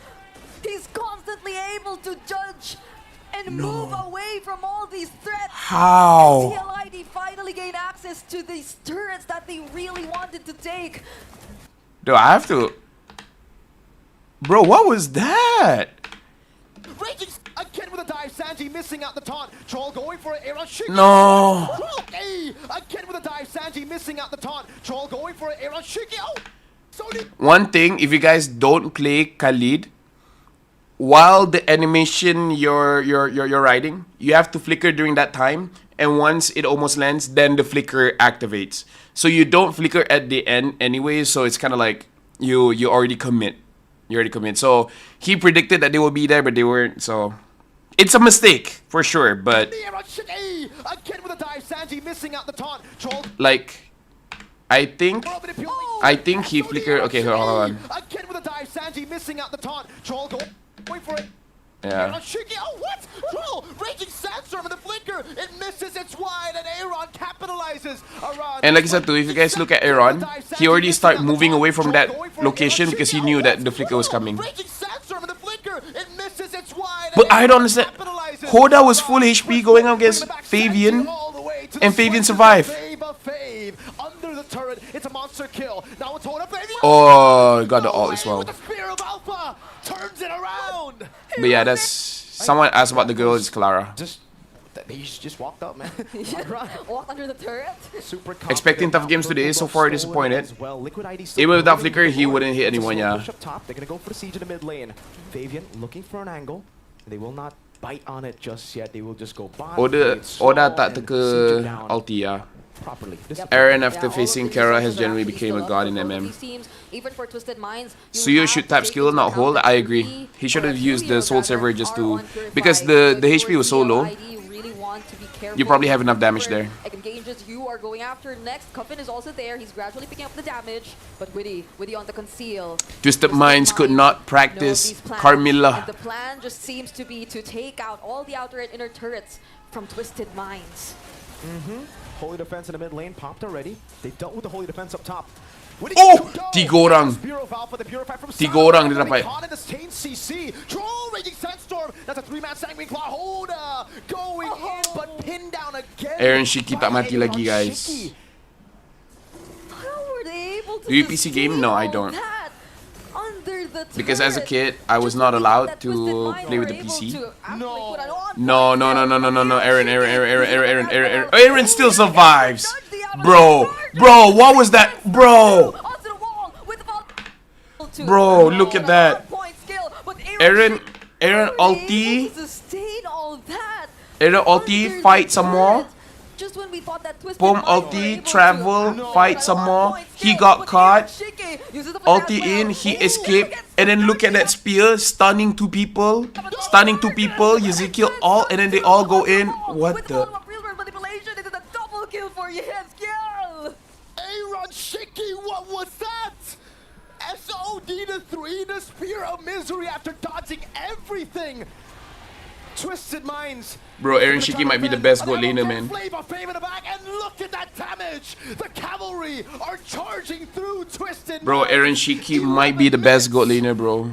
He's constantly able to judge and move away from all these threats. How? TLID finally gained access to these turrets that they really wanted to take. Dude, I have to... Bro, what was that? Raging again with a dive. Sanji missing out the taunt. Troll going for it. Aaron Shiki. No. Again with a dive. Sanji missing out the taunt. Troll going for it. Aaron Shiki. Oh. One thing, if you guys don't play Khalid, while the animation you're riding, you have to flicker during that time, and once it almost lands, then the flicker activates. So you don't flicker at the end anyway, so it's kind of like you already commit. You already commit. So he predicted that they will be there, but they weren't. So it's a mistake for sure, but like I think he flickered. Okay, hold on. Again with a dive. Sanji missing out the taunt. Troll going for it. Yeah. Oh, what? Troll! Raging Sandstorm with the flicker! It misses, it's wide, and Aaron capitalizes. And like I said too, if you guys look at Aaron, he already started moving away from that location because he knew that the flicker was coming. Raging Sandstorm with the flicker! It misses, it's wide. But I don't understand. Hoda was full HP going up against Fabian, and Fabian survived. Under the turret, it's a monster kill. Now it's Hoda. Oh, got the ult as well. The spear of Alpha turns it around. But yeah, that's someone asked about the girl. It's Clara. He just walked up, man. Walked under the turret. Super Expecting tough games today. So far disappointed. Even without flicker, he wouldn't hit anyone. Yeah. They're gonna go for the siege in the mid lane. Fabian looking for an angle. They will not bite on it just yet. They will just go by. Oda tak teka ulti ya. Aaron after facing Kara has generally became a god in MM. Even for Twisted Minds, Suyo should tap skill, not hold. I agree. He should have used the soul server just to, because the HP was so low. You probably have enough damage there. Engages you are going after next. Cuffin is also there. He's gradually picking up the damage, but Witty on the conceal. Twisted Minds could not practice Carmilla. The plan just seems to be to take out all the outer and inner turrets from Twisted Minds. Holy defense in the mid lane popped already. They dealt with the holy defense up top. Oh! 3 orang. 3 orang dia dapat. That's a 3-man sanguine claw. Hoda going in, but pinned down again. Aaron Shiki tak mati lagi, guys. How were they able to Do you PC game? No, I don't. Because as a kid, I was not allowed to play with the PC. No. Aaron still survives. Bro, what was that? Bro, look at that. Aaron ulti. Aaron ulti, fight some more. Boom ulti, travel, fight some more. He got caught. Ulti in, he escaped. And then look at that spear, stunning 2 people. Ezekiel all, and then they all go in. What the? Aaron Shiki, what was that? SOD to 3, the spear of misery after dodging everything. Twisted Minds. Bro, Aaron Shiki might be the best gold laner, man. And look at that damage. The cavalry are charging through Twisted. Bro, Aaron Shiki might be the best gold laner, bro.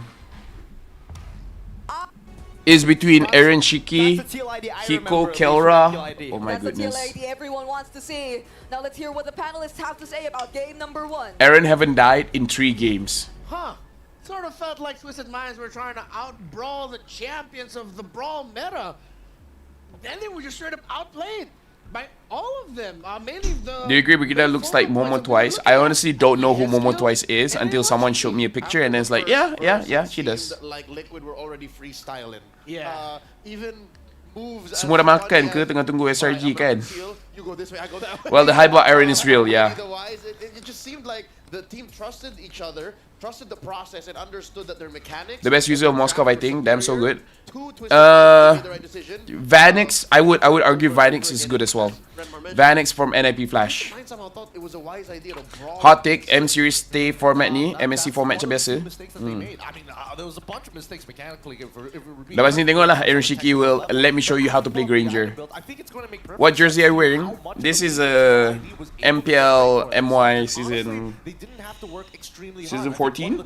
Is between Aaron Shiki, Hiko, Kelra. Oh my goodness. That's the TLID everyone wants to see. Now let's hear what the panelists have to say about game number 1. Aaron haven't died in 3 games. Huh. Sort of felt like Twisted Minds were trying to out-brawl the champions of the brawl meta. Then they were just straight up outplayed by all of them. Mainly the... Do you agree Brigida looks like Momo Twice? I honestly don't know who Momo Twice is until someone showed me a picture and then it's like, yeah, she does. Like Liquid were already freestyling. Yeah. Even moves. Semua dah makan ke tengah tunggu SRG kan? You go this way, I go that way. Well, the high block Aaron is real, yeah. Otherwise, it just seemed like the team trusted each other, trusted the process, and understood that their mechanics. The best user of Moskov, I think. Damn, so good. Vanix, I would argue Vanix is good as well. Vanix from NIP Flash. Hot take, M series stay format ni, MSC format macam biasa. There was a bunch of mistakes mechanically. Lepas ni tengok lah, Aaron Shiki will let me show you how to play Granger. What jersey are you wearing? This is a MPL MY season 14.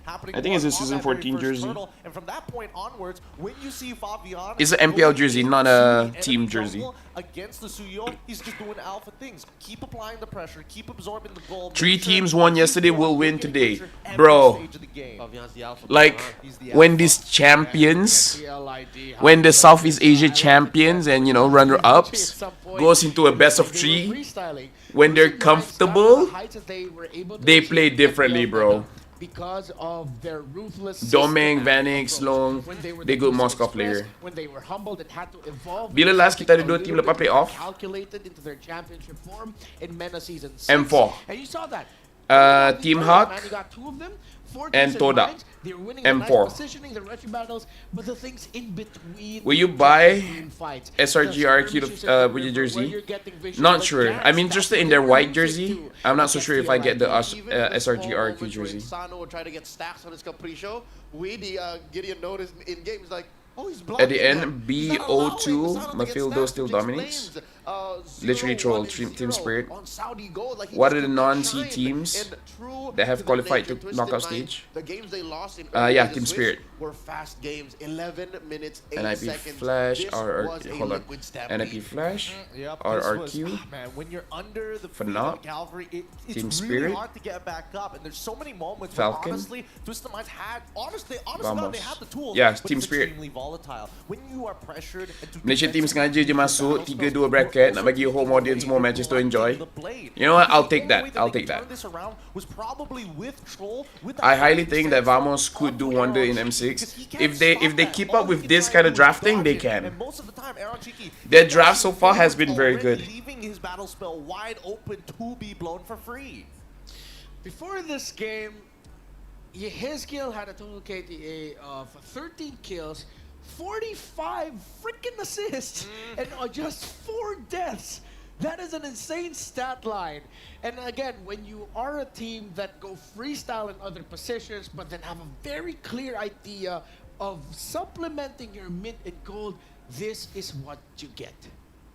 I think it's a season 14 jersey. And from that point onwards, when you see Fabian, it's an MPL jersey, not a team jersey. Against the Suyo, he's just doing alpha things. Keep applying the pressure, keep absorbing the goal. 3 teams won yesterday, will win today. Bro, like when these champions, when the Southeast Asia champions and runner-ups goes into a best of 3, when they're comfortable, they play differently, bro. Because of their ruthless Domeng, Vanix, Long, they good Moscow player. When they were humbled and had to evolve. Bila last kita ada 2 team lepas playoff? Calculated into their championship form in Meta Season 6. M4. And you saw that. Team Hawk and Toda. M4. Positioning the retro battles, but the things in between. Will you buy SRG RQ with your jersey? Not sure. I'm interested in their white jersey. I'm not so sure if I get the SRG RQ jersey. Sano will try to get stacks on his Capricho. Gideon noticed in games like, oh, he's at the end, BO2, Mafildo still dominates. Literally troll, Team Spirit. What are the non-C teams? that have the qualified to Twisted knockout Mind, stage. The games they lost in Yeah, the Team Swiss Spirit. were fast games. 11 minutes, 8 NIP seconds. Flash, This hold on. liquid stampede. NIP Flash, Yep, RRQ. man, when you're under the For feet now, of Calvary, it's Team really Spirit. hard to get back up. And there's so many moments Falcon. where honestly, Twisted Minds had, honestly, Vamos. they had the tools. Yeah, but Team it's Spirit. extremely volatile. When you are pressured and to Malaysia team defensively sengaja je masuk 3-2 bracket nak bagi home audience more matches to enjoy. the blade. You know what? I'll take The only way that. I'll they take could that. turn this around was probably with Troll, with I that highly 5% think that Vamos could do wonder in Aaron Cheeky, M6. 'cause he can't If they stop keep that. up All with he this can kind try of to do is drafting, they dodge it. can. And most of the time, Aaron Cheeky, Their is draft so far has been very already good. leaving his battle spell wide open to be blown for free. Before this game, Yehezkiel had a total KTA of 13 kills, 45 freaking assists, and just 4 deaths. That is an insane stat line. And again, when you are a team that go freestyle in other positions, but then have a very clear idea of supplementing your mint and gold, this is what you get.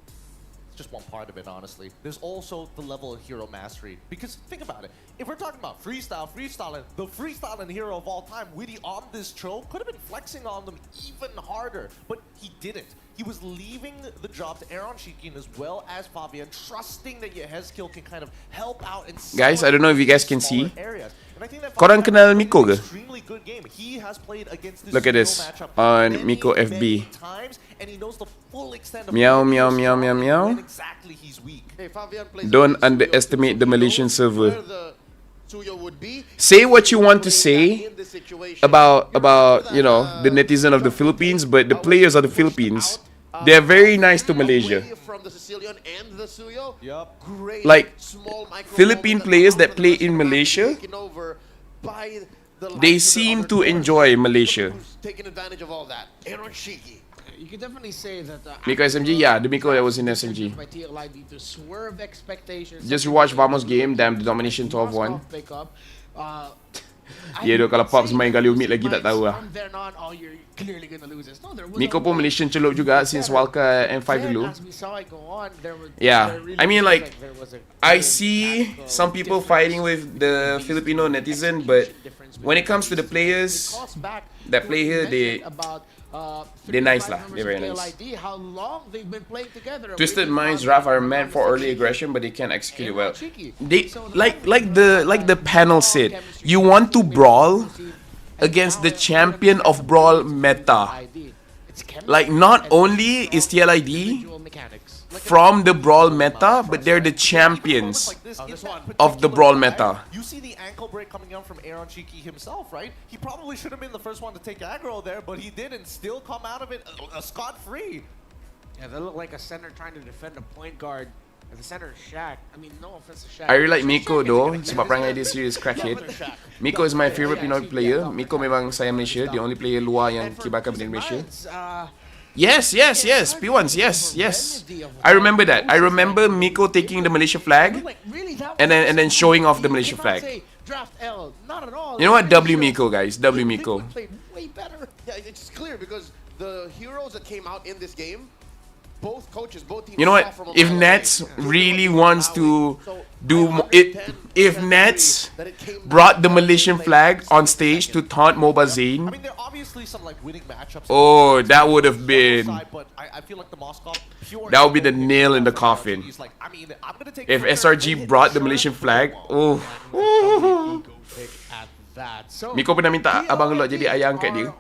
It's just one part of it, honestly. There's also the level of hero mastery. Because think about it. If we're talking about freestyling, the freestyling hero of all time, Witty on this troll could have been flexing on them even harder, but he didn't. He was leaving the job to Aaron Cheeky as well as Fabian, trusting that Yehezkiel can kind of help out in Guys, I don't know if you guys can smaller see. areas. And I think that Korang Fabian kenal played Miko an ke? extremely good game. He has played against this Look at hero this matchup on many, Miko many FB. times, and he knows the full extent of Meow, when meow, he's meow, strong meow, and meow. when exactly he's weak. Hey, Fabian plays Don't against Suyo underestimate too, the so he Malaysian knows server. where the Suyo would be. Say what you want to say In this situation. about You you know, the netizen of the Philippines, but the players of the Philippines, they're very nice to Malaysia. away from the Sicilian and the Suyo. Yup. Great Like, small micro Philippine moments players allow that for the play rest of in the map to be Malaysia, taken over by the they likes of the seem other to players. enjoy Malaysia. Look who's taking advantage of all that. Aaron Cheeky. You can definitely say that Miko SMG, yeah, the Miko that was in SMG. by TLID to swerve expectations. Just watch Vamos game, damn the domination 12-1. Pick up. Ya doh, kalau Pops main kali umit lagi tak tahu lah. From there on, oh, you're clearly gonna lose this. No, there was Miko a pun way Malaysian celup juga since Walka M5 then, dulu. as we saw it go on, Yeah, there really I mean, feels like, there was a I clear see tactical some people difference fighting with the between Filipino the netizen, but execution difference when it comes to the between these players teams. It calls back that to play what you here, they mentioned about, they're nice 35 lah. members They're very of nice. TLID, how long they've been playing together. Twisted Really Minds, found Raf are their meant for early aggression, but they can't execute it well. They like the panel said, you want to brawl against the champion of brawl meta. Like, not only is TLID from the brawl meta, but they're the champions of the brawl meta. You see the ankle break coming out from Aaron Cheeky himself, right? He probably should have been the first one to take aggro there, but he did and still come out of it scot-free. Yeah, they look like a center trying to defend a point guard. And the center is Shaq. I mean, no offense to Shaq. I really like Miko though, sebab perangai dia serious crackhead. Miko is my favorite Pinoy player. Miko memang sayang Malaysia, the only player luar yang kibarkan bendera Malaysia. Yes, yes, yes, P1s, yes, yes. I remember that. I remember Miko taking the Malaysia flag and then showing off the Malaysia flag. Draft L, not at all. You know what? W Miko, guys. W Miko. Played way better. Yeah, it's clear because the heroes that came out in this game, both coaches, both teams. You know what? saw from a If mile Nets away. really wants to So, do I it, understand if defensively Nets that it came brought the down to Malaysian play flag on 60 stage to seconds. taunt Moba I Zayn, mean, there are obviously some like winning matchups. oh, that would have been, Side, but I feel like the Moscow pure that would be the ego nail in the Aaron coffin. Cheeky's like, I mean, I'm gonna take If Twitter SRG and hit brought the shirt Malaysian to flag, wall. oh. Ego pick at that. So, Miko pernah minta abang Lok jadi ayah angkat dia.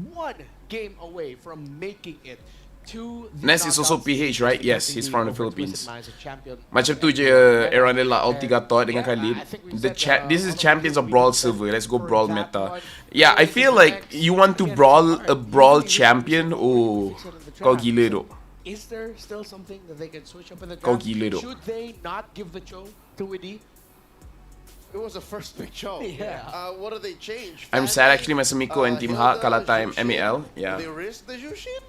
One game away from making it to the Ness is also knockouts. PH, right? Yes, he's from the Over Philippines. Twisted Minds, a champion. Macam tu je Aaron Lela Altigator dengan Khalid. This is champions of brawl server. Let's go brawl meta. Yeah, I feel like you want to brawl a brawl champion. Oh, kau gila dok. Is there still something that they can switch up in the Kau draft? gila dok. Should they not give the show to Witty? It was a first big show. Yeah. What do they change? I'm sad actually masa Miko and Team Ha Hilda, kalah time Jushin. MAL. Do Yeah. they risk the Jushin?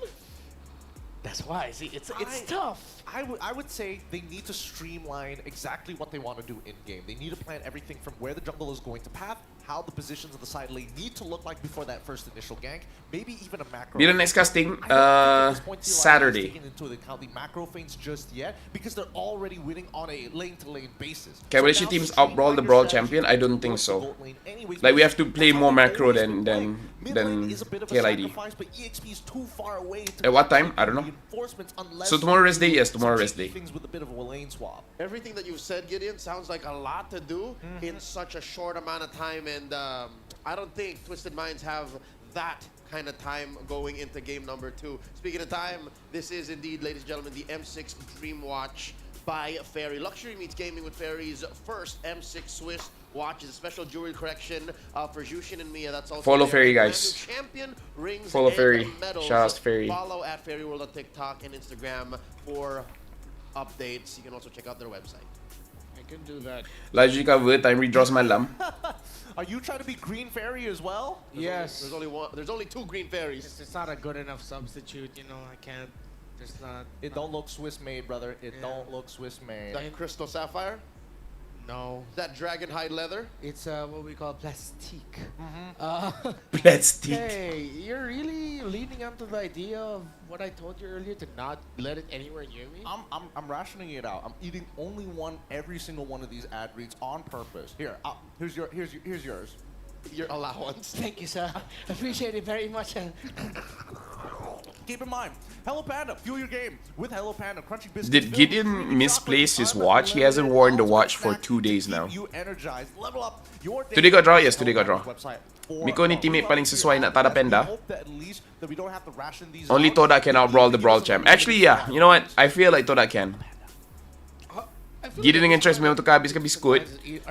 That's why. See, it's tough. I would say they need to streamline exactly what they want to do in game. They need to plan everything from where the jungle is going to path, how the positions of the side lane need to look like before that first initial gank, maybe even a macro. Bilang next casting, Saturday. Taking into account the macro feigns just yet because they're already winning on a lane-to-lane basis. Can Malaysia teams outbrawl the Brawl champion? I don't think so. Like we have to play more macro than TLID. At what time? I don't know. So tomorrow rest day? Yes, tomorrow rest day. Everything that you've said, Gideon, sounds like a lot to do in such a short amount of time, and I don't think Twisted Minds have that kind of time going into game number 2. Speaking of time, this is indeed, ladies and gentlemen, the M6 Dream Watch by Fairy. Luxury meets gaming with Fairy's first M6 Swiss watch. Is a special jewelry correction for Jushin and Mia. That's also follow Fairy, guys. Champion rings. Follow Fairy. Medals. Shout out to Fairy. Follow at Fairy World on TikTok and Instagram for updates. You can also check out their website. I can do that. Lagi cover, time redraws malam. Are you trying to be Green Fairy as well? Yes. There's only one. There's only 2 green fairies. It's not a good enough substitute, you know. I can't. There's not. It don't look Swiss made, brother. It don't look Swiss made. That crystal sapphire? No. That dragon hide leather? It's what we call plastique. Plastic. Hey, you're really leaning onto the idea of what I told you earlier to not let it anywhere near me? I'm rationing it out. I'm eating only every single one of these ad reads on purpose. Here, here's yours. Your allowance. Thank you, sir. Appreciate it very much. Keep in mind, Hello Panda, fuel your game with Hello Panda. Crunchy biscuits. Did Gideon misplace his watch? He hasn't worn the watch for 2 days now. You energized, level up your day. Today got draw? Yes, today got draw. Miko ni teammate paling sesuai nak tada penda. Only Toda can outbrawl the Brawl champ. Actually, yeah. You know what? I feel like Toda can. Gideon dengan Trace memang tukar habis ke biskut.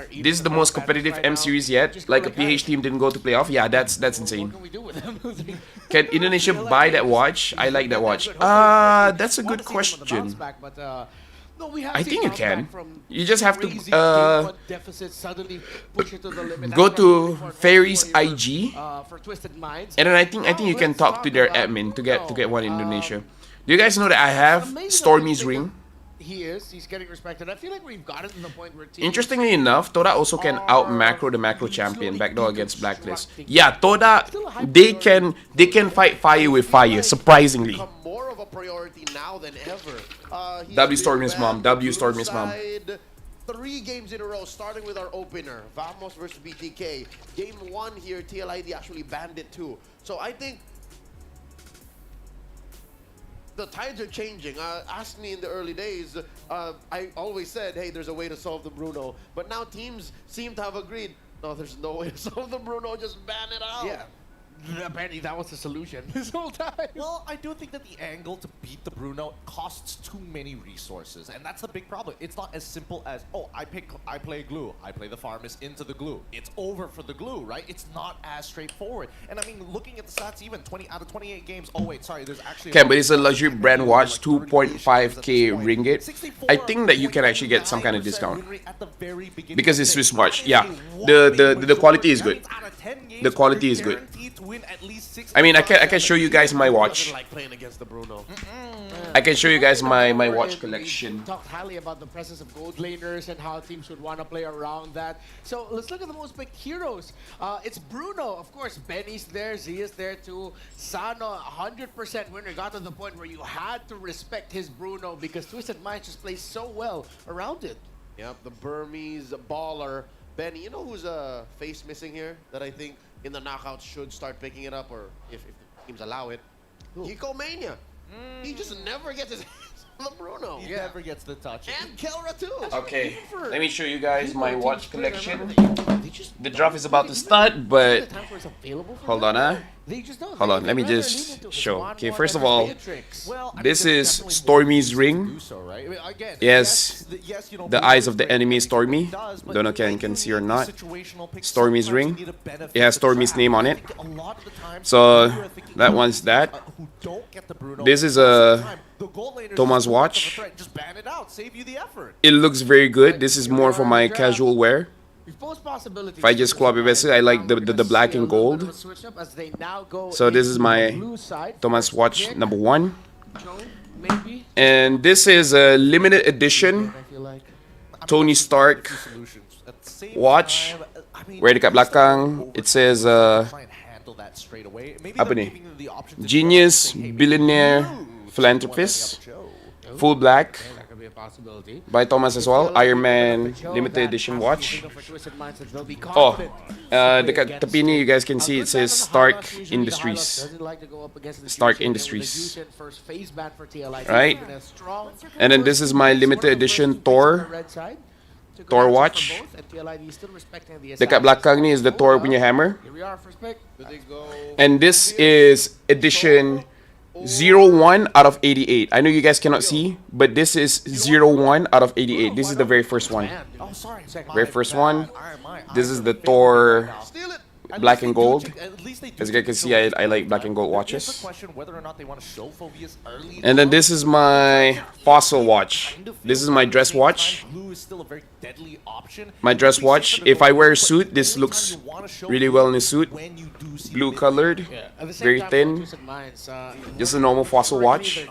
This is the most competitive M series yet. Like a PH team didn't go to playoff. Yeah, that's insane. Can Indonesia buy that watch? I like that watch. That's a good question. I think you can. You just have to go to Fairy's IG, and then I think you can talk to their admin to get one in Indonesia. Do you guys know that I have Stormy's ring? He's getting respected. I feel like we've gotten to the point where interestingly enough, Toda also can out macro the macro champion backdoor against Blacklist. Yeah, Toda, they can fight fire with fire, surprisingly. More of a priority now than ever. W Stormy's mom, W Stormy's mom. 3 games in a row, starting with our opener, VMS versus BTK. Game 1 here, TLID actually banned it too. So I think the tides are changing. Asked me in the early days, I always said, hey, there's a way to solve the Bruno. But now teams seem to have agreed, no, there's no way to solve the Bruno, just ban it out. Yeah. Apparently that was the solution this whole time. Well, I do think that the angle to beat the Bruno costs too many resources, and that's the big problem. It's not as simple as, oh, I play glue, I play the Farmist into the glue. It's over for the glue, right? It's not as straightforward. And I mean, looking at the stats, even 20 out of 28 games. Oh wait, sorry, there's actually. Okay, but it's a luxury brand watch, 2.5k ringgit. I think that you can actually get some kind of discount because it's Swiss watch. Yeah, the quality is good. The quality is good. I mean, I can show you guys my watch. Like playing against the Bruno. I can show you guys my watch collection. Talked highly about the presence of gold laners and how teams would want to play around that. So let's look at the most big heroes. It's Bruno, of course. Benny's there, Zia's there too. Sano, 100% winner. Got to the point where you had to respect his Bruno because Twisted Minds just plays so well around it. Yep, the Burmese baller. Benny, you know who's a face missing here that I think in the knockouts should start picking it up, or if the teams allow it? Hiko Mania. He just never gets his hands on the Bruno. He never gets the touch. And Kelra too. Okay, let me show you guys my watch collection. The draft is about to start, but hold on, hold on, let me just show. Okay, first of all, this is Stormy's ring. Yes, the eyes of the enemy Stormy. Don't know if you can see or not. Stormy's ring. It has Stormy's name on it. So that one's that. This is a Thomas watch. It looks very good. This is more for my casual wear. If I just club it, I like the black and gold. So this is my Thomas watch number 1. maybe. And this is a limited edition I feel like. Tony Stark watch. Where dekat belakang it says apa ni? Genius Billionaire Philanthropist. Full black. That could be a possibility. By Thomas as well. Iron Man limited edition watch. Oh, dekat tepi ni you guys can see it says Stark Industries. Stark Industries. Right? And then this is my limited edition Thor watch. Dekat belakang ni is the Thor punya hammer. And this is edition 01 out of 88. I know you guys cannot see, but this is 01 out of 88. This is the very first one. Very first one. This is the Thor black and gold. As you guys can see, I like black and gold watches. And then this is my fossil watch. This is my dress watch. My dress watch. If I wear a suit, this looks really well in a suit. Blue colored, very thin. Just a normal fossil watch.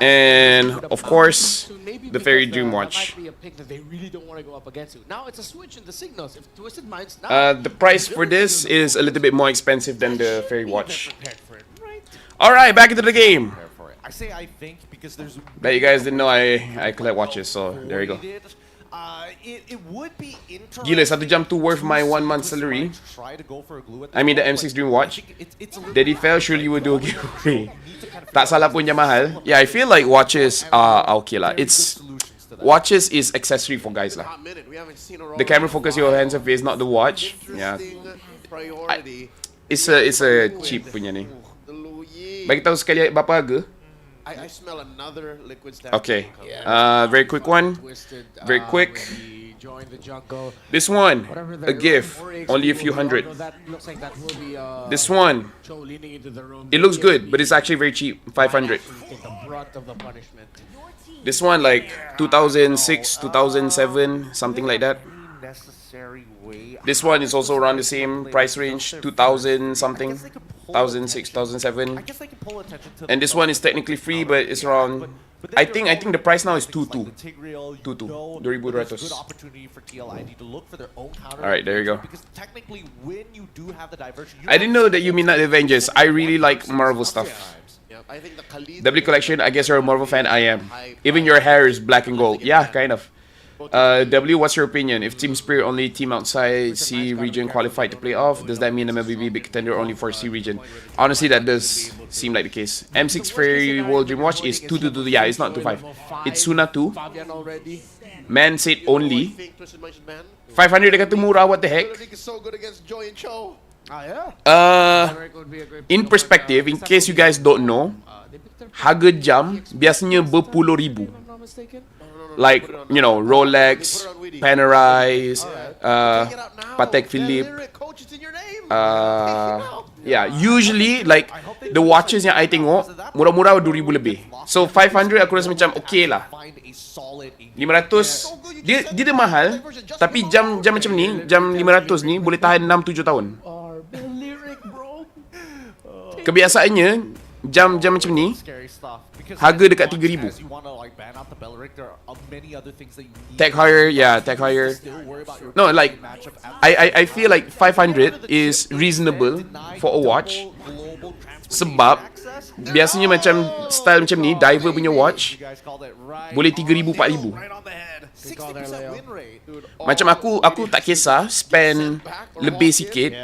And of course, the Fairy Dream watch. The price for this is a little bit more expensive than the Fairy watch. Alright, back into the game. I say I think because there's. Bet you guys didn't know I collect watches, so there you go. It would be interesting. Gila, 1 jam tu worth my 1 month salary. I mean the M6 Dream watch. Daddy Fell, surely you would do a giveaway. Tak salah pun yang mahal. Yeah, I feel like watches are okay lah. Watches is accessory for guys lah. The camera focus your hands and face, not the watch. Yeah. It's a cheap punya ni. Bagi tahu sekali berapa harga? I smell another liquid stack. Okay. Very quick one. Very quick. This one, a gift, only a few hundred. This one, it looks good, but it's actually very cheap, 500. This one, like 2006, 2007, something like that. This one is also around the same price range, 2000 something, 2006, 2007. And this one is technically free, but it's around. I think the price now is 22. 2,200. Alright, there you go. I didn't know that you mean not the Avengers. I really like Marvel stuff. W collection, I guess you're a Marvel fan. I am. Even your hair is black and gold. Yeah, kind of. W, what's your opinion? If Team Spirit only team outside C region qualified to play off, does that mean MLBB big contender only for C region? Honestly, that does seem like the case. M6 Fairy World Dream Watch is 222. Yeah, it's not 25. It's Suna 2. Man said only. 500 dia kata murah, what the heck? In perspective, in case you guys don't know, harga jam biasanya berpuluh ribu. Like, you know, Rolex, Panerai, Patek Philippe. Yeah, usually like the watches yang I tengok murah-murah 2,000 lebih. So 500 aku rasa macam okay lah. 500 dia mahal, tapi jam macam ni, jam 500 ni boleh tahan 6-7 tahun. Kebiasaannya jam macam ni harga dekat 3,000. Tech hire, yeah, tech hire. No, like I feel like 500 is reasonable for a watch. Sebab biasanya macam style macam ni, diver punya watch boleh 3,000, 4,000. Macam aku tak kisah spend lebih sikit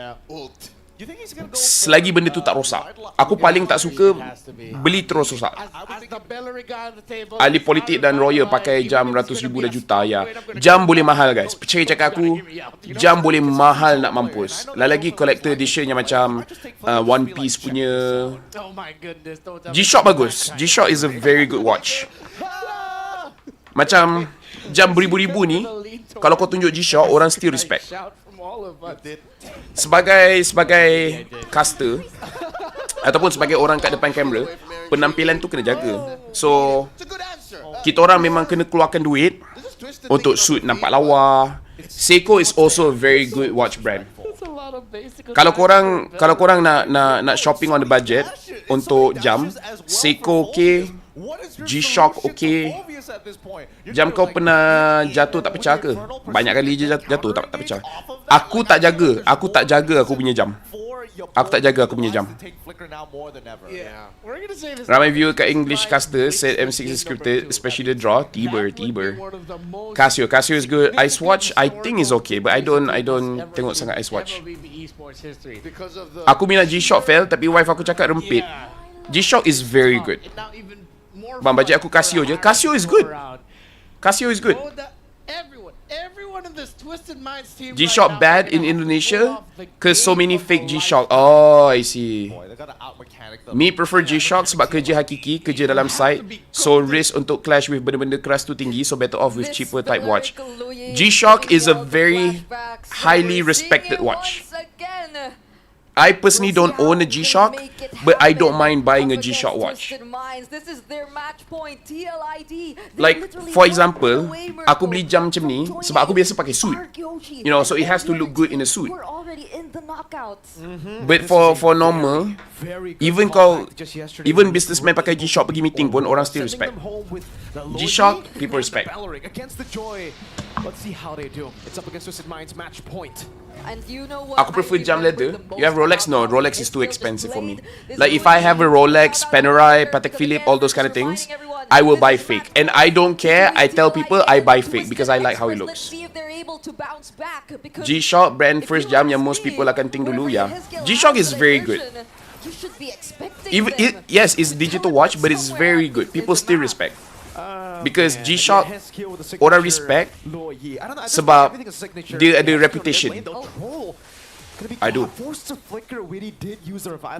selagi benda tu tak rosak. Aku paling tak suka beli terus rosak. Ahli politik dan lawyer pakai jam ratus ribu dan juta. Ya, jam boleh mahal guys. Percaya cakap aku, jam boleh mahal nak mampus. Lagi collector edition yang macam One Piece punya. G-Shock bagus. G-Shock is a very good watch. Macam jam beribu-ribu ni, kalau kau tunjuk G-Shock, orang still respect. Sebagai caster ataupun sebagai orang kat depan kamera, penampilan tu kena jaga. So kita orang memang kena keluarkan duit untuk suit nampak lawa. Seiko is also a very good watch brand. Kalau korang nak shopping on the budget, untuk jam. Seiko okay, G-Shock okay. Jam kau pernah jatuh tak pecah ke? Banyak kali je jatuh tak pecah. Aku tak jaga aku punya jam. Aku tak jaga aku punya jam. Ramai viewer kat English caster said M6 is scripted, especially the draw. Tiber. Casio is good. Ice Watch I think is okay, but I don't tengok sangat Ice Watch. Aku minat G-Shock fail, tapi wife aku cakap rempit. G-Shock is very good. Bang, bajet aku Casio je. Casio is good. Everyone in this Twisted Minds team G-Shock bad in Indonesia cause so many fake G-Shock. Oh, I see. Me prefer G-Shock sebab kerja hakiki, kerja dalam site. So risk untuk clash with benda-benda keras tu tinggi, so better off with cheaper type watch. G-Shock is a very highly respected watch. I personally don't own a G-Shock, but I don't mind buying a G-Shock watch. Like, for example, aku beli jam macam ni sebab aku biasa pakai suit. You know, so it has to look good in a suit. But for normal, even businessman pakai G-Shock pergi meeting pun orang still respect. G-Shock, people respect. Let's see how they do. It's up against Twisted Minds, match point. And you know what? Aku prefer jam leather. You have Rolex? No, Rolex is too expensive for me. Like if I have a Rolex, Panerai, Patek Philippe, all those kind of things, I will buy fake. And I don't care. I tell people I buy fake because I like how it looks. G-Shock brand first jam yang most people akan think dulu ya. G-Shock is very good. Even yes, it's digital watch, but it's very good. People still respect. Because G-Shock orang respect sebab dia ada reputation. I do.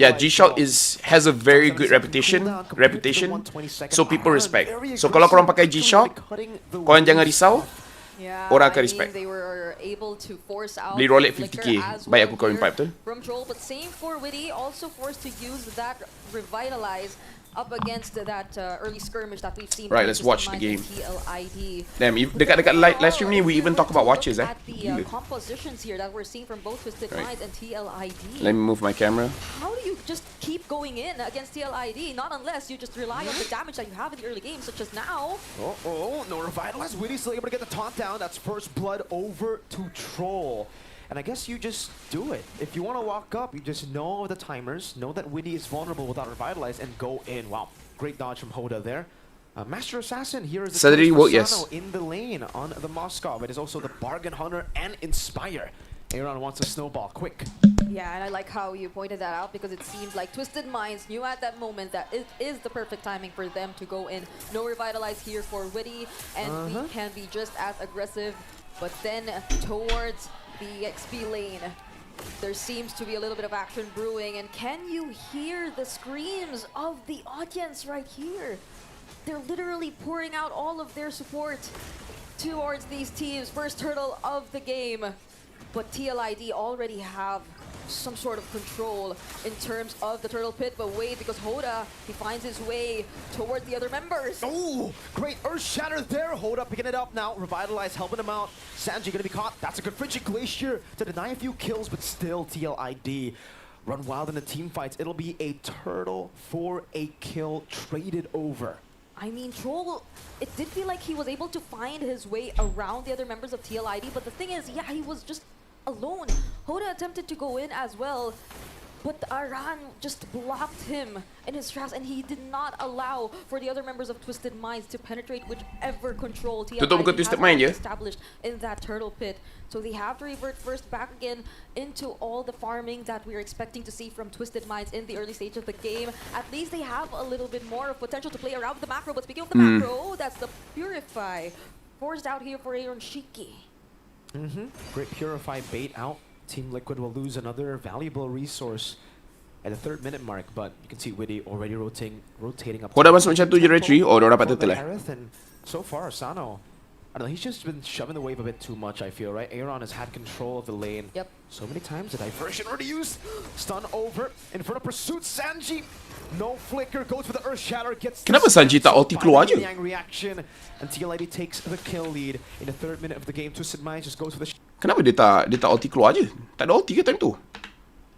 Yeah, G-Shock has a very good reputation, so people respect. So kalau korang pakai G-Shock, korang jangan risau. Orang akan respect. Beli Rolex 50k, baik aku kahwin pipe tu. But same for Witty, also forced to use that revitalize up against that early skirmish that we've seen. Right, let's watch the game. TLID. Damn, dekat live stream ni we even talk about watches At the compositions here that we're seeing from both Twisted Minds and TLID. Let me move my camera. How do you just keep going in against TLID? Not unless you just rely on the damage that you have in the early game, such as now. No revitalized. Witty still able to get the taunt down. That's first blood over to Troll. And I guess you just do it. If you want to walk up, you just know the timers, know that Witty is vulnerable without Revitalize, and go in. Wow, great dodge from Hoda there. Master Assassin, here is the yes. in the lane on the Moscow. It is also the Bargain Hunter and Inspire. Aaron wants a snowball, quick. Yeah, and I like how you pointed that out because it seemed like Twisted Minds knew at that moment that it is the perfect timing for them to go in. No Revitalize here for Witty, and we can be just as aggressive. But then towards the XP lane, there seems to be a little bit of action brewing, and can you hear the screams of the audience right here? They're literally pouring out all of their support towards these teams. First hurdle of the game, but TLID already have some sort of control in terms of the turtle pit, but wait, because Hoda, he finds his way toward the other members. Oh, great Earth Shatter there. Hoda picking it up now. Revitalize helping him out. Sanji gonna be caught. That's a good Frigid Glacier to deny a few kills, but still TLID run wild in the team fights. It'll be a turtle for a kill traded over. I mean, Troll, it did feel like he was able to find his way around the other members of TLID, but the thing is, yeah, he was just alone. Hoda attempted to go in as well, but Aran just blocked him in his tracks, and he did not allow for the other members of Twisted Minds to penetrate whichever control TLID has established in that turtle pit. So they have to revert first back again into all the farming that we're expecting to see from Twisted Minds in the early stage of the game. At least they have a little bit more of potential to play around with the macro, but speaking of the macro, that's the Purify forced out here for Aaron Shiki. Great Purify bait out. Team Liquid will lose another valuable resource at the 3rd minute mark, but you can see Witty already rotating up. Hoda masuk macam tu je retry, orang dapat turtle lah. And so far, Asano, I don't know, he's just been shoving the wave a bit too much, I feel, right? Aaron has had control of the lane. Yep. So many times, the diversion already used. Stun over, in front of pursuit, Sanji. No flicker, goes for the Earth Shatter, gets Kenapa Sanji tak ulti keluar je? Reaction, and TLID takes the kill lead in the 3rd minute of the game. Twisted Minds just goes for the Kenapa dia tak ulti keluar je? Tak ada ulti ke time tu?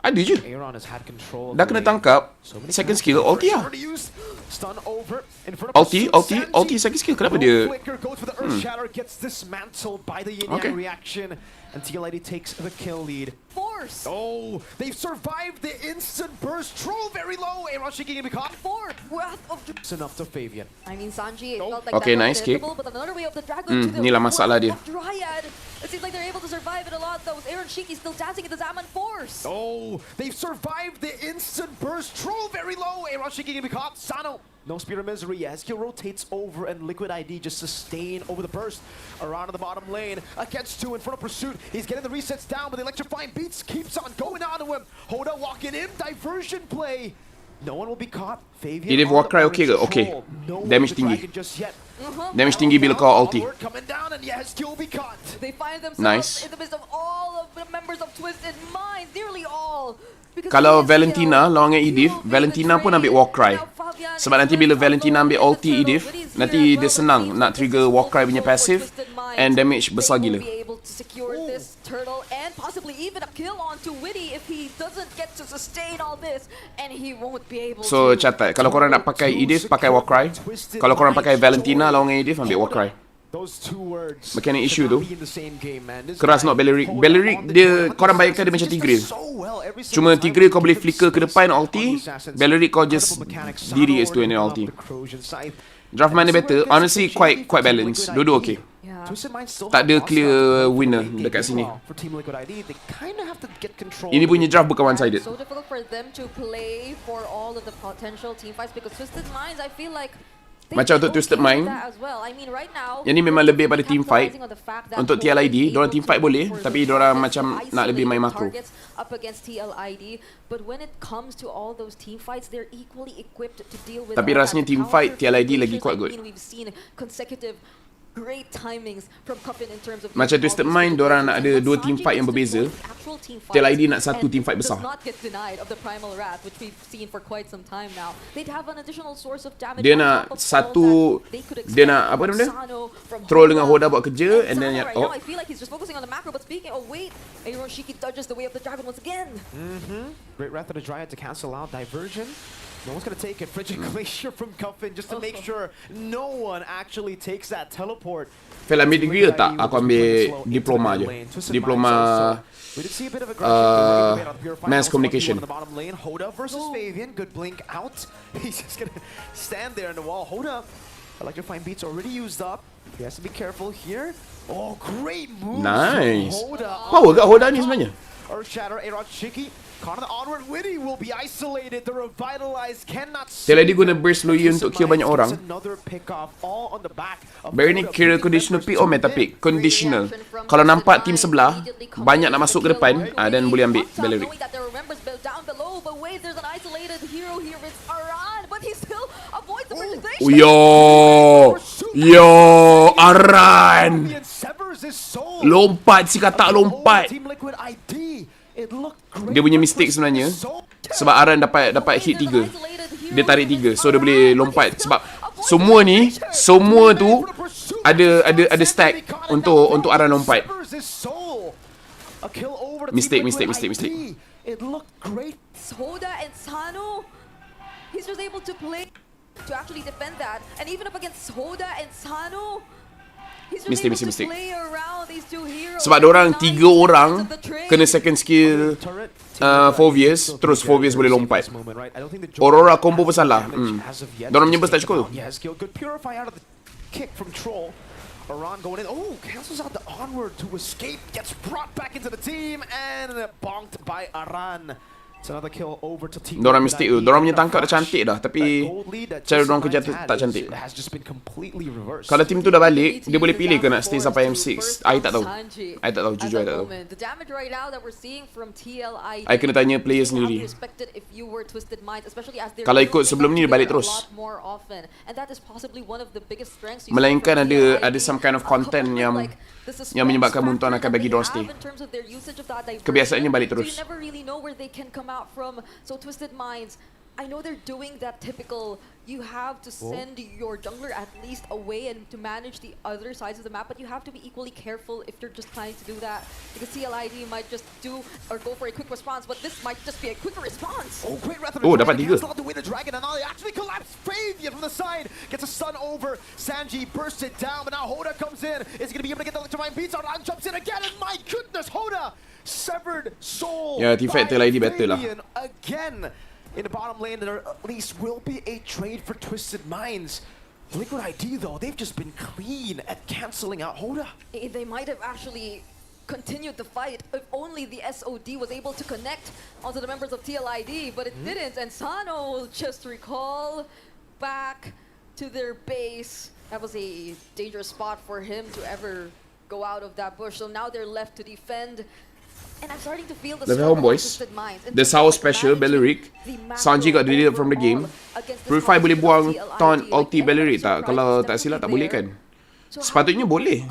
Ada je. Aaron has had control of Dah the kena lane. tangkap. So many Second times. skill, ulti lah. Already used. Stun over in front of Ulti, second skill. Kenapa dia? Flicker goes for the Earth Shatter, gets dismantled by the Yin Okay. Yang reaction, and TLID takes the kill lead. Force. Oh, they've survived the instant burst. Troll very low. Aaron shaking him caught. Force. Wrath of It's enough to Fabian. I mean, Sanji, it felt like Okay, that nice was kick. inevitable, but another way of the dragon to the ni lah masalah dia. of Dryad. It seems like they're able to survive it a lot, though. Aaron Shiki still dancing in the Zaman Force. Oh, they've survived the instant burst. Troll very low. Aaron shaking him caught. Sano. No Spear of Misery as he rotates over and Liquid ID just sustain over the burst. Around in the bottom lane, against 2 in front of Pursuit. He's getting the resets down, but the electrifying beats keeps on going on to him. Hoda walking in, diversion play. No one will be caught. Fabian Edith on the Warcry okay ke? orange Okay. troll. No Damage one tinggi. dragon just yet. Damage tinggi bila kau ulti. Onward, coming down, and yes, he'll be caught. They find themselves Nice. in the midst of all of the members of Twisted Minds, nearly all. Because Kalau he is Valentina killed. lawan dengan He Edith, will be Valentina pun betrayed. ambil Warcry. Now Fabian Sebab is nanti bila left Valentina alone ambil with the ulti turtle. Edith, Witty's nanti here as dia well, senang but nak this trigger is Warcry also punya for passive Twisted Minds. and damage besar They gila. will be able to secure this turtle and possibly even a kill onto Witty if he doesn't get to sustain all this, and he won't be able So to. catat, kalau korang nak pakai Edith, pakai Warcry. Kalau korang pakai Valentina lawan dengan Edith, ambil Warcry. Those two words Mechanic issue should not tu. be in the same game, man. This Keras guy, not Belleric. Hoda Belleric on the dia, ground, korang he bayangkan dia macam just Tigreal. does so well every single Cuma time. Tigreal kau boleh Keep flicker ke him depan spaced ulti, on the assassins. Belleric kau Incredible just mechanics. diri Sano kat situ and then already ulti. up the corrosion side. Draft mana And better? this is where it Honestly, gets tricky quite for Team balanced. Liquid Dua-dua ID. okay. Yeah. Twisted Minds still Tak have ada lost clear out. winner Late game dekat as sini. well. For Team Liquid ID, they kind of have to get control. Ini punya draft bukan one-sided. So difficult for them to play for all of the potential team fights because Twisted Minds, I feel like they Macam untuk okay Twisted with Mind, that as well. I mean, right now, yang ni memang lebih pada team fight. capitalizing on the fact that Untuk Hoda TLID, is diorang able team to fight look boleh, for tapi the diorang targets, macam nak lebih main isolated makro. targets up against TLID. But when it comes to all those team fights, they're equally equipped to deal with Tapi all rasanya that team counter fight, TLID lagi situations. kuat I kot. mean, we've seen consecutive great timings from Coffin in terms of Macam doing all Twisted these Mind, situations. diorang nak ada And dua Sanji team fight yang gets to berbeza. join the actual team fights TLID nak satu and team fight besar. does not get denied of the Primal Wrath, which we've seen for quite some time now. They'd have an additional source of damage. Dia on nak top of all satu, that they could dia nak expect apa nama dia? from Sano, from Troll dengan Hoda. Hoda buat kerja and then Sano right now, oh, I feel like he's just focusing on the macro, but speaking, oh wait, Hiroshiki dodges the way of the dragon once again. Great Wrath of the Dryad to cancel out diversion. No one's gonna take it. Frigid Glacier from Cuffin just to make sure no one actually takes that teleport. Fail ambil degree ke tak? Aku ambil diploma je. Diploma We did see a bit of aggression. mass communication. On the bottom lane, Hoda versus Fabian. Good blink out. He's just gonna stand there in the wall. Hoda, electrifying beats already used up. He has to be careful here. Oh, great move. Nice. Hoda. Power kat Hoda ni sebenarnya. Earth Shatter, Aaron Shiki. Caught on the onward, Witty will be isolated. The revitalized cannot TLID guna burst Louis untuk kill banyak orang. Another pick off all on the back of Barry ni kira conditional pick or meta pick? Conditional. Kalau nampak team sebelah banyak nak masuk ke depan, dan boleh ambil Belleric. Knowing that there are members built down below, but wait, there's an isolated hero here. It's Aran, but he still avoids the presentation. Yo, Aran. severs his soul. Lompat si kata lompat. Team Liquid ID. It looked great. Dia punya mistake sebenarnya. Sebab Aran dapat hit 3. Dia tarik 3. So dia boleh lompat sebab semua ni, semua tu ada stack untuk Aran lompat. Mistake. It looked great. Hoda and Sano, he's just able to play to actually defend that, and even up against Hoda and Sano, he's just able to play around these two heroes. Sebab diorang 3 orang kena second skill Fovius, terus Fovius boleh lompat. Aurora combo pun salah. Diorang punya burst tak cukup tu. Good purify out of the kick from Troll. Aran going in. Oh, cancels out the onward to escape. Gets brought back into the team and bonked by Aran. It's another kill over to team. Diorang mistake tu. Diorang punya tangkap dah cantik dah, tapi cara diorang kerja tu tak cantik. Kalau tim tu dah balik, dia boleh pilih ke nak stay sampai M6. I tak tahu. I tak tahu, jujur I tak tahu. The damage right now that we're seeing from TLID, I kena tanya player sendiri. Kalau ikut sebelum ni, dia balik terus. Melainkan ada some kind of content yang menyebabkan Muntuan akan bagi draw stay. Kebiasaannya balik terus. So Twisted Minds, I know they're doing that typical, you have to send your jungler at least away and to manage the other sides of the map, but you have to be equally careful if you're just planning to do that, because TLID might just do or go for a quick response, but this might just be a quicker response. Oh, great Wrath of Oh, the dapat Dragon. tiga. Cancel out the way the Dragon, and now they actually collapse. Fabian from the side gets a stun over. Sanji bursts it down, but now Hoda comes in. Is he going to be able to get the electrifying beats out? And jumps in again, and my goodness, Hoda! Severed soul. Yeah, T-Fight by TLID better lah. Fabian again. In the bottom lane, there at least will be a trade for Twisted Minds. Liquid ID, though, they've just been clean at canceling out Hoda. They might have actually continued the fight if only the SOD was able to connect onto the members of TLID, but it didn't, and Sano will just recall back to their base. That was a dangerous spot for him to ever go out of that bush, so now they're left to defend. And I'm starting to feel the Laphel homeboys. The Sao special, Belleric. Sanji got deleted from the game. Purify boleh buang taunt ulti Belleric tak? Kalau tak silap tak boleh kan? Sepatutnya boleh.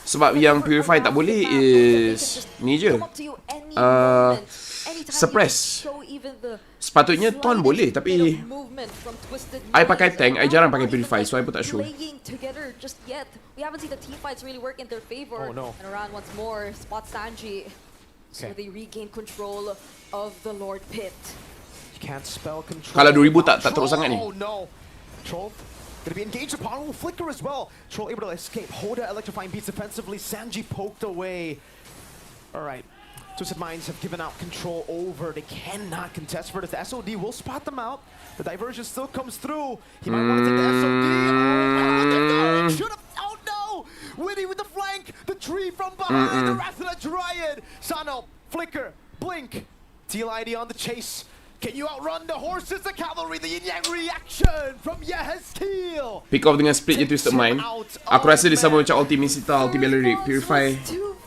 Sebab yang Purify tak boleh is ni je. Suppress. Sepatutnya taunt boleh, tapi I pakai tank, I jarang pakai Purify, so I pun tak sure. We haven't seen the team fights really work in their favor. Oh, no. And around once more, spot Sanji. So they regain control of the Lord Pit. You can't spell control. Kalau 2000 tak teruk sangat ni. Oh no. Troll gonna be engaged upon. Will flicker as well. Troll able to escape. Hoda electrifying beats defensively. Sanji poked away. Alright. Twisted Minds have given out control over. They cannot contest for this. The SOD will spot them out. The diversion still comes through. He might want to take the SOD. Oh, should have. Oh no! Winnie with the flank. The tree from behind. The Wrath of the Dryad. Sano, flicker, blink. TLID on the chase. Can you outrun the horses, the cavalry, the yin-yang reaction from Yehezkiel? Pick off dengan split je Twisted Mind. Aku rasa dia sama macam ulti Misita, ulti Belleric. Purify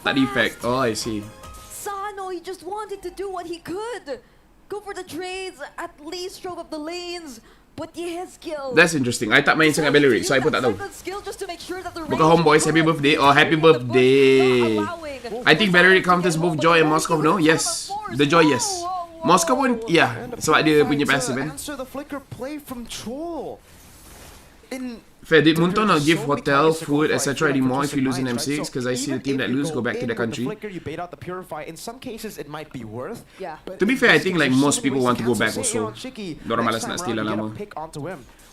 tak ada effect. Oh, I see. Sano, he just wanted to do what he could. Go for the trades, at least drove up the lanes. But Yehezkiel, That's interesting. I tak main sangat Belleric, so I pun tak tahu. Bukan homeboys, happy birthday. Oh, happy birthday. I think Belleric counters both Joy and Moscow, no? Yes. The Joy, yes. Moscow pun, yeah. Sebab dia punya passive kan. Answer the flicker play from Troll. Fair, did Munto not give hotel, food, etc. anymore if you lose in M6? Because I see the team that lose go back to their country. You bait out the Purify. In some cases, it might be worth. Yeah. To be fair, I think like most people want to go back also. Dorang malas nak stay lah lama.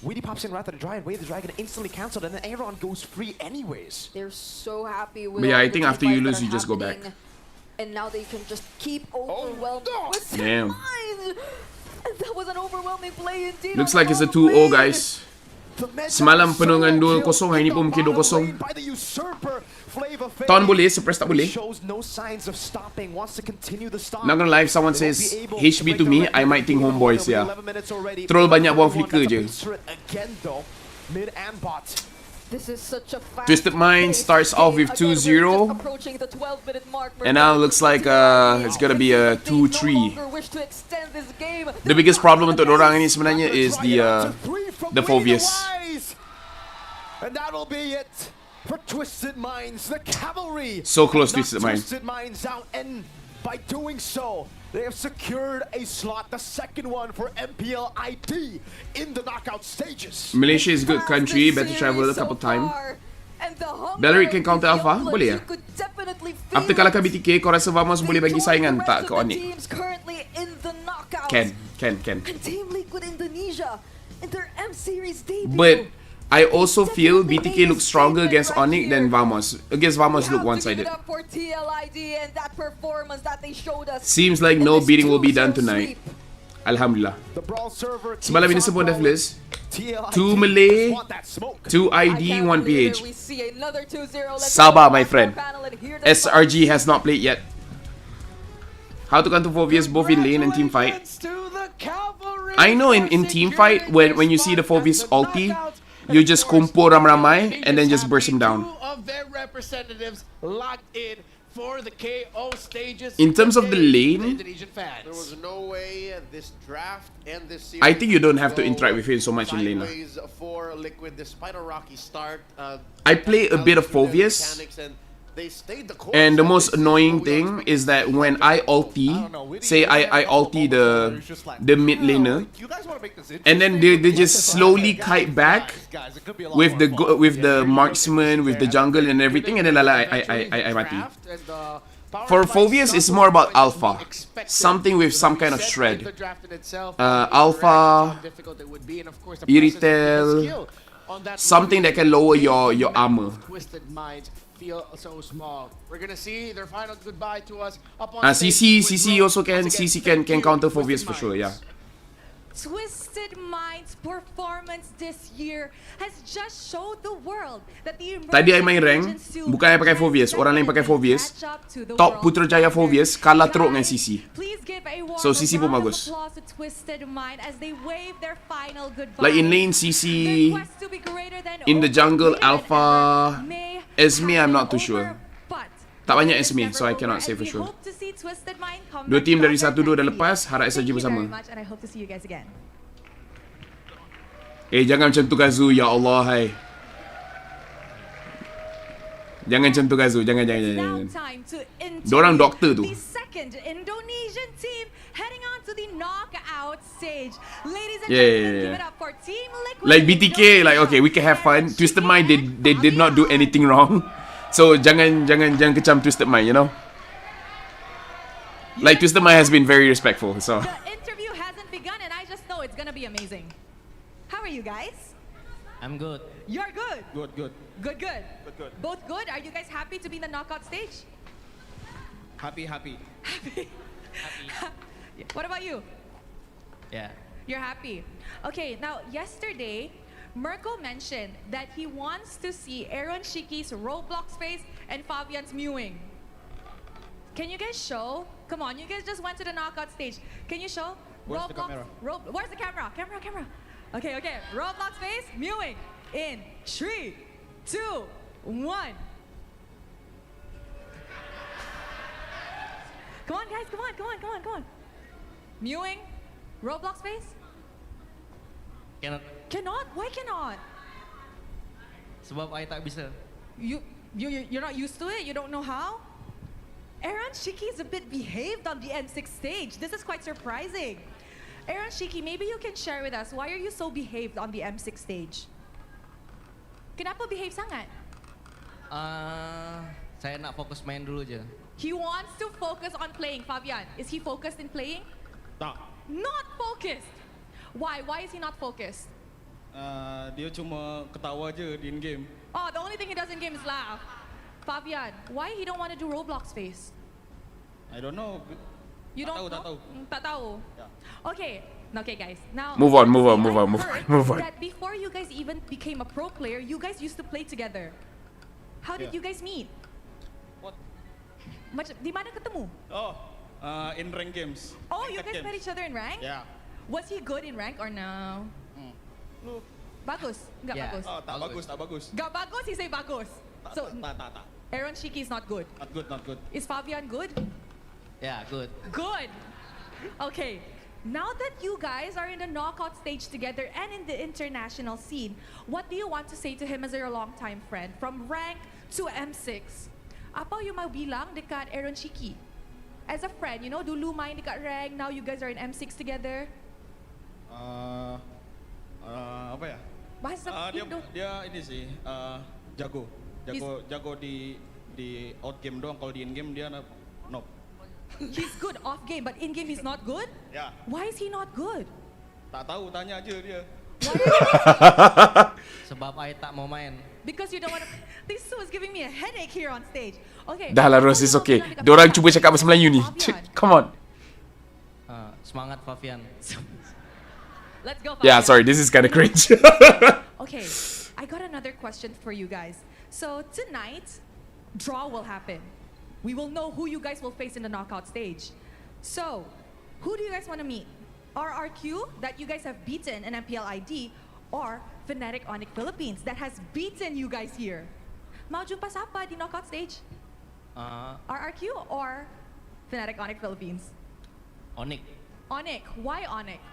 Weedy pops in Wrath of the Dryad, Way the Dragon instantly cancelled, and then Aaron goes free anyways. They're so happy with But yeah, I the think after you lose, you just go happening. back. And now they can just keep overwhelming. Damn. And that was an overwhelming play indeed. Looks like it's a 2-0, guys. Semalam penuh dengan 2-0, hari ni pun mungkin 2-0. Taunt boleh, suppress tak boleh. Not gonna lie, if someone says HB to me, I might think homeboys, yeah. Troll banyak buang flicker je. This is such a fast Twisted Mind starts off with 2-0. And now it looks like it's gonna be a 2-3. The biggest problem untuk orang ini sebenarnya is the Phobius. And that'll be it for Twisted Minds, the cavalry. So close, Twisted Minds. Twisted Minds out, and by doing so, they have secured a slot, the second one for MPL ID in the knockout stages. Malaysia is a good country, better travel a couple times. Belleric can counter Alpha? Boleh ya? After kalahkan BTK, kau rasa Vamos boleh bagi saingan tak ke Onyx? Can. But I also feel BTK looks stronger against Onyx than Vamos. Against Vamos look one-sided. Seems like no beating will be done tonight. Alhamdulillah. Semalam ini semua Devilish. 2 Malay, 2 ID, 1 PH. Sabah, my friend. SRG has not played yet. How to counter Phobius both in lane and team fight. I know in team fight, when you see the Phobius ulti, you just kumpul ramai-ramai and then just burst him down. In terms of the lane, there was no way this draft and this series I think you don't have to interact with him so much in lane. for Liquid, despite a rocky start. I play a bit of Phobius, They stayed the course. And the most annoying thing is that when I ulti, say I ulti the mid laner, and then they just slowly kite back with the marksman, with the jungle and everything, and then I mati. For Phoveus, it's more about alpha, something with some kind of shred. Alpha, Irritel, something that can lower your armor. Feel so small. We're gonna see their final goodbye to us up on CC also can counter Phoveus for sure, yeah. Twisted Mind's performance this year has just showed the world that the Tadi I main rank, bukan I pakai Phoveus, orang lain pakai Phoveus. Top Putrajaya Phoveus kalah teruk dengan CC. So CC pun bagus. Like in lane CC, in the jungle Alpha, Esme I'm not too sure. Tak banyak Esme, so I cannot say for sure. Dua tim dari 1-2 dah lepas, harap SRG bersama. Jangan macam tu Kazu, ya Allah hai. Jangan macam tu Kazu, jangan. Diorang doktor tu. Yeah. Like BTK, like okay, we can have fun. Twisted Mind, they did not do anything wrong. So jangan kecam Twisted Mind, you know. Like Twisted Mind has been very respectful. So the interview hasn't begun, and I just know it's gonna be amazing. How are you guys? I'm good. You're good. Good. Both good. Are you guys happy to be in the knockout stage? Happy. What about you? Yeah. You're happy. Okay. Now, yesterday, Mirko mentioned that he wants to see Aaron Shiki's Roblox face and Fabian's mewing. Can you guys show? Come on, you guys just went to the knockout stage. Can you show? Where's the camera? Where's the camera? Camera. Okay. Roblox face, mewing in 3, 2, 1. Come on, guys. Come on. Mewing, Roblox face. Cannot? Why cannot? Sebab I tak bisa. You're not used to it? You don't know how? Aaron Shiki is a bit behaved on the M6 stage. This is quite surprising. Aaron Shiki, maybe you can share with us, why are you so behaved on the M6 stage? Kenapa behave sangat? Saya nak fokus main dulu je. He wants to focus on playing. Fabian, is he focused in playing? Tak. Not focused. Why? Why is he not focused? Dia cuma ketawa je di in-game. Oh, the only thing he does in game is laugh. Fabian, why he don't want to do Roblox face? I don't know. You don't know? Tak tahu. Yeah. Okay, guys. Now move on. That before you guys even became a pro player, you guys used to play together. How did you guys meet? What? Di mana ketemu? In rank games. Oh, you guys met each other in rank? Yeah. Was he good in rank or no? Bagus? Enggak Yeah. bagus? Tak bagus. Enggak bagus, he say bagus. So, Tak. Aaron Shiki is not good. Not good. Is Fabian good? Yeah, good. Good. Okay. Now that you guys are in the knockout stage together and in the international scene, what do you want to say to him as your longtime friend from rank to M6? Apa yung mau bilang dekat Aaron Shiki? As a friend, you know, dulu main dekat rank, now you guys are in M6 together. Apa ya? Bahasa Indo. Dia ini sih jago di out game doang, kalau di in game dia nope. He's good off game, but in game he's not good? Yeah. Why is he not good? Tak tahu, tanya aja dia. Sebab I tak mau main. Because you don't want to. This is giving me a headache here on stage. Okay. Dah lah Rose, it's okay. Diorang cuba cakap bahasa Melayu ni. Come on. Semangat Fabian. Let's go. Yeah, Fabian. sorry, this is kind of cringe. Okay, I got another question for you guys. So tonight, draw will happen. We will know who you guys will face in the knockout stage. So, who do you guys want to meet? RRQ, that you guys have beaten in MPL ID, or Fnatic Onyx Philippines, that has beaten you guys here? Mau jumpa siapa di knockout stage? RRQ or Fnatic Onyx Philippines? Onyx. Onyx. Why Onyx?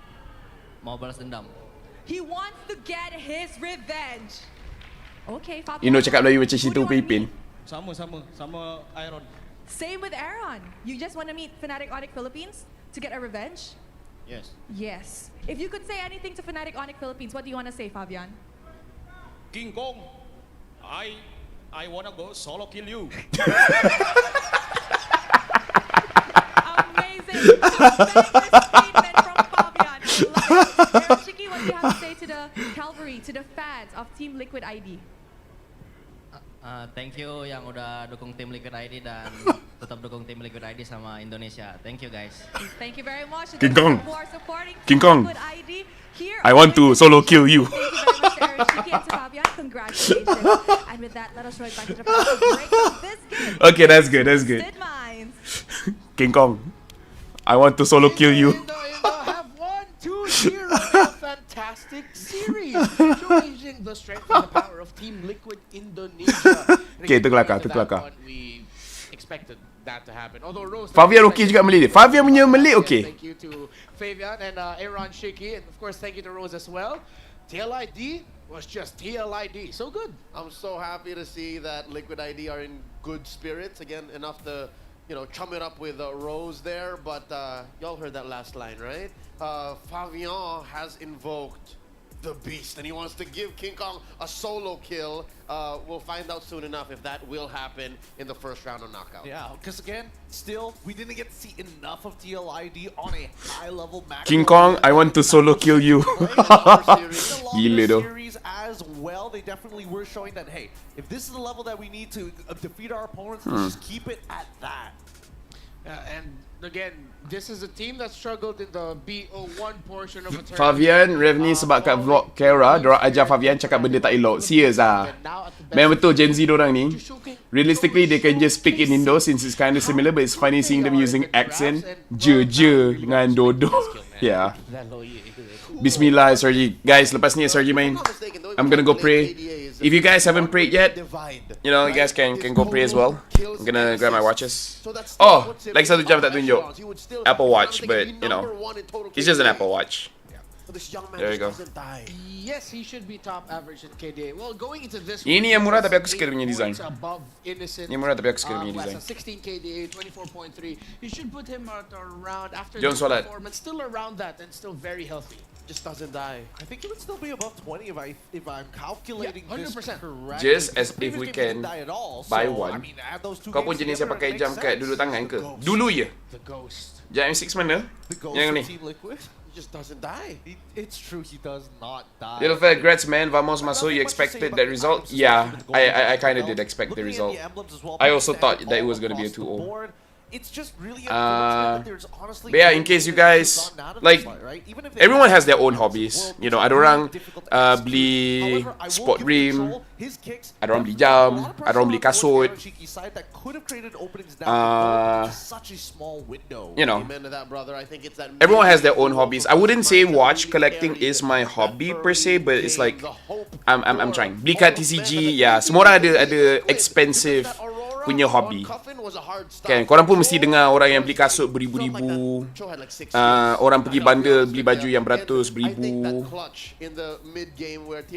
Mau balas dendam. He wants to get his revenge. Okay, Fabian. You know cakap Melayu macam situ who do you wanna Pipin. meet? Sama Iron. Same with Aaron. You just want to meet Fnatic Onyx Philippines to get a revenge? Yes. Yes. If you could say anything to Fnatic Onyx Philippines, what do you want to say, Fabian? King Kong, I wanna go solo kill you. Amazing. Banger statement from Fabian. I love it. Aaron Shiki, what do you have to say to the Calvary, to the fans of Team Liquid ID? Thank you yang udah dukung tim Liquid ID dan tetap dukung tim Liquid ID sama Indonesia. Thank you guys. Thank you very much. King Kong. Who are supporting King Team Kong. Liquid ID here. I want to solo kill you. Thank you very much to Aaron Shiki and to Fabian. Congratulations. And with that, let us roll it back to the first break of this game. Okay, that's good. That's good. Sid Minds. King Kong, I want to solo kill you. Have 1-2-0 a fantastic series, showcasing the strength and the power of Team Liquid Indonesia. Okay, itu kelakar, After itu kelakar. that one, we expected that to happen. Although Rose, Fabian okay juga Malay dia. Fabian punya Malay okay. Thank you to Fabian and Aaron Shiki, and of course thank you to Rose as well. TLID was just TLID, so good. I'm so happy to see that Liquid ID are in good spirits again, enough to, you know, chum it up with Rose there. But y'all heard that last line, right? Fabian has invoked the beast, and he wants to give King Kong a solo kill. We'll find out soon enough if that will happen in the first round of knockout. Yeah, because again, still, we didn't get to see enough of TLID on a high-level match. King Kong, I want to solo kill you. Gila doh. Series as well, they definitely were showing that, hey, if this is the level that we need to defeat our opponents, let's just keep it at that. And again, this is a team that struggled in the BO1 portion of a tournament. Fabian, Revni sebab kat vlog Kara, dorang ajar Fabian cakap benda tak elok. Serius ah. Memang betul Gen Z dorang ni. Realistically, they can just speak in Indo since it's kind of similar, but it's funny seeing them using accent. Je dengan dodo. Yeah. Bismillah, SRG. Guys, lepas ni SRG main, I'm gonna go pray. If you guys haven't prayed yet, you know, you guys can go pray as well. I'm gonna grab my watches. Oh, like satu jam tak tunjuk. Apple Watch, but you know, it's just an Apple Watch. There you go. Yes, he should be top average in KDA. Well, going into this Ini yang murah tapi aku suka dia punya design. Ini Yang murah tapi aku suka dia punya design. 16 KDA, 24.3. You should put him at around after Jom this solat. performance, still around that and still very healthy. Just doesn't die. I think it would still be above 20 if I'm calculating this 100%. correctly. Just as if we can buy one. I mean, add those two Kau pun games jenis yang together, pakai it jam makes kat sense. duduk tangan ke? Dulu je. The Ghost. Jam M6 mana? The Ghost Yang of ni. Team Liquid. He just doesn't die. It's true, he does not die. Little Fat, congrats man, vamos masuk. You expected that result? Yeah, I kind of did expect the result. I also thought that it was going to be a 2-0. It's just really unfortunate that there's honestly But yeah, in case you guys, like, everyone has their own hobbies. You know, ada orang beli sport rim, ada orang beli jam, ada orang beli kasut. You know, everyone has their own hobbies. I wouldn't say watch collecting is my hobby per se, but it's like I'm trying. Beli kat TCG, yeah. Semua orang ada expensive punya hobby. Kan, korang pun mesti dengar orang yang beli kasut beribu-ribu. Orang pergi bundle beli baju yang beratus beribu.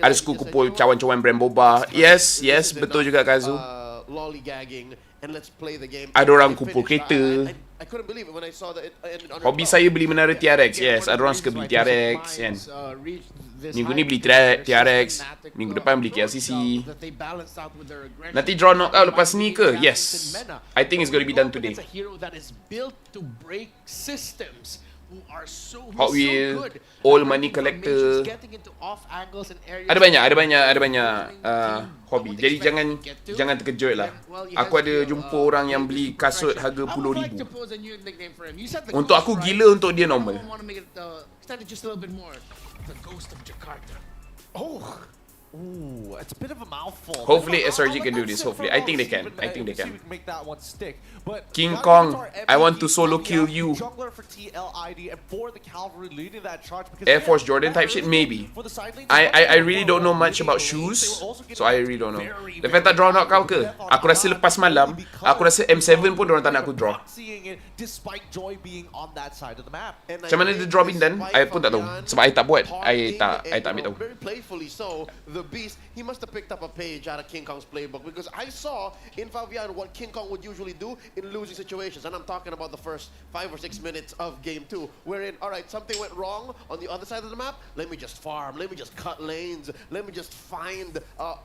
Ada suku kumpul cawan-cawan brand boba. Yes, betul juga Kazu. Ada orang kumpul kereta. Hobi saya beli menara TRX. Yes, ada orang suka beli TRX kan. Minggu ni beli TRX, minggu depan beli KLCC. Nanti draw knockout lepas ni ke? Yes. I think it's going to be done today. Hot Wheel, Old Money Collector. Ada banyak hobi. Jadi jangan terkejut lah. Aku ada jumpa orang yang beli kasut harga RM10,000. Untuk aku gila, untuk dia normal. The Ghost of Jakarta. Ooh, it's a bit of a mouthful. Hopefully SRG can do this. Hopefully, I think they can. King Kong, I want to solo kill you. Air Force Jordan type shit, maybe. I really don't know much about shoes, so I really don't know. The fact tak draw knockout ke? Aku rasa lepas malam, aku rasa M7 pun dorang tak nak aku draw. Macam mana dia draw Bindan? I pun tak tahu. Sebab I tak buat. I tak ambil tahu. beast, he must have picked up a page out of King Kong's playbook, because I saw in Fabian what King Kong would usually do in losing situations. And I'm talking about the first 5 or 6 minutes of game 2, wherein, all right, something went wrong on the other side of the map. Let me just farm. Let me just cut lanes. Let me just find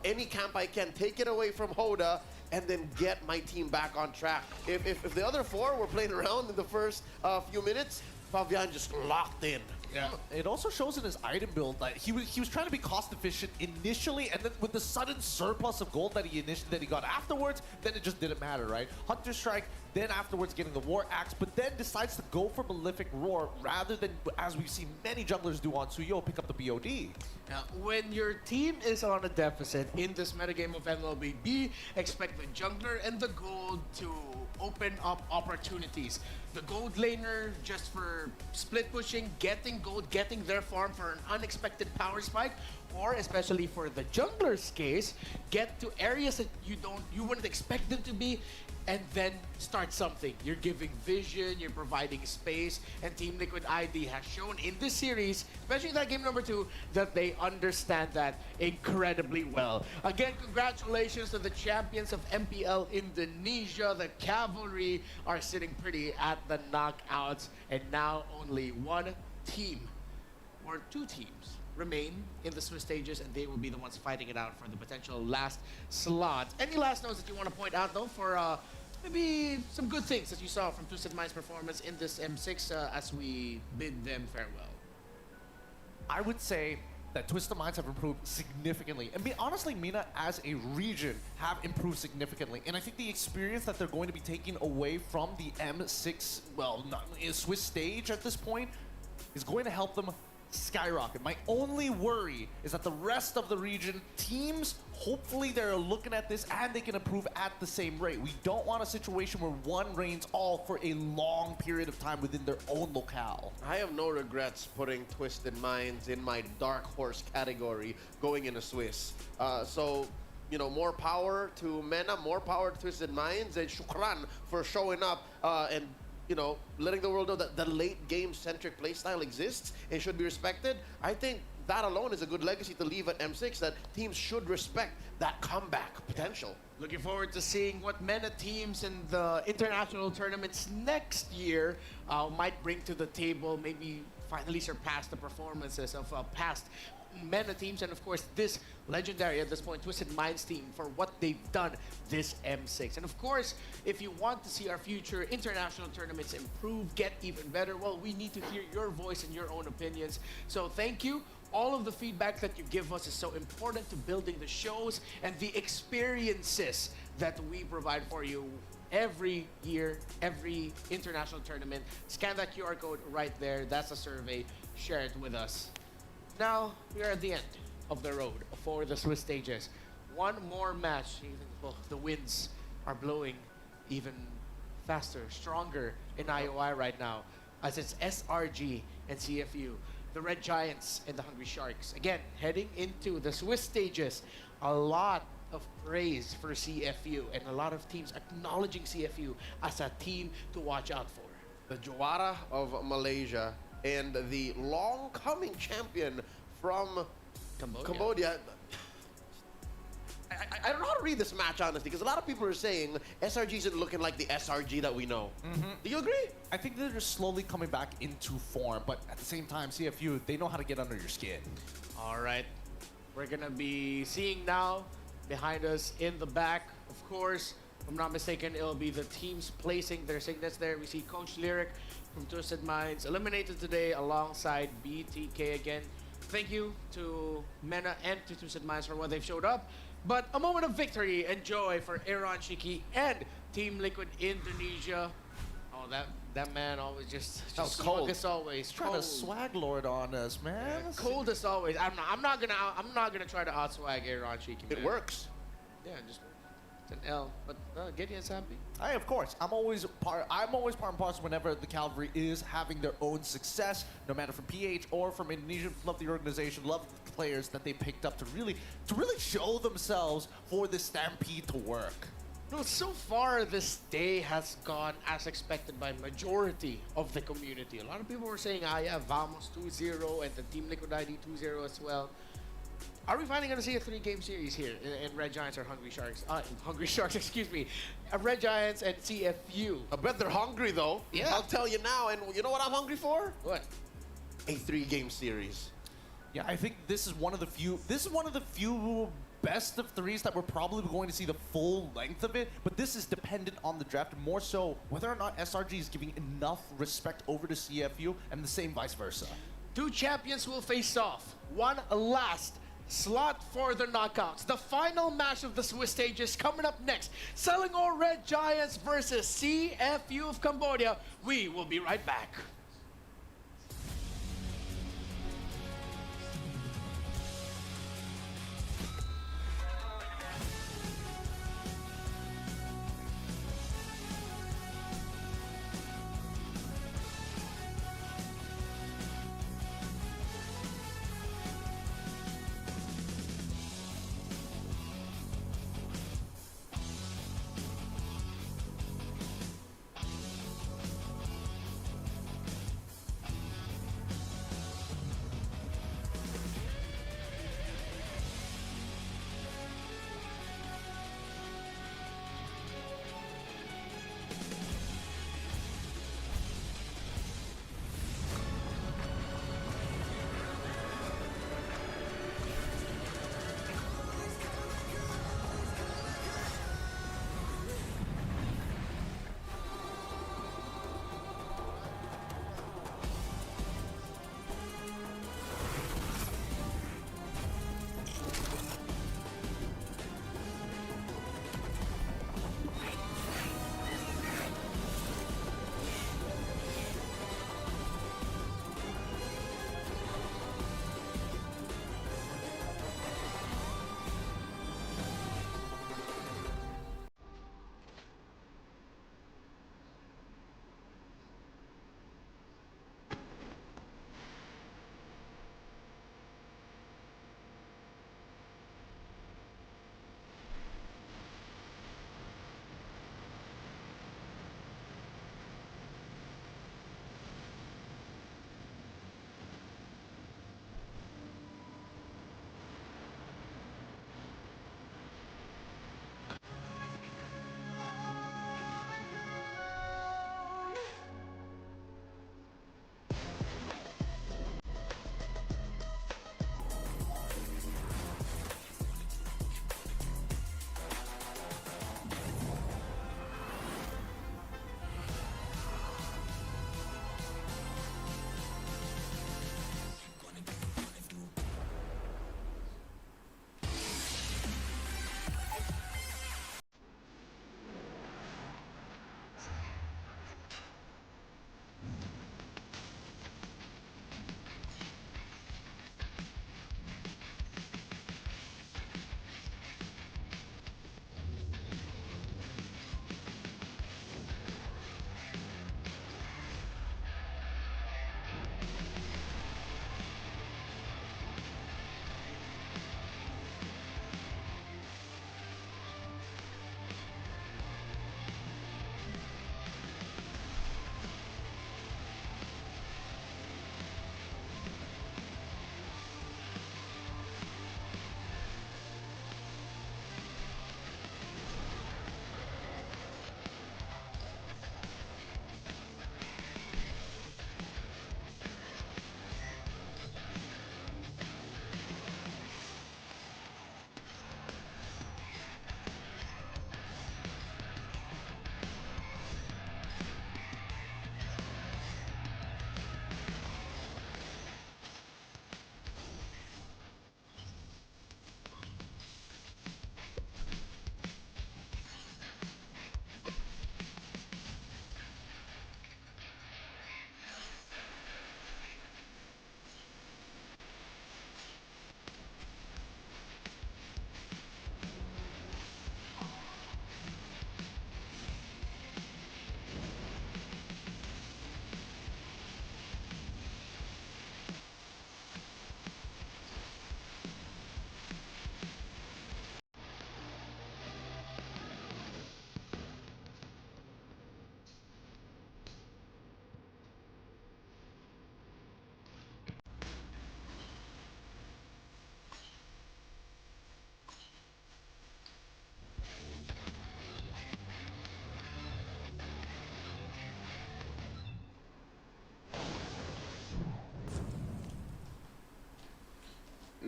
any camp I can, take it away from Hoda, and then get my team back on track. If the other 4 were playing around in the first few minutes, Fabian just locked in. Yeah. It also shows in his item build that he was trying to be cost efficient initially, and then with the sudden surplus of gold that he got afterwards, then it just didn't matter, right? Hunter Strike, then afterwards getting the War Axe, but then decides to go for Malefic Roar rather than, as we've seen many junglers do on Suyo, pick up the BOD. Now, when your team is on a deficit in this metagame of MLBB, expect the jungler and the gold to open up opportunities. The gold laner, just for split pushing, getting gold, getting their farm for an unexpected power spike, or especially for the jungler's case, get to areas that you wouldn't expect them to be, and then start something. You're giving vision, you're providing space, and Team Liquid ID has shown in this series, especially in that game number 2, that they understand that incredibly well. Again, congratulations to the champions of MPL Indonesia. The Cavalry are sitting pretty at the knockouts, and now only one team, or 2 teams, remain in the Swiss stages, and they will be the ones fighting it out for the potential last slot. Any last notes that you want to point out, though, for maybe some good things that you saw from Twisted Mind's performance in this M6 as we bid them farewell? I would say that Twisted Minds have improved significantly. And honestly, MENA as a region have improved significantly. And I think the experience that they're going to be taking away from the M6, well, Swiss stage at this point, is going to help them skyrocket. My only worry is that the rest of the region teams, hopefully they're looking at this and they can improve at the same rate. We don't want a situation where one reigns all for a long period of time within their own locale. I have no regrets putting Twisted Minds in my dark horse category going into Swiss. So, you know, more power to MENA, more power to Twisted Minds, and shukran for showing up and, you know, letting the world know that the late game-centric playstyle exists and should be respected. I think that alone is a good legacy to leave at M6, that teams should respect that comeback potential. Looking forward to seeing what MENA teams in the international tournaments next year might bring to the table, maybe finally surpass the performances of past MENA teams, and of course this legendary at this point Twisted Minds team for what they've done this M6. And of course, if you want to see our future international tournaments improve, get even better, well, we need to hear your voice and your own opinions. So thank you. All of the feedback that you give us is so important to building the shows and the experiences that we provide for you every year, every international tournament. Scan that QR code right there. That's a survey. Share it with us. Now, we are at the end of the road for the Swiss stages. One more match. Well, the winds are blowing even faster, stronger in IOI right now, as it's SRG and CFU. The Red Giants and the Hungry Sharks. Again, heading into the Swiss stages, a lot of praise for CFU and a lot of teams acknowledging CFU as a team to watch out for. The Juara of Malaysia and the long-coming champion from Cambodia. I don't know how to read this match, honestly, because a lot of people are saying SRG isn't looking like the SRG that we know. Do you agree? I think they're just slowly coming back into form, but at the same time, CFU, they know how to get under your skin. All right. We're going to be seeing now behind us in the back, of course, if I'm not mistaken, it'll be the teams placing their signets there. We see Coach Lyric from Twisted Minds eliminated today alongside BTK again. Thank you to MENA and to Twisted Minds for what they've showed up. But a moment of victory and joy for Aaron Shiki and Team Liquid Indonesia. Oh, that man always just cold as always. Trying to swag lord on us, man. Yeah, cold as always. I'm not gonna try to outswag Aaron Shiki. It works. Yeah, just it's an L. But Gideon's happy. Hey, of course. I'm always part and parcel whenever the Cavalry is having their own success, no matter from PH or from Indonesia. Love the organization, love the players that they picked up to really show themselves for this stampede to work. No, so far this day has gone as expected by majority of the community. A lot of people were saying, yeah, Vamos 2-0 and the Team Liquid ID 2-0 as well. Are we finally going to see a 3-game series here in Red Giants or Hungry Sharks? Hungry Sharks, excuse me. Red Giants and CFU. I bet they're hungry though. Yeah. I'll tell you now, and you know what I'm hungry for? What? A 3-game series. Yeah, I think this is one of the few. This is one of the few best of threes that we're probably going to see the full length of it. But this is dependent on the draft, more so whether or not SRG is giving enough respect over to CFU, and the same vice versa. 2 champions will face off. One last slot for the knockouts. The final match of the Swiss stage is coming up next. Selangor Red Giants versus CFU of Cambodia. We will be right back.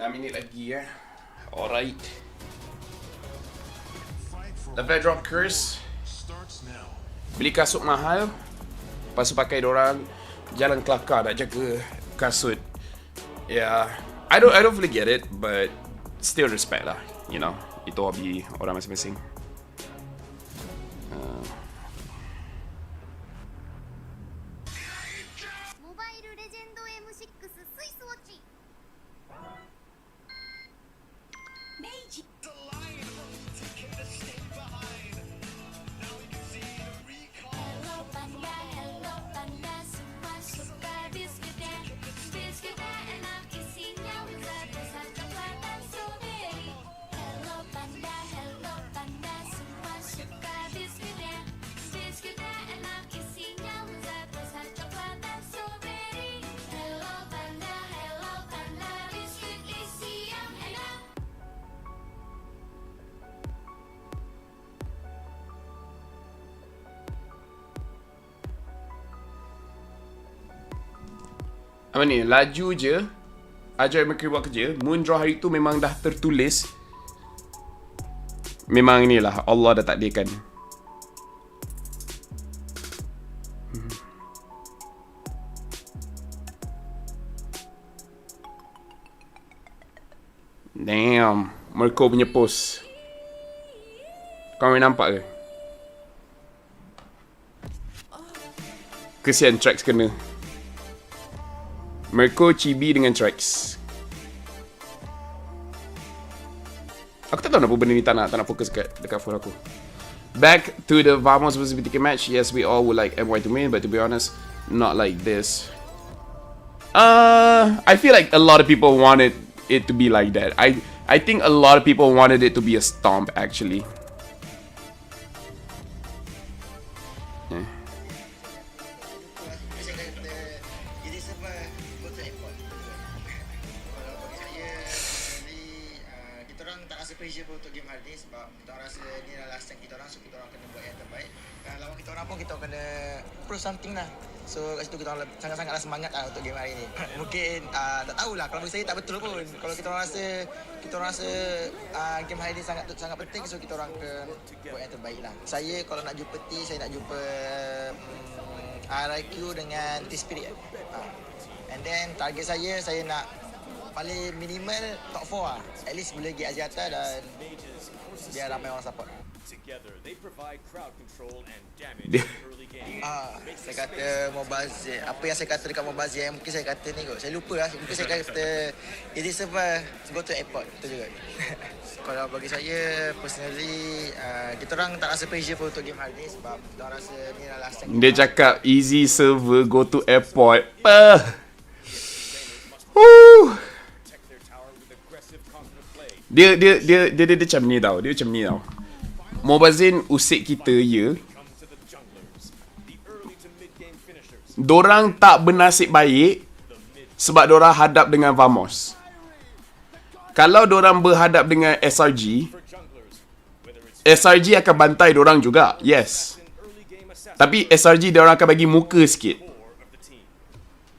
6 minit lagi ya. Alright. Laphel drop curse. Beli kasut mahal. Lepas tu pakai dorang jalan kelakar nak jaga kasut. Yeah, I don't fully get it, but still respect lah, you know. Itu hobi orang masing-masing. Apa ni? Laju je. Ajar Mercury buat kerja. Moon draw hari tu memang dah tertulis. Memang inilah Allah dah takdirkan. Damn. Merco punya post. Kau nampak ke? Kesian Trax kena. Merco, Chibi dengan Trax. Aku tak tahu kenapa benda ni tak nak fokus dekat phone aku. Back to the VMS VS BTK match. Yes, we all would like MY to win, but to be honest, not like this. I feel like a lot of people wanted it to be like that. I think a lot of people wanted it to be a stomp actually. Pressure untuk game hari ni sebab kita rasa ni adalah last time kita orang, so kita orang kena buat yang terbaik. Lawan kita orang pun kita kena prove something lah. So kat situ kita orang sangat-sangatlah semangat lah untuk game hari ni. Mungkin tak tahulah, kalau bagi saya tak betul pun. Kalau kita orang rasa game hari ni sangat penting, so kita orang kena buat yang terbaik lah. Saya kalau nak jumpa T, saya nak jumpa RIQ dengan T-Spirit. And then target saya nak paling minimal top 4 lah. At least boleh pergi Aziata dan biar ramai orang support. Saya kata Mobazir. Apa yang saya kata dekat Mobazir, mungkin saya kata ni kot. Saya lupa lah. Mungkin saya kata it is a go to airport. Itu juga. Kalau bagi saya personally, kita orang tak rasa pressure pun untuk game hari ni sebab kita rasa ni adalah last time. Dia cakap easy server go to airport. Woo. Dia macam ni tau. Dia macam ni tau. Mobazin usik kita ya. Dorang tak bernasib baik sebab dorang hadap dengan Vamos. Kalau dorang berhadap dengan SRG, SRG akan bantai dorang juga. Yes. Tapi SRG dorang akan bagi muka sikit.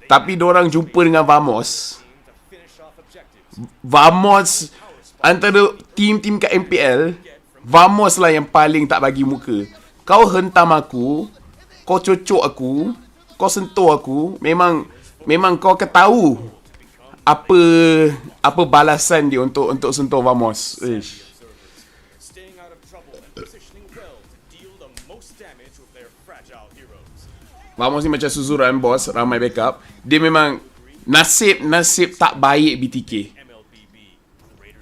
Tapi dorang jumpa dengan Vamos. Vamos antara tim-tim kat MPL, Vamos lah yang paling tak bagi muka. Kau hentam aku, kau cocok aku, kau sentuh aku, memang kau akan tahu apa balasan dia untuk sentuh Vamos. Vamos ni macam suzuran bos, ramai backup. Dia memang nasib tak baik BTK.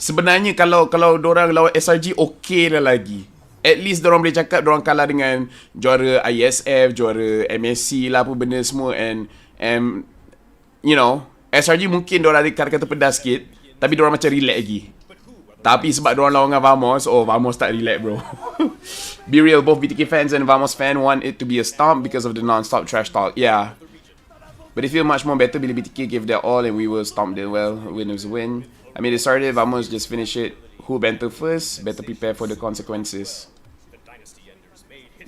Sebenarnya kalau dorang lawan SRG okey lah lagi. At least dorang boleh cakap dorang kalah dengan juara ISF, juara MSC lah apa benda semua, and you know, SRG mungkin dorang ada kata-kata pedas sikit, tapi dorang macam relax lagi. Tapi sebab dorang lawan dengan Vamos, Vamos tak relax bro. Be real, both BTK fans and Vamos fan want it to be a stomp because of the non-stop trash talk. Yeah. But it feel much more better bila BTK give their all and we will stomp them well. Win is a win. I mean, they started, Vamos just finish it. Who banter first, better prepare for the consequences.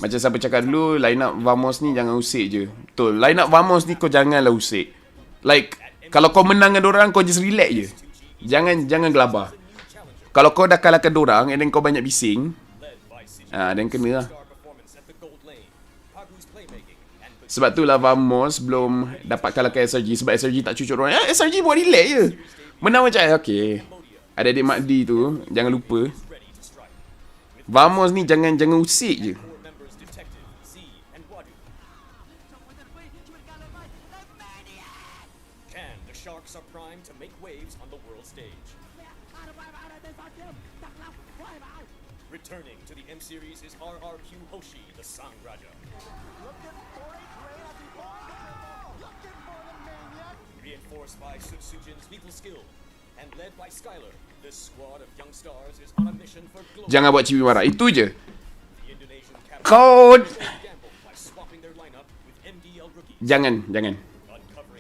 Macam siapa cakap dulu, line up Vamos ni jangan usik je. Betul, line up Vamos ni kau janganlah usik. Like, kalau kau menang dengan dorang, kau just relax je. Jangan gelabah. Kalau kau dah kalahkan dorang and then kau banyak bising, then kena lah. Sebab tu lah Vamos belum dapat kalahkan SRG. Sebab SRG tak cucuk orang. SRG buat relax je. Menang macam okay. Adik-adik Makdi tu jangan lupa. Vamos ni jangan usik je. Returning to the M series is RRQ Hoshi, the Sang Raja. Reinforced by Sujin's lethal skill and led by Skylar, this squad of young stars is on a mission for global. Jangan buat cibi marah. Itu je. Kau jangan.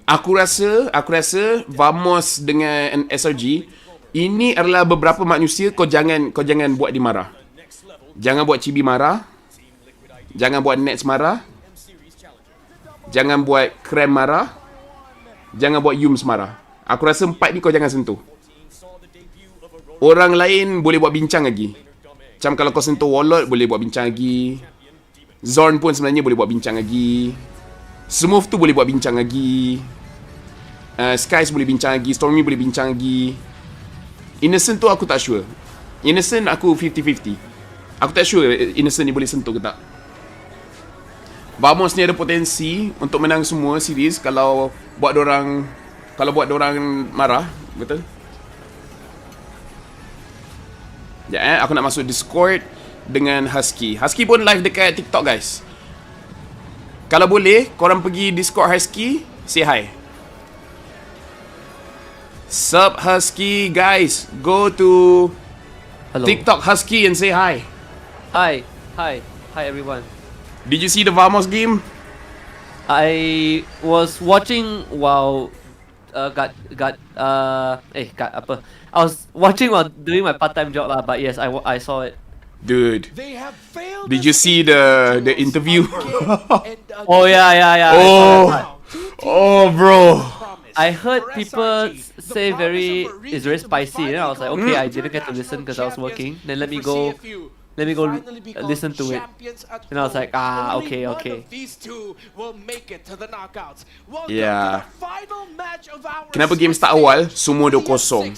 Aku rasa Vamos dengan SRG ini adalah beberapa manusia kau jangan buat dia marah. Jangan buat cibi marah. Jangan buat Nets marah. Jangan buat Krem marah. Jangan buat Yums marah. Aku rasa 4 ni kau jangan sentuh. Orang lain boleh buat bincang lagi. Macam kalau kau sentuh Wallet boleh buat bincang lagi. Zorn pun sebenarnya boleh buat bincang lagi. Smooth tu boleh buat bincang lagi. Skies boleh bincang lagi. Stormy boleh bincang lagi. Innocent tu aku tak sure. Innocent aku 50-50. Aku tak sure Innocent ni boleh sentuh ke tak. Vamos ni ada potensi untuk menang semua series kalau buat dorang marah, betul? Ya, aku nak masuk Discord dengan Husky. Husky pun live dekat TikTok, guys. Kalau boleh, korang pergi Discord Husky, say hi. Sup Husky, guys. Go to TikTok Husky and say hi. Hi everyone. Did you see the Vamos game? I was watching while I was watching while doing my part-time job lah, but yes, I saw it. Dude, did you see the interview? Oh yeah. Oh bro. I heard people say it's very spicy, and I was like, okay, I didn't get to listen because I was working. Then let me go listen to it. And I was like, okay. These two will make it to the knockouts. Yeah. Kenapa game start awal semua 2-0?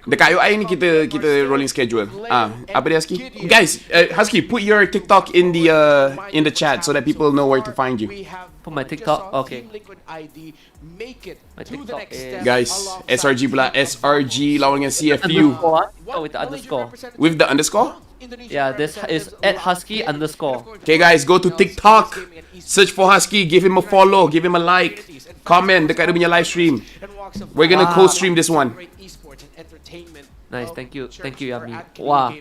Dekat UI ni kita rolling schedule. Apa dia Husky? Guys, Husky, put your TikTok in the chat so that people know where to find you. Put my TikTok, okay. My TikTok is guys, SRG pula. SRG lawan dengan CFU. With the underscore. With the underscore? Yeah, this is @Husky_. Okay guys, go to TikTok. Search for Husky, give him a follow, give him a like, comment dekat dia punya live stream. We're gonna co-stream this one. Nice, thank you Yami. Wow.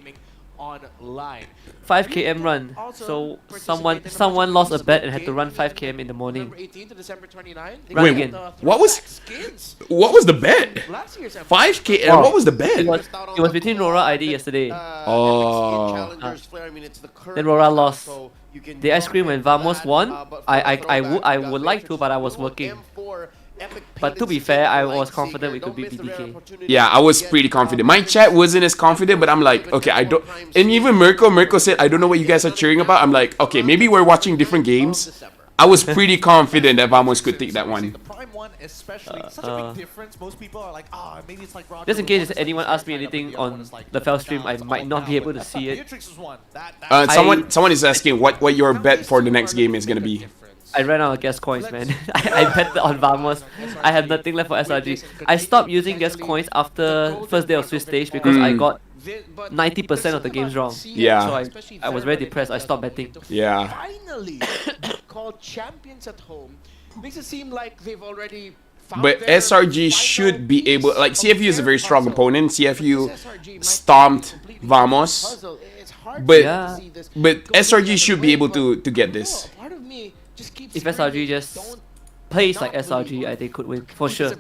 5 km run. So someone lost a bet and had to run 5 km in the morning. Run again. What was the bet? 5 km. What was the bet? It was between Rora ID yesterday. Then Rora lost. The ice cream when Vamos won. I would like to, but I was working. But to be fair, I was confident we could beat BTK. Yeah, I was pretty confident. My chat wasn't as confident, but I'm like, okay, I don't. And even Mirko said, I don't know what you guys are cheering about. I'm like, okay, maybe we're watching different games. I was pretty confident that Vamos could take that one. The Prime 1 especially, such a big difference. Most people are like, maybe it's like Roger. Just in case anyone asks me anything on the Laphel stream, I might not be able to see it. Someone is asking what your bet for the next game is gonna be. I ran out of gas coins, man. I bet on Vamos. I have nothing left for SRG. I stopped using gas coins after first day of Swiss stage because I got 90% of the games wrong. Yeah. So I was very depressed. I stopped betting. Yeah. Finally called champions at home. Makes it seem like they've already But SRG should be able, like CFU is a very strong opponent. CFU stomped Vamos. But SRG should be able to get this. If SRG just plays like SRG, I think could win for sure.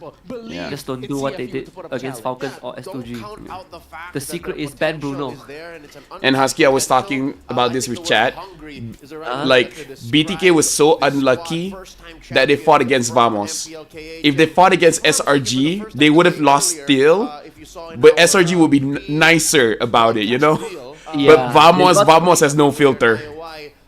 Yeah. Just don't do what they did against Falcons or S2G. The secret is ban Bruno. And Husky, I was talking about this with chat. Like, BTK was so unlucky that they fought against Vamos. If they fought against SRG, they would have lost still. But SRG would be nicer about it, you know? But Vamos has no filter.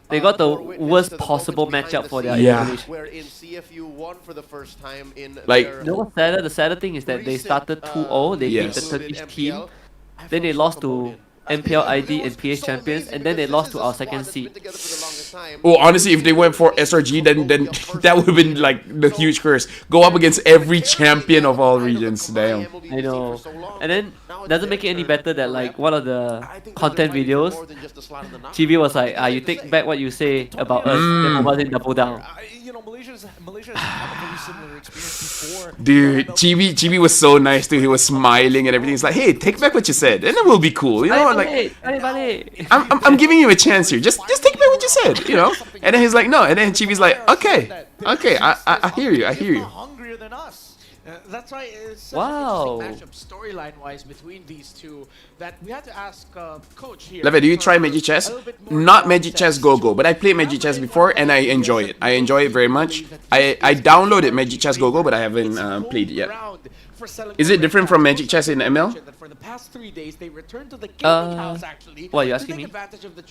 They got the worst possible matchup for their elimination. Wherein CFU won for the first time in Like, you know what's sadder? The sadder thing is that they started 2-0, they beat the Turkish team, then they lost to MPL ID and PH champions, and then they lost to our second seed. Oh, honestly, if they went for SRG, then that would have been like the huge curse. Go up against every champion of all regions. Damn. I know. And then doesn't make it any better that like one of the content videos, Chibi was like, you take back what you say about us, then Mobile didn't double down. You know, Malaysia has had a very similar experience before. Dude, Chibi was so nice too. He was smiling and everything. He's like, hey, take back what you said, and then we'll be cool. You know, like I'm giving you a chance here. Just take back what you said, you know. And then he's like, no. And then Chibi's like, okay, I hear you. Hungrier than us. That's why it's such wow. an interesting matchup storyline-wise between these two that we had to ask Coach here. Laphel, do you try Magic Chess? Not Magic Chess Go-Go, but I played Magic Chess before and I enjoy it. I enjoy it very much. I downloaded Magic Chess Go-Go, but I haven't played it yet. Is it different from Magic Chess in ML? For the past 3 days, they returned to the gaming house actually. What, you asking me?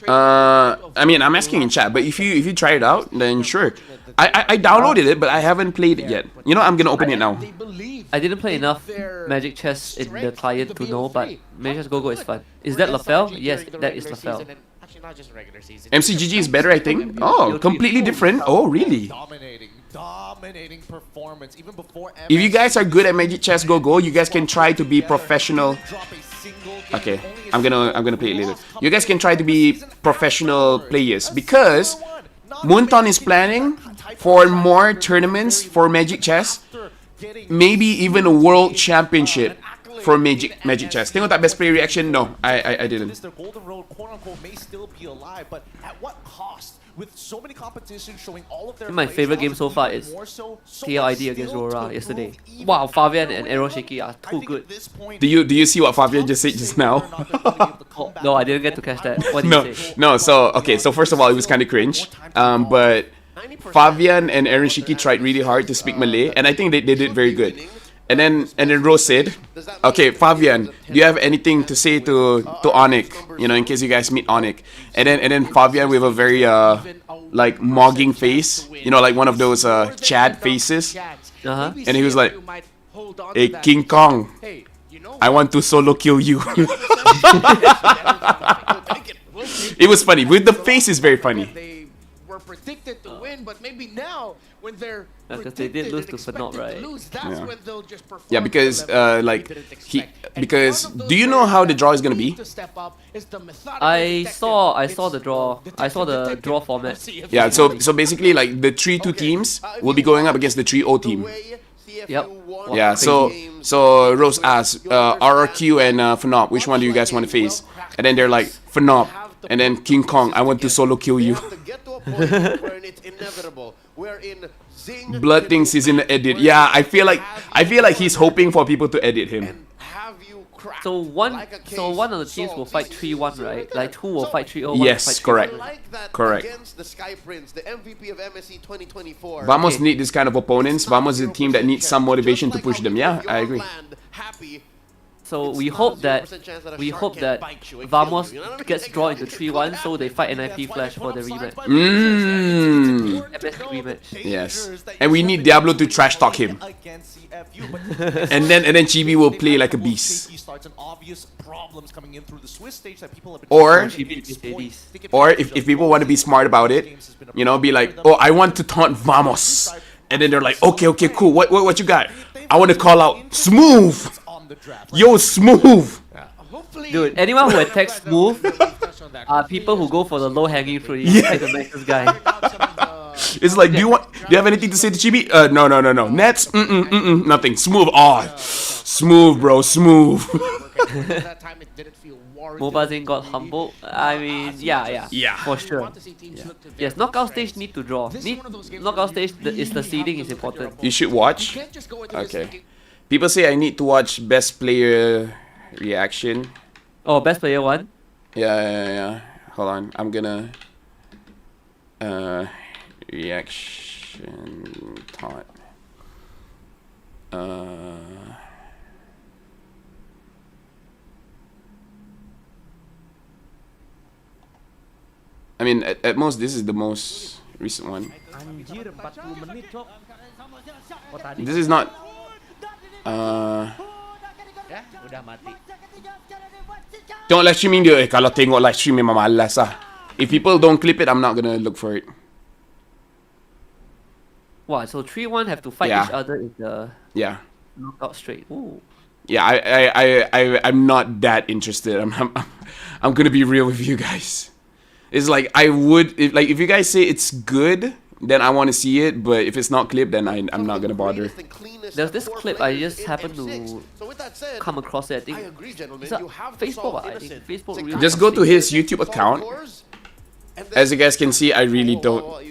I mean, I'm asking in chat, but if you try it out, then sure. I downloaded it, but I haven't played it yet. You know, I'm gonna open it now. I didn't play enough Magic Chess in the client to know, but Magic Chess Go-Go is fun. Is that Laphel? Yes, that is Laphel. MCGG is better, I think. Oh, completely different. Oh, really? Dominating performance even before. If you guys are good at Magic Chess Go-Go, you guys can try to be professional. Okay, I'm gonna play it later. You guys can try to be professional players because Moonton is planning for more tournaments for Magic Chess. Maybe even a world championship for Magic Chess. Tengok tak best player reaction? No, I didn't. Their golden road, quote unquote, may still be alive, but at what cost? With so many competitions showing all of their My favorite game so far is TLID against Rora yesterday. Wow, Fabian and Arrow Shaky are too good. Do you see what Fabian just said just now? Oh, no, I didn't get to catch that. What did you say? No. So okay, so first of all, it was kind of cringe. But Fabian and Aaron Shiki tried really hard to speak Malay, and I think they did very good. And then Rose said, okay, Fabian, do you have anything to say to Onik? You know, in case you guys meet Onik. And then Fabian with a very like mogging face, you know, like one of those Chad faces. And he was like, hey, King Kong, I want to solo kill you. It was funny. With the face is very funny. They were predicted to win, but maybe now when they're because they did lose to Fenot, right? When they'll just perform yeah, because because do you know how the draw is gonna be? I saw the draw. I saw the draw format. Yeah, so basically like the 3-2 teams will be going up against the 3-0 team. Yep. Yeah, so Rose asked RRQ and Fenop, which one do you guys want to face? And then they're like Fenop, and then King Kong, I want to solo kill you. Blood thinks he's in the edit. Yeah, I feel like he's hoping for people to edit him. So one of the teams will fight 3-1, right? Like two will fight 3-0. Yes, correct. Correct. Vamos need this kind of opponents. Vamos is a team that needs some motivation to push them. Yeah, I agree. So we hope that Vamos gets drawn into 3-1, so they fight NIP Flash for the rematch. Rematch. Yes, and we need Diablo to trash talk him. and then Chibi will play like a beast. Or if people want to be smart about it, you know, be like, oh, I want to taunt Vamos, and then they're like, okay, cool. What you got? I want to call out Smooth. Yo, Smooth! Dude, anyone who attacks Smooth are people who go for the low-hanging fruit. Like the nicest guy. It's like, do you have anything to say to Chibi? No. Nets? Nothing. Smooth. Oh, Smooth, bro. Smooth. Mobile Zane got humbled. I mean, yeah, for sure. Yes, knockout stage need to draw. Knockout stage is the seeding is important. You should watch. Okay. People say I need to watch best player reaction. Oh, best player one? Yeah. Hold on. I'm gonna reaction taunt. I mean, at most, this is the most recent one. This is not. Tengok live streaming dia. Kalau tengok live stream memang malas lah. If people don't clip it, I'm not gonna look for it. Wow, so 3-1 have to fight each other in the knockout straight. Ooh. Yeah, I'm not that interested. I'm gonna be real with you guys. It's like I would if you guys say it's good, then I want to see it. But if it's not clipped, then I'm not gonna bother. There's this clip I just happened to come across it. I think it's Facebook. I think Facebook. Just go to his YouTube account. As you guys can see, I really don't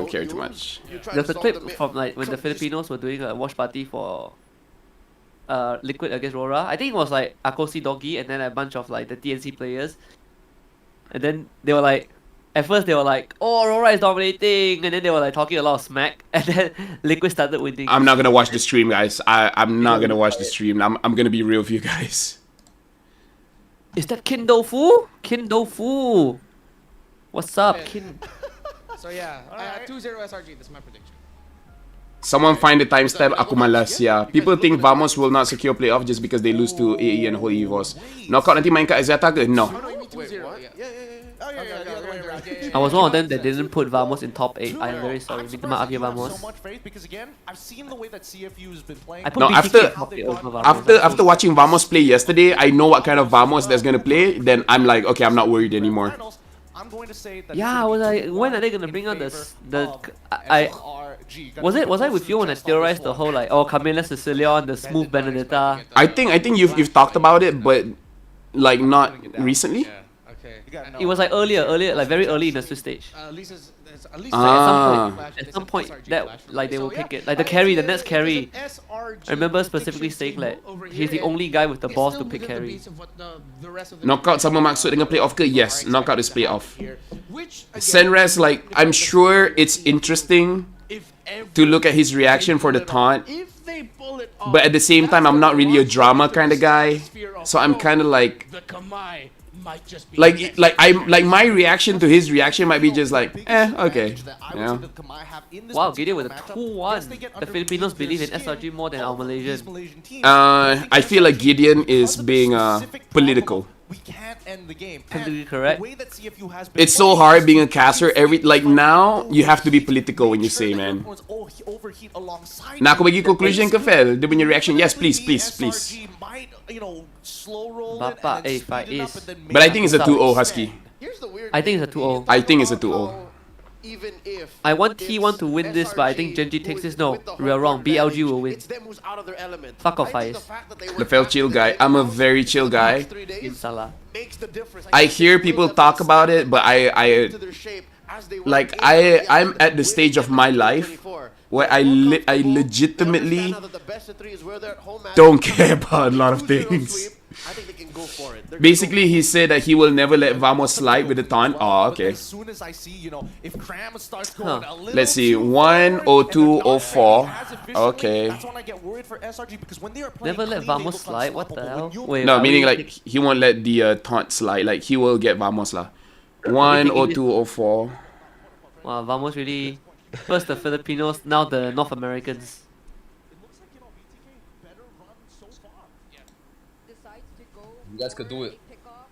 care too much. There's a clip from like when the Filipinos were doing a watch party for Liquid against Rora. I think it was like Akosi Doggy and then a bunch of like the TNC players. And then they were like, at first they were like, oh, Rora is dominating, and then they were like talking a lot of smack, and then Liquid started winning. I'm not gonna watch the stream, guys. I'm not gonna watch the stream. I'm gonna be real with you guys. Is that Kin Dofu? Kin Dofu. What's up, Kin? So yeah, 2-0 SRG. That's my prediction. Someone find the timestamp. Aku malas. Yeah. People think Vamos will not secure playoff just because they lose to AE and Holy Evos. Knockout nanti main kat Aziata ke? No. I was one of them that didn't put Vamos in top 8. I'm very sorry. Minta maaf ya, Vamos. No, after watching Vamos play yesterday, I know what kind of Vamos that's gonna play. Then I'm like, okay, I'm not worried anymore. Yeah, I was like, when are they gonna bring out was I with you when I theorized the whole like, oh, Camila Sicilian, the smooth Benedetta? I think you've talked about it, but like not recently. It was like earlier, like very early in the Swiss stage. At some point, that like they will pick it, like the carry, the next carry. I remember specifically saying like he's the only guy with the balls to pick carry. Knockout sama maksud dengan playoff ke? Yes, knockout is playoff. Senres, like I'm sure it's interesting to look at his reaction for the taunt, but at the same time, I'm not really a drama kind of guy, so I'm kind of like my reaction to his reaction might be just like, okay. Yeah. Wow, Gideon with a 2-1. The Filipinos believe in SRG more than our Malaysian. I feel like Gideon is being political. Politically correct. It's so hard being a caster. Now you have to be political when you say, man. Na ako bagi conclusion ka, Fel? Dia punya reaction. Yes, please. Bapa, Faiz is. But I think it's a 2-0 Husky. I think it's a 2-0. I think it's a 2-0. I want T1 to win this, but I think Genji takes this. No, we are wrong. BLG will win. Fuck off, Faiz. Laphel chill guy. I'm a very chill guy. Salah. I hear people talk about it, but I'm at the stage of my life where I legitimately don't care about a lot of things. Basically, he said that he will never let Vamos slide with the taunt. Oh, okay. Let's see. 1-0-2-0-4. Okay. Never let Vamos slide? What the hell? Wait, no, meaning like he won't let the taunt slide. Like he will get Vamos lah. 1-0-2-0-4. Wow, Vamos really... First the Filipinos, now the North Americans. You guys could do it.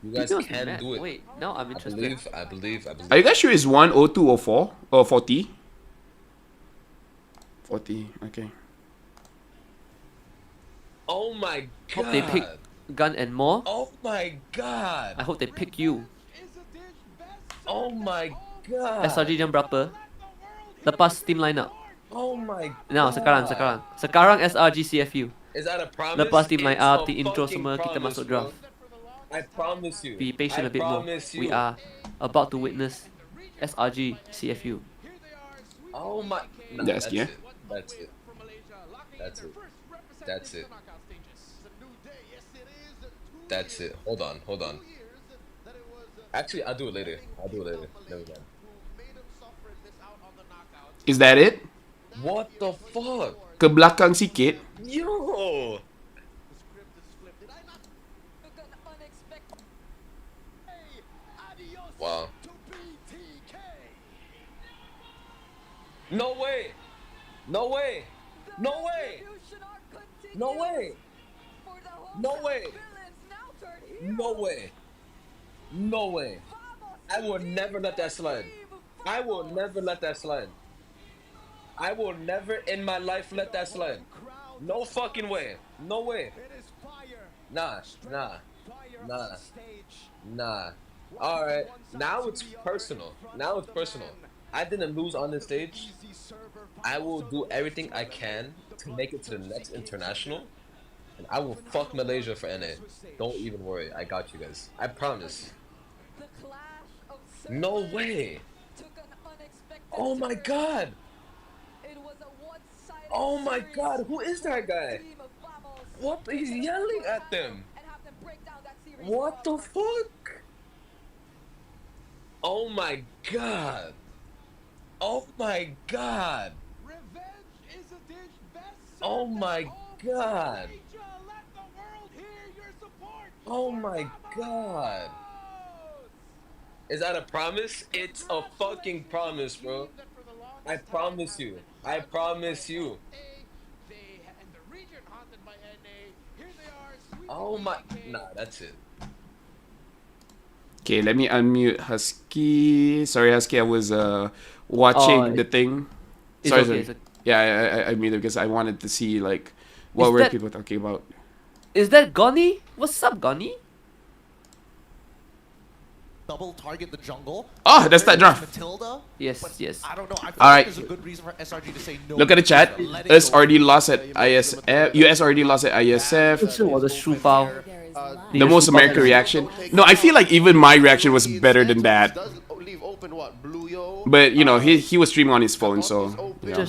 You guys can do it. Wait, now I'm interested. I believe. Are you guys sure it's 1-0-2-0-4 or 40? 40, okay. Oh my god. Hope they pick Gun and more. Oh my god. I hope they pick you. Oh my god. SRG jam berapa? Lepas team lineup. Oh my god. No, sekarang. Sekarang SRG CFU. Is that a promise? Lepas team line up, team intro semua, kita masuk draft. I promise you. Be patient I a bit more. promise We you. are about to witness SRG CFU. Oh my. Nah, That's that's yeah. it. That's it. That's it. That's it. That's it. Hold on. Hold on. Actually, I'll do it later. I'll do it later. Never mind. Is that it? What the fuck? Ke belakang sikit. Yo! Wow. No way! No way! No way! No way! No way! No way! No way! I will never let that slide. I will never let that slide. I will never in my life let that slide. No fucking way. No way. Nah, nah, nah, nah. Alright, now it's personal. Now it's personal. I didn't lose on this stage. I will do everything I can to make it to the next international. And I will fuck Malaysia for NA. Don't even worry. I got you guys. I promise. No way. Oh my god. Oh my god. Who is that guy? What? He's yelling at them. What the fuck? Oh my god. Oh my god. Oh my god. Oh my god. Is that a promise? It's a fucking promise, bro. I promise you. I promise you. Oh my. Nah, that's it. Okay, let me unmute Husky. Sorry, Husky, I was watching the thing. Sorry, okay, sorry. Yeah, I muted because I wanted to see like what were people talking about. Is that Goni? What's up, Goni? Double target the jungle. Oh, that's that draft. Matilda. Yes, yes. I don't know. I feel All like right. there's a good reason for SRG to say no. Look at the chat. US already lost at ISF. US already lost at ISF. The most American reaction. No, I feel like even my reaction was better than that. But you know, he was streaming on his phone, so you know.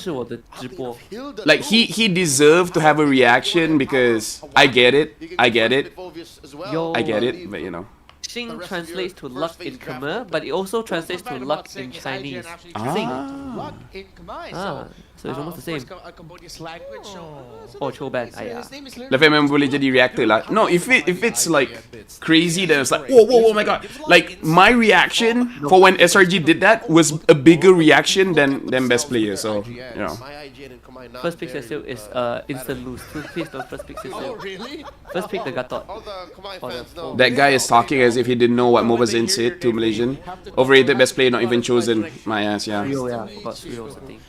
Like he deserved to have a reaction because I get it, I get it, but you know. Xing translates to luck in Khmer, but it also translates to luck in Chinese. Xing. So it's almost the same. Oh, Choban. Laphel memang boleh jadi reactor lah. No, if it's like crazy, then it's like whoa, oh my god. Like my reaction for when SRG did that was a bigger reaction than best player. So you know. First pick Cecil is instant lose. Please don't first pick Cecil. Oh, really? First pick the Gatot. That guy is talking as if he didn't know what MOBA Zayn said to Malaysian. Overrated best player, not even chosen. My ass, yeah. Rio, yeah. Forgot Rio was the thing.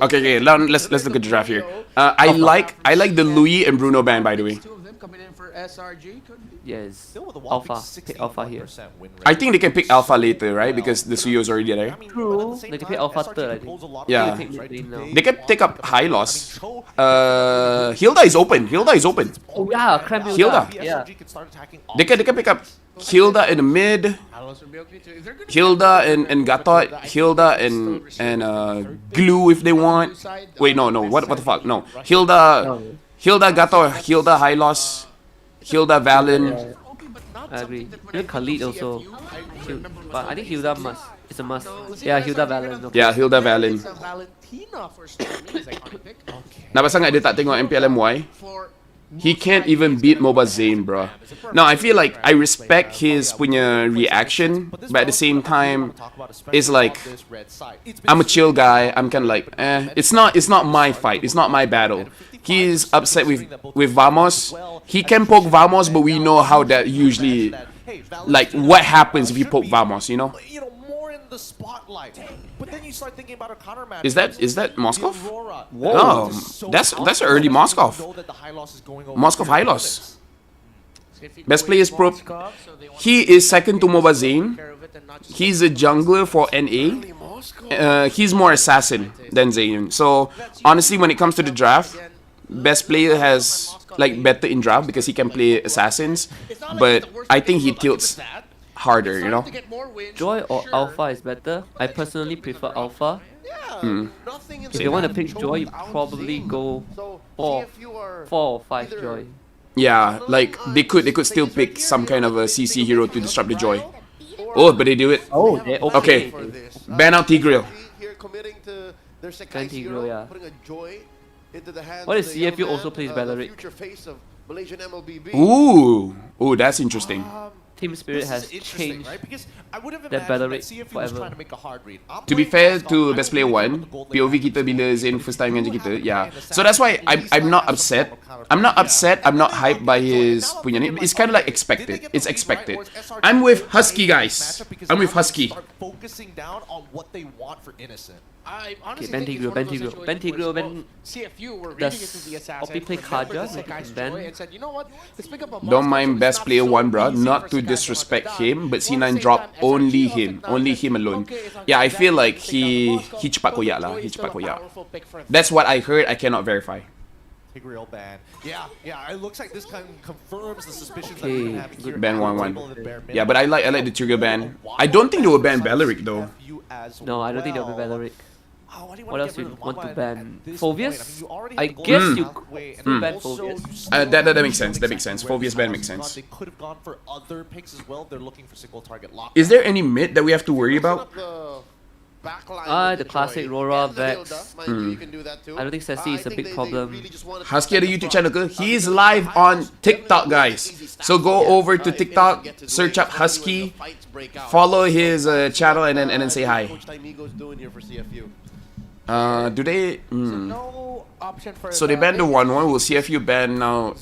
Okay, now let's look at the draft here. I like the Louis and Bruno ban, by the way. Coming in for SRG. Yes. Alpha. Pick Alpha here. I think they can pick Alpha later, right? Because the Suyo is already there. True. They can pick Alpha third, I think. Yeah. They can take up high loss. Hilda is open. Hilda is open. Oh yeah, Cram Hilda. Yeah. They can pick up Hilda in the mid. Hilda and Gatot. Hilda and Glue if they want. Wait, no. What the fuck? No. Hilda Gatot. Hilda high loss. Hilda Valen. I agree. Even Khalid also. But I think Hilda must. It's a must. Yeah, Hilda Valen. Okay. Yeah, Hilda Valen. Nabasa nga dia tak tengok MPLMY. He can't even beat MOBA Zayn, bro. No, I feel like I respect his punya reaction, but at the same time, it's like I'm a chill guy. I'm kind of like, it's not my fight. It's not my battle. He's upset with Vamos. He can poke Vamos, but we know how that usually, like, what happens if you poke Vamos, you know? The spotlight, but then you start thinking about a counter match. Is that Moskov? No, that's early Moskov. Moskov high loss. Best player is Pro. He is second to MOBA Zayn. He's a jungler for NA. He's more assassin than Zayn. So honestly, when it comes to the draft, best player has like better in draft because he can play assassins, but I think he tilts harder, you know. Joy or Alpha is better. I personally prefer Alpha. If you want to pick Joy, you probably go 4 or 5 Joy. Yeah, like they could still pick some kind of a CC hero to disrupt the Joy. Oh, but they do it. Oh, they're okay. Ban out Tigreal. Ban Tigreal, yeah. What if CFU also plays Valeric? Ooh, that's interesting. Team Spirit has changed that Valeric forever. To be fair to Best Player 1, POV kita bila Zain first time dengan kita, yeah. So that's why I'm not upset. I'm not hyped by his punya ni. It's kind of like expected. It's expected. I'm with Husky, guys. I'm with Husky. Focusing down on what they want for Innocent. I honestly Ben Tigreal, Ben CFU were reading does into the assassin. Opi play Kaja? And said, you know what? Let's pick up a Don't mind Best Player 1, bruh. Not to disrespect him, but C9 dropped only him alone. Yeah, I feel like he cepat koyak lah. He cepat koyak. That's what I heard. I cannot verify. Tigreal ban. Yeah, it looks like this kind of confirms the suspicions that Okay, we're having here. Ban 1-1. Yeah, but I like the Tigreal ban. I don't think they will ban Valeric though. No, I don't think they'll ban Valeric. What else you want to ban? Phobius? I guess you could ban Phobius. That makes sense. That makes sense. Phobius ban makes sense. They could have gone for other picks as well. They're looking for single target lock. Is there any mid that we have to worry about? The classic Rora Vex. I don't think Sassy is a big problem. Husky ada YouTube channel ke? He is live on TikTok, guys. So go over to TikTok, search up Husky, follow his channel, and then say hi. Do they? So they banned the 1-1. Will CFU ban now?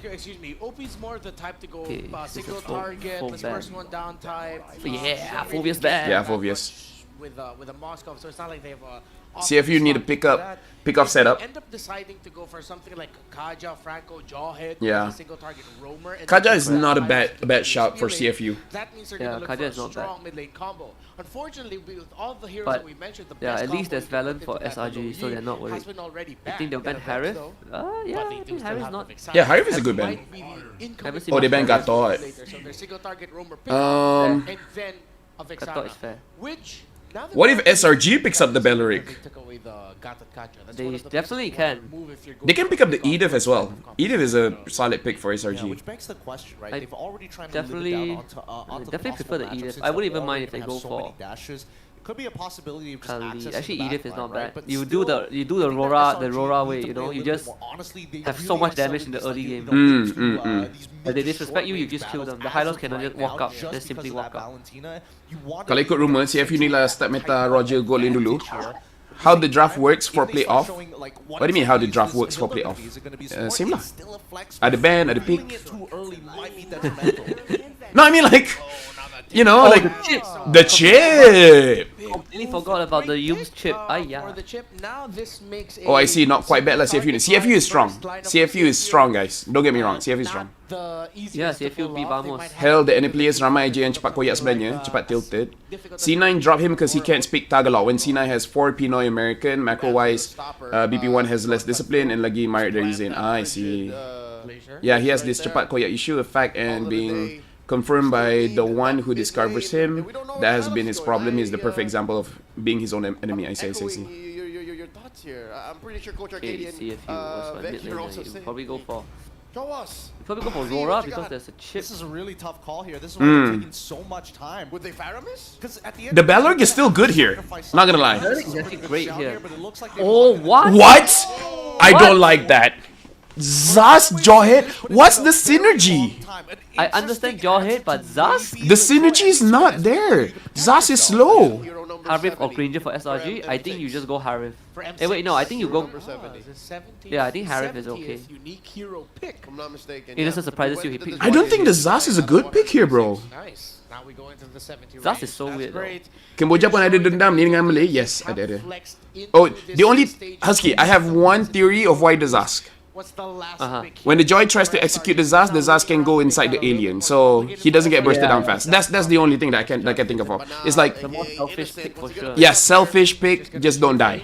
Excuse me, OP's more the type to go single full target, let's first one down type. Yeah, Phobius ban. Yeah, Phobius. With a Moscow, so it's not like they have a CFU need to pick off setup. End up deciding to go for something like Kaja, Franco, Jawhead, yeah. single target roamer. Kaja is not a bad shot for CFU. That means they're gonna look for a strong mid lane combo. Unfortunately, with all the heroes that we mentioned, the best at least there's Valen for SRG, so they're not worried. I think they'll ban Harith. Yeah, I think Harith not. Yeah, Harith is a good ban. Oh, they ban Gatot. Gatot is fair. What if SRG picks up the Valeric? They definitely can. They can pick up the Edith as well. Edith is a solid pick for SRG. Yeah, which begs the question, right? They've already tried to definitely prefer the Edith. I wouldn't even mind if they go for could be a possibility of just Kali. Actually, Edith is not bad. You do the Rora way, you know. You just have so much damage in the early game. If they disrespect you, you just kill them. The Hylos cannot just walk up. Just simply walk up. Kalau ikut rumor, CFU ni lah start meta Roger Golin dulu. How the draft works for playoff? What do you mean how the draft works for playoff? Same lah. Ada ban, ada pick. No, I mean like, you know, like the chip. Completely forgot about the Yum's chip. Oh, I see. Not quite bad lah. CFU. CFU is strong. CFU is strong, guys. Don't get me wrong. CFU is strong. Yeah, CFU beat Vamos. Hell, the NA players ramai je yang cepat koyak sebenarnya, cepat tilted. C9 drop him because he can't speak Tagalog. When C9 has 4 Pinoy American, macro-wise, BP1 has less discipline, and lagi Marit dari Zain. I see. Yeah, he has this cepat koyak issue effect and being confirmed by the one who discovers him. That has been his problem. He's the perfect example of being his own enemy. I see. Your thoughts here. I'm pretty sure Coach Arcadian, CFU was my mid laner. You probably go for. Show us. You probably go for Rora because there's a chip. This is a really tough call here. This is why it's taking so much time. Would they Faramis? Because at the end, the Balorg is still good here. Not gonna lie. Balorg is actually great here. Oh, what? What? I don't like that. Zas, Jawhead, what's the synergy? I understand Jawhead, but Zas? The synergy is not there. Zas is slow. Harith or Granger for SRG? I think you just go Harith. Hey, wait, no, I think you go. Yeah, I think Harith is okay. I'm not mistaken. It doesn't surprise you he picked. I don't think the Zas is a good pick here, bro. Nice. Now we go into the 70 Zas is so weird. Kemboja pun ada dendam ni dengan Malay? Yes, ada. Oh, the only Husky, I have one theory of why the Zas. What's the last When the Joy tries to execute the Zas can go inside the alien, so he doesn't get bursted down fast. That's the only thing that I can think of. It's like the more selfish pick for sure. Yeah, selfish pick, just don't die.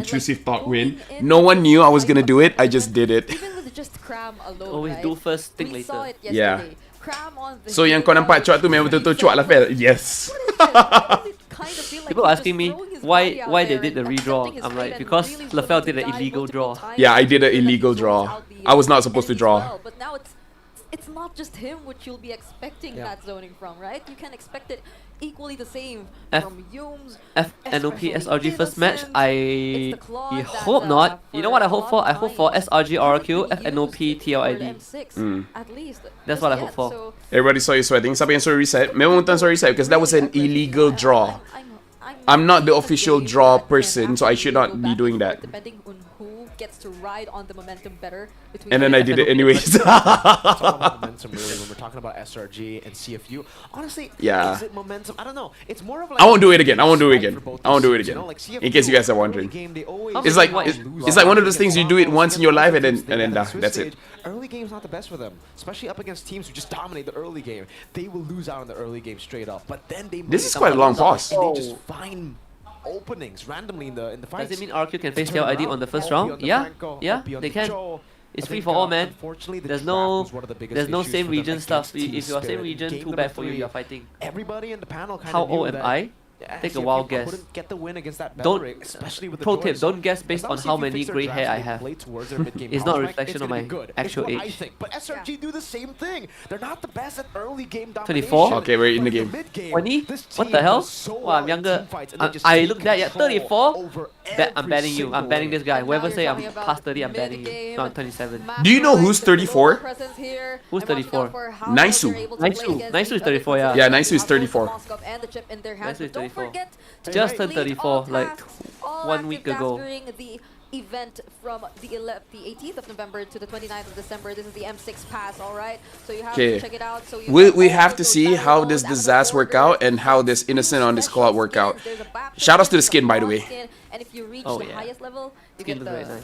intrusive thought win. No one knew I was gonna do it. I just did it. Even with just Cram alone, Always right? do first, think We later. saw it Yeah. yesterday. Cram on the So yang kau nampak cuak tu memang betul-betul cuak Laphel. Yes. People asking me why they did the redraw. I'm like, because Laphel did an illegal draw. Yeah, I did an illegal draw. I was not supposed to draw. But now it's not just him which you'll be expecting that zoning from, right? You can expect it equally the same from Yums. FNOP SRG first match. I hope not. You know what I hope for? I hope for SRG RQ FNOP TLID. At least. That's what I hope for. Everybody saw you sweating. Siapa yang suruh reset? Memang Untan suruh reset because that was an illegal draw. I'm not the official draw person, so I should not be doing that. Depending on who gets to ride on the momentum better. And then I did it anyways. It's all about momentum, really, when we're talking about SRG and CFU. Honestly, Yeah. is it momentum? I don't know. It's more of like I won't do it again. I won't do it again. I won't do it again. In case you guys are wondering. It's like one of those things you do it once in your life and then that's it. Early game's not the best for them, especially up against teams who just dominate the early game. They will lose out in the early game straight up, but then they This is quite a long pause. and they just find openings randomly in the fights. Does it mean RQ can face TLID on the first round? Yeah, yeah, they can. It's free for all, man. There's no same region stuff. If you are same region, too bad for you. You're fighting. Everybody in the panel kind How of knew old am that I? Take a wild guess. couldn't get the win against that Don't. Rivalry, especially with the Pro Joy. tip: So don't guess based as long on as how CFU many fix their grey drafts hair I and they have. play towards their mid-game It's not a prospect, reflection it's of gonna my be good. actual It's what I age. think. But SRG do the same thing. They're not the best at early game domination. 24? Okay, we're in the game. Mid-game, 20? this What team the hell? does so Wow, well I'm in younger. team fights, and they just I take look that, yeah, control 34? over I'm every banning you. I'm single banning this guy. Now Whoever you're say I'm talking about past 30, I'm banning you. mid-game. No, I'm 27. Do you know who's 34? Presence here. Who's And watching 34? out for how well Naisu. they're able to play Naisu. against Naisu each is other. 34, yeah. Yeah, Naisu is 34. Moscow and the chip in their hands. Naisu is But don't 34. forget to Just turned complete 34, all like tasks, all 1 active week tasks ago. during the event from the 18th of November to the 29th of December. This is the M6 pass, all right? So you have Okay. to check it out. So you We all have to those see battle how modes, does the Avatar Zaz work Order, out and how this Innocent on this special co-op work out. skins. There's a baptism, Shout outs to the there's a skin, by the boss way. skin, and if you reach Oh, the yeah. highest level, you Skin get is very the nice.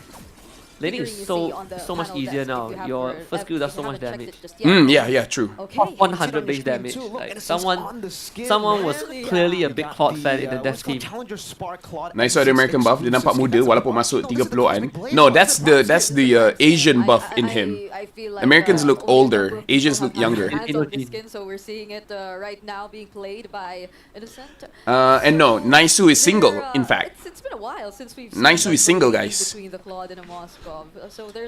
Laning figurine is you so see on the much panel easier desk now. if you have Your first skill does if so you much haven't checked damage. it just yet. Yeah, yeah, true. Okay. Off 100 See it on base your screen damage. too. Look, Like and it says someone on the skin, was man. clearly a You big got Claude fan in the what's dev called team. Challenger Spark Claude Nice ada American buff. Dia nampak muda walaupun masuk 30-an. No, that's the Asian buff in him. I feel like, Americans look only a older. number of people Asians have look had younger. hands on this skin, so we're seeing it right now being played by Innocent. And no, Naisu is single, in It's fact. been a while since we've seen Naisu is single, the guys. between the Claude and a Moskov.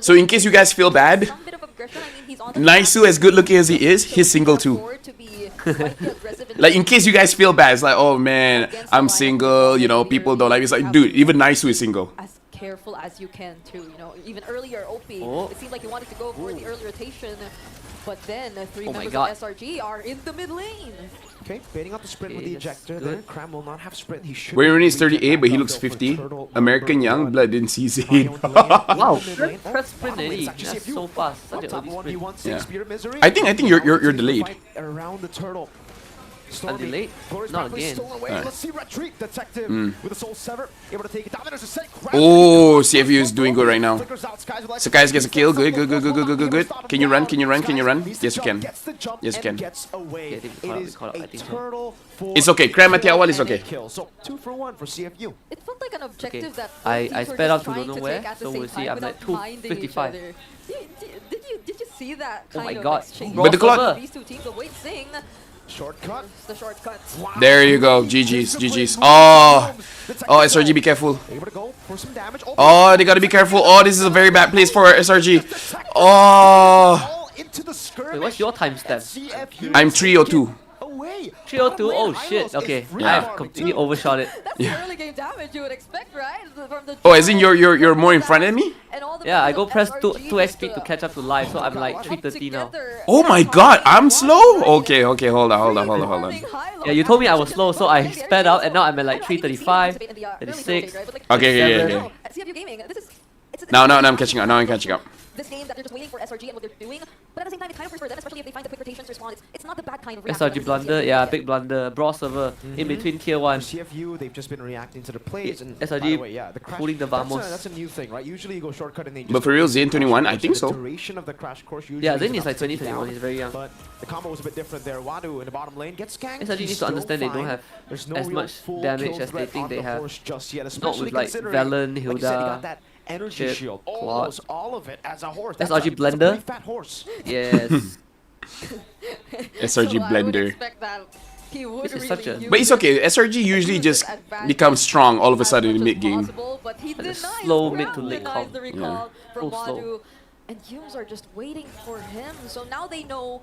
So in case you guys feel bad, some bit of aggression. I mean, he's on the Naisu, as good looking as he is, he's single too. to be quite the aggressive Like, in case you guys feel bad, it's like, oh man, I'm single, you know, people don't like me. It's like, dude, even Naisu is single. as careful as you can too. You know, even earlier OP, Oh. it seemed like he wanted to go for the early rotation, but then three Oh my members God. of SRG are in the mid lane. Okay, baiting out the sprint with Okay, the that's ejector good. there. Cram will not have sprint. He should Wayne be is 38, but he back looks up, though, for 50. Turtle, American number young one. blood didn't see Audio it. on the lane, Wow, in the mid lane. press sprint Bottom lane, already. it's actually That's CFU. so fast. Such On an top early one, he sprint. wants Yeah. Spear of Misery. I think you're delayed. Fight around the turtle. I'm delayed? Glorious Not Pathway again. stolen away. Alright. Let's see Retreat Detective with a soul sever, able to take it down. There's a set. Oh, CFU is doing good right now. Sakai gets a kill. Good. Can you run? Can you run? Can you run? Yes, you can. Yes, you can. Yeah, they call it, I think so. It's okay. Cram at the awal is okay. So 2 for 1 for CFU. It felt like an objective that I both teams were sped just up to trying don't know where, take at the so same we'll see. time I'm like without minding each 2:55. other. Did you see that Oh kind my of God. exchange? But the clock- These two teams, the Wait Sing, Shortcut. the shortcut. There you go. GG's. Oh, SRG, be careful. Able to go for some damage. Oh, they gotta be careful. Oh, this is a very bad place for SRG. Oh, All into the skirmish. Wait, what's your timestamp? CFU I'm 302. away. 302? Oh Bottom lane, shit, Hylos okay. is free I have farming completely too. overshot it. That's the early game damage you would expect, right? From the Oh, as in you're more in front of me? and all the Yeah, I members go of press 2 SRG XP to just, catch up to live, so I'm like 330 now. together. Oh my god, I'm slow? Okay, hold on. Yeah, you told me I was slow, so I sped up and now I'm at like 335, 36. Okay. CFU Gaming, this is Now I'm catching up. this game that they're just waiting for SRG and what they're doing, but at the same time, it's kind of free for them, especially if they find the quick rotations respawn. It's not the bad kind of reaction SRG blunder, yeah, big blunder. Brawl server in between tier 1. For CFU, they've just been reacting to the plays. And SRG by the way, yeah, the crash, pulling the vamos. That's a new thing, right? Usually you go shortcut and they just But for real, Zane 21, I think so. The duration of the crash course usually Yeah, Zane is is like about 20, 60 down, 21, he's very young. But the combo was a bit different there. Wadu in the bottom lane gets ganked. SRG He's needs to understand still they don't fine. have There's no as real much full damage kill as they threat think on they the have. course just yet, Not especially with like considering, Velen, like you said, he got Hilda. that energy Chip, shield, Quad. almost all of it as a horse. That's SRG a Blender. pretty fat horse. Yes. SRG Blender. This is such a But it's okay. SRG usually just becomes strong all of a sudden in mid game. But he denies slow the mid to round, late denies comp. the recall from So slow. Wadu. And Yums are just waiting for him. So now they know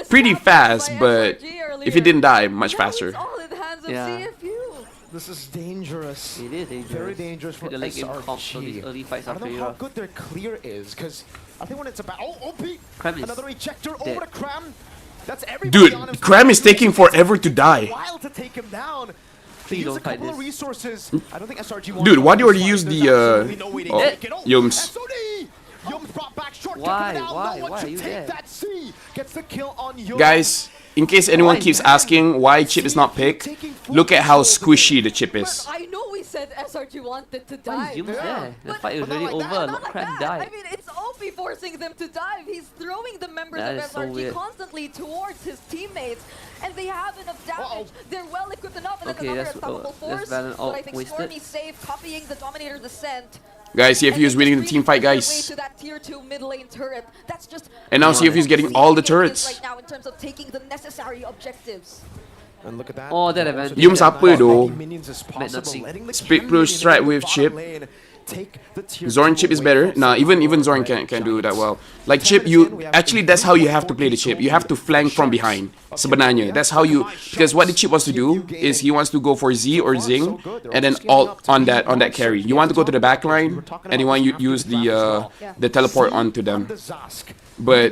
this pretty sabotage fast, by but SRG earlier. if he didn't die, much Now faster. it's all in the hands of Yeah. CFU. This is dangerous. It is dangerous. Very dangerous for The late game comp, so SRG. these early fights I are don't pretty know how rough. good their clear is, because I think when it's about OP, Cram is another ejector dead. over to Cram. That's everybody Dude, on him. Cram is taking forever to die. While to take him down. Please Use don't a fight couple of this. resources. I don't think SRG wants Dude, to why do you already fight. use There's the absolutely no way to take it. Yums? SOD! Yums brought back shortcut Why? down. Why? No one Why should are you take there? that C. Gets the kill on Yums. Guys, in case anyone keeps asking why Chip is not picked, look at how squishy the chip is. I know we said SRG wanted to Why dive. is Yums there? The fight was already over. Not Cram died. I mean, it's OP forcing them to dive. He's throwing the members That of is so SRG weird. constantly towards his teammates, and they have enough damage. They're well equipped enough, and Okay, another that's- unstoppable that's force. Valorant But I think wasted. Stormy's safe, copying the Dominator descent. Guys, CFU is winning the team fight, Way guys. to that tier 2 mid lane turret. That's just And now CFU is getting all the turrets. right now in terms of taking the necessary objectives. And look at that. Oh, that advantage. Yums apa though? Minions as possible. nothing. Letting the Split Cam push minions strike in the with bottom Chip. lane take the tier Zoran 2 Chip is away better. from Nah, some even Zoran giant can't do that giants. well. Like Chip, actually that's how you have to play the Chip. You have to flank from behind. Sebenarnya, that's how you, because what the Chip wants to do is he wants to go for Z or Zing and then ult on that carry. You want to go to the back line and you want to use the teleport onto them. But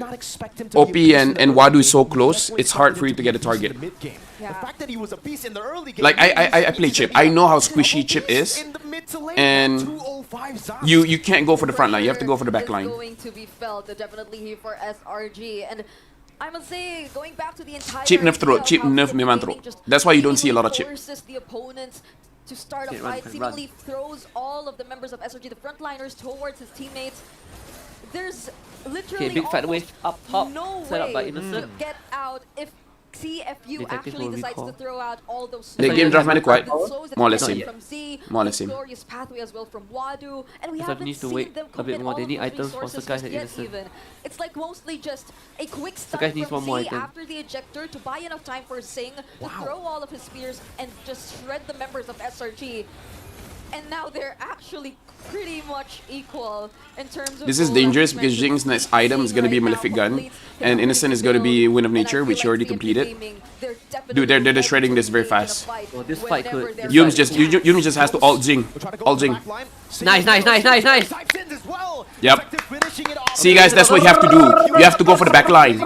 OP and Wadu is so close, it's hard for you to get a target. The fact that he was a beast in the early game. Like I play Chip. I know how squishy Chip is, and you can't go for the front line. You have to go for the back line. Going to be felt definitely here for SRG, and I must say, going back to the entire Chip nerf throw, idea of Chip how nerf Chip memang gaming throw. just That's why you don't see a lot of Chip. forces the opponents to start a Okay, run, fight, run. seemingly throws all of the members of SRG, the frontliners, towards his teammates. There's literally Okay, big fat wave up top, no set up by way Innocent. to get out if CFU Detective actually will decides to recall. throw out all those. The game draft mana kuat. slows, More or less the same. from Z, More or less the same. glorious pathway as well from Wadu, and we SF haven't needs to seen wait them a bit commit more. all They of need those items for resources Sakai just and yet Innocent. even. It's like mostly just a quick stun Sakai needs from one more Z item. after the ejector to buy enough time for Sing to throw all of his spears and just shred the members of SRG. And now they're actually pretty much equal in terms of. This is dangerous because Jing's next item is going to be a Malefic Gun, and Innocent is going to be Wind of Nature, which you already completed. Dude, they're shredding this very fast. Oh, this fight could. Yums just has to ult Jing. Ult Jing. Nice, nice, nice, nice, nice. Yep. See guys, that's what you have to do. You have to go for the back line.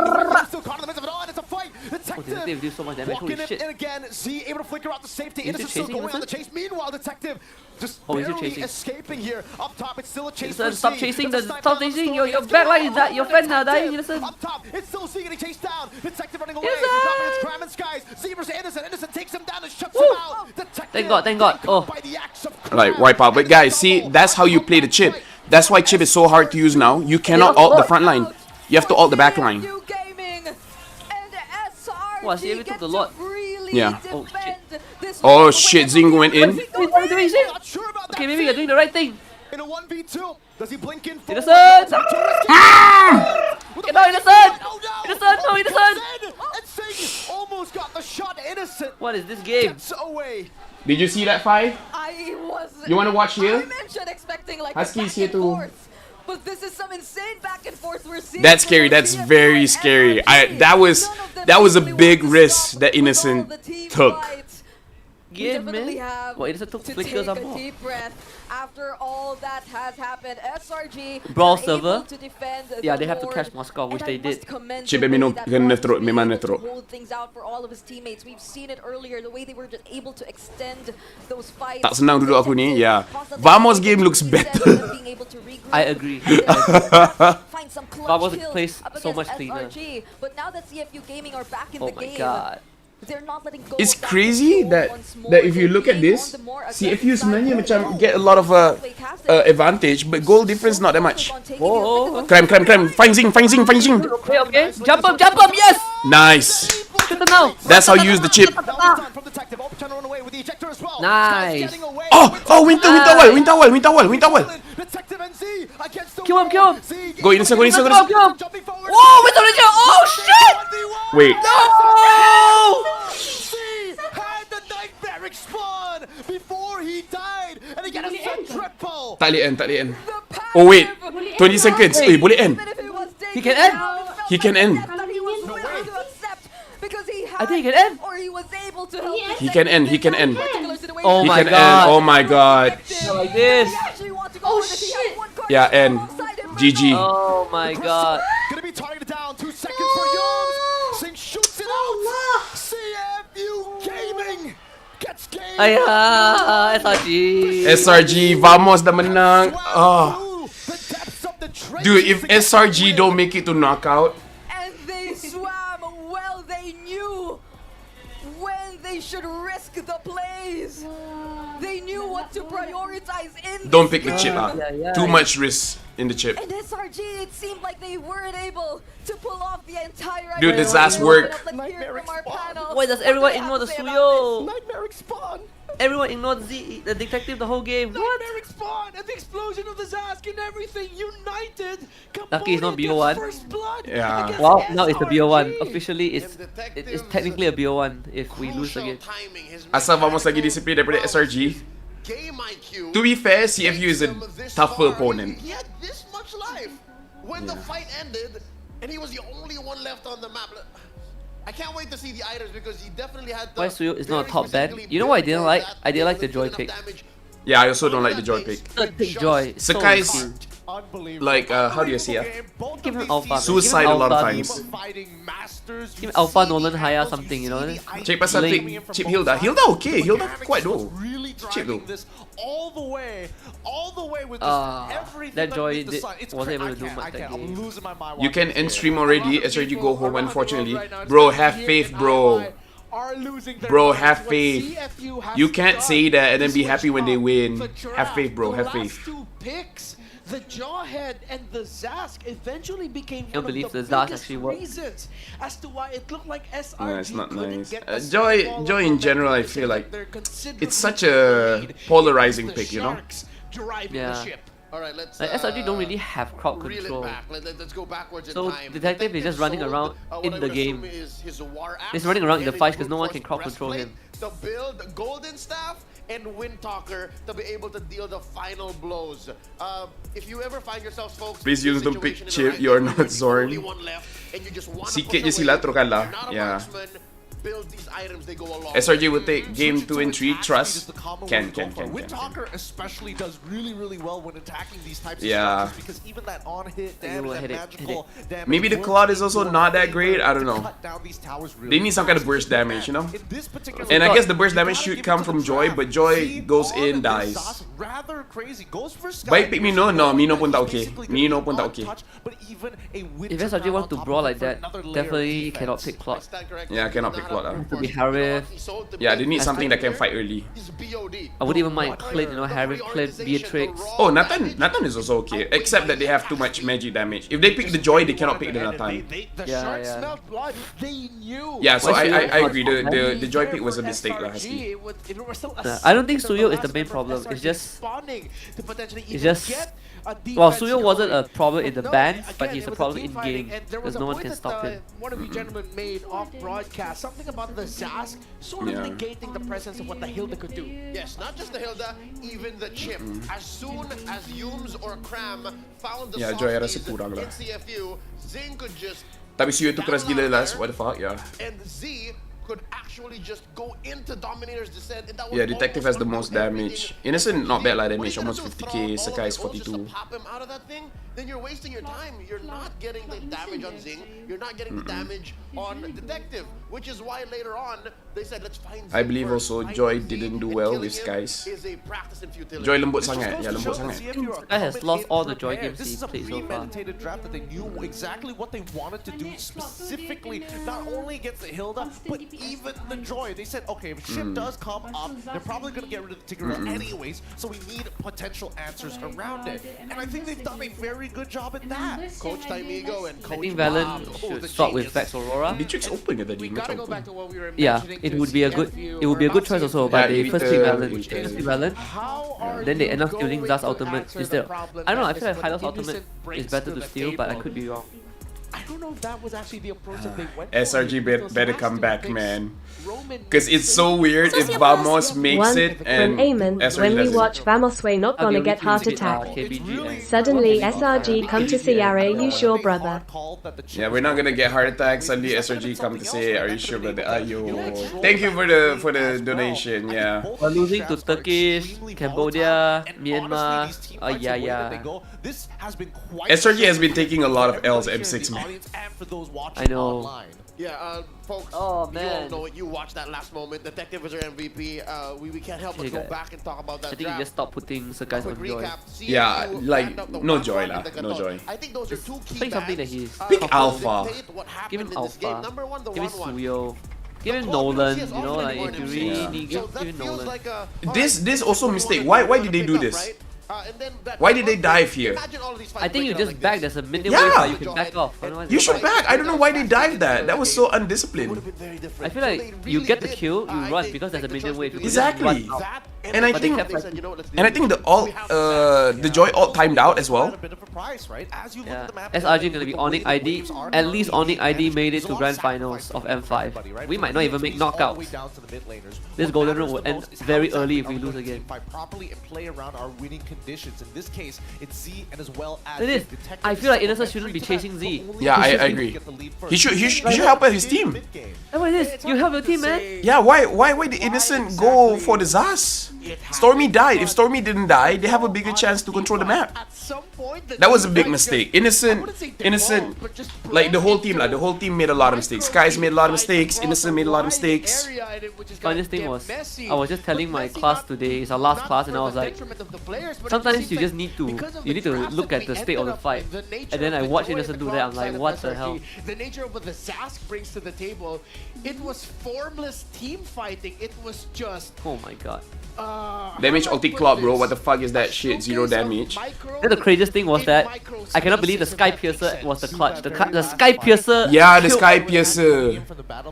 Oh, Detective did so much damage. Holy shit. And again, Z able to flicker out the safety. Is it Innocent still chasing going on the Innocent? chase. Meanwhile, Detective just Oh, is it barely chasing? escaping here. Up top, it's still a chase Innocent, for stop Z. chasing. There's a Stop sniper on the chasing. Storm. Your It's back gonna line is go that. Your on friend now Detective. dying, Innocent. Up top, it's still Z getting chased down. Detective running away. Innocent! It's Cram and Skies. Z versus Innocent. Innocent takes him down and shuts him out. Detective Thank God, thank God. Oh. by the axe of Like wipe out. But guys, see, that's how you play the Chip. That's why Chip is so hard to use now. You cannot ult the front line. You have to ult the back line. Gaming and SRG Wow, CFU took a lot. Yeah. Oh shit. Oh shit, Zing went in. Wait, what are you doing, Zing? Okay, maybe you're doing the right thing. In a 1v2, does he blink in? Innocent! Get out, Innocent! Innocent, no, Innocent! And Sing almost got the shot. Innocent What is this game? gets away. Did you see that fight? I was. You want to watch here? I mentioned expecting like Husky's a here back and too. forth, but this is some insane back and forth we're seeing. That's scary. That's very scary. That was a big risk that Innocent took. Game, definitely man. have What, Innocent took to flickers take and a more. deep breath after all that has happened. SRG Brawl are able server. to defend Yeah, the they have to board, catch Moscow, which and they I must did. commend Chip the way minum that kena Ron was throw, memang able to throw. hold things out for all of his teammates. We've seen it earlier, the way they were just able to extend those fights. Tak senang duduk aku ni, yeah. Constantly Vamos being game able looks to better. reset and being able to regroup I agree. and find some clutch Vamos kills plays up so against much cleaner. SRG. But now that CFU Gaming are back in Oh the my game, god. they're not letting go It's of that crazy control that once more. if you They're look at being this, on the more CFU aggressive side. sebenarnya Oh, macam no. get a lot of advantage, but goal difference not that much. Oh, Climb, find Zing. okay, okay. Jump up, yes! Nice. Shoot them now. That's how you use the chip. Nice. Oh, winter wall. Kill him. Go innocent. Kill him. Whoa, with the Ranger. Oh shit! Wait. No! Had the nightmare spawn before he died, and he got a triple. Tak boleh end. Oh wait, 20 seconds. Wait, boleh end. He can end. He can end. I think he can end. Or he was able to help He can end. Oh He my can god. end. Oh my god. Not like this. Oh shit! Yeah, end. GG. Oh my god. Gonna be targeted down. 2 seconds for Yums. Sing shoots it out. CFU Gaming gets game. Ayah, SRG. SRG, vamos dah menang. Oh. Dude, if SRG don't make it to knockout, And they swam well. They knew when they should risk the plays. They knew what to prioritize in don't this pick the chip. game. Too much risk in the chip. And SRG, it seemed like they weren't able to pull off the entire. Dude, this ass work. Why does everyone ignore the Suyo? Nightmaric spawn. Everyone ignored Z, the detective, the whole game. What? Nightmaric spawn and the explosion of the Zask and everything united. Lucky it's not BO1. Yeah. Well, now it's the BO1. Officially, it's technically a BO1 if we lose again. Asal vamos lagi disiplin daripada SRG. To be fair, CFU is a tougher opponent. He had this much life when the fight ended, and he was the only one left on the map. I can't wait to see the items because he definitely had. Why Suyo is not a top ban? You know what I didn't like? I didn't like the Joy pick. Yeah, I also don't like the Joy pick. Pick Joy. So Sakai's like how do you say Give him Alpha. suicide a lot of times. Give him Alpha Nolan Haya something, you know? Cik pasal pick Chip Hilda. Hilda okay. Hilda quite low. Chip though. All the way with everything that Joy wasn't able to do much that I'm game. losing my mind. You can end stream already. SRG go home unfortunately. Bro, have faith, bro. Bro, have faith. You can't say that and then be happy when they win. Have faith, bro. Have faith. Two picks, the Jawhead and the Zask eventually became Can't one believe of the the Zask biggest actually worked. reasons as to why it looked like SRG No, it's not couldn't nice. get a Joy single in momentum. general, I feel like it's such a polarizing pick, you know? Yeah. Alright, let's Like SRG don't really have crowd reel control. it back. Let's go backwards in So time. Detective is just running around what in I the would game. assume is his war axe He's running around in the and fights his because no one brute can crowd force control him. breastplate To build Golden Staff and Wind Talker to be able to deal the final blows. If you ever find yourselves, folks, Please in a use don't pick situation in a Chip, you're ranked not game where you're the Zorn. only one left and you just wanna Sikit push je away, sila trokan lah. you're not a Yeah. marksman, build these items, they go a long SRG way. will take game 2 and 3. Trust. Can. Wind Talker especially does really well when attacking these types of Yeah. structures because even that on-hit damage, that hit it, magical damage. Maybe the works Claude is also in not that your great. favor I don't to know. cut down these towers really They need some kind of well. burst damage, you know? In this particular And I fight, guess the burst you damage gotta should give it come to from the Joy, trap. but Joy See, goes all in, of this dies. sauce, rather crazy. Goes for Sky. Baik pick Mino? No, Mino pun tak okay. Mino pun tak okay. But even a If SRG want to brawl like that, definitely cannot pick Claude. Yeah, cannot pick Claude. To be Harith. Yeah, they need something that can fight early. I wouldn't even mind Clint, you know, Harith, Clint, Beatrix. Oh, Nathan is also okay, except that they have too much magic damage. If they pick the Joy, they cannot pick the Nathan. Yeah. They knew. Yeah, so Why I Suyo agree. not The Joy pick was a mistake, lah. Husky. I don't think Suyo is the main problem. It's just well, Suyo wasn't a problem in the bans, but he's a problem in game because no one can stop him. One of you gentlemen made off broadcast something about the Zask sort of negating the presence of what the Hilda could do. Yes, not just the Hilda, even the Chip. As soon as Yums or Cram found the Yeah, Joy ada softies sekurang lah. in CFU, Zing could just Tapi Suyo tu keras gila lah. What the fuck, yeah. and Z could actually just go into Dominator's Descent, and that was Yeah, Detective has the most damage. Innocent, not bad lah damage. What are you Almost gonna do, 50k. throw Sakai is all of your bullets just to 42. pop him out of that thing? Then you're wasting your time. You're not getting the damage on Zing. You're not getting the damage on Detective, which is why later on they said let's find Zing I believe first. also Finding Joy Zing didn't do and well killing with him Skies. is a practice in futility. Joy lembut sangat. Yeah, lembut sangat. Sky has lost all the Joy games This he is a played so far. premeditated draft that they knew exactly what they wanted to do specifically, not only against the Hilda, but even the Joy. They said, okay, if Chip does come up, they're probably going to get rid of the Tigreal anyways, so we need potential answers around it. And I think they've done a very good job at that. Coach Taimigo and I Coach think Valen Bob. Oh, the should start with genius. Vex Aurora. Beatrix open ke tadi? We gotta Macam go back to open. what we were Yeah, mentioning it to would be a good CFU, it would be a or good not choice also, CFU, but Yeah, they with first the- pick Valen. with the- First pick Valen. How are Then they you end up stealing going Zaz to ultimate answer instead. the problem I don't know, I that feel like is Hylos what ultimate Innocent is brings better to to the steal, but I table? could be wrong. I don't know if that was actually the approach that they went SRG for. better come back, man. Roman Because it's so weird if Vamos makes One it from and Eamon. SRG When we doesn't. watch Vamos Way, not gonna get heart attack. Suddenly SRG come to say, "Are you sure, brother?" Yeah, we're not gonna get heart attacks. Suddenly SRG come to say, "Are you sure, brother?" Ayo. Thank you for the donation. Yeah. We're losing to Turkish, Cambodia, Myanmar. Yeah. SRG has been taking a lot of L's M6, man. I know. Yeah, folks, Oh, you man. all know it. You watched that last moment. Detective is our MVP. We can't help but Okay, go guys. back and talk about that I think you draft. just stop putting Sakai's on Quick joy. recap. Yeah, CFU like, stand up the no one joy run lah, in the no cut-off. joy. I think those are two key Pick something that bats, he's Pick comfortable Alpha. dictate what Give happened him in this game. Alpha. Number one, the Give him 1-1. Suyo. Give him The Nolan. Colts, You know, yes, like already if you born really himself. need, So give that him feels Nolan. like a- This also mistake. Why did they do this? Why did they dive here? I think you just back. There's a minion Yeah. wave that you can back off. Otherwise, You it's should fine. back. I don't know why they dived that. That was so undisciplined. I feel like you get the kill, you run because there's a minion wave. You can just Exactly. run out. And I But they think, kept fighting. the joy alt timed out as well. Yeah. SRG gonna be Onyx ID. At least Onyx ID made it to grand finals of M5. We might not even make knockouts. This golden run will end very early if we lose again. Properly and play around our winning conditions. In this case, it's Z and as well as It is. I feel like Innocent shouldn't be chasing Z. Yeah, I agree. He should help out his team. That's what it is. You help your team, man. Yeah, why did Innocent go for the Zas? Stormy died. If Stormy didn't die, they have a bigger chance to control the map. That was a big mistake. Innocent, like the whole team, the whole team made a lot of mistakes. Skies made a lot of mistakes. Innocent made a lot of mistakes. Funniest thing was, I was just telling my class today, it's our last class, and I was like, sometimes you just need to look at the state of the fight. And then I watch Innocent do that, I'm like, what the hell? The nature of what the Zask brings to the table, it was formless team fighting. It was just... Oh my god. Damage ulti cloud, bro. What the fuck is that shit? 0 damage. Then the craziest thing was that I cannot believe the Sky Piercer was the clutch. The Sky Piercer. Yeah, the killed- Sky Piercer.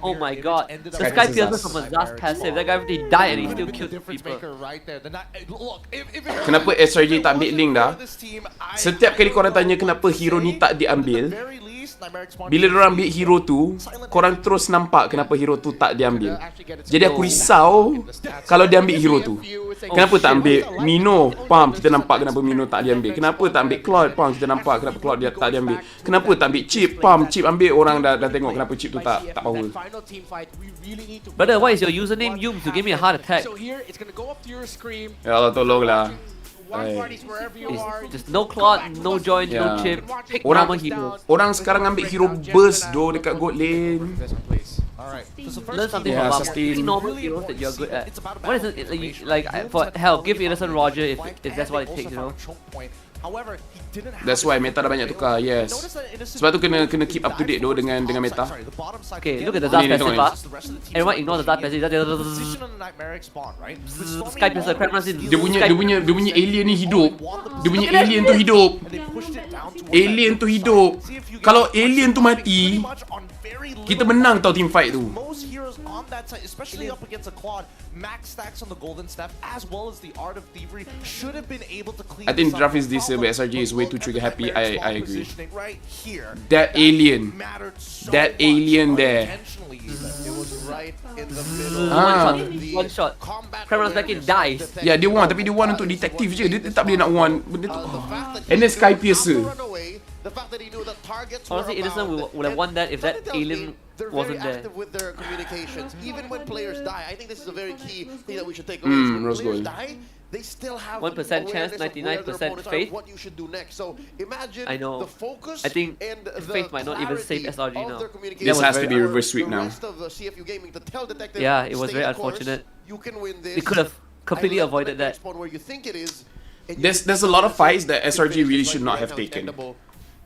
Oh my god. The Sky Piercer from a Zast passive. That guy already died and he still killed people. Kenapa SRG tak ambil link dah? Setiap kali korang tanya kenapa hero ni tak diambil, bila dorang ambil hero tu, korang terus nampak kenapa hero tu tak diambil. Jadi aku risau kalau dia ambil hero tu. Kenapa tak ambil Mino? Pam, kita nampak kenapa Mino tak diambil. Kenapa tak ambil Claude? Pam, kita nampak kenapa Claude dia tak diambil. Kenapa tak ambil Chip? Pam, Chip ambil, orang dah tengok kenapa Chip tu tak power. Brother, why is your username Yums? You gave me a heart attack. Ya Allah, tolonglah. Just no Claude, no join, no chip. Pick normal hero. Orang sekarang ambil hero burst do dekat gold lane. Learn something Yeah, from Vamos. sustain. Pick normal heroes that you're good at. What is it? Like for hell, give Innocent Roger if that's what it takes, you know. That's why meta dah banyak tukar, yes. Sebab tu kena keep up to date doh dengan meta. Okay, look at the Zast Ni, passive. tengok Ah. Everyone ignore the Zast passive. Sky Piercer, crap runs in. Dia punya alien ni hidup. Dia punya alien tu hidup. Alien tu hidup. Kalau alien tu mati, kita menang tau team fight tu. Most heroes on that side, especially up against a Claude, max stacks on the golden staff as well as the art of thievery should have been able to clean. I think draft is this but SRG is way too trigger happy. I agree. That alien there. One shot. Crap runs back in, dies. Yeah, dia want tapi dia want untuk detective je. Dia tak boleh nak want benda tu. And then Sky Piercer. Honestly, Innocent would have won that if that alien wasn't there. With their communications, even when players die, I think this is a very key thing that we should take away. When Rose players gold. die, they still have 1% chance, 99% faith. What you should do next. So imagine I know. the focus I think and the faith might not even save SRG of now. their communication. This has to be reverse sweep The now. rest of the CFU gaming to tell Detective, Yeah, it was stay very the course. unfortunate. You can win this. We could have completely I love avoided the that. spawn where you think it is, and you There's a lot of fights that SRG really should not have taken.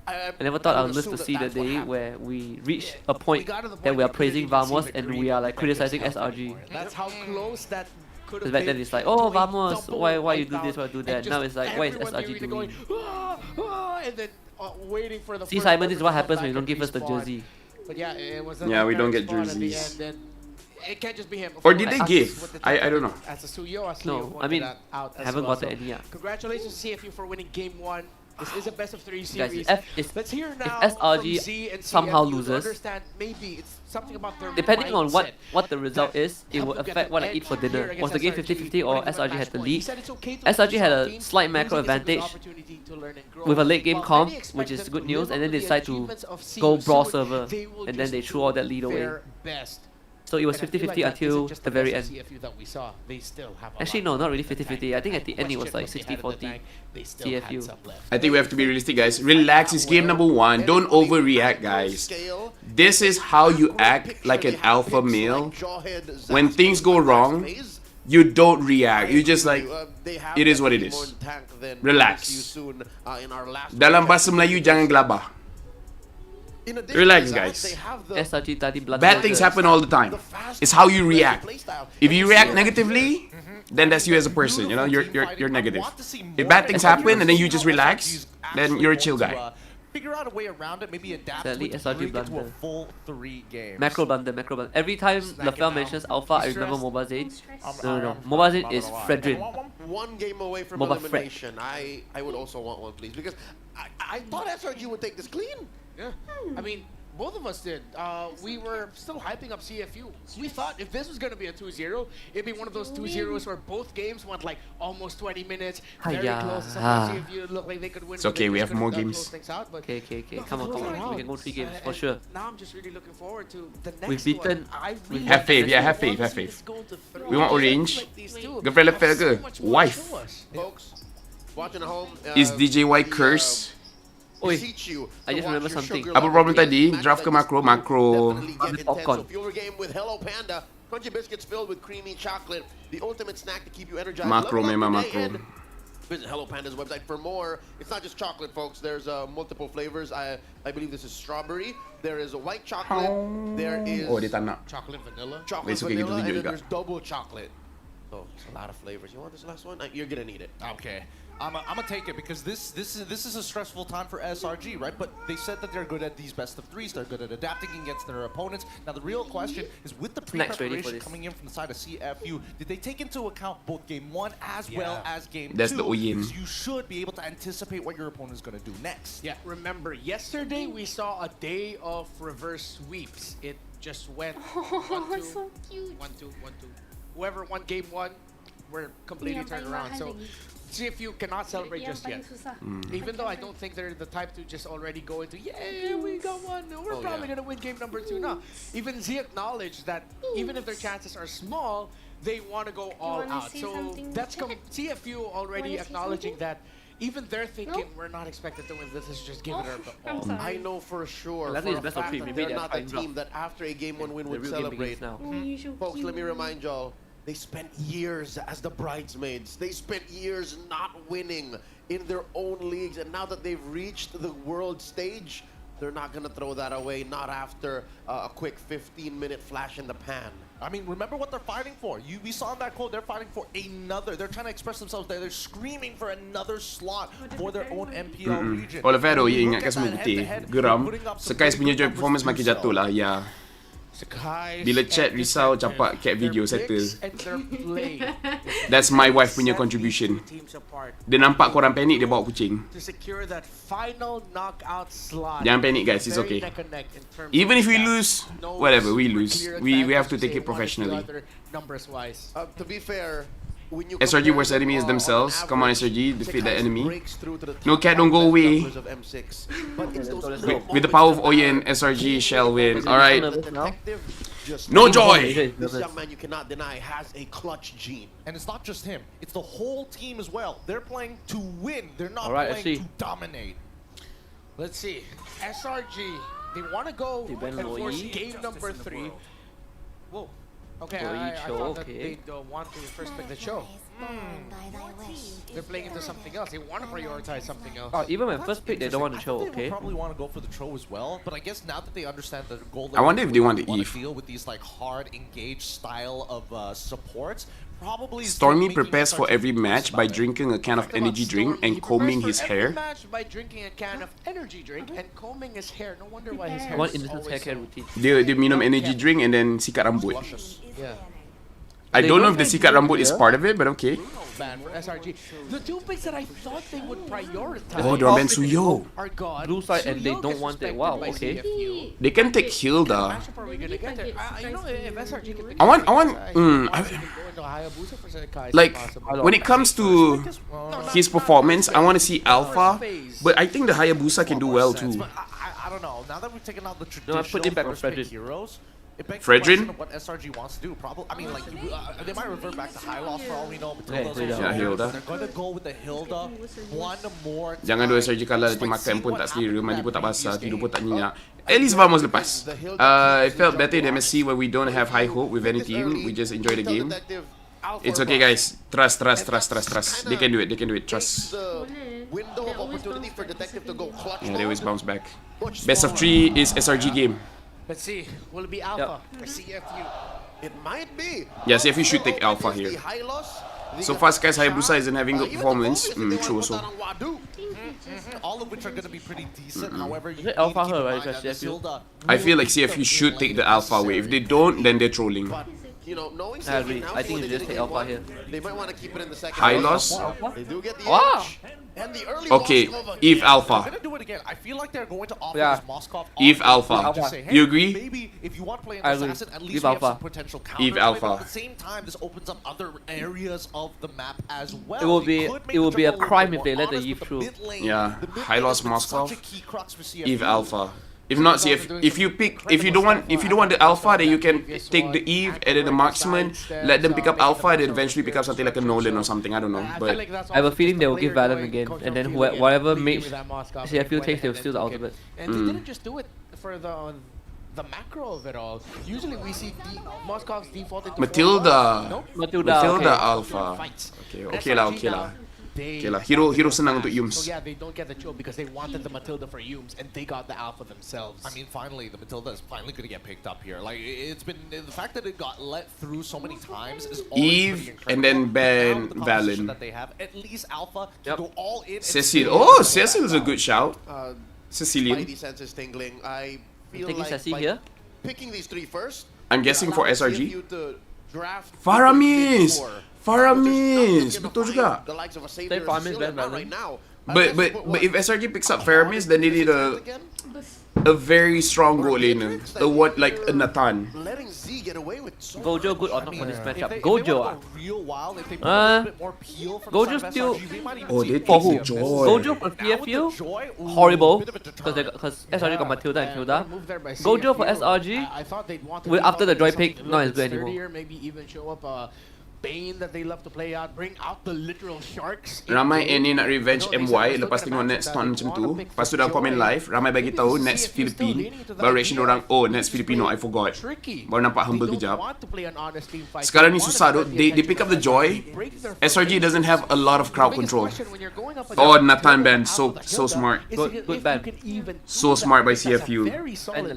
I never thought I would live to see the day where we reach a point that we are praising Vamos and we are like criticizing SRG. That's how close that could Because have back been. then it's like, oh Vamos, why you do this, why do that? Now it's like, why is SRG doing? And then waiting for the See, first Simon, this is what person happens to when you don't come give us the back and jersey. respawn. But yeah, it was Yeah, we don't get spawn at the jerseys. end, and it can't just be him. Or did they give? I don't know. As a Suyo, No, I mean, haven't gotten any. Yeah. Congratulations CFU for winning game 1. This is a best of 3 Guys, series. Let's hear now if SRG from Z and somehow CFU to loses, understand maybe it's something about their depending on mindset what the result is, it will help them get affect an what I edge eat for here dinner. against Was the game SRG 50-50 or winning the SRG had match the point. He lead? said it's okay to SRG lose had a something. slight macro Using this as a good advantage opportunity to learn and grow. with a late game While comp, many expect which is them good to news, live and up then they the decide to achievements of go CFU, brawl server, they will and then just they threw all that lead away. their best. So it was And I feel 50-50 that until isn't just the very best end. of CFU that we saw. They still have a Actually, lot no, not really left in the 50-50. tank. I think at the end it was like Question what they had in the 60-40 tank. They still had CFU. some left. I think we have to be realistic, guys. Relax. It's game number 1. Don't overreact, guys. This is how you act like an alpha male. When things go wrong, you don't react. You just like, it is what it is. Relax. Dalam bahasa Melayu, jangan gelabah. Relax, guys. SRG tadi blood. Bad things happen all the time. It's how you react. If you react negatively, then that's you as a person. You know, you're negative. If bad things happen and then you just relax, then you're a chill guy. Figure out a way around it, maybe adapt Sadly, to SRG bring it to a blunder. full 3 games. Macro blunder. Every time Laphel mentions Alpha, I remember Mobile Zayn. No. Mobile Zayn is Fredrin. One game away from Boba elimination. I would also want one, please, because I thought SRG would take this clean. Yeah. I mean, both of us did. We were still hyping up CFU. We thought if this was going to be a 2-0, it'd be one of those 2-0s where both games went like almost 20 minutes, very close. Sometimes CFU looked like they could win. It's okay, we have more games. Okay. Come on. We can go 3 games for sure. Now I'm just really looking forward to the next We've beaten. one. Have faith, yeah, have faith, have faith. We want orange. Girlfriend Laphel ke? Wife. Folks, watching at home. Is DJY curse? Oi, I just remember something. Apa problem tadi? Draft ke makro? Makro. Popcorn. Fuel game with Hello Panda. Crunchy biscuits filled with creamy chocolate. The ultimate snack to keep you energized. Makro Level up memang your day makro. and visit Hello Panda's website for more. It's not just chocolate, folks. There's multiple flavors. I believe this is strawberry. There is a white chocolate. There is Oh, dia tak nak. chocolate vanilla. chocolate Dia suka vanilla, gitu-gitu and then juga. there's double chocolate. So it's a lot of flavors. You want this last one? You're gonna need it. Okay. I'm gonna take it because this is a stressful time for SRG, right? But they said that they're good at these best of 3s. They're good at adapting against their opponents. Now the real question is, with the pre-preparation coming in from the side of CFU, did they take into account both game 1 as well as game 2? That's the Oyin. Because you should be able to anticipate what your opponent is gonna do next. Yeah, remember yesterday we saw a day of reverse sweeps. It just went 1-2, so cute. 1-2, 1-2. Whoever won game 1, we're completely turned around. So CFU cannot celebrate just yet. Even though I don't think they're the type to just already go into, yeah, we got one. We're probably going to win game number 2 now. Even Z acknowledged that even if their chances are small, they want to go all out. So that's CFU already acknowledging that even they're thinking we're not expected to win this. Let's just give it our all. I know for sure. That is best of 3. Maybe They're not the team that after a game 1 win would celebrate. Folks, let me remind y'all. They spent years as the bridesmaids. They spent years not winning in their own leagues. And now that they've reached the world stage, they're not going to throw that away. Not after a quick 15-minute flash in the pan. I mean, remember what they're fighting for. We saw in that quote, they're fighting for another. They're trying to express themselves there. They're screaming for another slot for their own MPL region. Oliveiro, ia ingatkan semua putih. Geram. Sekais punya joint performance makin jatuh lah, ya. Bila chat risau, capak cat video settle. That's my wife punya contribution. Dia nampak korang panik, dia bawa kucing. Jangan panik guys, it's okay. Even if we lose, whatever, we lose. We have to take it professionally. To be fair, SRG worst enemy is themselves. Come on SRG, defeat that enemy. No cat, don't go away. With the power of Oyen, SRG shall win. Alright. No joy! This young man you cannot deny has a clutch gene. And it's not just him, it's the whole team as well. They're playing to win, they're not playing to dominate. Let's see. SRG, they want to go and force game number 3. Whoa. Okay, I thought that they want to first pick the show. They're playing into something else. They want to prioritize something else. Oh, even when first pick, they don't want to show, They okay? would probably want to go for the Tro as well, but I guess now that they understand that their goal, I wonder if they want the Eve. deal with these like hard, engaged style of supports. Probably Stormy prepares for every match by drinking a can of energy drink and combing his hair. Match by drinking a can of energy drink and combing his hair. No wonder why his hair One is innocent always hair care routine. Dia minum energy drink and then sikat rambut. Yeah. I don't know if the sikat rambut is part of it, but okay. ban for SRG. The two picks that I thought they would prioritize Oh, Dorman Suyo. are gone. Blue side and they Suyo don't gets want it. respected Wow, by okay. CFU. They can take Hilda. Matchup are we gonna get it? You know, if SRG can pick I want, go into Hayabusa for Sekai, like, possible. when it comes to his performance, I want to see Alpha, but I think the Hayabusa can do well too. I don't know. Now that we've taken out the No, I put traditional him back on first pick Fredrin. heroes, it begs the Fredrin? question of what SRG wants to do. Probably, I mean, like they might revert back to high loss for all we know. Matilda's Hilda. Ya, Hilda. They're going to go with the Hilda one more. Jangan dua SRG kalah nanti makan pun tak selera, mandi pun tak basah, tidur pun tak nyenyak. At least Vamos lepas. It felt better in MSC where we don't have high hope with any team. We just enjoy the game. It's okay, guys. Trust. They can do it. Trust. Window of opportunity for Detective to go clutch. Yeah, they always bounce back. Best of 3 is SRG game. Let's see. Will it be Alpha or CFU? It might be. Yeah, CFU should take Alpha here. So far, Sky's Hayabusa isn't having good performance. True also. All of which are going to be pretty decent. However, you Is it Alpha her, right? CFU? I feel like CFU should take the Alpha way. If they don't, then they're trolling. You know, knowing I agree. I think you just take Alpha here. they might want to keep it in the second. High round. loss? They do get the Wow. edge. And the early Okay, Moskov Eve again. Alpha. They're going to do it again. I feel like they're going to offer Yeah. this Moskov Eve off- Alpha. Just say, hey, You agree? Maybe if you want to play an I agree. assassin, at least Eve we have Alpha. some potential counters. Eve But Alpha. at the same time, this opens up other areas of the map as well. It will They be could make it will the be a jungle crime more if they let the honest Eve with through. mid lane. Yeah, The mid high lane loss has been Moskov. such a key crux for CFU. Eve Alpha. If not CF, if you don't want the Alpha, then you can take the Eve and then the marksman, let them pick up Alpha, and then eventually pick up something like a Nolan or something. I don't know, but I have a feeling they will give Valen again, and then whatever mage CFU takes, they will steal the ultimate. And they didn't just do it for the macro of it all. Usually we see Moskov's default into Matilda. Nope. Matilda, okay. Alpha. Okay lah. Hero senang untuk So Yums. yeah, they don't get the chill because they wanted the Matilda for Yums and they got the Alpha themselves. I mean, finally, the Matilda is finally going to get picked up here. Like, it's been the fact that it got let through so many times is already Eve pretty and then incredible. ban Now with the composition Valen. that they have, at least Alpha Yep. can go all in. and Cecil. still Oh, get Cecil is a that good shout. Sicilian. Spidey sense is tingling. I feel Taking like Sassy by here. picking these three first. I'm guessing for allows SRG. CFU to draft Faramis. before. Faramis. Just not Betul to juga. find the likes of a Say Savior or Faramis Cecilia, ban not Valen. right now. But if SRG picks up Faramis, then they need a very strong goal laner. A what, like a Nathan. Letting Z get away with so Gojo good or I not mean, for this if matchup? they Gojo wanna ah. go real wild, if they put a little bit more peel from the Gojo side of still- SRG, we might even Oh, see they it. take For who? the Joy. Gojo for Now with the CFU? Joy, ooh, Horrible, bit of a deterrent. because SRG got Matilda and Hilda. Move there by Gojo for CFU. SRG, I thought they'd want to with- after the default Joy into pick, something a not little as good bit anymore. sturdier, maybe even show up a Bane that they love to play out, bring out the literal sharks. Ramai ni nak revenge MY lepas tengok Nets taunt macam tu. Lepas tu dalam komen live, ramai bagi tahu Nets Philippine. Baru reaction orang, oh Nets Filipino, I forgot. Baru nampak humble kejap. Sekarang ni susah tu. They pick up the Joy. SRG doesn't have a lot of crowd control. Oh, Nathan ban, so smart. Good ban. So smart by CFU.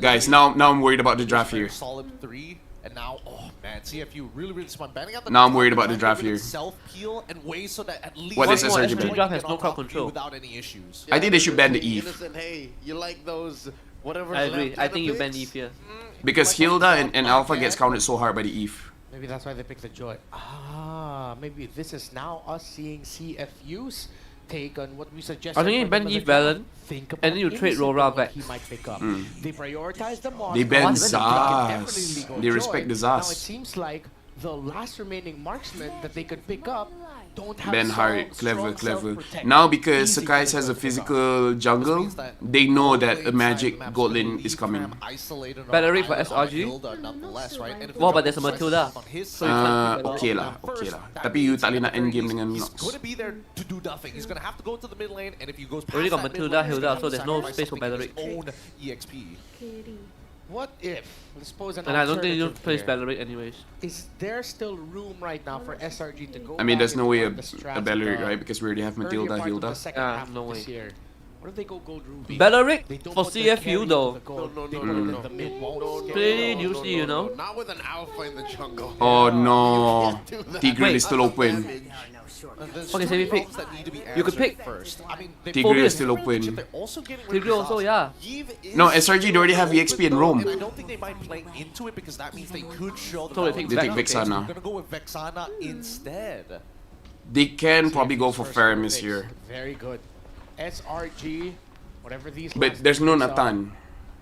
Guys, now I'm worried about the draft here. Solid 3, and now, oh man, CFU really smart. Banning out the Now I'm worried about the draft here. Self-peel and ways so that at least What is one SRG more ban? Draft has get no on crowd top of you control. without any issues. I think they should ban the Eve. Innocent, hey, you like those whatever. I agree. I think you ban Eve here. Because Hilda and Alpha gets counted so hard by the Eve. Maybe that's why they picked the Joy. Maybe this is now us seeing CFU's take on what we suggested. I think you for ban them as a Eve draft. Valen, Think and then you about trade any Rora single back. He might pick up. Mm. They prioritize the Moss. They ban They can Zaz. definitely go They Joy. respect the Now it Zaz. seems like the last remaining marksman that they could pick up don't have Ben so Hart, clever. strong self-protect. Now because Easy Sakai for has a them. physical jungle, they know that a magic gold lane is coming. Battery for SRG. Wow, but there's a Matilda. So you can't keep Okay lah. Tapi you tak boleh nak endgame dengan He's Nox. going to be there to do nothing. He's going to have to go to the mid lane, and if he goes past Already got that mid Matilda, lane, he's Hilda, gonna so there's no sacrifice space for something in his Baleric. own EXP. What if? Let's pose an And I don't think you alternative place here. Baleric anyways. Is there still room right now for SRG to go? I mean, there's back no into way one of the strats a of Baleric, the right? Because we already have earlier Matilda, part of the Hilda. second half no of this way. year? What if they go gold ruby? Baleric They don't for put their carry CFU into though. the gold. No, They no, put it no, in the mid. Pretty juicy, you know. Not with an alpha in the jungle. Oh no. Do that. Tigreal is still open. Okay, so we pick. You could pick. First. I mean, they Tigreal is Phobius. still open. they're also getting Tigreal also, yeah. No, SRG they already have EXP in Rome. And I don't think they might play into it because that means they could show the Totally power take of They take the Vexana. We're gonna go with Vexana instead. They can probably go for First Faramis picks, here. Very good. SRG, whatever these But last there's no picks are, Nathan.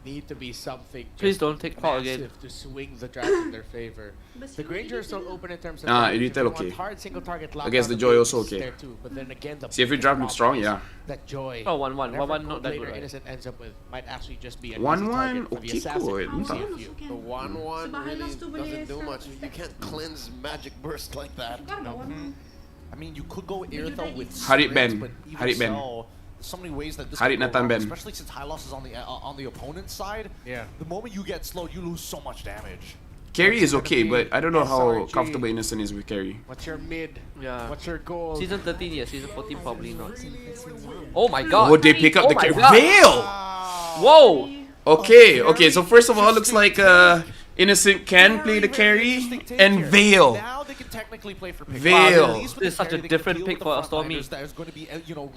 need to be something Please just don't take Paul again. massive to swing the draft in their favor. The Granger is still open in terms of Ah, damage. If Editel you want okay. hard single target I guess lockdown, the Joy ability also is okay. there too, but then again, the See if you big draft him problem strong, is yeah. that Joy, Oh, 1-1. whatever 1-1 not gold that later good, right? Innocent ends up with might actually just be an 1-1, easy target for the okay, assassin good. from Entah. CFU. The 1-1 really doesn't do much. You can't cleanse magic burst like that. I mean, you could go Irithel with Harit Sprint, Ben. but even Harit Ben. so, there's so many ways that this Harit could go Nathan wrong, Ben. especially since high loss is on the opponent's side. Yeah. The moment you get slowed, you lose so much damage. Carry is okay, but I don't know how SRG. comfortable Innocent is with carry. What's your mid? Yeah. What's your goal? Season 13, yes. Season 14, probably not. Oh my god. Oh, they pick up Oh the my carry. God. Veil! Whoa! Okay, okay, so first of all, looks like Innocent can play the carry and Veil. Now they can technically play for pick. Veil. At least with This is the such a carry, they can different deal pick with for the a Stormy. frontliners that is going to be,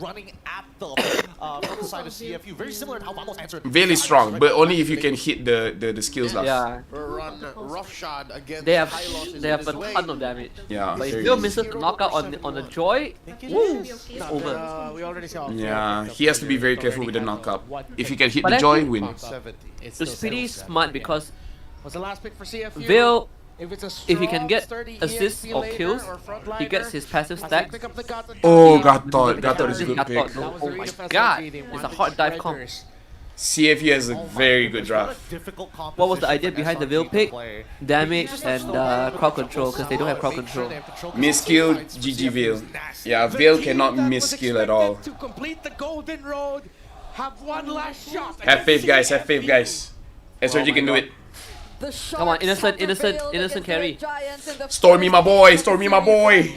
running at them from the side of CFU. Very similar to how Vamos answered. Veil is strong, but only if you can hit the skills lah. Yeah. Run roughshod against They have high losses they in have a this way. ton of damage. Yeah, But if very Bill easy. misses the knockout on the Joy, woo, it's over. We already saw. Yeah, he has to be very careful with the knockup. If he can hit But the I Joy, think- win. It's pretty smart because What's the last pick for CFU? Veil, If it's a if he can strong, get sturdy assists EXP or laner kills, or he gets frontliner, his passive as they stack. pick up the Gatot Oh, Gatot. Gatot. Gatot is a good Gatot, pick. no. That was Oh the my read of SRG. god, They it's a wanted hot to dive strike comp. hers. CFU has a very good draft. What was the idea behind the Veil pick? Damage and crowd control, because they don't have crowd control. Miskill, GG Veil. Yeah, Veil cannot miskill at all. To complete the golden road, have one last shot. Have faith, guys. Have faith, guys. SRG can do it. Come on, innocent carry. Stormy, my boy. Stormy, my boy.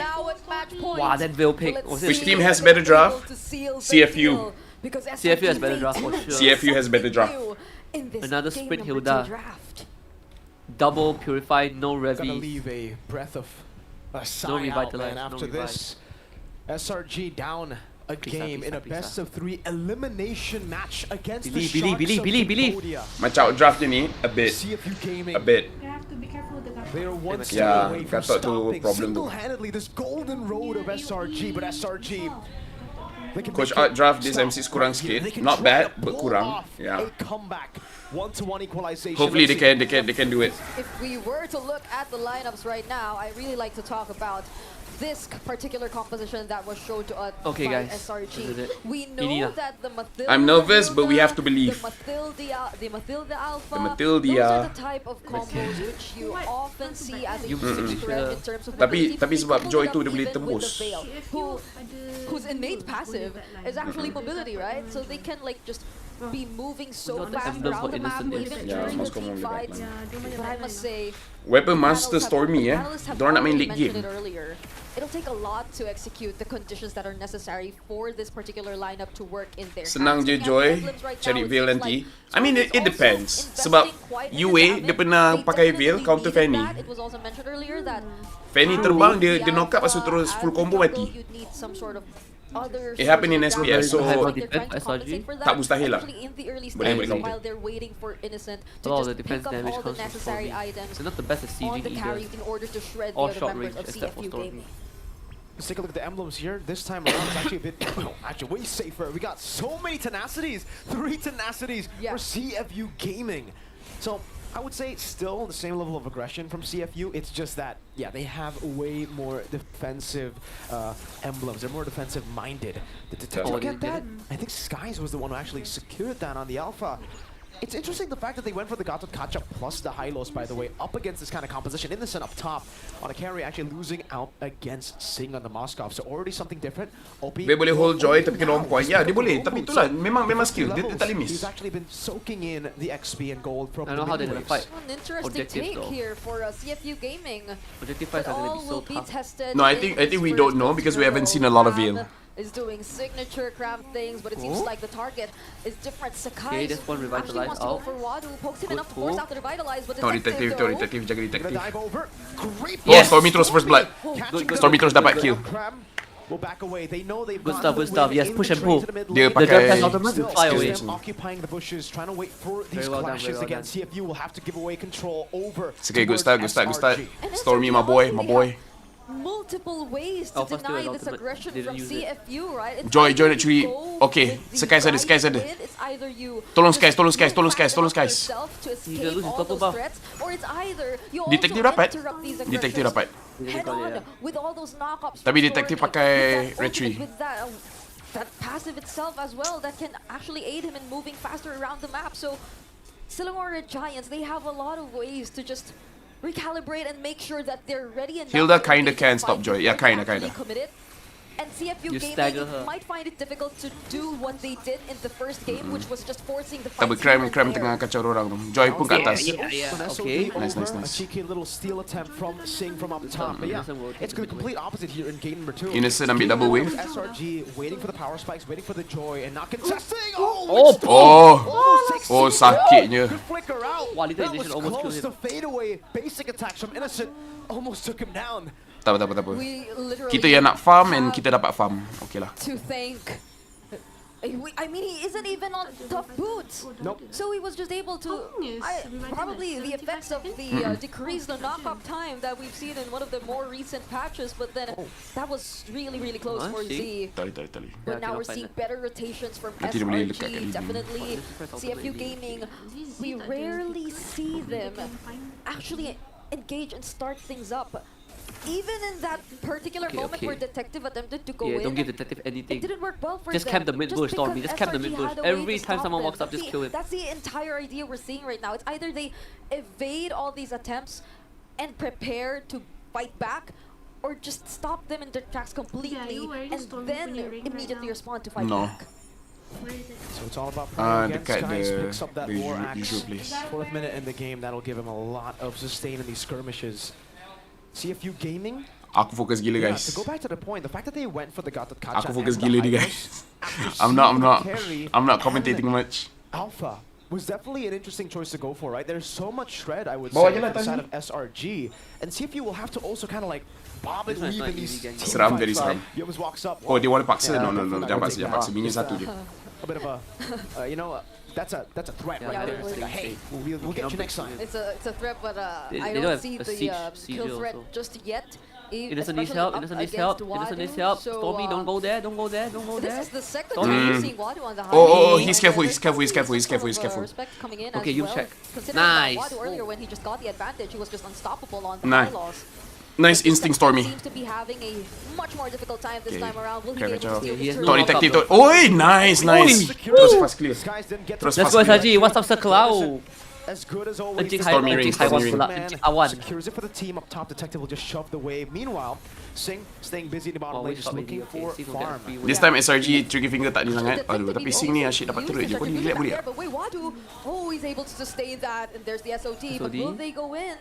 Wow, that Veil pick. Was Which it? team has better draft? CFU. CFU has better draft for sure. CFU has better draft. Another sprint Hilda. Double purify, no Gonna revies. leave a breath of a sigh No out, revitalize, man, no after this. SRG down a game in a best of 3 elimination match against the Sharks of believe. Cambodia. Match out draft ni a bit. CFU Gaming. A bit. They are one step Yeah, away from Gatot tu stopping problem tu. single-handedly this golden road of SRG, but SRG they can Coach make Art it draft this stop MC kurang right here. They sikit. can Not try bad, to but pull kurang. off Yeah. a comeback. 1-1 equalization. Hopefully Let's they can do it. If we were to look at the lineups right now, I really like to talk about this particular composition that was shown to us Okay, by guys. SRG. This is it. We know Ini lah. that the Mathilda, I'm nervous, but we have to believe. The Mathilda Alpha, The Mathilda. those are the type of combos which you often see as a huge threat in terms of Tapi mobility. sebab Coupled Joy up tu dia boleh even with tembus. the Veil, whose innate passive is actually mobility, right? So they can like just be moving so Without the fast emblem around for the map, innocent even is- Yeah, during the most common team with that fights. one. But I must say, Weapon Master panelists Stormy have Diorang nak main already late mentioned game. it earlier. It'll take a lot to execute the conditions that are necessary for this particular lineup to work in their Senang hands. je Looking at Joy the emblems right cari now, it Veil seems nanti. like I mean Storm it is depends. also Sebab investing quite a bit UA of dia damage. pernah They pakai Veil definitely counter needed Fanny. that. It was also mentioned earlier that Fanny terbang dia knock up lepas tu terus full combo mati. you'd need some sort of other It happened in source of SPS, so damage. High They're trying to defense, compensate for that, tak mustahil lah. especially in the early Boleh stages counter. while they're waiting for Innocent to A lot of just the defense pick up damage all the comes from necessary Stormy. items They're not the best at on sieging the carry either. in order to shred the Or other short members range, of except for CFU Stormy. Gaming. Let's take a look at the emblems here. This time around, it's actually a bit, actually way safer. We got so many tenacities, 3 tenacities for CFU Gaming. So I would say it's still the same level of aggression from CFU. It's just that, yeah, they have way more defensive emblems. They're more defensive minded. Did Oh, you get that? I think Skies was the one who actually secured that on the Alpha. It's interesting the fact that they went for the Gatot Kacha plus the Hylos, by the way, up against this kind of composition. Innocent up top on a carry, actually losing out against Sing on the Moskov. So already something different. OP Dia boleh hold Joy tapi kena on point. Ya, dia boleh. Tapi itulah memang skill. Dia tak boleh He's miss. actually been soaking in the XP and gold from I the know how they're mid gonna waves. fight. An interesting Objectives, take though. here for CFU Gaming. Objective But fights are all gonna be will so be tough. tested. No, I in think we this don't know first because we haven't row. seen a lot of Cram Veil. is doing signature Cram things, but it seems Oh. like the target is different. Okay, Sakai this one actually revitalize wants to go out. for Wadu, pokes him Good enough to force pull. out the revitalize, but No, detective detective, jaga Gonna detective. dive over. Great Oh, Yes. Stormy terus first blood. Catching good. Stormy terus dapat kill. Cram will back away. They know they've Good gotten stuff, the good stuff. win Yes, in push the and trade pull. to the mid Dia lane. The pakai Death Ultimate Still, will fly away. them occupying the bushes, trying to wait for these Very well done, clashes very well again. CFU will have to give away control over. It's okay, good towards start. SRG. Stormy, my boy. multiple ways to Alpha still deny an this ultimate. aggression Didn't from use it. CFU, right? It's Joy either actually. you go Okay, with the Skies ada, right Skies ada. win, it's either you Tolong just Skies, tolong Skies, move tolong fast Skies, tolong enough Skies. yourself to Dia escape lose his all purple those buff. threats, or it's either you Detektif also dapat. interrupt these Detektif aggressions dapat. head on with all those knockups. Tapi detektif pakai retreat. With that passive itself as well, that can actually aid him in moving faster around the map. So Silumar Giants, they have a lot of ways to just recalibrate and make sure that they're ready enough. Hilda to kinda engage can the stop fight Joy. before Yeah, they kinda. actually commit it. And CFU You stagger Gaming her. might find it difficult to do what they did in the first game, which was just forcing the fight. Double crime tengah kacau orang tu. Joy pun kat atas. Okay. Nice. A cheeky little steal attempt from Sing from up top. But yeah, it's the complete opposite here in game number 2. Innocent ambil double wave. SRG waiting for the power spikes, waiting for the joy, and not contesting. Oh, sakitnya. Good flicker out. Wow, Little That was Edition almost close killed to fade away. Basic attacks from Innocent almost took him down. Tak apa. We literally Kita yang nak farm and kita dapat farm. Okay lah. to thank. I mean, he isn't even on tough boots. Nope. So he was just able to. Probably the effects of the decrease the knockup time that we've seen in one of the more recent patches, but then that was really close for Z. Tali. But now we're seeing better rotations from Nanti dia boleh lekat kat SRG. dia. Definitely, CFU Gaming. We rarely see them actually engage and start things up. Even in that particular moment where Detective attempted to go in, don't give Detective anything. it didn't work well for Just them. camp the mid bush, Stormy. because Just camp the SRG mid bush. had a way Every to time stop someone them. walks up, just kill him. That's the entire idea we're seeing right now. It's either they evade all these attempts and prepare to fight back, or just stop them in their tracks completely and then immediately respond to fight back. So it's all about playing against dekat Skies, the picks up that war usual axe. place. 4th minute in the game, that'll give him a lot of sustain in these skirmishes. CFU Gaming. Aku fokus gila Yeah, guys. to go back to the point, the fact that they went for the Gatot Kacha Aku fokus and the gila ni Hypnos guys. after I'm not and commentating much. Alpha was definitely an interesting choice to go for, right? There's so much shred, I would Bawa say, je lah on the side tadi. of SRG. And CFU will have to also kind of like bob and This one's weave not in these easy, gang. team Seram, fights, very right? seram. Yobus walks up. Oh, dia want paksa? Yeah, No, definitely jangan not paksa, gonna jangan paksa. take Bini that. satu je. A bit of a, you know, that's a threat Yeah, right yeah, there. It's like, hey, we'll get you next time. It's a threat, but They I don't don't have see a the siege kill threat also. just yet. Innocent needs especially help. up Innocent needs against help. Innocent needs Wadu. help. So, Stormy, don't go there. Don't go there. Don't go This there. is the second Stormy. time we're seeing Wadu on the high. Oh, lane, he's and careful, there's he's careful, he's some careful, he's sort careful, of, he's careful. Respect coming in Okay, as you well. check. Considering Nice. that Wadu earlier when he just got the advantage, he was just unstoppable on the Nice. high loss. Nice instinct, Stormy. Seems to be having a much more difficult time this time around. Will he Okay, be able to steal he this has turret? no Tok detective knockup. tu. Oi, nice. Terus fast clear. Skies didn't get Terus to Let's fast go, clear. SRG. What's up, Saklau? as good as always. Encik Stormy Hai- rings, Encik Taiwan Stormy pula. Man Encik Awan. secures it for the team up top. Detective will just shove the wave. Meanwhile, Sing staying busy in the bottom Oh, lane, we just stop looking already. for Okay, Sing will get farm. free This time SRG trigger finger tak ni sangat. Aduh, tapi Sing ni asyik dapat turret je. Boleh lihat boleh. But wait, Wadu, he's able to sustain that, and there's the SOT. But will they go in?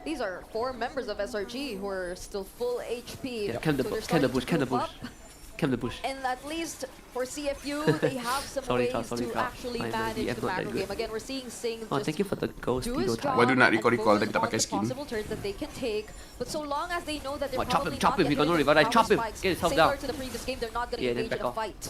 These are 4 members of SRG who are still full HP. Yeah, camp the so they're bush, camp the starting bush, to camp the move bush. up. Camp the bush. And at least for CFU, they have some Sorry, ways Carl, sorry, to Carl. actually My manage DM the not that macro good. game. Again, we're seeing Sing Oh, just thank you for the ghost do ego his time. job Wadu nak and recall, focus kita on pakai the skin. possible turns that they can take. But so long as they know that they're Oh, chop probably him, chop not him. We got no getting revive. power Chop him. spikes, Get his health similar down. to the previous game, they're not going to Yeah, then engage in back a off. fight.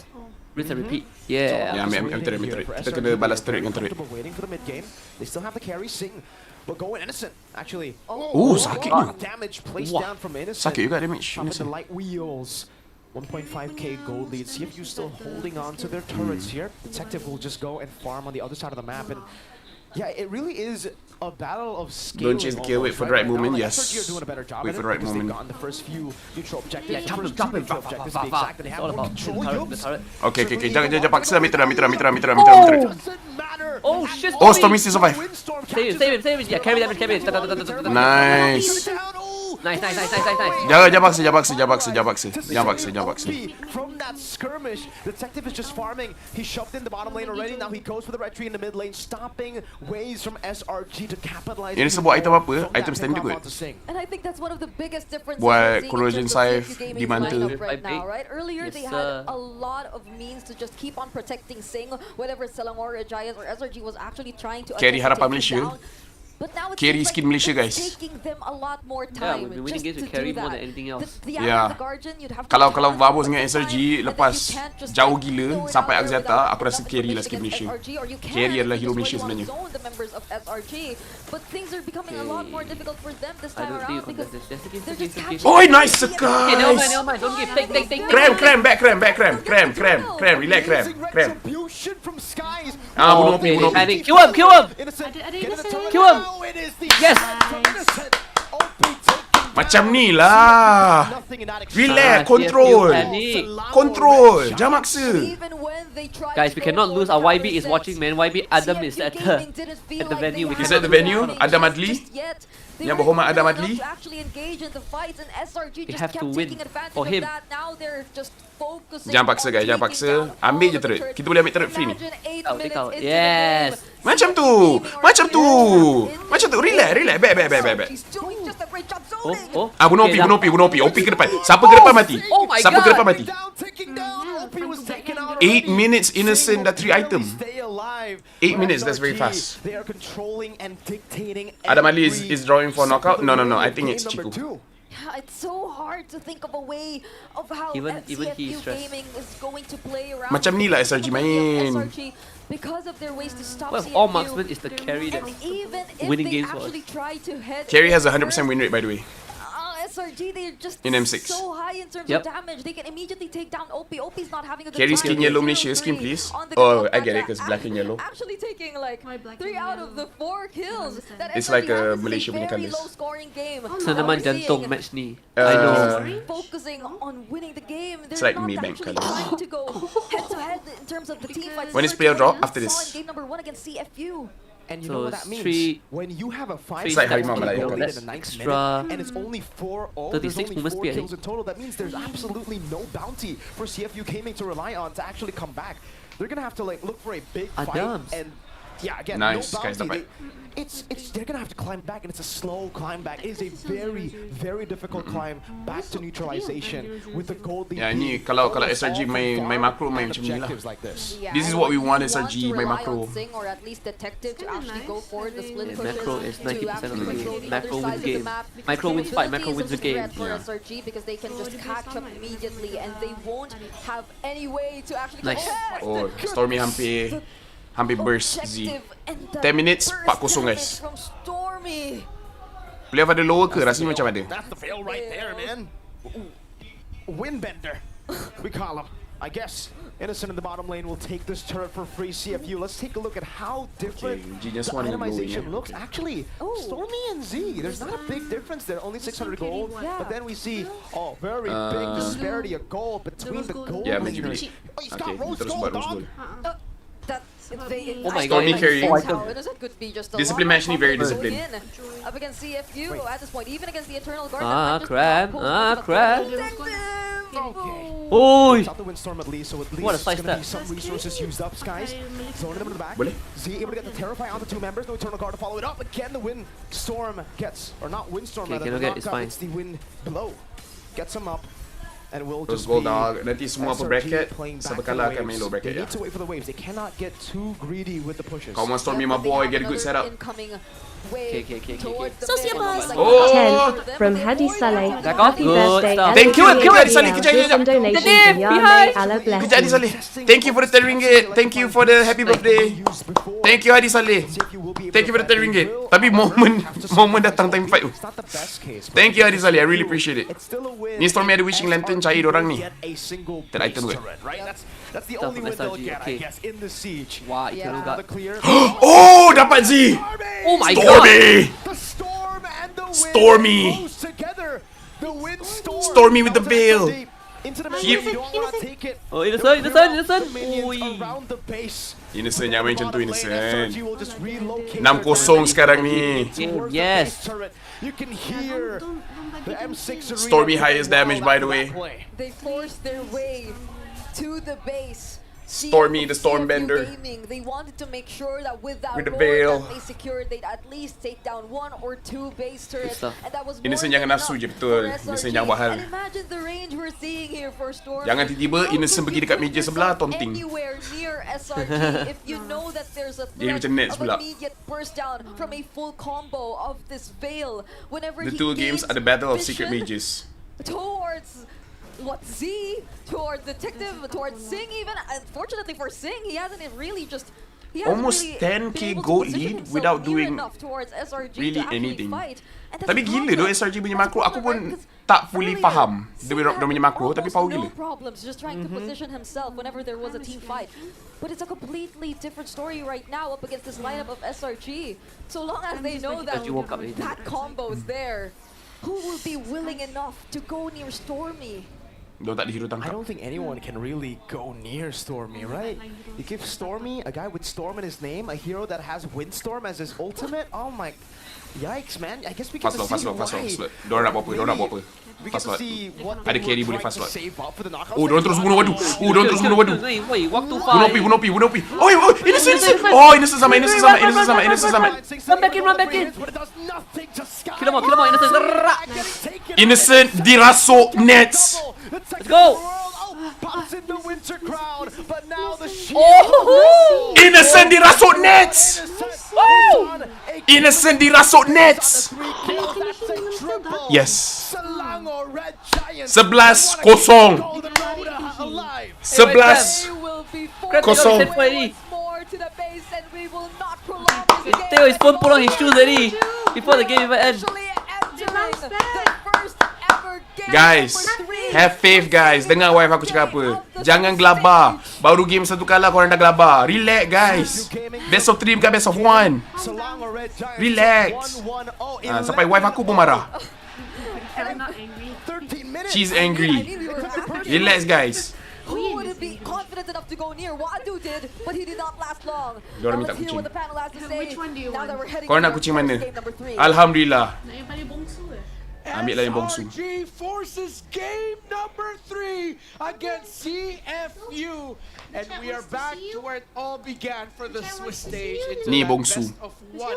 Rinse and repeat. Yeah. Ya, ambil turret, ambil turret. Kita kena balas turret dengan turret. Waiting for the mid game. They still have the carry. Sing, but going innocent actually. Sakitnya. Damage placed Wah, down from innocent. sakit juga damage. Top of the Innocent. light wheels. 1.5k gold lead. CFU still holding on to their turrets here. Detective will just go and farm on the other side of the map. And yeah, it really is a battle of scaling. Don't chase the kill, wait for the right moment, now, yes. SRG are doing a better job Wait at for it the right because they've moment. gotten the first few neutral objectives. Yeah, the chop him, first chop two him. neutral objectives to be exact, and they It's have all more about control. turret. Yobs Okay, certainly jangan able paksa. to Ambil turret, ambil turret, ambil turret, ambil turret, Oh! ambil turret. Doesn't matter. Oh shit! Oh, Stormy still survive. Windstorm Save him, catches save him, save him. Yeah, carry damage, carry it. Nice. Nice, nice, nice, nice, nice, nice. Jangan paksa, jangan paksa, jangan paksa, jangan paksa. Jangan paksa, jangan paksa. From that skirmish, Detective is just farming. He shoved in the bottom lane already. Now he goes for the red tree in the mid lane, stopping ways from SRG to capitalize. Ini sebuah item apa? Item standard good. And I think that's one of the biggest differences Buat we're seeing corrosion in terms of scythe, CFU Gaming's dimantle. lineup right now, right? Earlier Yes, they sir. had a lot of means to just keep on protecting Sing, whether it's Selangor, Giants, or SRG was actually trying to Carry attempt to harapan take him Malaysia. down. But now it Carry seems skin like Malaysia, it's guys. taking them a lot more Yeah, time we've been winning just games to with carry do more that. than anything else. The Yeah. Guardian, you'd have to Kalau balance Vamos the dengan time, SRG and then lepas you can't just, jauh like, gila throw it sampai out there Axiata, without aku rasa enough carry lah information skin Malaysia. against SRG, or you Carry can adalah if hero you Malaysia just really sebenarnya. wanna zone the members of SRG, but things are becoming a lot more difficult for them this I time don't think you around because contest this. Just they're just catching Oh, nice Okay, guys! never mind. Don't give. Take. Cram, back cram, relax cram. Retribution from Skies. Bunuh OP. Panic. Kill him. Innocent. Ada Get in the Innocent. turret Kill him. now. It is the Yes. from Innocent. OP taking Macam ni lah. nothing in that exchange. Relax, Ah, control. panic. Control. Jangan maksa. even when they try Guys, to we go cannot for lose. Our counter YB is sets, watching, man. YB Adam is CFU at Gaming didn't feel the like venue. they We He's had at the cannot venue. advantage Adam Adli. just yet. They Yang weren't berhormat Adam enough Adli. to actually engage in the fights, and SRG They just have kept to win taking advantage for of him. that. Now they're just focusing Jangan paksa on guys, jangan taking paksa. down Ambil all je of the turret. turrets. Kita boleh ambil turret free ni. Imagine 8 Take minutes out. into the Yes. game, Macam tu. Macam tu. Relax. Back. He's doing just a great job Oh, zoning. oh. Bunuh Okay, OP. dah. OP ke depan. Siapa ke depan mati. Oh my Siapa ke God. depan mati. Down, taking down. OP was taken out. 8 minutes innocent dah 3 item. Stay alive. 8 But minutes, that's very SRG, fast. They are controlling and dictating. Adam Ali every is drawing for knockout. No. I think game it's number Chiku. 2. Yeah, it's so hard to think of a way of how Even he CFU is stressed. Gaming is going to play around. Macam ni lah SRG main. SRG, because of their ways to stop Well, CFU. all marksman is the carry And that's even if winning they games for us. actually try to head Carry has a in 100% win rate by the way. SRG, they're just In M6. so high in terms Yep. of damage. They can immediately take down OP. OP's not having a good Carry time. skin yellow 0-3 Malaysia skin please. on the Oh, Gazelle I get it Panda. because black and yellow. Actually taking like My black 3 and out yellow. of the 4 kills. That It's SRG like a has. This is Malaysia punya very colours. low scoring game. Senaman We're jantung seeing match ni. I know. focusing on winning the game. They're It's like not Maybank actually colours. trying to go head to head in terms of the team fights. When is similar player to what drop? we After saw this. in game number 1 against CFU. And you So know what it's that means? three- When you have a fight It's like that's Harimau only Malaya, going that's in the ninth extra minute, and it's only 4-0, there's 36 only movement 4 speed, I kills think. in total. That means there's absolutely no bounty for CFU Gaming to rely on to actually come back. They're gonna have to like look for a big fight, Adams. and yeah, again, Nice, no guys, bounty. dapat. It's they're gonna have to climb back, and it's a slow climb back. It is a very difficult climb back to neutralization with the gold lead. Ya, ni being kalau almost SRG all main from makro far main and macam ni lah. objectives like this. Yeah, This is and what we you want want SRG to main rely macro. on Sing or at least Detective to actually go for the split Yeah, pushes. macro is to 90% of the actually game. control the Macro other wins sides of the game. map. Macro wins fight, macro Capability wins the is a game. threat for Yeah. SRG because they can just catch up immediately and they won't have any way to actually Nice. Oh, Stormy hampir burst Z. Objective and the 10 minutes, burst 4-0 guys. damage from Stormy. Player ada lower ke? Rasanya macam ada. That's the fail right there, man. Windbender, we call him. I guess Innocent in the bottom lane will take this turret for free. CFU, let's take a look at how different Genius the one is itemization going, looks. Actually, Stormy and Z, there's not a big difference there, only 600 gold. But then we see, very big disparity of gold between the gold Yeah, laners. maybe. Oh, he's got Okay, rose terus gold, buat rose dog. gold. Oh my Stormy God, carry. like, How Innocent could be just a Discipline lot match ni very more disciplined. in up against CFU at this point, even against the Eternal Guard. crab. Crab. Oh, Oh, It's out the windstorm at least, so at least What a there's slice gonna be step. some resources used up, Skies. Zoning them in the back. Boleh. Z able to get the Terrify onto 2 members, no Eternal Guard to follow it up. Again, the windstorm gets, or not windstorm, Okay, rather, cannot the get, it's knockup, fine. it's the wind blow. Gets him up. And we'll Terus just gold be dog. Nanti semua apa SRG bracket, playing siapa back for kalah the akan main waves. low bracket They ya. need to wait for the waves. They cannot get too greedy with the pushes. Kau mau Stormy my boy, get a good setup. Okay. Oh! 10 from Hadi Saleh. That got Happy good birthday, stuff. Thank you, LPL, Hadi Saleh. Kejap, Give some kejap. donations Kejap, to Yame. behind. Allah bless Kejap Hadi you. Saleh. Thank you for the 10 ringgit. Thank you for the happy birthday. Thank you Hadi Saleh. Thank you for the 10 ringgit. Tapi moment datang time fight tu. It's not the best case. Thank you Hadi Saleh. I really appreciate it. It's still a win. Ni Stormy ada wishing lantern cair dorang ni. Get a single That item base good. turret, right? That's the Stuff only from win they'll SRG, get, I okay. guess, in the siege. Wah, Eternal The Guard. clear. Oh, dapat Z. Oh my God. Stormy. The storm and the wind Stormy. close together. The wind storm. Stormy with the Comes in veil. from deep into the He- middle. You don't want to take it. Oh, Innocent. The minions Ui. around the base. Innocent, jangan main macam tu Bottom lane, Innocent. SRG will just relocate 6-0 their sekarang ni. towards the Yes. base turret. You can hear the M6 Stormy arena highest getting damage, wild by the after way. that play. They forced their way to the base. Stormy, the Stormbender. Gaming, they wanted to make sure that with that With the roll veil. that they secured, they'd at least take down 1 or 2 base turrets, stuff. and that was more Innocent than jangan enough nafsu je for betul. SRG. Innocent jangan buat hal. And imagine the range we're seeing here for Storm. Jangan tiba-tiba Innocent pergi dekat meja sebelah tonting. Anywhere near SRG, if you know that there's a Jadi threat macam Nets of pula. immediate burst down from a full combo of this veil, whenever The he two games gains are the battle of secret vision mages. towards what Z, towards Detective, towards Sing even. Unfortunately for Sing, he hasn't really just Almost really 10k been able to gold position lead himself without near doing enough towards SRG really to actually anything. fight. And that's Tapi the gila doh problem. SRG punya That's makro. the Aku problem, pun right? tak fully Earlier, faham Sing dia had punya makro, tapi almost power no gila. problems just trying to position himself whenever there was a team fight. But it's a completely different story right now up against this lineup of SRG. So long as they know that You woke up late. that combo is there, who will be willing enough to go near Stormy? Dia tak ada hero I tangkap. don't think anyone can really go near Stormy, right? You give Stormy, a guy with Storm in his name, a hero that has Windstorm as his ultimate. Oh my, yikes, man! I guess we can Fast lock, see fast lock, fast lock, why. fast lock. Diorang nak buat apa? Diorang nak buat apa? We Fast get to lock. see what Ada they carry were boleh trying fast to lock. save up for the knockout Oh, diorang terus stage. bunuh wadu. Oh, diorang terus bunuh wadu. Wait, walk too far. Bunuh pi, bunuh pi, bunuh pi. Oh, Innocent! Oh, Innocent sama, Innocent sama, Innocent sama, Innocent sama. Run back in, run back in. But it does nothing to Sky. Kill him out, Innocent. Innocent dirasuk Nets. Let's go. Pops in the winter crown, but now the shield. Oh! Innocent dirasuk Nets. Innocent dirasuk Nets. Yes. Selangor Red Giants 11-0. golden road alive. 11 kosong. More to the base, and we will not prolong this game. Theo, his phone put on his shoes already before the game even ends. Actually entering the first ever game Guys, number 3. have faith guys. Dengar wife aku cakap apa. Jangan gelabah. Baru game satu kalah korang dah gelabah. Relax guys. Best of 3 bukan best of 1. Selangor Red Giants Relax. 1-1-0 in Sampai wife aku pun marah. I'm not angry. 13 minutes. She's angry. Relax guys. Who would be confident enough to go near? Wadu did, but he did not last long. Diorang Now minta let's hear kucing. what the panel has to say. Which one do you Now that want? we're heading Korang nak towards kucing mana? game number 3. Alhamdulillah. Nak yang paling bongsu ke? Ambil lah yang bongsu. SRG forces game number 3 against CFU. And we are back to where it all began for the Swiss stage. Into Ni that bongsu. best of 1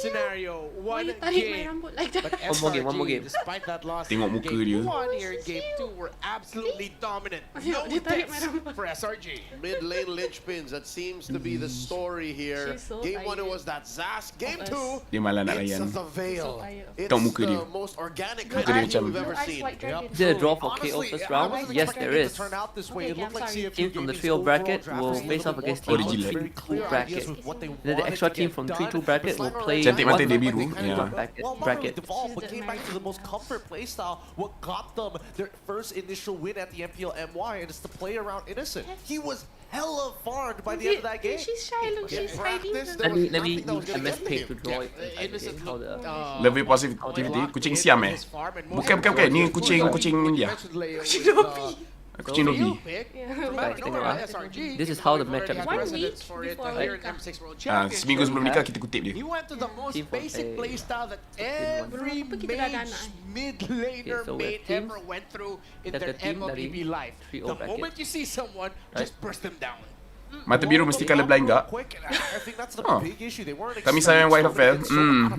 scenario, one you tarik my game. rambut like that? But One more game. despite that loss Tengok in muka game dia. 1 here in game 2, were absolutely dominant. No Dia tarik my deaths rambut. for SRG. Mid lane linchpins, that seems to be the story here. She's so Game 1 it tired. was that Zas. Game Of 2, Dia malah nak it's layan. the veil. tired. It's Tengok muka the dia. most organic Muka dia macam- we've ever Blue Eyes seen. White Dragon. Is there a draw for KO Honestly, first I round? wasn't Yes, expecting there it is. to turn out this way. Okay, It looked I'm like sorry. CFU Team from the gave 3-0 its bracket overall will draft face off a against little team from Origin. 3-2 bracket. what they Then the wanted extra to team get from done. 3-2 bracket will play Cantik mata one dia biru. Kind Ya. of bracket. well, not bracket. really devolved, but came back to the most comfort playstyle. What got them their first initial win at the MPL MY, and it's to play around Innocent. He was hella farmed by the end of that game. She's shy, look, she's hiding. Let me use MS Paint to draw it. Innocent How the Level positivity. Kucing siam eh. Bukan. Ni kucing India. Kucing Nobi. Guys, tengok lah. This is how the matchup is One going. week before World Cup. Seminggu sebelum nikah kita kutip dia. He went to the most Team from basic A. playstyle that every Apa kita dah ada anak, mid laner Okay, so we have mate teams. ever went through in That's their the team dari MLBB life. 3-0 The bracket. moment you see someone, just burst them down. Mata biru mesti color blind tak? Quick, and I think that's the Oh. big issue. They weren't Kami sayang White Laphel.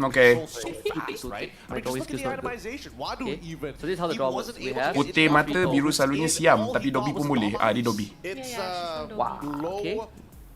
Okay. so fast, right? I mean, Always just look at the skills not good. itemization. Wadu Okay. even. So this is how the he draw wasn't works. We able have to get Putih the mata, double biru selalunya in. siam. All Tapi he Dobby thought pun was boleh. the Dia Dobby. It's Wow. low Okay.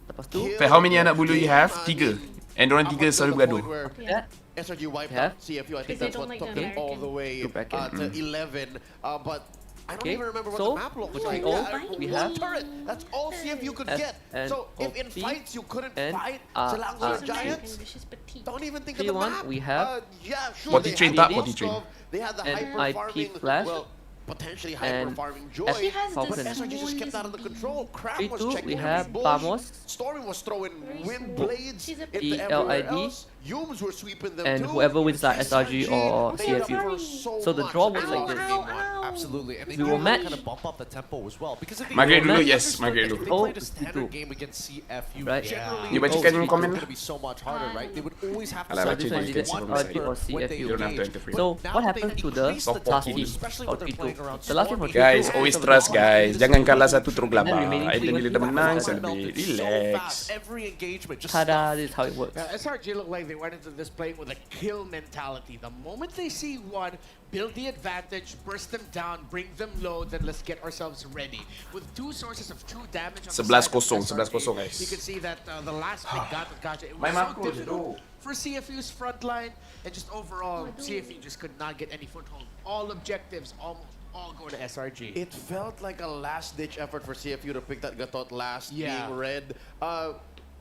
Lepas tu, kill Fair, how many anak bulu you game. have? 3. And orang 3 Up until selalu the bergaduh. point where yeah. SRG wiped Yeah. out CFU. I think Because they that's don't what like took the them all the way Good bracket. to 11. But I don't Okay, even remember what so, the map looked with like. 3-0, we One have turret. That's all CFU could S get. and So if in OP fights you couldn't and fight R. Selangor She's Giants, American, she's petite. don't even think of the 3-1, map. we have yeah, sure. Potty they train had tak? the Potty train. Moskov, they had the And hyper IP farming, flash well, potentially hyper and farming S Joy. She has Falcon. the SRG just kept out of the control. Cram was 3-2, checking we have every bush. Vamos Stormy was throwing wind Smoke. blades She's a into everywhere TLID else. Yums were sweeping them and too. whoever wins that SRG or they CFU. suffer so So the much. draw works And like this. game one, Absolutely, and they We will match. kind of bump up the tempo as well. Because if they Migrate don't dulu, match, yes, migrate if dulu. they Oh, played a standard itu. game against CFU, Right. generally You baca it's kat yung comment going to be so much harder, right? They would always have to Alam, sacrifice actually, you can see one from my side. member or when they CFU. You don't have to engage. interfere. But So, now what that happens they've to the increased the last tempo, team especially or when they're T2? playing around The last team Stormy, for Guys, T2 always is trust the guys. one Jangan that kalah is sa tutrog And then laba. remaining Ay, three. dali na menang, Selby. so Relax. fast. Every engagement just Tada, this is how it works. SRG looked like they went into this playing with a kill mentality. The moment they see one, build the advantage, burst them down, bring them low, then let's get ourselves ready. With two sources of true damage on the 11-0, side of SRG, 11-0, guys. you can see that the last pick got the gotcha. It was May so macro, difficult for CFU's front line, and just overall, CFU just could not get any foothold. All objectives almost all go to SRG. It felt like a last-ditch effort for CFU to pick that Gatot last, being red.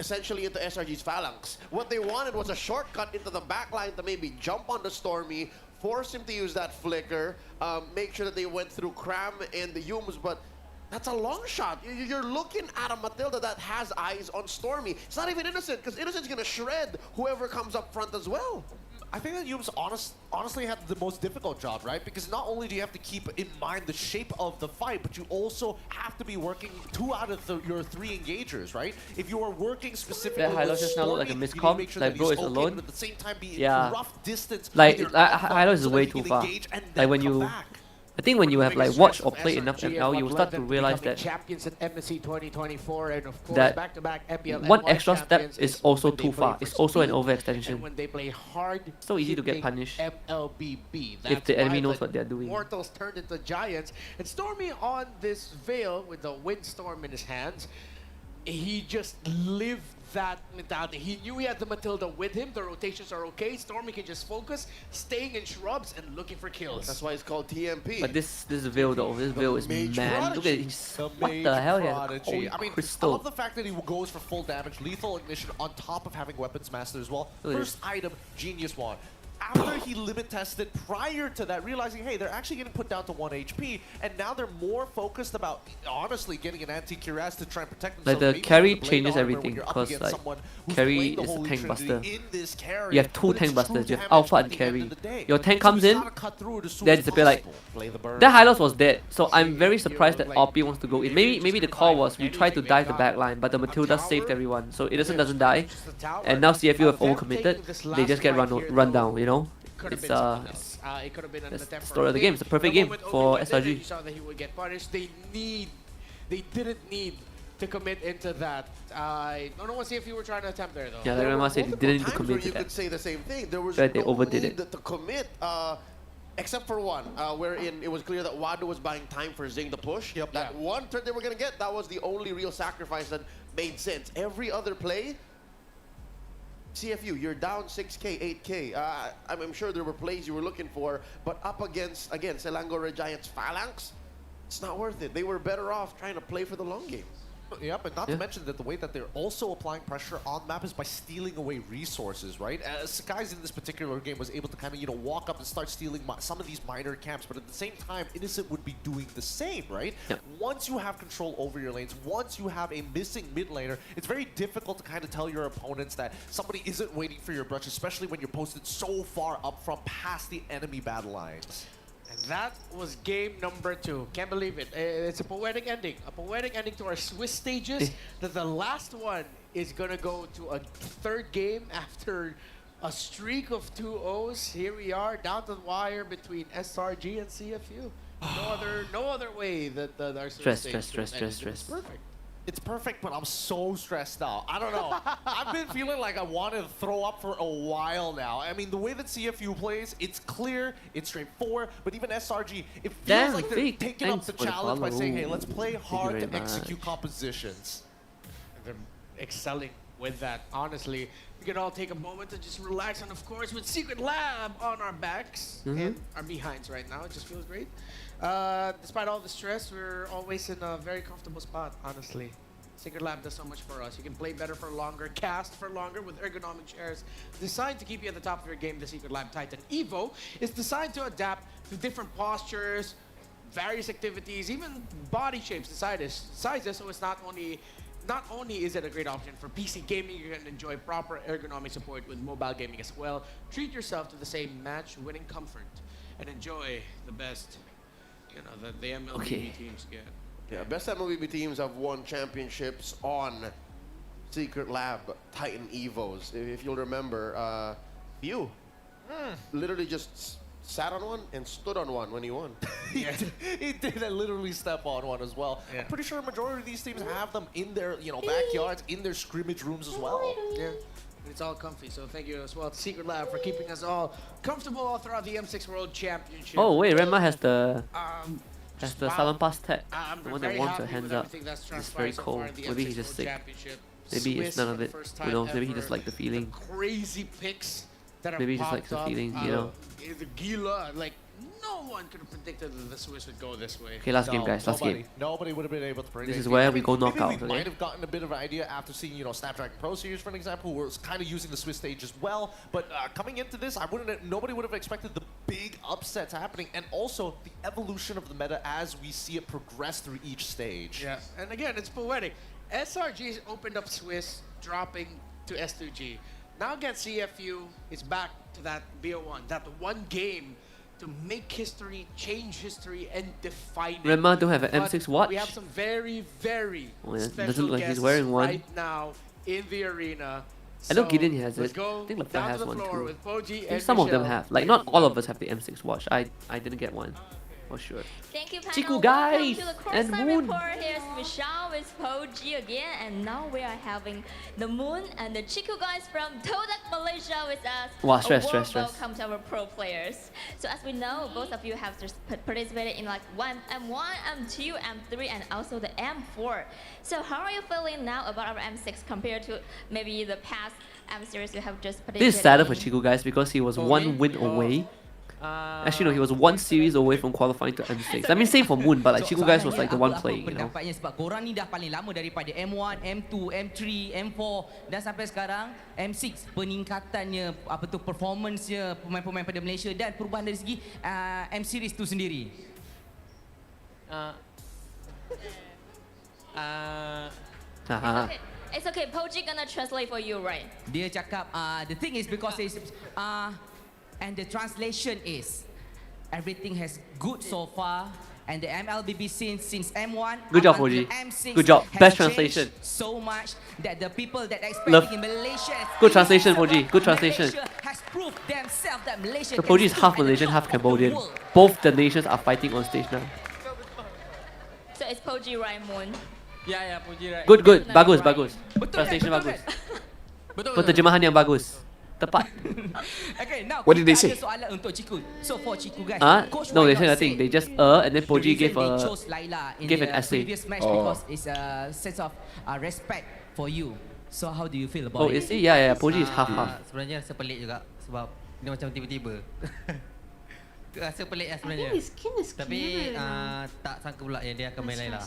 Essentially into SRG's phalanx. What they wanted was a shortcut into the backline to maybe jump on the Stormy, force him to use that flicker, make sure that they went through Cram and the Yums, but that's a long shot. You're looking at a Matilda that has eyes on Stormy. It's not even Innocent, because Innocent's gonna shred whoever comes up front as well. I think that Yums honestly had the most difficult job, right? Because not only do you have to keep in mind the shape of the fight, but you also have to be working 2 out of your 3 engagers, right? If you are working specifically Yeah, Hylos with just now look like a Stormy, you need to miscom. make sure Like, that bro he's is okay, alone. but at the same time be Yeah. in rough distance. Like, with your alpha Hylos is so that way he too can far. engage and Like then when come you, back. I think when you have like watched or played enough ML, you will start to realize that champions at MSC 2024, and of course that back-to-back MPL one N1 extra step champions is also when they too play far. for It's also an speed, overextension. and when they play hard, So easy to get hitting punished MLBB. if the enemy why knows what they're doing. Mortals turned into giants, and Stormy on this Veil with the Windstorm in his hands, he just lived that mentality. He knew he had the Matilda with him. The rotations are okay. Stormy can just focus, staying in shrubs and looking for kills. That's why it's called TMP. But this Veil though, this Veil is man. Look at it. What the hell? Holy I mean, I crystal. love the fact that he goes for full damage, lethal ignition on top of having weapons master as well. Look at First item, Genius Wand. After he limit tested prior to that, realizing, hey, they're actually getting put down to 1 HP, and now they're more focused about, honestly, getting an anti-cuirass to try and protect themselves. Like the maybe carry with the blade changes armor everything when you're up because against like someone who's carry playing the is a Holy tank Trinity buster. in this carry, You have 2 but it's tank true busters. You have damage Alpha at and the end carry. of the day. Your tank So comes he's in, gotta cut through it as soon then as disappear like possible. Play the burn. that Hylos was dead. So I'm very surprised that OP wants to go in. Maybe the call was we tried to dive the back line, but the Matilda saved everyone. So Innocent doesn't die. And now CFU have overcommitted. They just get run down, you know? It's it could have been that's an the attempt story of the game. It's a perfect game for SRG. You saw that he would get punished. They didn't need to commit into that. I don't want to see if you were trying to attempt there though. Yeah, like Rama said, they didn't need to Times where commit to you that. could say the same thing. There was But they no overdid need it. to commit, except for one, wherein it was clear that Wado was buying time for Zing to push. That one turn they were going to get, that was the only real sacrifice that made sense. Every other play, CFU, you're down 6K, 8K. I'm sure there were plays you were looking for, but up against, again, Selangor Red Giants phalanx, it's not worth it. They were better off trying to play for the long game. Yeah, but not to mention that the way that they're also applying pressure on the map is by stealing away resources, right? Sakai's in this particular game was able to kind of, walk up and start stealing some of these minor camps, but at the same time, Innocent would be doing the same, right? Yep. Once you have control over your lanes, once you have a missing mid laner, it's very difficult to kind of tell your opponents that somebody isn't waiting for your brush, especially when you're posted so far up from past the enemy battle lines. And that was game number 2. Can't believe it. It's a poetic ending. A poetic ending to our Swiss stages. That the last one is going to go to a 3rd game after a streak of 2-0s. Here we are, down to the wire between SRG and CFU. No other way that our Swiss Stress. Perfect. It's perfect, but I'm so stressed out. I don't know. I've been feeling like I wanted to throw up for a while now. I mean, the way that CFU plays, it's clear, it's straightforward, but even SRG, it feels like they're taking up the challenge by saying, hey, let's play hard to execute compositions. And they're excelling with that, honestly. We can all take a moment to just relax, and of course, with Secret Lab on our backs and our behinds right now, it just feels great. Despite all the stress, we're always in a very comfortable spot, honestly. Secret Lab does so much for us. You can play better for longer, cast for longer with ergonomic chairs designed to keep you at the top of your game. The Secret Lab Titan Evo is designed to adapt to different postures, various activities, even body shapes, sizes. So it's not only is it a great option for PC gaming, you're going to enjoy proper ergonomic support with mobile gaming as well. Treat yourself to the same match-winning comfort and enjoy the best you know, the MLBB Okay. teams get. Yeah, best MLBB teams have won championships on Secret Lab Titan Evos. If you'll remember, you literally just sat on one and stood on one when he won. He did literally step on one as well. I'm pretty sure a majority of these teams have them in their backyards, in their scrimmage rooms as well. Yeah. It's all comfy, so thank you as well to Secret Lab for keeping us all comfortable all throughout the M6 World Championship. Oh wait, Remma has the wow. Salon Pass tag. I'm The one that very warms your happy hands with up. everything that's It's transpired very so cold. far in the Maybe M6 he's just World sick. Championship. Maybe Swiss it's none for of the it. first Who time knows? Maybe he ever. just liked the feeling. The crazy picks that have Maybe he just likes popped the up. feeling, you know. The Gila, like no one could have predicted that the Swiss would go this way. Okay, last game, guys. Last game. Nobody would have been able to predict. This is where we go Maybe knockout. we Okay? might have gotten a bit of an idea after seeing, Snapdragon Pro Series, for an example, where it's kind of using the Swiss stage as well. But coming into this, nobody would have expected the big upsets happening, and also the evolution of the meta as we see it progress through each stage. Yeah, and again, it's poetic. SRG's opened up Swiss, dropping to S2G. Now against CFU, it's back to that BO1, that one game to make history, change history, and define it. Remma don't have an But M6 watch. We have some very, very Oh, yeah. special Doesn't look like he's guests wearing one. right now in the arena. I know So, Gideon has let's it. go I think Laphel down has to the one floor too. with Poji I think and some of them Michelle. have. Like not all of us have the M6 watch. I didn't get one. For sure. Thank you, panel. Chiku, Welcome guys, to the and Courtside Moon. Report. Here's Michelle with Poji again, and now we are having the Moon and the Chiku guys from Todak, Malaysia with us. Wow, A stress. welcome to our pro players. So as we know, both of you have just participated in like M1, M2, M3, and also the M4. So how are you feeling now about our M6 compared to maybe the past M series you have just participated This is sadder for in? Chiku, guys, because he was one win away. Actually, no, he was one series away from qualifying to M6. I mean, same for Moon, but like Chiku guys was like the one playing, you know. Pendapatnya sebab korang ni dah paling lama daripada M1, M2, M3, M4 dan sampai sekarang M6 peningkatannya performance-nya pemain-pemain pada Malaysia dan perubahan dari segi M series tu sendiri. It's okay. Poji gonna translate for you, right? Dia cakap the thing is because it's and the translation is everything has good so far and the MLBB scene since M1 Good job, up until Poji. M6 Good job. has Best changed translation. so much that the people that expecting Love. in Malaysia Good translation, Poji. Good translation. Malaysia has proved themselves that Malaysia So can Poji is stood half at the Malaysian, top half of the Cambodian. world. Both the nations are fighting on stage now. So it's Poji, right, Moon? Ya, Puji right. Good. Bagus. Translation bagus. Penterjemahan yang bagus. Tepat. Okay, now What did they kita say? ada soalan untuk Chiku. So for Chiku guys, Coach No, why they said not nothing. say They just and then the Poji reason gave they chose Laila in gave the an essay. previous match because it's a sense of respect for you. So how do you feel about Oh, it? is it? Yeah. Poji is half. Sebenarnya rasa pelik juga sebab dia macam tiba-tiba. Rasa pelik lah sebenarnya. I think his skin is Tapi clearer, tak sangka pula yang dia akan main Laila.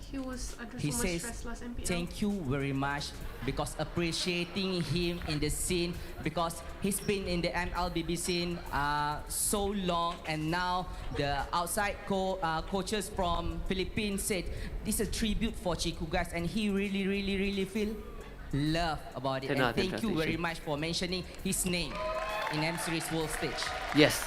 He was under He so much says, stress last MPL. thank you very much because appreciating him in the scene because he's been in the MLBB scene so long and now the outside coaches from Philippines said this is a tribute for Chiku guys and he really feel love about it. And thank you very much for mentioning his name in M Series World Stage. Yes.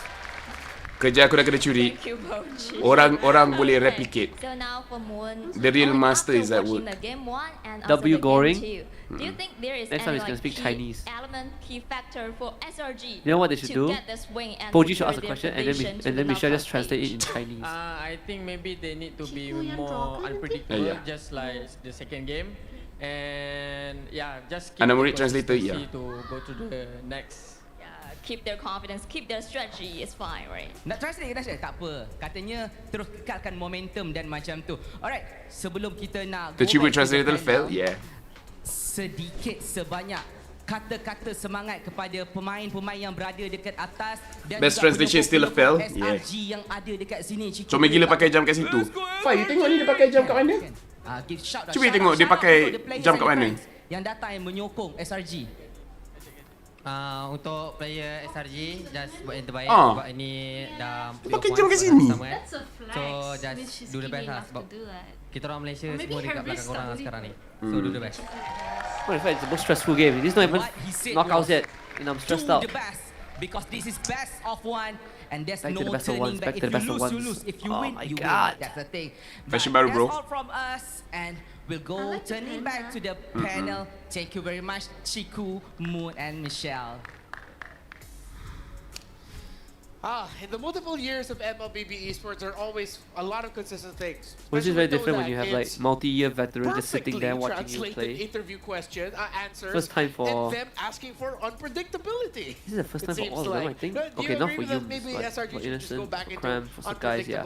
Kerja aku dah kena curi. Thank you, Poji. Orang boleh replicate. So now for Moon, The real master is at after work. watching the game 1 and also W the Goring. game 2, do you think there is Next time any he's gonna speak key Chinese. element, key factor for SRG You know what they should to do? get this win and Poji should secure ask a their question position to and then the Michelle just knockout translate it stage? in Chinese. I think maybe they need to be Chiku yang more draw kan unpredictable, Yeah. just like the second game. And yeah, just keep And I'm the already translator, consistency yeah. to go to the next. Keep their confidence, keep their strategy is fine, right? Nak translate tak apa. Katanya terus kekalkan momentum dan macam tu. Alright, sebelum kita nak The go tribute back to the translator panel, fell, yeah. sedikit sebanyak kata-kata semangat kepada pemain-pemain yang berada dekat atas dan Best juga translation still a penyokong-penyokong fail, yeah. SRG yang ada dekat sini. Chiku Comel gila pakai jam kat situ. Fai, you tengok ni dia pakai jam kat mana? Cuba tengok dia pakai jam kat mana. Yang datang yang menyokong SRG. Untuk player SRG, just buat yang terbaik sebab ini dah Dia pakai jam kat sini. That's a flex, So which just is do the best giving lah enough sebab to do that. kita orang Malaysia Or maybe semua her dekat wrist belakang tak korang boleh. sekarang ni. So do the best. Well, in fact, it's the most stressful game. This is not even What he said knockouts was, yet, and I'm stressed do out. the best. because this is best of one, and there's Back to the no best of turning ones, back. back to If the you best of lose, you ones. lose. If you Oh win, my you God. win. That's the thing. Fashion But baru, bro. that's all from us, and we'll go turning back to the panel. Thank you very much, Chiku, Moon, and Michelle. In the multiple years of MLBB esports, there are always a lot of consistent things. Which is Especially very with different when Dota, you have like it's multi-year veterans just sitting there perfectly watching you translated play. interview question, answers, First time for- and them asking for unpredictability. This is the first It time for seems all of them, I like. think. Do you Okay, not agree for with you, that maybe but SRG for should just go Innocent, back for into Cram, for some guys, yeah.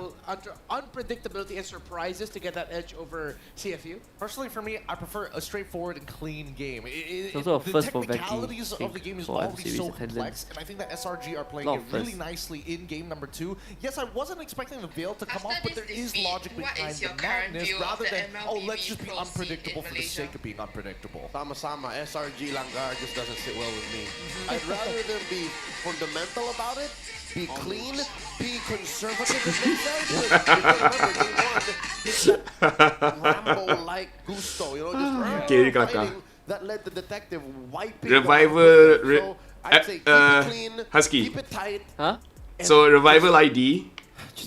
unpredictability and surprises to get that edge over CFU? Personally, for me, I prefer a straightforward and clean game. It's also a the first for Vecchi, technicalities I of the think, game is for M already series so attendance. complex, and I think that SRG are playing Lot it of really firsts. nicely in game number 2. Yes, I wasn't expecting the Veil to come off, but there is logic what behind is the your current madness view of rather the than, oh, MLBB let's just be pro scene unpredictable in for the Malaysia? sake of being unpredictable. Sama-sama, SRG Langgar just doesn't sit well with me. I'd rather them be fundamental about it, be clean, be conservative if they say. Because remember, game one, it's that Rambo-like gusto, you know, just Okay, kelakar. fighting that led the detective wiping Revival, the so I'd say keep it clean, Husky. keep it tight. Huh? So Revival ID,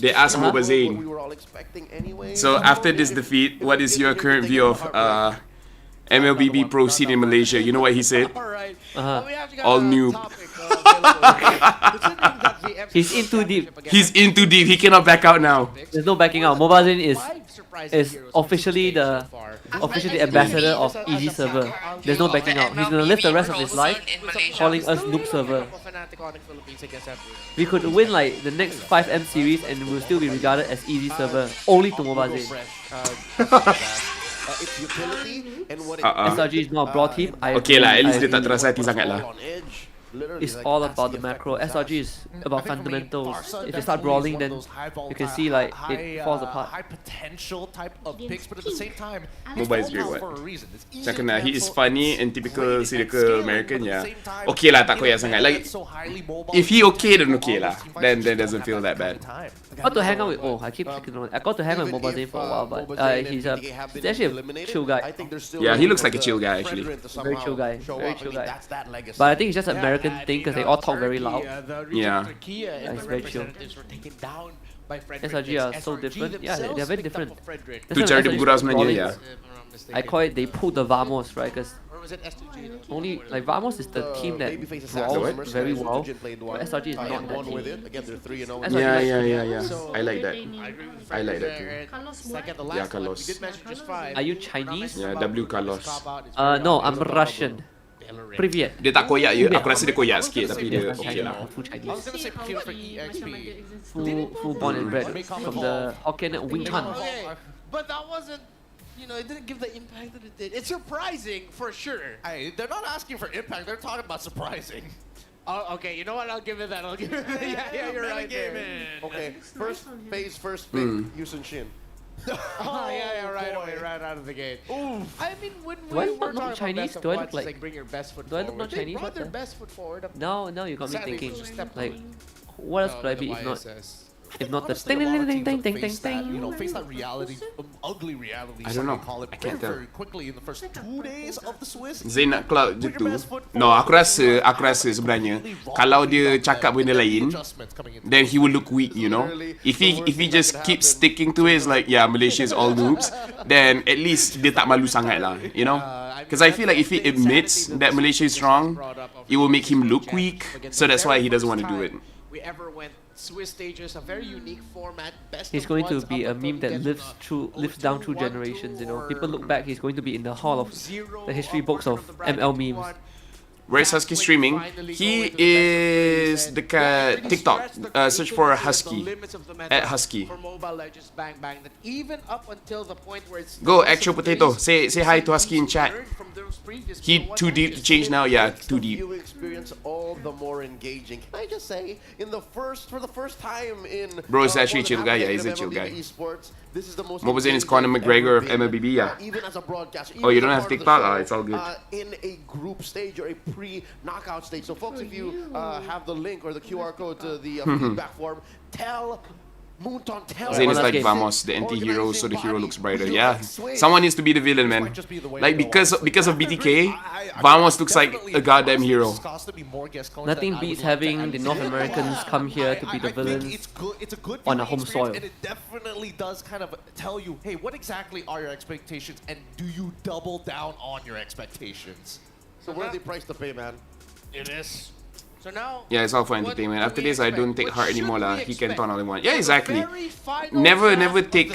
they asked What we Mobazane. were all expecting anyway. So after this defeat, what is your current view of MLBB pro scene in Malaysia? You know what he said? Alright. All noob. He's in too deep. He's in too deep. He cannot back out now. There's no backing out. Mobazin is officially the ambassador of EG server. There's no backing out. He's gonna live the rest of his life calling us noob server. We could win like the next 5M series and we'll still be regarded as EG server only to Mobazin. Its utility and what it SRG is not a broad team. Okay lah, at least dia tak terasa hati sangat lah. It's all about the macro. SRG is about fundamentals. If they start brawling, then you can see like it falls apart. High potential type of picks, but at the same time, Mobile is great, what? for a reason. It's easy Macam to kena, he is funny and typical cynical scaling, American, but at yeah. the same time, Okay lah, tak koyak sangat. Like, so highly mobile. if he okay, then okay lah. Then doesn't feel that bad. I got to hang out with I got to hang out with Mobazin for a while, but he's actually a chill guy. Yeah, he looks like a chill guy actually. Very chill guy. Very chill guy. But I think it's just an American thing because they all talk very loud. Yeah. It's very chill. SRG are so different. Yeah, they're very different. Tu cara dia bergurau sebenarnya, ya. I call it they pulled the Vamos, right? Because only like Vamos is the team that brawls very well, but SRG is not that team. Yeah. I like that. I like that too. Yeah, Carlos. Are you Chinese? Yeah, W Carlos. No, I'm Russian. Privyet. Dia tak koyak je. Aku rasa dia koyak sikit tapi dia okay lah. Full Chinese. I was gonna say pure for EXP. Full born and bred from the Hokkien Wing Chun. Okay, but that wasn't, you know, it didn't give the impact that it did. It's surprising for sure. Hey, they're not asking for impact, they're talking about surprising. Oh, okay, you know what? I'll give it that. I'll give it that. Yeah, you're right there. Okay, first phase, first pick, Yusun Shin. Oh, yeah, right away, right out of the gate. I mean, when Do I we were look talking Chinese? about best of Do I watch, look it's bring your best foot do I look forward. not They Chinese? brought What their the- best foot forward. Now you got me Sadly, thinking, just stepped like, away. what else could I be if not the ding ding ding ding ding ding ding. You know, face that reality, ugly reality. I don't know. Call it I can't tell. very quickly in the first 2 days of the Swiss. Zain nak cloud je tu. No, aku rasa sebenarnya kalau dia cakap benda lain, then he will look weak, you know. If he just keeps sticking to it, it's like, yeah, Malaysia is all noobs, then at least dia tak malu sangat lah, you know. Because I feel like if he admits that Malaysia is strong, it will make him look weak, so that's why he doesn't want to do it. We ever went Swiss stages, a very unique format. Best He's of going to ones, be up a meme until that we get, lives down through generations. You know, people look back. He's going to be in the hall of the history books of ML memes. Where is Husky streaming? He is dekat TikTok. Search for Husky. At Husky. For Mobile Legends Bang Bang, that even up until the point where it's Go, Actual Potato. Say hi to Husky in chat. from those previous He too deep to change now? Yeah, too deep. You experience all the more engaging. Can I just say, for the first time in Bro, is actually a chill guy. Yeah, he's a chill guy. Mobazin is Conor McGregor of MLBB. Yeah. Even as a broadcaster. Oh, you don't even have part of the TikTok? show, Ah, it's all good. In a group stage or a pre-knockout stage. So, folks, if you have the link or the QR code to the feedback form, tell Zayn is like Vamos, the anti-hero, so the hero looks brighter. Yeah, someone needs to be the villain, man. Like because of BTK, Vamos looks like a goddamn hero. Nothing beats having the North Americans come here to be the villains on a home soil. And it definitely does kind of tell you, hey, what exactly are your expectations, and do you double down on your expectations? It's a worthy price to pay, man. It is. So now, yeah, it's all for entertainment. After this, I don't take heart anymore lah. He can taunt all he want. Yeah, exactly. Never take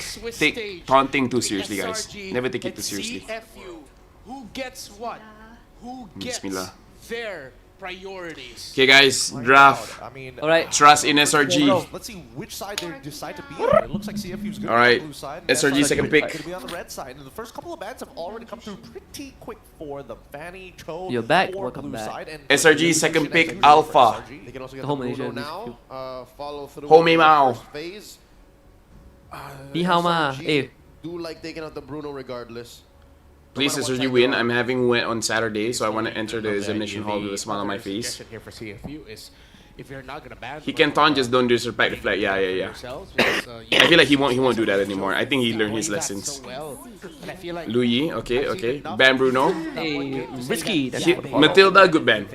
taunting too seriously, guys. Never take it too seriously. CFU, who gets what? Who gets Bismillah. their priorities? Okay, guys, draft. All right. Trust in SRG. Let's see which side they decide to be on. It looks like CFU's going to be All right. on the blue side. SRG second pick. Going to be on the red side. And the first couple of bans have already come through pretty quick for them. Fanny, Cho, You're back. for Welcome blue back. side. And SRG second pick, Alpha. They can also get The home the Bruno Malaysia now. Follow through Home with the Mao. first phase. Ni hao ma. SRG do like taking out the Bruno regardless. Please, SRG win. I'm having win on Saturday, so I want to enter the examination hall with a smile on my face. Suggestion here for CFU is, if you're not gonna ban, He can taunt, just don't disrespect the flag. Yeah. I feel like he won't do that anymore. I think he learned his lessons. Louis, okay. Ban Bruno. Hey, risky. That's Matilda, good ban.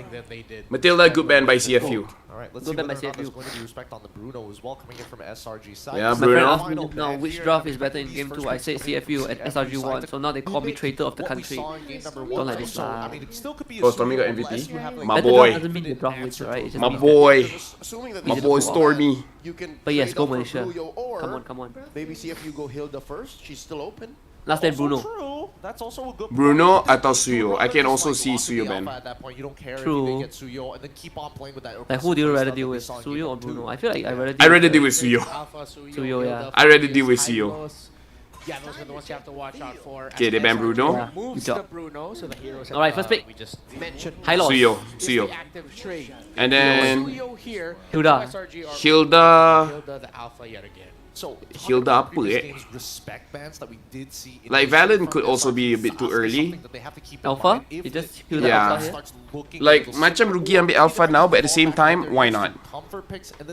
Matilda, good ban by CFU. All right, let's Go see back whether by or not there's CFU. going to be respect on the Bruno as well, coming in from SRG side. Yeah, My friend Bruno. asked me now which draft is better in game 2. I said CFU and SRG won, so now they call me traitor of the country. Don't like this lah. Oh, Stormy got MVP. My Better boy. draft doesn't mean the draft wins, right? It just My means boy. that My easy to boy pull off. Stormy. But yes, go Malaysia. Or Come on. maybe CFU go Hilda first. She's still open. Last time Bruno. True. That's also a good Bruno atau Suyo. I can also see Suyo ban. At that point, you don't care True. if they get Suyo and then keep on playing with that. Like who do you rather deal with, Suyo or Bruno? I feel like I rather I rather deal with Suyo. Suyo, yeah. I rather deal with Suyo. Yeah, those are the ones you have to watch out for. Okay, they ban Bruno. Yeah. Moves Good the job. Bruno, so the heroes Alright, first pick. we just mentioned. High loss. Suyo. The active trade. And then Suyo here. Hilda. SRG are Hilda. Hilda the alpha yet again. So, Hilda apa respect bans that we did see in Like Valen could also be a bit too early. Alpha? You just Hilda Yeah. Alpha here? Like macam rugi ambil Alpha now, but at the same time, why not?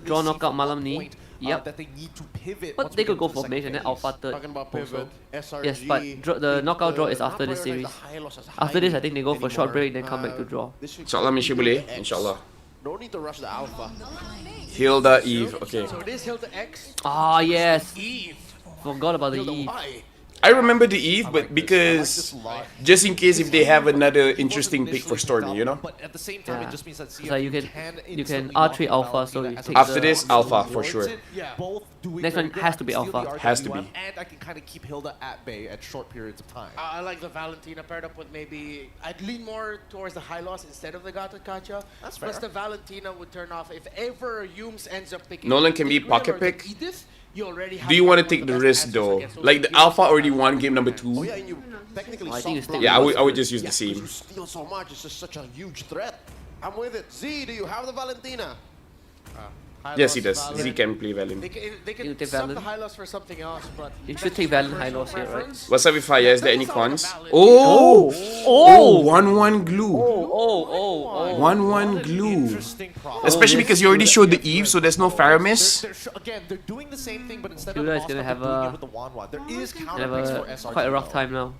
Draw knockout malam ni. Yep. That they need to pivot. But they could go for Mage and then Alpha third. Talking about pivot, SRG. Yes, but the knockout draw is after this series. After this, I think they go for a short break, then come back to draw. InsyaAllah Malaysia boleh. InsyaAllah. No need to rush the alpha. Hilda Eve. Okay. So it is Hilda X. Ah, yes. Eve. Forgot about the Eve. I remember the Eve, but because just in case if they have another interesting pick for Stormy, you know. But at the same time, Yeah. it just means that It's like you can instantly R3 Alpha, so you take After the, this, Alpha for sure. both doing Next very one good. has I to be can steal the Alpha. RWM, Has to be. And I can kind of keep Hilda at bay at short periods of time. I like the Valentina paired up with maybe. I'd lean more towards the high loss instead of the Gata Kacha. That's Plus fair. the Valentina would turn off if ever Humes ends up picking. Nolan can be Tigreal pocket or the pick. Edith, you already have Do you want to one of take the best risk answers though? against those Like the Tigreal. Alpha already won game number 2. Oh yeah, and you technically I think you soft stick block. Yeah, I would just use the You same. steal so much, it's just such a huge threat. I'm with it. Z, do you have the Valentina? Yes, he does. Z can play Valen. They You can take sub Valen? the high loss for something else, but You should take Valen high loss here, right? What's up with Fire? Is there any cons? Oh! Oh! 1-1 glue. Oh! 1-1 glue. Interesting problem. Especially because you already showed the Eve, so there's no Faramis. Again, they're doing the same thing, but instead Hilda of is gonna Costa, have they're doing a- it with the Wan. There is They counter have picks for a SRG. quite a rough though. time now.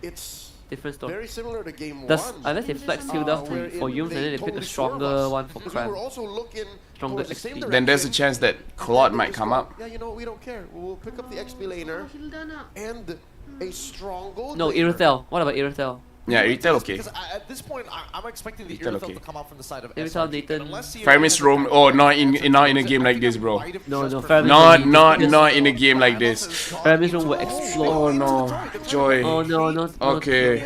It's Different story. very similar to game Does, 1. unless they flex Hilda where for in Humes and then they pick a totally stronger swerve us. one for Because Cram. we were also looking Stronger towards the same XP. Then there's a direction. chance that Claude might come up. Yeah, you know, we don't care. We'll pick up the XP laner and a strong gold No, laner. Iratel. What about Iratel? Yeah, Retail okay. Because at this point, I'm expecting the Retail Iratel okay. to come out from the side of Iratel, SRG. Nathan. Unless CFU Faramis has roam. Oh, not in a game like this, bro. No, Faramis Not in a game like this. Faramis room will explode. Oh no, Joy. Oh no. Okay.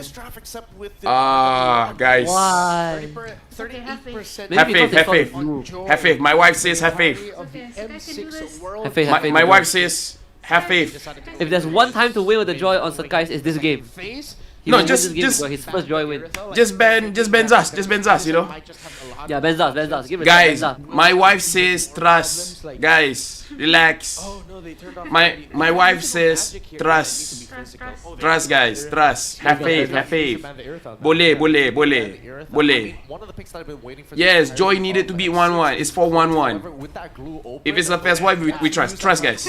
Guys. Why? 38%. Have faith, have faith. on Have faith. My wife says have faith. of the Okay, so guys can do M6 this. world. Have faith, have faith. My wife says have faith. If there's one time to win with the Joy on Sakai's, it's this game. Phase, He No, will win just- this game just- because his first joy win. Just ban Zaz, you know. Yeah, ban Zaz. Give it Guys, Zaz. my wife says trust. Guys, relax. My wife says trust. Trust, guys, trust. Have faith. Boleh. One of the picks that I've been waiting for. Yes, Joy needed to beat 1-1. It's for 1-1. With that glue open, If it's Laphel wife, we trust. Trust, guys.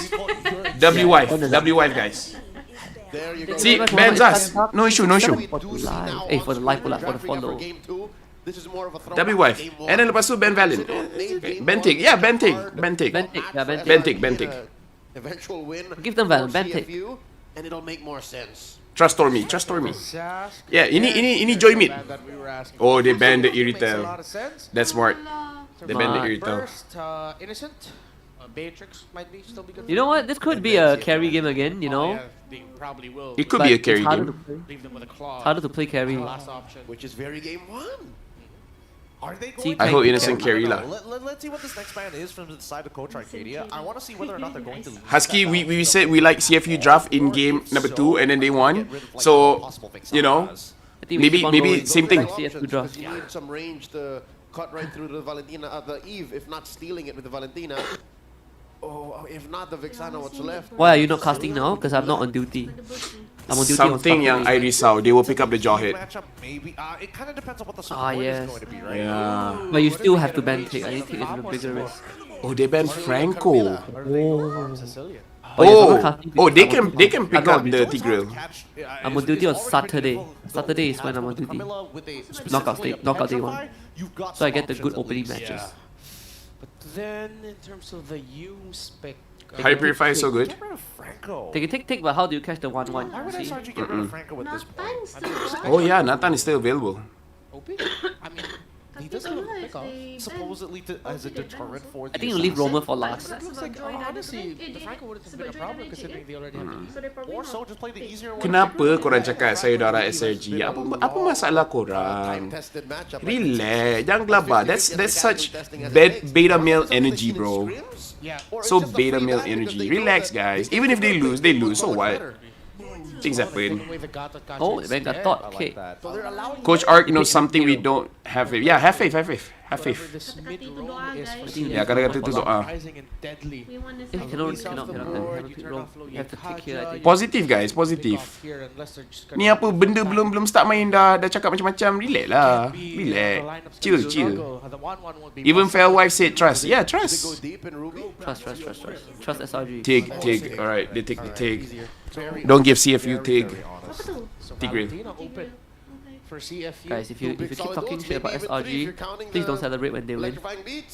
W wife, guys. There you go. See, ban Zaz. No issue. For the live. Eh, for the live pula, for the follow. This is more of a W wife. And then lepas tu ban Valiant. Ben Tig. Yeah, Ben Tig. Yeah, Ben Tig. Eventual win. Give them Valiant, for Ben Tig. CFU, and it'll make more sense. Trust Stormy. Yeah, ini Joy mid. Oh, they banned the Irritel. That's smart. They banned the Irritel. Innocent. Beatrix might be still be good. You know what? This could be a carry game again, you know? They probably will. It could But be a carry it's harder game. to play. Leave them with a claw. It's harder to play carry. Last option. Which is very game 1. Are they See, going I to hope Innocent carry I lah. don't know. Let's see what this next ban is from the side of Coach Arcadia. I want to see whether or not they're going to leave Husky, that we said we like CFU draft in game number 2 and then they won. So, you know, I think we keep on maybe going. same thing. CFU draft. You need some range to cut right through the Valentina, the Eve, if not stealing it with the Valentina. Oh, if not the Vixana, what's left? Why are you not casting now? Because I'm not on duty. I'm on duty Something on yang I risau, they will pick up the jawhead. matchup, maybe. It kind of depends on what the Ah, support yes. is going to be, right? Yeah. But you still have to ban Tick. I think Tick is a bigger risk. Oh, they banned Franco. Oh, casting They Tick. can pick up the Tigreal. I'm on duty on Saturday. Saturday is when I'm on duty. Knockout day 1. So I get the good opening matches. But then, in terms of the spec, High Purify is so good. They can take Tick, but how do you catch the 1-1? Why would See? SRG get rid of Franco at this point? Oh yeah, Nathan is still available. I mean, he doesn't look pick off. Supposedly as a deterrent for the I think you leave Romer for last. Looks like, honestly, the Franco wouldn't have been a problem considering they already have Or so, just play the easier one. Kenapa korang cakap sayonara SRG? Apa masalah korang? Tested matchup. Relax, jangan gelabah. That's such beta male energy, bro. So beta male energy. Relax, guys. Even if they lose, So what? Things happen. Oh, they got thought. Okay. Coach Ark knows something we don't have. Yeah, have faith. This mid roam is for Yeah, kata-kata tu doa. surprising and deadly. Cannot pick roll. You have to tick here, I think. Positif, guys. Positif. Ni apa benda belum start main dah cakap macam-macam. Relax lah. Relax. Chill. Even Fair Wife said trust. Yeah, trust. Trust SRG. Tig. Alright, they take the Tig. Don't give CFU Tig. Tigreal. For CFU. Guys, if you keep talking shit about SRG, please don't celebrate when they win.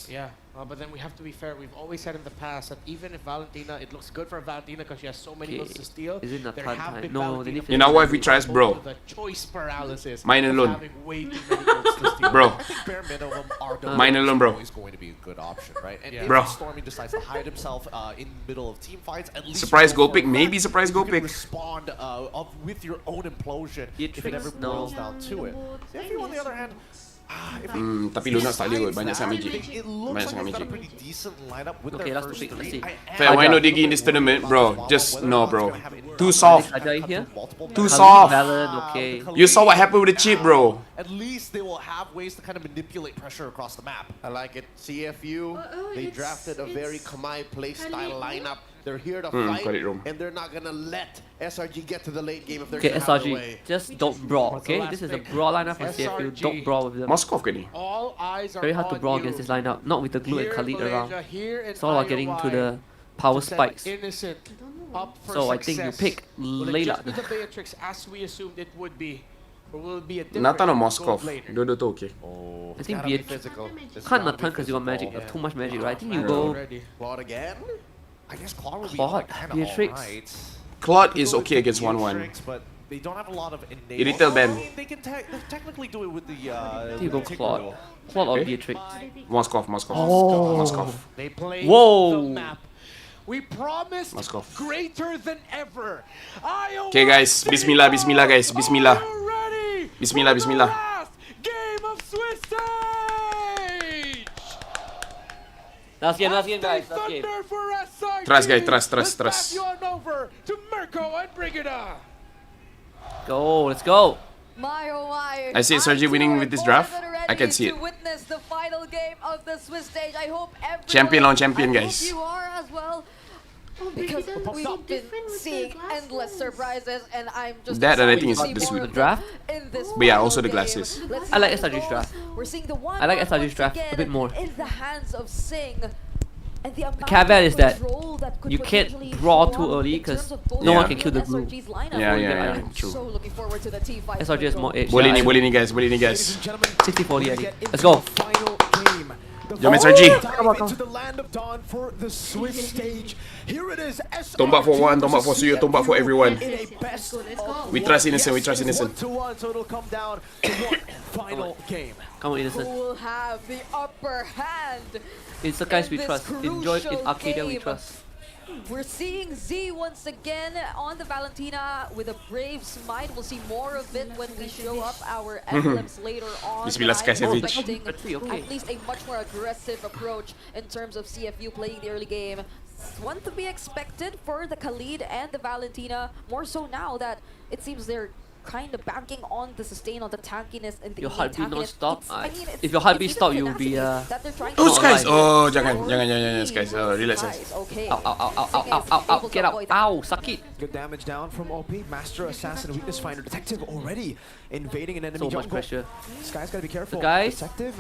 Yeah, but then we have to be fair. We've always said in the past that even if Valentina, it looks good for Valentina because she has so many moves to steal. Is it not there time? have been No, they need to. You know what? If we trust, bro. The choice paralysis. Mine alone. Having way too many moves to steal. Bro. I think bare minimum Mine alone, bro. is going to be a good option, right? And Yeah. if Bro. Stormy decides to hide himself in the middle of team fights, at least Surprise you know go pick. for a Maybe fact surprise go you can pick. respond with your own implosion if it ever No. boils down to it. CFU, on the other hand, if they Tapi Luna tak boleh kot. Banyak sangat magic. it looks Banyak like sangat they've got a magic. pretty decent lineup with Okay, their last first pick. Let's three. see. Fair, why not dig in this tournament, bro? Just no, bro. Too soft. Ajay here. Too soft. Okay. You saw what happened with the chip, bro. At least they will have ways to kind of manipulate pressure across the map. I like it. CFU, they drafted a very Kamai playstyle lineup. They're here to fight, got it wrong. and they're not gonna let SRG get to the late game if they're Okay, gonna have their SRG, way. just don't brawl, okay? This is a brawl lineup for CFU. Don't brawl with them. Moskov ke ni? All eyes are Very hard to on brawl you. against this lineup. Not with the glue and Here in Khalid around. Malaysia, here in It's all about getting to IOI, the power to set spikes. Innocent up for So I think you success. pick Will it Layla. just be the Beatrix as we assumed it would be? Or will it be a different Nathan or gold Moskov? later? Dua-dua tu okay. I think Beatrix can't Nathan because you got magic, too much magic, right? I think you go Claude again? I guess Claude will be Claude, like kind of Beatrix. alright. Claude is okay against 1-1. But they don't have a lot of innate. Irritel ban. I mean, they can technically do it with the. I think you go Tigreal. Claude. Claude or Okay. Beatrix. Moskov. Oh. Moskov. They play Whoa. the map. We promised Moskov. greater than ever. Okay, guys. Bismillah, guys. Bismillah. Are you ready? Bismillah. For the last game of Swiss stage. Last game, guys. Last game. Thunder for SRG. Trust, guys. Trust. Let's pass you on over to Mirko and Brigida. Go, let's go. My oh my. I see SRG winning with this draft. I can see it. To witness the final game of the Swiss stage. I hope everyone, Champion on champion, I guys. Hope you are as well. Because we've been seeing endless surprises, and I'm just that, and I think excited it's to see the more draft. in this But yeah, final also the game. glasses. I like SRG's draft. We're seeing the one I like SRG's draft a bit more. in the hands of Sing. And the amount Caveat of is that control that could you can't potentially draw show too up early in terms because of both no one Yeah. can kill the SRG's glue. lineup. Yeah, I'm true. so looking forward to the T5. SRG has more edge. Boleh Yeah, ni, boleh ni guys, boleh ni Ladies guys. and gentlemen, 60-40 Eddie. Let's go. final game. The Jom, final SRG. dive into the land of dawn for the Swiss stage. Here it is. Tombak for one, tombak for Suyo, tombak for everyone. In a best of We trust one. innocent, we Yes, trust it's innocent. 1-1, so it'll come down to one final game. Come on, Who innocent. will have the upper hand? In Sakai's we this trust. Enjoy in crucial Arcadia we game. trust. We're seeing Z once again on the Valentina with a brave smite. We'll see more of it when we show up our emblems later on. Bismillah, Sky I'm Savage. expecting Okay. at least a much more aggressive approach in terms of CFU playing the early game. One to be expected for the Khalid and the Valentina, more so now that it seems they're kind of banking on the sustain, on the tankiness and the Your heartbeat tankiness. non-stop. It's- If your heartbeat it's stop, even you'll be tenacity that they're trying Oh, to Skies! do. Oh, jangan, Skies. Relax, guys. Skies, okay. Ow, ow, ow, ow, ow, ow, ow, ow. Get out. Ow, suck it. Good damage down from OP. Master, Assassin, Weakness Finder, Detective already invading an enemy So much jungle. pressure. Sky's gotta be careful. Guys, Detective.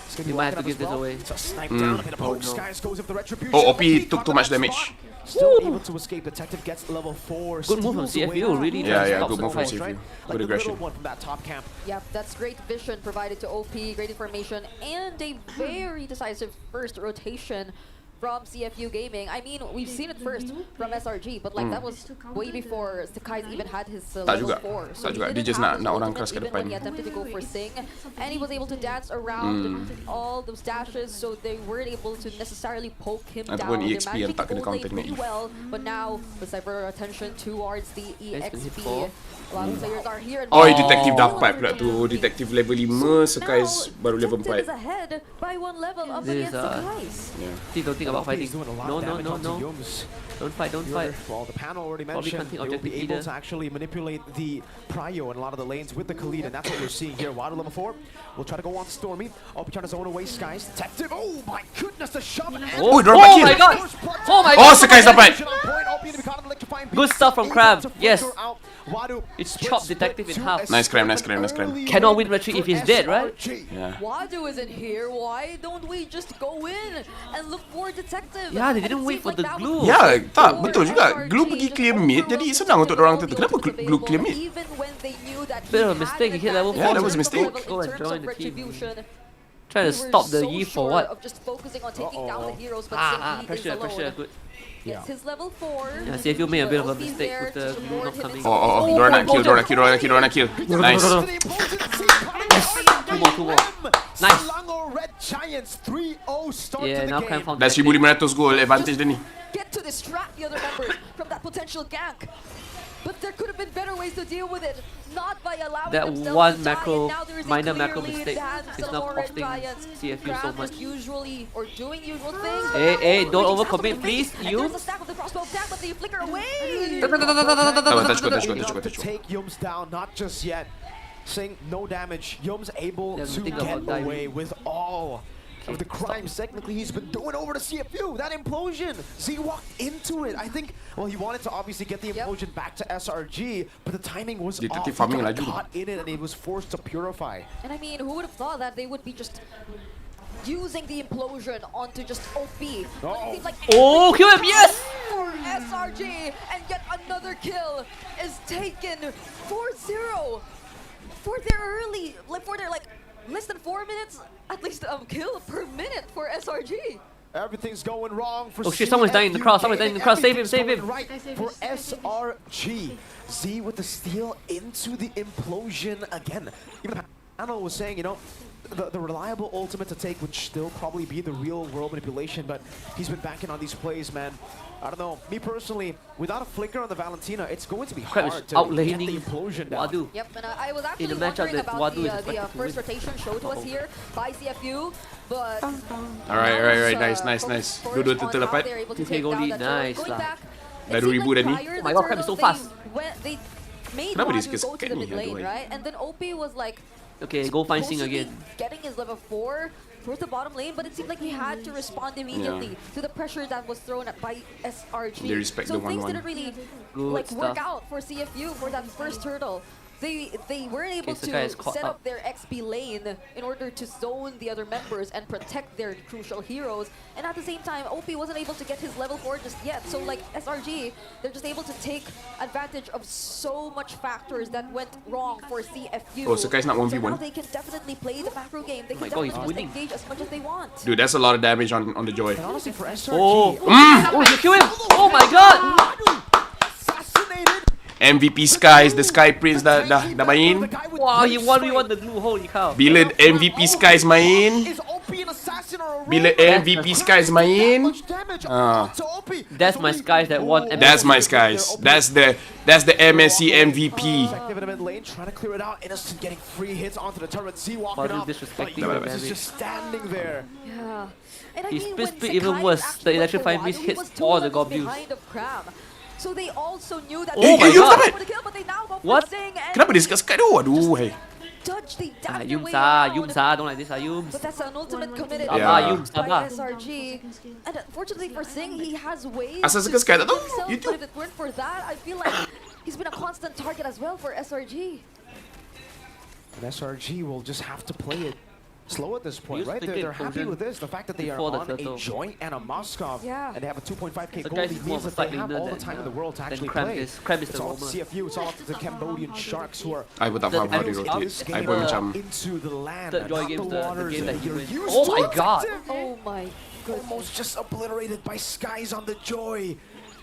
It's gonna be you might have to walking give up this as well. away. It's a snipe down, a bit of poke. no. Skies goes with the retribution. Oh, OP took too much caught that damage. spot. Still able to escape. Detective gets level 4. Good move from steals away CFU, that really move. trying to Yeah, stop good move from Sakai. CFU. Right? Good Like the aggression. little one from that top camp. Yep, that's great vision provided to OP, great information, and a very decisive first rotation from CFU Gaming. I mean, we've seen it first from SRG, but like that was way before Sakai even had his level juga. 4. Tak juga. he Dia didn't just have nak his orang ultimate keras ke even depan. when he attempted to go for Sing, and he was able to dance around all those dashes, so they weren't able to necessarily poke him Ataupun down. They're EXP yang managing tak to kena hold counter lane pretty dengan well, but now let's divert our attention towards the Guys, can hit EXP. four. A lot of players are here. Oh, Detective dapat pula tu. Detective level 5, Skies baru level Detective is 4. ahead by one level up This is, against Sakai's. Yeah. See, don't think about OP is fighting. doing a lot No, of no, damage no, onto no. Yums. Don't fight, don't fight. Well, the panel already Probably mentioned can't think they will be objective able either. to actually manipulate the prio in a lot of the lanes with the Khalid, and that's what we're seeing here. Water level 4 will try to go on Stormy. OP trying to zone away Skies. Detective, oh my goodness, the shove. And Oh, dia dapat kill. my god! Oh my Oh, god! Sakai dapat. Good stuff from Crab. Yes. Wadu It's splits chopped Detective in to half. escape Nice crime, nice an crime, nice crime. early Cannot win win retreat for if he's dead, right? SRG. Yeah. Wadu isn't here. Why don't we just go in and look for Detective? Yeah, they And didn't it wait seems for the that glue. was Ya, tak, for betul juga. SRG, Glue pergi just clear mid, overrode jadi the senang untuk orang tu. ultimate Kenapa Glue clear mid? Even when they knew that Bit of a he mistake, had he hit an level advantage Yeah, that was a in mistake. terms Go and of join the team. retribution. Trying to We were stop the so Yi for sure what? of just focusing on taking down the heroes, but Ah, Sing, he is pressure, alone. pressure, good. It's his level 4. Yeah, CFU made a bit of a But OP's mistake there with the to glue support not him coming. in Oh, some Dora nak ways. kill, Dora nak kill, Dora nak kill, Dora nak kill. Nice. Two more. Nice. Selangor Red Giants 3-0 start Yeah, to the now game. Cram found Dah 1,500 goal advantage dia ni. Get to distract the other members from that potential gank. But there could have been better ways to deal with it, not by allowing That themselves one to die, macro- and now there is a minor clear macro lead mistake that is now Selangor Red costing Giants. CFU so Crab much. was usually or doing usual things. but Hey, now hey, reaching don't out to overcommit, the please, face, and you. there's a stack of the crossbow attack, but they flicker away. Touch go. Enough to take Yums down, not just yet. Saying no damage. Yums able Yeah, to think get about diving. away with all of the stop. crimes technically he's been doing over to CFU. That implosion, Z walked into it. I think, well, he wanted to obviously get the implosion back to SRG, but the timing was Dia off. tetap He farming got laju. caught in it and he was forced to purify. And I mean, who would have thought that they would be just using the implosion onto just OP? But it seems like Oh, kill him, yes! for SRG, and yet another kill is taken 4-0 for their early, for their like less than 4 minutes, at least kill per minute for SRG. Everything's going wrong for Oh shit, someone's dying in the crowd, someone's dying in the crowd, save him, save him. Right for SRG. Z with the steal into the implosion again. Even the panel was saying, you know, the reliable ultimate to take would still probably be the real world manipulation, but he's been banking on these plays, man. I don't know. Me personally, without a flicker on the Valentina, it's going to be Crab is hard to get outlaning the implosion down. Wadu. Yep, and I was actually In a matchup wondering that about Wadu is the expected to first win. rotation shown to us here by CFU, but Alright. Nice. Dua-dua tu dapat. TK goal lead, nice lah. Dah 2,000 dah ni. Oh my god, Crab is so fast. They made Kenapa dia Wadu suka go to the scan ni, mid lane, aduhai? right? And then OP was like, Okay, go find Sing supposedly again. getting his level 4 towards the bottom lane, but it seemed like he had to respond immediately to the pressure that was thrown at by SRG. They respect so the things 1-1. didn't really Good like work stuff. out for CFU for that first turtle. They weren't able Sakai is to caught set up. up their XP lane in order to zone the other members and protect their crucial heroes. And at the same time, OP wasn't able to get his level 4 just yet. So like SRG, they're just able to take advantage of so much factors that went wrong for CFU. Oh, Sakai's not So 1v1. now they can definitely play the macro game. They can my God, he's definitely winning. just engage as much as they want. Dude, that's a lot of damage on the Joy. And honestly, for SRG, Oh, oh, you kill him! Oh my god! assassinated. MVP Skies, the Sky Prince dah main. Wow, you 1v1 the glue, holy cow. Bila MVP Skies main, Is OP an assassin or a bila rogue? MVP Skies main, Damage ah, to OP. That's my Skies that won. that's my Skies. That's the MSC MVP. Effective in the mid lane, trying to clear it out. Innocent getting free hits onto the turret. Z walking Wadu up. disrespecting But the Yunus is damage. just standing there. Yeah. And I His mean, split when speed even Sakai worse. actually The went electrifying for beast Wadu, he hits was 2 all the levels Goblins. behind of Cram. So they also knew that Oh they my were God. for the kill, but they now go for What? Sing and Kenapa dia suka Sky tu? Aduh, hey. Dodge the Ah, dash Yums way around. Yums don't like this, Yums. But that's an ultimate committed Yeah. Sabar, Yums, by sabar. SRG. And unfortunately for Sing, he has ways Asal to suka Sky tak save tahu? himself, YouTube. but if it weren't for that, I feel like he's been a constant target as well for SRG. And SRG will just have to play it slow at this point, Use right? the They're game happy potion with this. The fact that they are before the on a turtle. joint and a Moskov, Yeah. and they have a 2.5k So gold, guys, it it's more means of a that they side have laner all the than, time in the world to than actually Cramp play. is It's the all roamer. CFU, it's all up to the Cambodian Sharks who are I pun tak faham how dia rotate. I pun macam into the land, Third Joy not games, the the waters. game that he You're wins. used Oh to my it. god! Oh my goodness. Almost just obliterated by Skies on the Joy.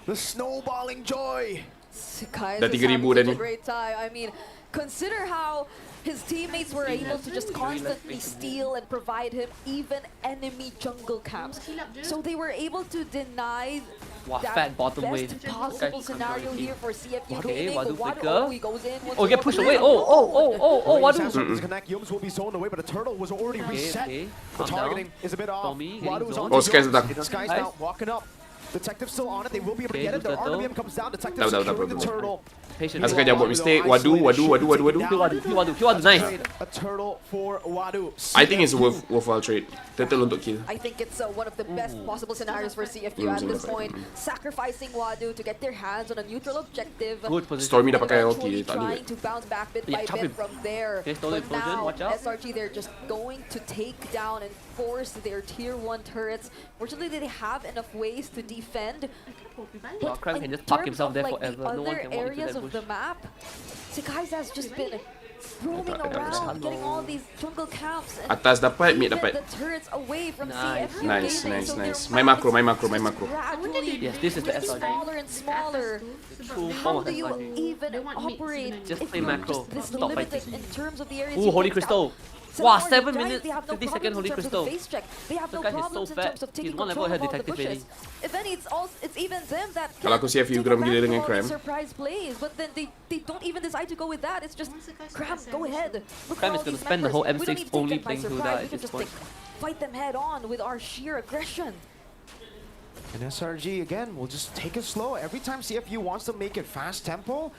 The snowballing Joy. Sakai Dah is 3,000 having dah such ni. a great time. I mean, consider how his teammates were able to just constantly steal and provide him even enemy jungle camps. So they were able to deny Wow, that fat bottom best wave. possible Guys, scenario control here for CFU Okay, Gaming. Wadu But Wadu, flicker. he goes in. Oh, get pushed away. Oh, Wadu. Connect. Yums will be zoned away, but the turtle was already reset. Okay. The Calm targeting down. is a bit off. Tommy getting Wadu's zoned. on Oh, Sky's Yums. attack. Sky's Nice. now walking up. Detective still on it. They will be able to Okay, get it. good The turtle. RWM comes down. Detective Dah, dah, securing dah, the dah. turtle. Patient. Asal jangan buat mistake. Wadu. Q1, nice. A turtle for Wadu. I think it's worthwhile trade. Turtle untuk kill. I think it's one of the best possible scenarios for CFU at this point. Sacrificing Wadu to get their hands on a neutral objective. Good position. Stormy dah And pakai eventually ulti, tak boleh. trying to bounce back bit Yeah, by chop bit him. from there. Okay, stolen But explosion, now watch out. SRG, they're just going to take down and force their tier 1 turrets. Fortunately, they have enough ways to defend. Well, Cram in can just park terms himself of, there like, forever. the No one other can walk into areas that of bush. the map, Sakai has just been roaming around, getting all these jungle camps and Atas dapat, mid keeping dapat. the turrets away from Nice. CFU Nice, Gaming. nice, So nice. their My macro, map my is macro, my just macro. gradually Yes, this is the getting SRG. smaller and smaller. True How form of do you SRG. even operate Just if play you're macro. just this Stop limited fighting. in terms of the areas Ooh, you Holy can Crystal. scout? Wow, Seven 7 guys, minutes, they have no 50 second problems Holy in terms of Crystal. the face check. They have no This guy is so problems in fat. terms of taking He's one level control ahead of all the detective bushes. already. If any, it's even them that Kalau aku CFU take geram gila advantage dengan of all these Cram. surprise plays, but then they don't even decide to go with that. It's just Cram, go ahead. Look Cram for is all gonna these spend the members. whole We don't M6 need to take only them by playing surprise. Hilda We at can this just point. fight them head on with our sheer aggression. And SRG again will just take it slow. Every time CFU wants to make it fast tempo,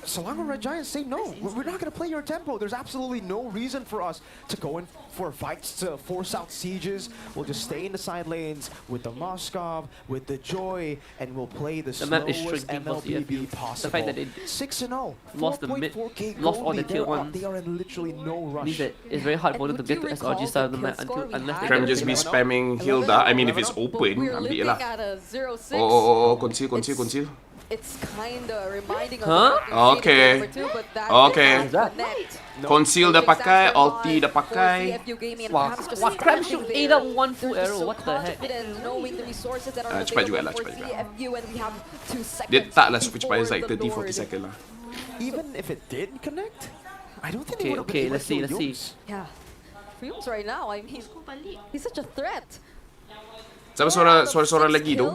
Salama Red Giants say no. We're not going to play your tempo. There's absolutely no reason for us to go in for fights to force out sieges. We'll just stay in the side lanes with the Moskov, with the Joy, and we'll play the map is slowest shrinking for MLBB CFU. possible. The fact that they 6-0, lost the mid, 4.4k lost all gold the lead. tier They are- ones. They are in literally no rush. Means that it's very hard for them to get to SRG side of the map unless they Cram get just be it. spamming Hilda. I mean, if it's open, We're ambil looking lah. at a 0-6. Oh, conceal. It's kind of reminding us Huh? of what we've seen in Okay. number 2, but that Okay. did not connect. Conceal dah pakai, ulti dah pakai. CFU Gaming and Wow, Cram's just wow, Cram standing shoot there. 8 up one full They're just arrow. so What the heck? confident knowing the resources that are Cepat available jugalah, for cepat juga. CFU, and we have 2 seconds Dia taklah super cepat, before it's like the 30-40 Lord. second lah. Even if it did connect, I don't think they Okay, would have okay, been let's see, let's see. Yeah. Fumes right now, I mean, he's such a threat. Siapa suara lagi tu?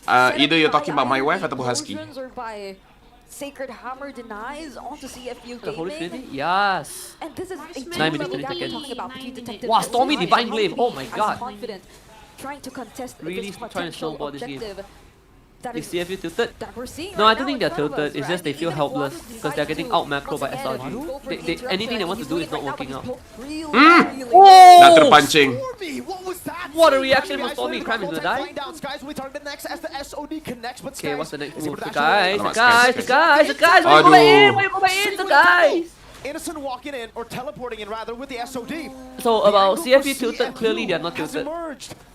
Either you're talking about my wife ataupun Husky. Or by Sacred Hammer denies onto CFU The Holy Gaming. Trinity? Yes. And this is a 9 minutes, team 20 that we're seconds. talking about between Detective Wow, and Stormy Sacred. Divine How Glaive. to Oh be my as god. confident, trying to contest Really this trying to potential snowball this game. objective. that Is CFU tilted? that we're seeing No, right I don't now think in they're front of tilted. us, It's right? just they feel Even if helpless Wadu because they're getting decides out macro to, by once again, SRG. go for the interruption, Anything they and want to he's do doing is it not right now, working but out. he's poked really, really Oh! Not punching. Stormy, what was that? What a reaction from Stormy. Crime is gonna die. Flying down. Skies will be targeted next as the SOD connects, but Okay, Skies what's the next is move? able to The dash guys, away. the guys, the guys, the guys, why you go back in? Why you go back in? The guys! Innocent walking in, or teleporting in rather, with the SOD. So about CFU tilted, clearly they are not tilted.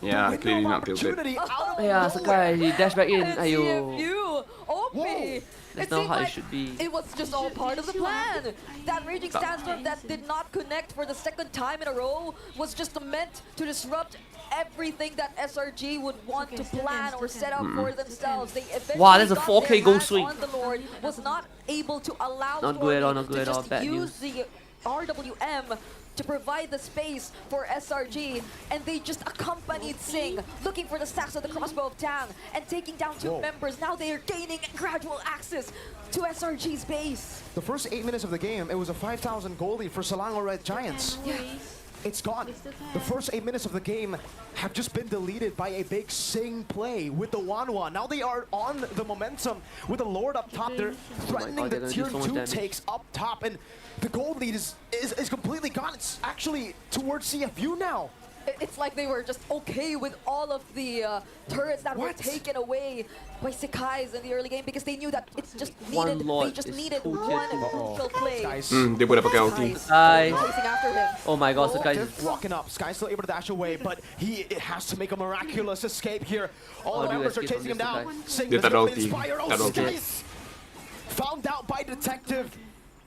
Yeah, clearly not tilted. Yeah, Sakai, he dashed back in. Ayo. CFU, OP. That's It not seemed how it like should be. it was just all part of the plan. That Raging Sandstorm that did not connect for the second time in a row was just meant to disrupt everything that SRG would want to plan or set up for themselves. They eventually Wow, that's a got 4K their goal hands swing. on the Lord, was not able to allow Not good at all, Stormy not good to at all. just Bad use news. the RWM to provide the space for SRG, and they just accompanied Singh, looking for the stacks of the crossbow of Tang, and taking down two members. Now they are gaining gradual access to SRG's base. The first 8 minutes of the game, it was a 5,000 goal lead for Selangor Red Giants. It's gone. The first 8 minutes of the game have just been deleted by a big Sing play with the 1-1. Now they are on the momentum with the Lord up top. They're threatening they're the gonna tier do so much 2 damage. takes up top, and the gold lead is completely gone. It's actually towards CFU now. It's like they were just okay with all of the turrets that were taken away by Sekais in the early game because they knew that it's just One needed. Lord They just is needed too one good. crucial play. Dia boleh pakai ulti. Sakai. Chasing after him. Oh my god, Sakai. They're walking up. Sky's still able to dash away, but he has to make a miraculous escape here. All the do members are escape chasing him from down. this Sing Dia is tak ada gonna ulti. inspire. Tak ada ulti. Skies found out by detective.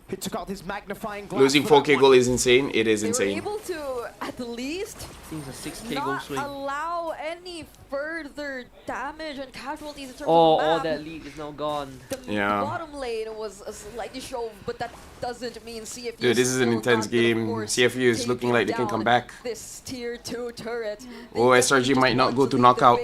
He took out his magnifying glass. Losing for that 4K one. goal is insane. It is They were insane. able to at least Seems a 6K goal not swing. allow any further damage and casualties in terms Oh, of the all map. that lead is now gone. The Yeah. bottom lane was a slightly show, but that doesn't mean CFU. Dude, this is an intense game. CFU is looking like they can come back. This tier 2 turret. Oh, SRG might not go to knockout.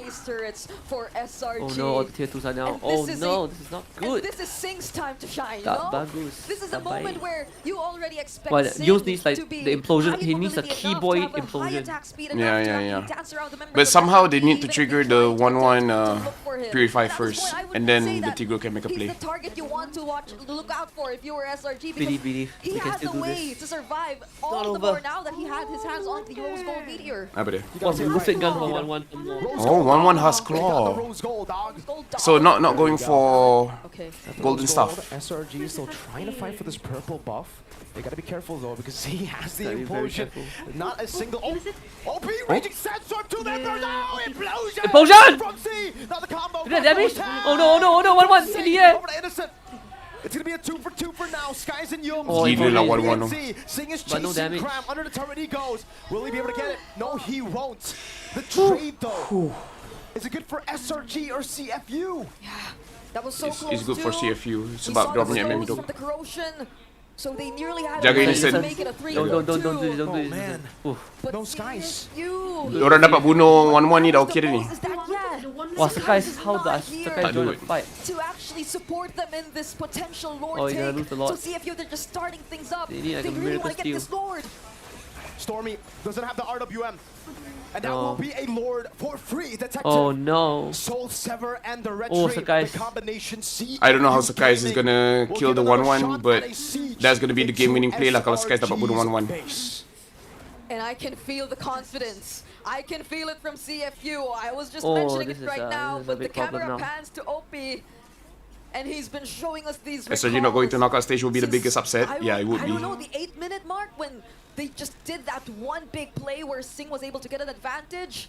For SRG. Oh no, all the tier 2s are now. And Oh this is no, a- this is not And good. this is Sing's time to shine, you Tak know? bagus. This is a Tak moment baik. where you already expect But Sing Yus needs like to be the implosion. high He needs a mobility key enough, boy to have a high implosion. attack speed Yeah, enough to yeah, actually yeah. dance around the members But of somehow SRG, they need to even if trigger they the try to 1-1 look for him. Purify And at this first, point, I would and say then the that Tigro can make a he's play. the target you want to look out for if you were SRG, because Believe. he We can has still a do way this. to survive all Not the over. more now that he had his hands on the Rose Gold Meteor. Apa dia? What's the perfect gun for 1-1 for more? Oh, 1-1 has claw. So not going for golden stuff. SRG is still trying to fight for this purple buff. They gotta be careful though because he has the Gotta be very implosion. careful. Not a single. Oh, OP Raging Sandstorm to members. Oh, implosion! Implosion! From C. Now the combo. Did that damage? Oh no, 1-1 in the air. Over to Innocent. It's gonna be a 2-for-2 for now. Skies and Yum. Oh, Gila lah 1-1 tu. Sing is But no chasing damage. Cram under the turret. He goes. Will he be able to get it? No, he won't. The trade though. Is it good for SRG or CFU? That was so close It's good for too. CFU. It's We about saw dropping the MM stones tu. from the corrosion, so they nearly had Jaga a way Innocent. to make it a 3 Don't do this, don't do Oh this. man. Oof. No Skies. Orang dapat bunuh 1-1 ni dah okay dah ni. Wow, Sakai, how does Sakai Tak join do the it. fight? to actually support them in this potential Lord Oh, you're gonna take. lose a lot. So CFU, they're just starting things up. They need like a really miracle want to get this Lord. Stormy doesn't have the RWM. And that will No. be a Lord for free. Detective. Oh no. Soul Sever and the Red Oh, Trade. Sakai's- The combination C. I don't know how Sakai is gonna Will kill give the another 1-1, shot but at a siege that's gonna be the game-winning play lah kalau Sakai dapat bunuh SRG's 1-1. base. And I can feel the confidence. I can feel it from CFU. I was just Oh, mentioning this it is right a- now, this is a but the big problem camera now. pans to OP. And he's been showing us these SRG not going to knockout stage will be the Since biggest upset. Yeah, it would I be. don't know, the 8-minute mark when they just did that one big play where Sing was able to get an advantage.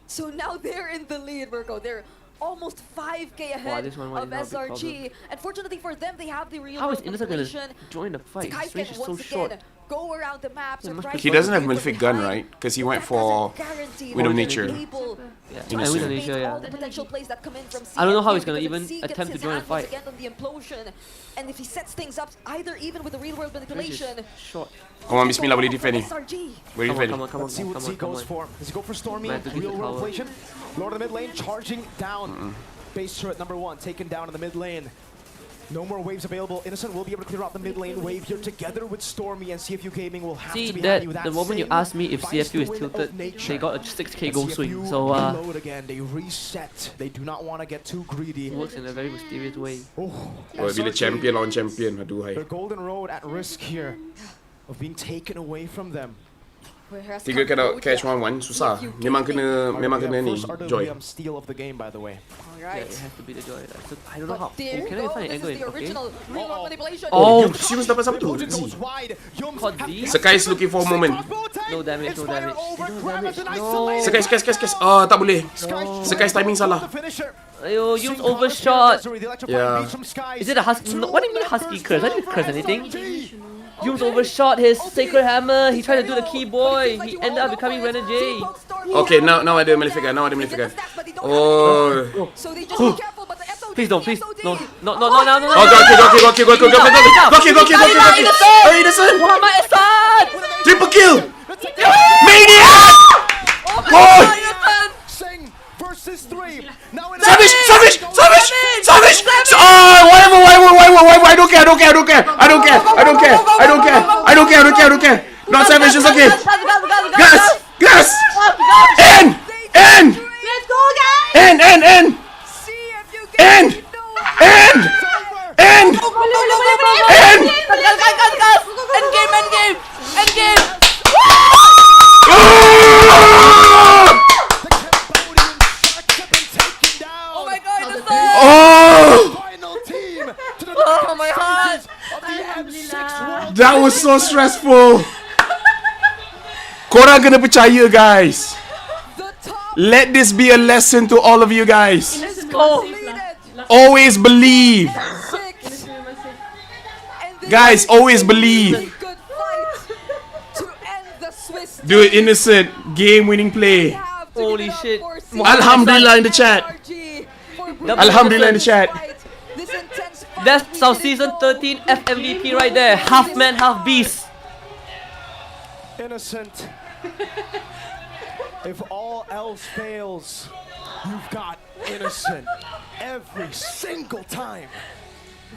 So now they're in the lead, Virgo. They're almost 5K ahead this one might of not be a SRG. And fortunately for them, they have the real How is world Innocent gonna manipulation. join the fight? Sakai His range can is so once short. again go around the maps and try He to doesn't have get Malefic from gun, behind. right? Because he But went that for doesn't guarantee Wind of that Nature. they're able Yeah, Innocent. Wind of to Nature, face yeah. all the potential plays that come in from I don't know how CFU, he's gonna because even if C attempt gets to his join a hand once fight. again on the implosion, and if he sets things up either even with the real world manipulation, Short. Come on, Bismillah, boleh defend ni. SRG. Boleh defend ni. Come on, Let's see what Z goes for. Does he go for Stormy? Man, to give Real the world power. inflation. Lord of the mid lane charging down. Base turret number 1 taken down in the mid lane. No more waves available. Innocent will be able to clear out the mid lane wave here together with Stormy, and CFU Gaming will have See to be that happy with that. the moment you asked me if CFU is tilted, they got a 6k goal swing. So reload again. They reset. They do not want to get too greedy. it works in a very mysterious way. Bila champion lawan champion, aduhai. The golden road at risk here of being taken away from them. Tiga kena catch 1-1 susah. Memang kena ni Joy. Steal of the game, by the way. Yeah, it has to be the Joy. I don't know how. There Can I find an angle? Okay. Oh, she was dapat satu. Sekai's looking for a moment. No damage, no damage. No. Sekai's. Ah, tak boleh. Sekai's timing salah. Ayo, Yums overshot. Yeah. Is it a husky? No, what do you mean husky curse? I didn't curse anything. Yums overshot his sacred hammer. He tried to do the key boy. He ended up becoming Renegade. Okay, now ada Malefica. Oh. Please don't, please. No. Oh, go. Oh, Innocent. Muhammad Ehsan. Triple kill. Maniac. Oh. Savage! Oh, whatever! I don't care! Not Savage, it's okay! Gas! End! Let's go, guys! End! End game! Oh my god! That was so stressful. Korang kena percaya, guys. Let this be a lesson to all of you guys. Always believe. Guys, always believe. Dude, Innocent game-winning play. Holy shit! Alhamdulillah in the chat. Alhamdulillah in the chat. That's our season 13 FMVP right there. Half man, half beast. Innocent. If all else fails, you've got Innocent every single time.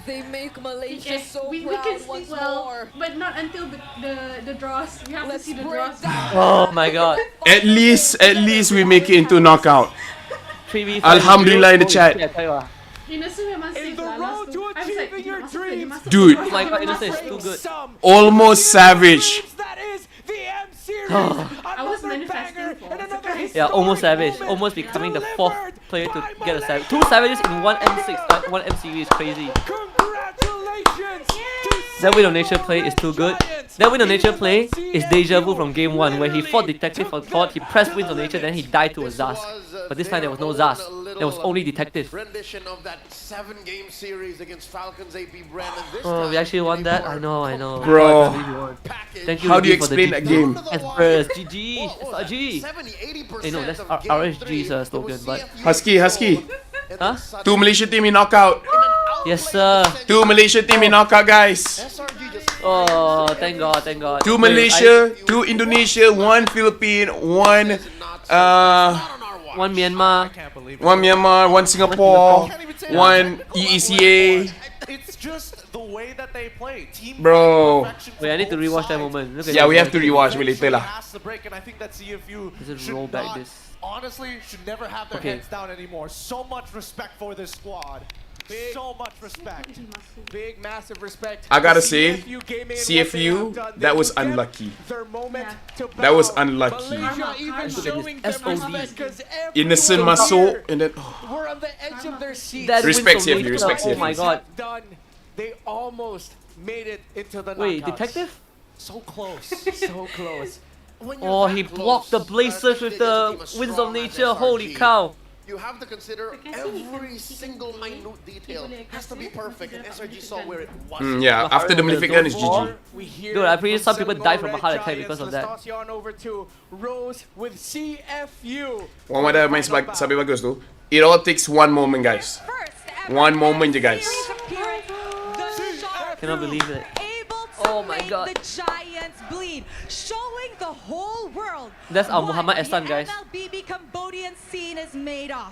They make Malaysia so we proud can once speak well, more. but not until the draws. We have to see the draws. Oh my god. At least we make it into knockout. 3v5. Alhamdulillah in the chat. Innocent memang safe lah last tu. I'm like, dia masuk ke, dia masuk ke. Dude. Oh my god, Innocent is too good. Almost Savage. I was manifesting for surprise. Yeah, almost Savage. Almost becoming the 4th player to get a Savage. 2 Savages in one M6, one M series, crazy. That win of nature play is too good. That win of nature play is deja vu from game 1, where he fought Detective on Thought, he pressed wins of nature, then he died to a Zas. But this time there was no Zas. There was only Detective. Rendition of that 7-game series against Falcons AP Brand, and this Oh, we actually won that? I know. Bro. Thank you. How do you for the explain that game? Esper's GG. SRG. Hey, no, that's RSG's slogan, but... Husky. Huh? 2 Malaysia team in knockout. Yes, sir. 2 Malaysia team in knockout, guys. Oh, thank God. 2 Malaysia, 2 Indonesia, 1 Philippine, 1 one Myanmar, 1 Singapore, 1 EECA. It's just the way that they play. Team Bro. Wait, I need to rewatch that moment. Look at Yeah, that we have to moment. rewatch it later lah. Has to break, and I think that CFU Does it should roll back not, this? honestly, should never have their Okay. heads down anymore. So much respect for this squad. So much respect. Big, massive respect. I gotta to say, CFU Gaming and what they CFU, have done. that They was will get unlucky. their moment to That was bow. unlucky. Malaysia even showing them SOD. respect 'cause Innocent everyone masuk here and then were on the edge of their seats. That Respect win from CFU, Nature, respect Oh CFU. my god. Done. They almost made it into the Wait, knockouts. Detective? So close. So close. When you're Oh, that he close, blocked the blazers with the winds of nature. Holy cow. You have to consider every single minute detail has to be perfect, and SRG saw where it was. Yeah, after the Malefica is GG. Dude, I'm pretty sure some people died from a heart attack because of that. Let's toss you on over to Rose with CFU. One ada main sampai bagus tu. It all takes one moment, guys. One moment je, guys. Cannot believe it. Oh my god. The Giants bleed, showing the whole world That's our what Muhammad the Ehsan, guys. MLBB Cambodian scene is made of.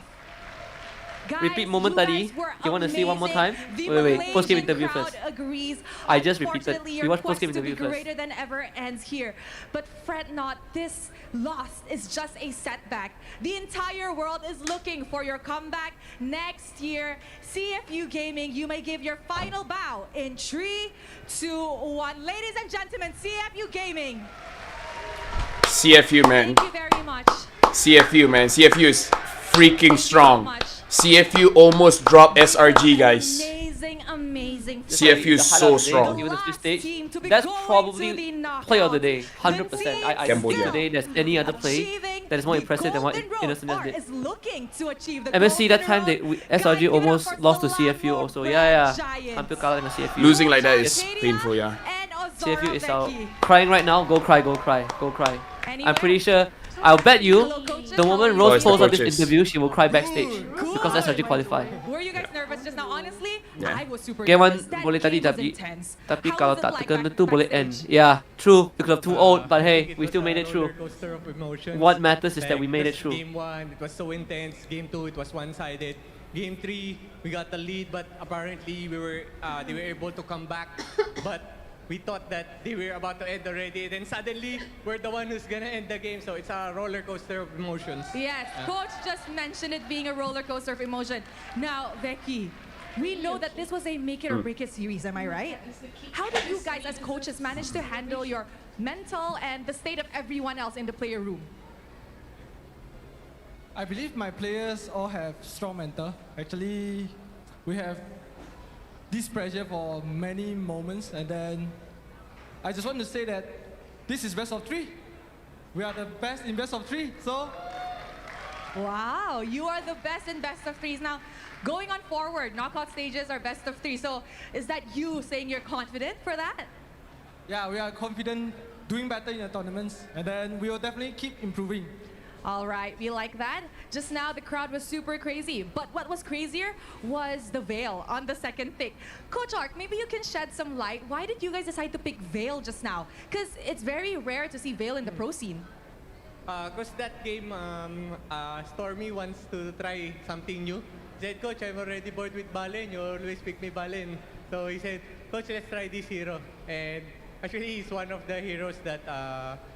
Repeat moment tadi. You want to see one more time? Wait. Post-game interview first. Agrees. I just repeated. Unfortunately, We watch your quest post-game to be interview first. greater than ever ends here. But fret not, this loss is just a setback. The entire world is looking for your comeback next year. CFU Gaming, you may give your final bow in 3, 2, 1. Ladies and gentlemen, CFU Gaming. CFU, man. Thank you very much. CFU, man. CFU is freaking strong. CFU almost dropped SRG, guys. Amazing. CFU is so strong. Even the Swiss stage, that's probably play of the day, 100%. I Cambodia. today there's any other play that is more impressive than what Innocent just did. Looking to achieve the MSC that time SRG almost lost to CFU also. Yeah. Hampir kalah dengan CFU. Losing like that is painful, yeah. CFU is out. Crying right now. Go cry. I'm pretty sure. I'll bet you, the moment Rose pulls out this interview, she will cry backstage because SRG qualified. Were you guys nervous just now? Honestly, I was super Game 1 nervous. That boleh tadi game was tapi intense. kalau tak tekan tu boleh end. Yeah, true. We could have 2-0, but hey, we still made it through. What matters is that we made it through. Game 1, it was so intense. Game 2, it was one-sided. Game 3, we got the lead, but apparently they were able to come back. But we thought that they were about to end already. Then suddenly, we're the one who's gonna end the game. So it's a roller coaster of emotions. Yes, Coach just mentioned it being a roller coaster of emotion. Now, Becky, we know that this was a make it or break it series, am I right? How did you guys as coaches manage to handle your mental and the state of everyone else in the player room? I believe my players all have strong mental. Actually, we have this pressure for many moments, and then I just want to say that this is best of 3. We are the best in best of 3, so. Wow, you are the best in best of 3s. Now, going on forward, knockout stages are best of 3. So, is that you saying you're confident for that? Yeah, we are confident doing better in the tournaments, and then we will definitely keep improving. All right, we like that. Just now, the crowd was super crazy. But what was crazier was the Veil on the second pick. Coach Ark, maybe you can shed some light. Why did you guys decide to pick Veil just now? Because it's very rare to see Veil in the pro scene. Because that game, Stormy wants to try something new. He said, Coach, I'm already bored with Balen. You always pick me Balen. So he said, Coach, let's try this hero. And actually, he's one of the heroes that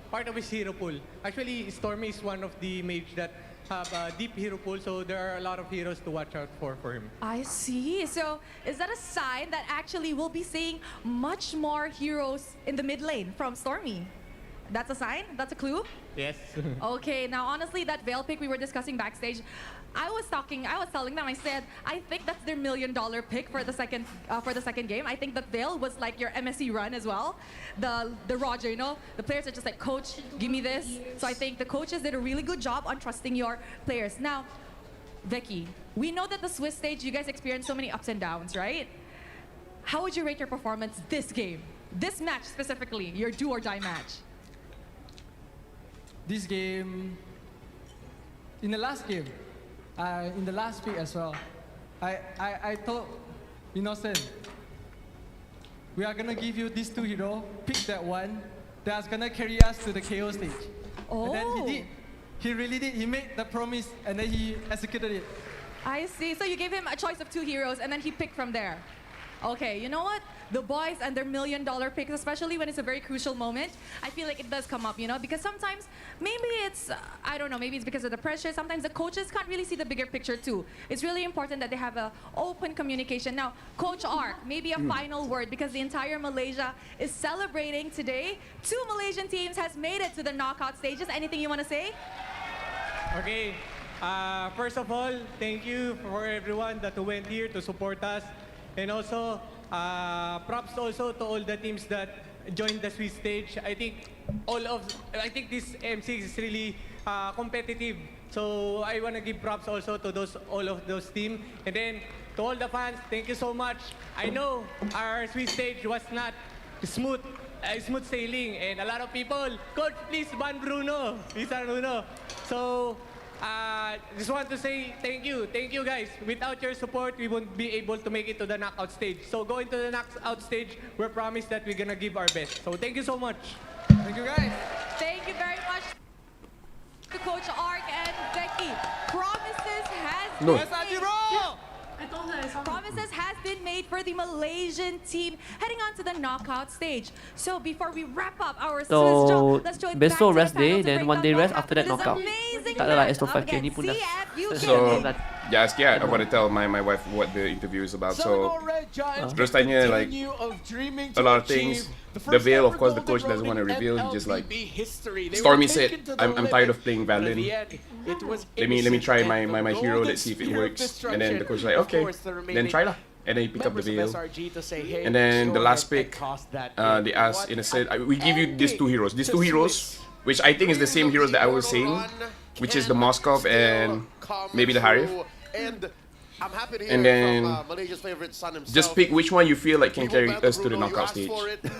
part of his hero pool. Actually, Stormy is one of the mages that have a deep hero pool, so there are a lot of heroes to watch out for him. I see. So is that a sign that actually we'll be seeing much more heroes in the mid lane from Stormy? That's a sign? That's a clue? Yes. Okay, now honestly, that Veil pick we were discussing backstage, I was telling them, I said, I think that's their $1 million pick for the second game. I think that Veil was like your MSC run as well. The Roger, you know, the players are just like, Coach, give me this. So I think the coaches did a really good job on trusting your players. Now, Vicky, we know that the Swiss stage, you guys experienced so many ups and downs, right? How would you rate your performance this game? This match specifically, your do or die match? This game, in the last game, in the last pick as well, I told Innocent, we are gonna give you these 2 heroes, pick that one, that's gonna carry us to the KO stage. Oh. And then he did. He really did. He made the promise and then he executed it. I see. So you gave him a choice of 2 heroes and then he picked from there. Okay, you know what? The boys and their $1 million picks, especially when it's a very crucial moment, I feel like it does come up, you know, because sometimes maybe it's, I don't know, maybe it's because of the pressure. Sometimes the coaches can't really see the bigger picture too. It's really important that they have an open communication. Now, Coach Ark, maybe a final word because the entire Malaysia is celebrating today. 2 Malaysian teams has made it to the knockout stages. Anything you want to say? Okay, first of all, thank you for everyone that went here to support us. And also, props also to all the teams that joined the Swiss stage. I think this MC is really competitive. So I want to give props also to all of those teams. And then to all the fans, thank you so much. I know our Swiss stage was not smooth sailing, and a lot of people, Coach, please ban Bruno. So just want to say thank you guys. Without your support, we won't be able to make it to the knockout stage. So going to the knockout stage, we're promised that we're gonna give our best. So thank you so much. Thank you guys. Thank you very much. to Coach Ark and Becky. Promises has No. been Promises has been made for the Malaysian team heading on to the knockout stage. So before we wrap up our So let's join besok back rest to the panel day, to then break one down day what rest after that happened to knockout. this amazing Tak ada lah, match S5 up ni pun dah. against So, yeah, I want to tell my wife what the interview is about. So, terus tanya like a lot of things. The veil, of course, the coach doesn't want to reveal. He just like Stormy said, I'm tired of playing Valen. Let me try my hero. Let's see if it works. And then the coach like, okay, then try lah. And then he picked up the veil. And then the last pick, they asked Innocent, we give you these two heroes. These two heroes, which I think is the same heroes that I was saying, which is the Moskov and maybe the Harif. I'm happy to hear And then from Malaysia's favorite son himself. just pick which one you feel like can carry us to the knockout stage.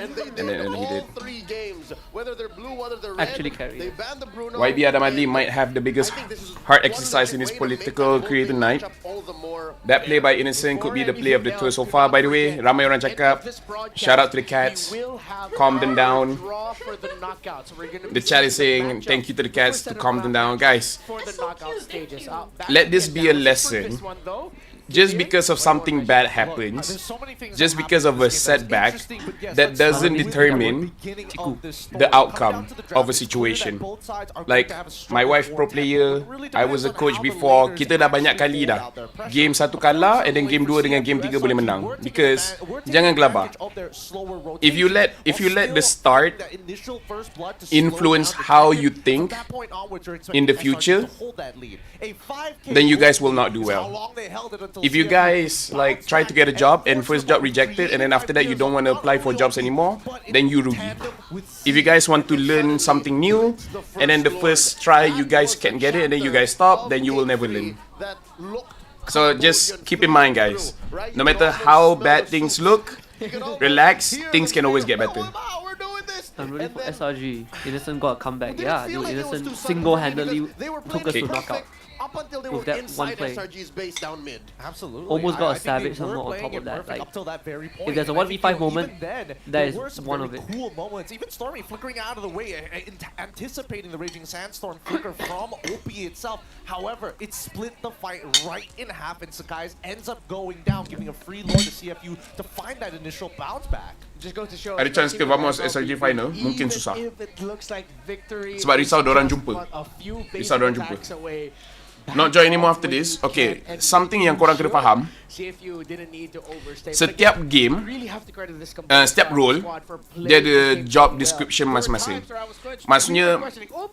And then he did. 3 games, whether they're blue, whether they're red, Actually carry. they banned the Bruno. YB Adam Adli might have the biggest heart exercise in his political creator night. That play by Innocent could be the play of the tour so far, by the way. Ramai orang cakap, shout out to the cats, calm them down. The chat is saying, thank you to the cats to calm them down. Guys, let this be a lesson. Just because of something bad happens, just because of a setback, that doesn't determine the outcome of a situation. Like, my wife pro player, I was a coach before, kita dah banyak kali dah. Game 1 kalah, and then game 2 dengan game 3 boleh menang. Because, jangan gelabah. If you let the start influence how you think in the future, then you guys will not do well. If you guys like try to get a job and first job rejected and then after that you don't want to apply for jobs anymore, then you rugi. If you guys want to learn something new and then the first try you guys can't get it and then you guys stop, then you will never learn. So just keep in mind, guys, no matter how bad things look, relax, things can always get better. I'm rooting for SRG. Innocent got a comeback. Yeah, Innocent single-handedly took us to knockout. Up until they with were that inside one play. SRG's base down mid. Absolutely. Almost got a I think savage they were somewhat on top playing of it that. perfect Like, up till that very point. if there's a And I think, 1v5 you know, moment, even then, that there is were some one very of it. cool moments. Even Stormy flickering out of the way, anticipating the Raging Sandstorm flicker from OP itself. However, it split the fight right in half, and Sakai's ends up going down, giving a free lord to CFU to find that initial bounce back. Ada chance ke Vamos SRG final? Mungkin susah. Sebab risau diorang jumpa. Risau diorang jumpa. Not join anymore after this. Okay, something yang korang kena faham. Setiap game, setiap role, dia ada job description masing-masing. Maksudnya,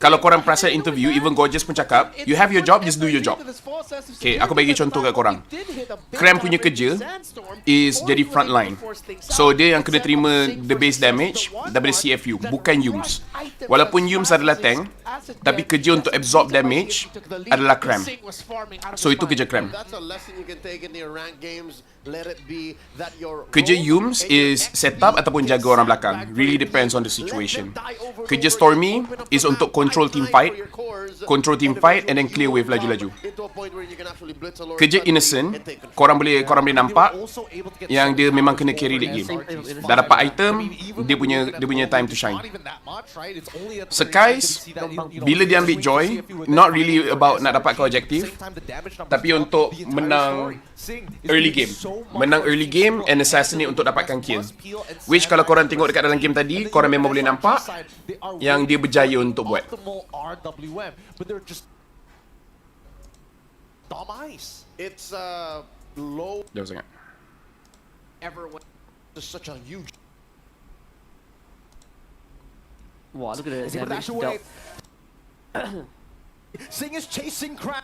kalau korang perasan interview, even Gorgeous pun cakap, you have your job, just do your job. Okay, aku bagi contoh kat korang. Cram punya kerja is jadi front line. So, dia yang kena terima the base damage daripada CFU, bukan Yums. Walaupun Yums adalah tank, tapi kerja untuk absorb damage adalah Cram. So, itu kerja Cram. Kerja Yums is set up ataupun jaga orang belakang. Really depends on the situation. Kerja Stormy is untuk control team fight, and then clear wave laju-laju. Kerja Innocent, korang boleh nampak yang dia memang kena carry the game. Dah dapat item, dia punya time to shine. Sekais, bila dia ambil joy, not really about nak dapat ke objektif, tapi untuk menang early game. Menang early game and assassinate untuk dapatkan kill. Which kalau korang tengok dekat dalam game tadi, korang memang boleh nampak yang dia berjaya untuk buat. It's low. Jauh sangat. Such a huge. Wow, look at that damage dealt. Sing is chasing Cram.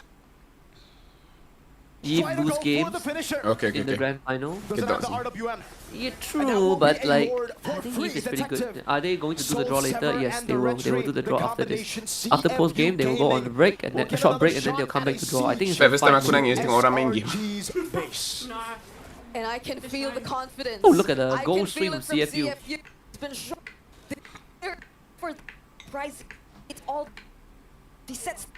Eve lose games in the grand final. Yeah, true, but like, I think Eve is pretty good. Are they going to do the draw later? Yes, they will. They will do the draw after this. After post game, they will go on a break and then a short break, and then they'll come back to draw. I think it's first time aku nangis tengok orang main game. And I can feel the confidence. Oh, look at the goal stream of CFU. It's been shown for price. It's all the sets.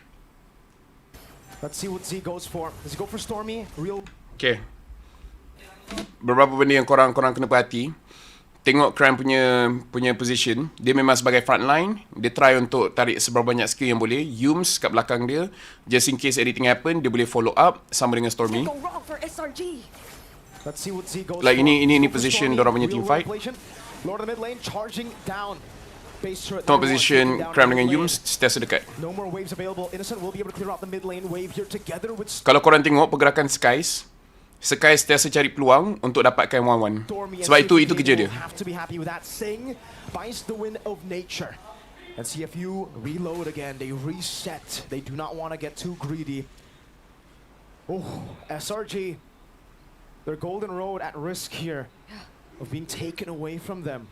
Let's see what Z goes for. Does he go for Stormy? Real. Okay. Beberapa benda yang korang kena perhati. tengok Cram punya position, dia memang sebagai front line, dia try untuk tarik seberapa banyak skill yang boleh. Yums kat belakang dia, just in case anything happen, dia boleh follow up sama dengan Stormy. Like ini position dorang punya team fight. Tengok position Cram dengan Yums sentiasa dekat. Kalau korang tengok pergerakan Skies sentiasa cari peluang untuk dapatkan 1-1. Sebab itu kerja dia. And CFU reload again. They reset. They do not want to get too greedy. Oh, SRG. Their golden road at risk here of being taken away from them.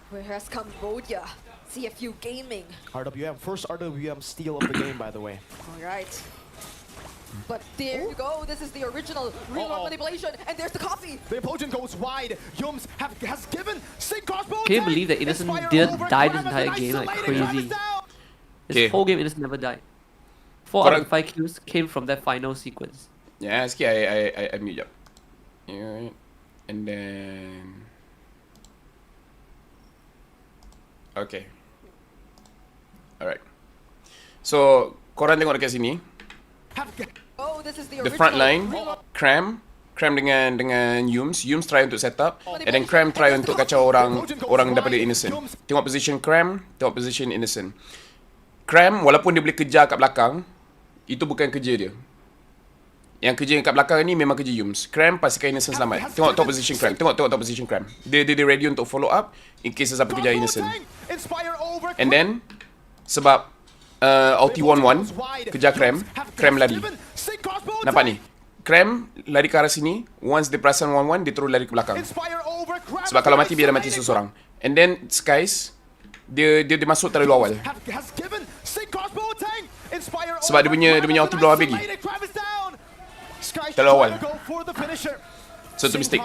Where has Cambodia? CFU Gaming. RWM, first RWM steal of the game, by the way. Alright. But there you go, this is the original reload manipulation, and there's the coffee! The implosion goes wide. Yums has given Sync crossbow. Can you believe that Innocent didn't die this entire game like crazy? This whole game Innocent never died. 4 out of 5 kills came from that final sequence. Yeah, sikit I mute jap. Alright. And then okay. Alright. So, korang tengok dekat sini. The front line, Cram dengan Yums try untuk set up, and then Cram try untuk kacau orang daripada Innocent. Tengok position Cram, tengok position Innocent. Cram walaupun dia boleh kejar kat belakang, itu bukan kerja dia. Yang kerja kat belakang ni memang kerja Yums. Cram pastikan Innocent selamat. Tengok top position Cram. Tengok top position Cram. Dia ready untuk follow up in case sesiapa kejar Innocent. And then sebab ulti 1-1 kejar Cram lari. Nampak ni? Cram lari ke arah sini. Once dia perasan 1-1, dia terus lari ke belakang. Sebab kalau mati, biar mati seseorang. And then Skies, dia masuk terlalu awal. Sebab dia punya ulti belum habis lagi. Terlalu awal. So itu mistake.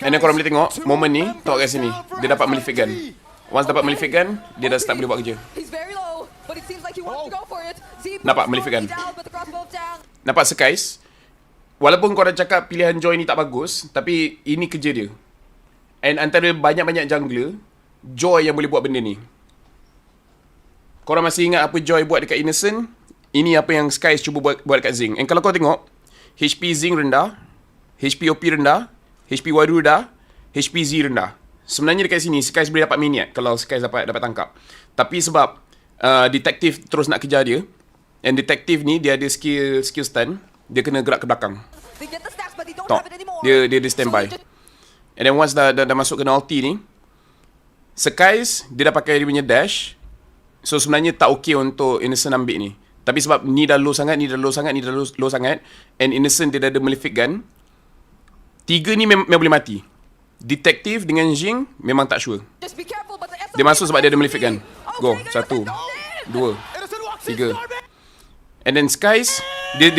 And then korang boleh tengok momen ni, tengok kat sini. Dia dapat malefic gun. Once dapat malefic gun, dia dah start boleh buat kerja. Nampak malefic gun. Nampak Skies. Walaupun korang cakap pilihan Joy ni tak bagus, tapi ini kerja dia. And antara banyak-banyak jungler, Joy yang boleh buat benda ni. Korang masih ingat apa Joy buat dekat Innocent? Ini apa yang Skies cuba buat dekat Zing. And kalau kau tengok, HP Zing rendah, HP OP rendah, HP Waru rendah, HP Z rendah. Sebenarnya dekat sini Skies boleh dapat miniat kalau Skies dapat tangkap. Tapi sebab detektif terus nak kejar dia, and detektif ni dia ada skill stun, dia kena gerak ke belakang. Dia standby. And then once dah masuk kena ulti ni, Skies dia dah pakai dia punya dash. So sebenarnya tak okay untuk Innocent ambil ni. Tapi sebab ni dah low sangat, and Innocent dia dah ada malefic gun, 3 ni memang boleh mati. Detektif dengan Jing memang tak sure. Dia masuk sebab dia ada malefic gun. Go. 1, 2, 3. And then Skies, dia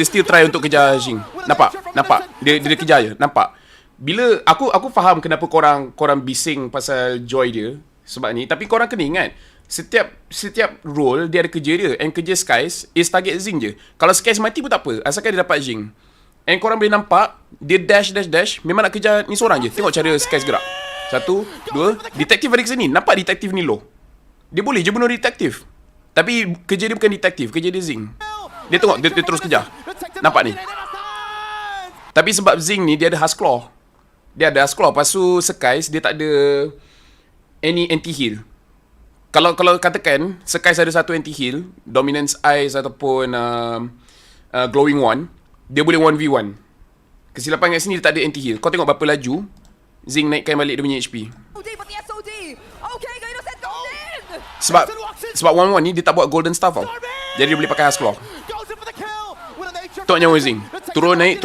still try untuk kejar Jing. Nampak? Dia kejar je. Nampak? Bila aku faham kenapa korang bising pasal Joy dia sebab ni, tapi korang kena ingat setiap role dia ada kerja dia, and kerja Skies is target Zing je. Kalau Skies mati pun tak apa, asalkan dia dapat Jing. And korang boleh nampak dia dash memang nak kejar ni seorang je. Tengok cara Skies gerak. 1, 2, detektif ada ke sini. Nampak detektif ni low. Dia boleh je bunuh detektif. Tapi kerja dia bukan detektif, kerja dia Zing. Dia tengok, dia terus kejar. Nampak ni. Tapi sebab Zing ni dia ada Husk Claw. Dia ada Husk Claw. Lepas tu Skies dia tak ada any anti-heal. Kalau katakan Skies ada satu anti-heal, Dominance Eyes ataupun Glowing One, dia boleh 1v1. Kesilapan kat sini dia tak ada anti-heal. Kau tengok berapa laju Zing naikkan balik dia punya HP. Sebab 1-1 ni dia tak buat golden staff tau. Jadi dia boleh pakai Husk Claw. Tok nyawa Zing. Turun naik.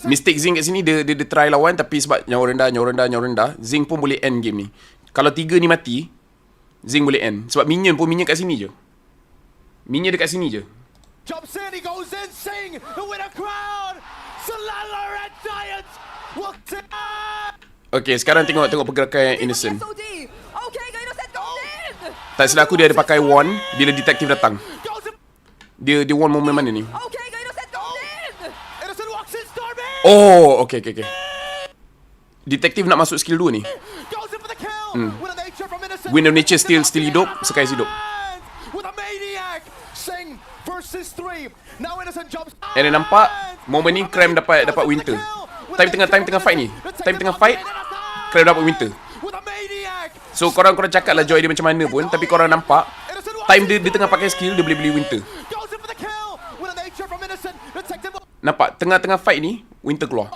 Mistake Zing kat sini dia try lawan, tapi sebab nyawa rendah, Zing pun boleh end game ni. Kalau 3 ni mati, Zing boleh end. Sebab minion kat sini je. Minion dekat sini je. Jumps in, he goes in, Sing, the winner crown, Salala Red Giants, Okay, sekarang tengok pergerakan Innocent. Tak silap aku dia ada pakai wand bila detektif datang. Dia wand moment mana ni? Oh, okay. Detektif nak masuk skill 2 ni. Win of Nature still hidup, Sky hidup. And then nampak momen ni Cram dapat Winter. Time tengah fight ni. Cram dapat Winter. So korang cakap lah Joy dia macam mana pun, tapi korang nampak time dia tengah pakai skill, dia boleh beli Winter. Nampak tengah fight ni Winter keluar.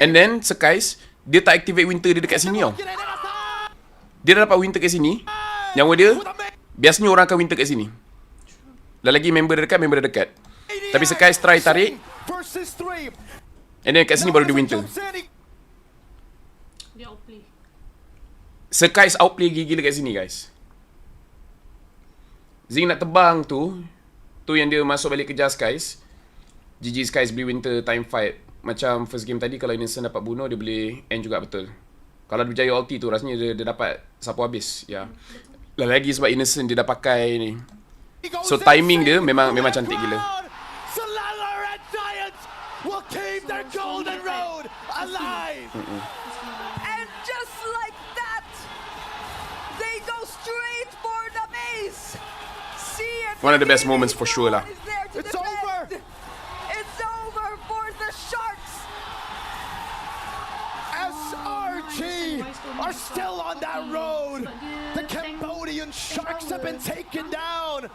And then Skies dia tak activate Winter dia dekat sini tau. Dia dah dapat Winter kat sini. Yang dia biasanya orang akan Winter kat sini. Lagi member dia dekat. Tapi Skies try tarik. And then kat sini baru dia Winter. Skies outplay gila kat sini guys. Zing nak tebang tu yang dia masuk balik kejar Skies. GG Skies beli Winter time fight. Macam first game tadi, kalau Innocent dapat bunuh, dia boleh end juga betul. Kalau dia berjaya ulti tu, rasanya dia dapat sapu habis. Ya. Lagi sebab Innocent dia dah pakai ni. So timing dia memang cantik gila. And just like that, they go straight for the base. One of the best moments for sure lah. It's over. It's over for the Sharks. SRG are still on that road. The Cambodian Sharks have been taken down.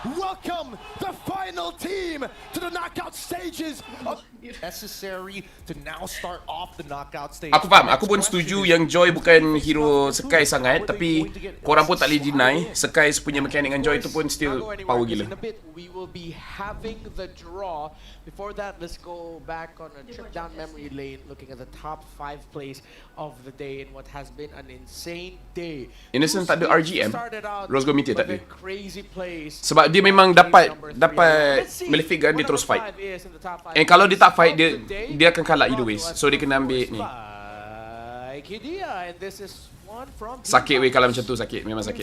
Welcome the final team to the knockout stages of necessary to now start off the knockout stage. Aku faham, aku pun setuju yang Joy bukan hero Sky sangat, tapi korang pun tak boleh deny Sky punya mekanik dengan Joy tu pun still power gila. We will be having the draw. Before that, let's go back on a trip down memory lane, looking at the top 5 plays of the day in what has been an insane day. Innocent tak ada RGM, Rose Gold Meteor tak ada. Crazy plays. Sebab dia memang dapat Malefic Gun, dia terus fight. And kalau dia tak fight, dia akan kalah either ways. So dia kena ambil ni. Sakit weh kalau macam tu, sakit, memang sakit.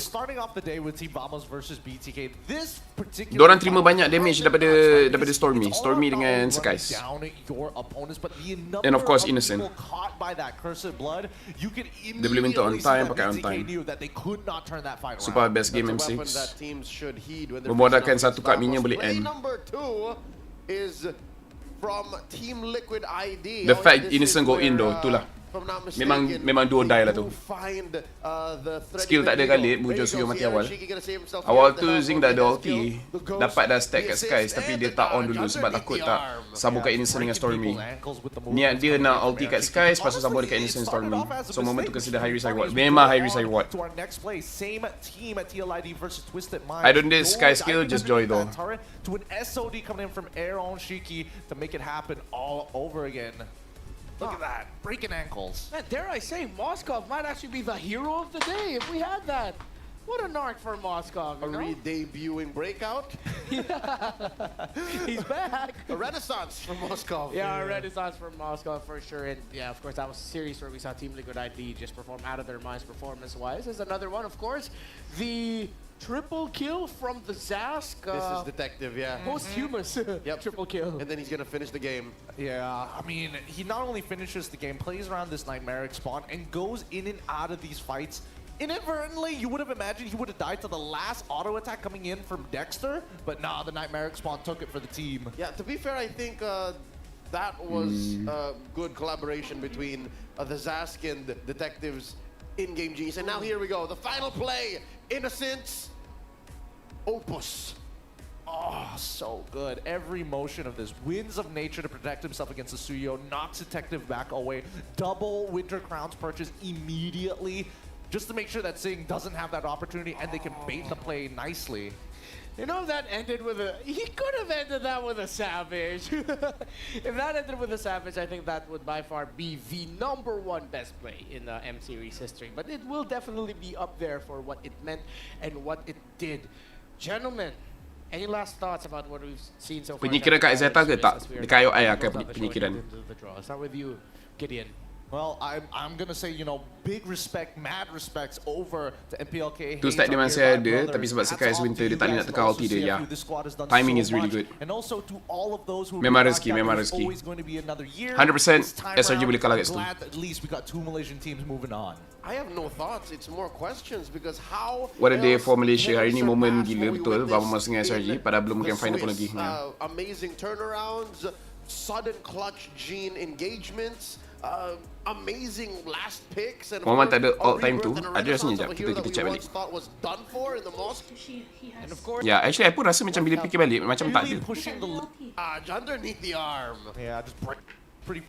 Diorang terima banyak damage daripada Stormy dengan Skies. And of course Innocent. Dia boleh minta on time, pakai on time. Super best game M6. Memodalkan satu cut minion boleh end. The fact Innocent go in though, itulah. Memang do or die lah tu. Skill tak ada kali, Mujo Suyo mati awal. Awal tu Zing dah ada ulti, dapat dah stack kat Skies, tapi dia tak on dulu sebab takut tak sambung kat Innocent dengan Stormy. Niat dia nak ulti kat Skies, lepas tu sambung dekat Innocent Stormy. So moment tu consider high risk high reward. Memang high risk high reward. I don't need Sky skill, just Joy though. To an SOD coming in from Air on Shiki to make it happen all over again. Look at that, breaking ankles. Man, dare I say, Moskov might actually be the hero of the day if we had that. What a narc for Moskov, you know? A re-debuting breakout. He's back. A renaissance for Moskov. Yeah, a renaissance for Moskov for sure. And yeah, of course, that was a series where we saw Team Liquid ID just perform out of their minds performance-wise. There's another one, of course. The triple kill from the Zask. This is Detective, yeah. Posthumous triple kill. And then he's gonna finish the game. Yeah, I mean, he not only finishes the game, plays around this Nightmaric spawn, and goes in and out of these fights. Inadvertently, you would have imagined he would have died to the last auto attack coming in from Dexter, but nah, the Nightmaric spawn took it for the team. Yeah, to be fair, I think that was a good collaboration between the Zask and the Detectives in-game Gs. And now here we go, the final play, Innocence, Opus. Oh, so good. Every motion of this. Winds of Nature to protect himself against the Suyo, knocks Detective back away. Double Winter Crowns purchase immediately, just to make sure that Singh doesn't have that opportunity and they can bait the play nicely. You know, that ended with a... He could have ended that with a Savage. If that ended with a Savage, I think that would by far be the #1 best play in the M-Series history. But it will definitely be up there for what it meant and what it did. Gentlemen, any last thoughts about what we've seen so far? Penyikiran kat Zeta ke tak? Dekat IOI akan penyikiran. I'll start with you, Gideon. Well, I'm gonna say, you know, big respect, mad respects over to MPLK. Tu stack dia masih ada, tapi sebab Sky's Winter dia tak boleh nak tekan ulti dia, ya. Timing is really good. Memang rezeki, memang rezeki. 100% SRG boleh kalah kat situ. At least we got 2 Malaysian teams moving on. I have no thoughts, it's more questions because how What a day for Malaysia. Hari ni momen gila betul. Vamos dengan SRG padahal belum mungkin final pun lagi. Amazing turnarounds, sudden clutch gene engagements. Amazing last picks and Momen tak ada all time tu. Ada rasanya jap. Kita check balik. Ya, actually I pun rasa macam bila fikir balik macam tak ada. Underneath the arm. Yeah, just pretty.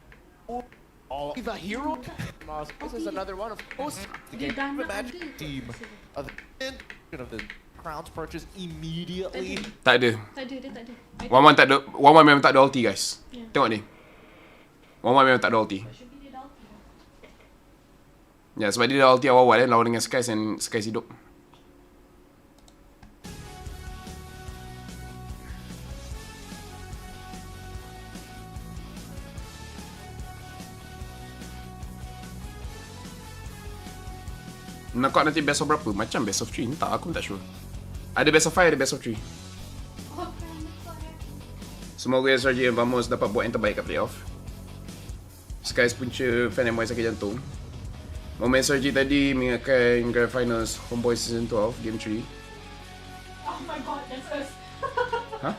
The hero. This is another one of course. The magic team of the Crowns purchase immediately. Tak ada. Tak ada. Wawan tak ada. Wawan memang tak ada ulti guys. Tengok ni. Wawan memang tak ada ulti. Ya, sebab dia dah ulti awal-awal lawan dengan Skies dan Skies hidup. Nak nanti best of berapa? Macam best of 3. Entah, aku tak sure. Ada best of 5, ada best of 3. Semoga SRG dan Vamos dapat buat yang terbaik kat playoff. Skies punca fan MY sakit jantung. Momen SRG tadi mengingatkan Grand Finals Homeboy Season 12, Game 3. Oh my god, that's us. Huh?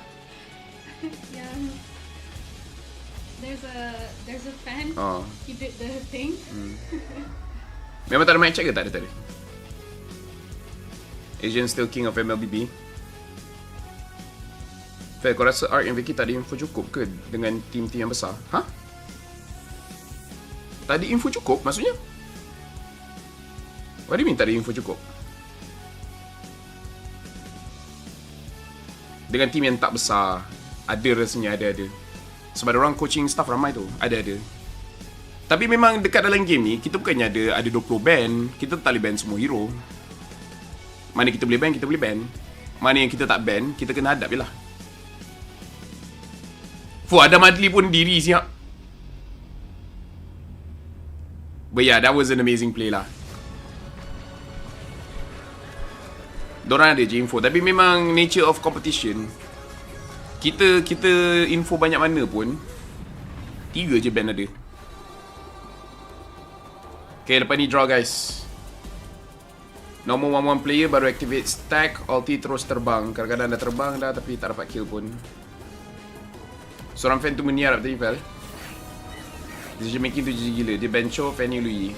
Yeah. There's a fan. Oh. He did the thing. Memang tak ada mic check ke? Tak ada tadi. Asian still king of MLBB. Fair, kau rasa Ark and Vicky tak ada info cukup ke dengan team-team yang besar? Hah? Tak ada info cukup? Maksudnya? What do you mean tak ada info cukup? Dengan team yang tak besar, ada rasanya ada. Sebab orang coaching staff ramai tu, ada. Tapi memang dekat dalam game ni, kita bukannya ada 20 band, kita tak boleh ban semua hero. Mana kita boleh ban, kita boleh ban. Mana yang kita tak ban, kita kena hadap je lah. Adam Adli pun diri siap. But yeah, that was an amazing play lah. Diorang ada je info. Tapi memang nature of competition, kita info banyak mana pun 3 je band ada. Okay, lepas ni draw guys. Normal 1-1 player baru activate stack, ulti terus terbang. Kadang-kadang dah terbang dah tapi tak dapat kill pun. Seorang fan tu meniarap tadi Val. Decision making tu jijik gila. Dia ban Cho, Fanny, Lui.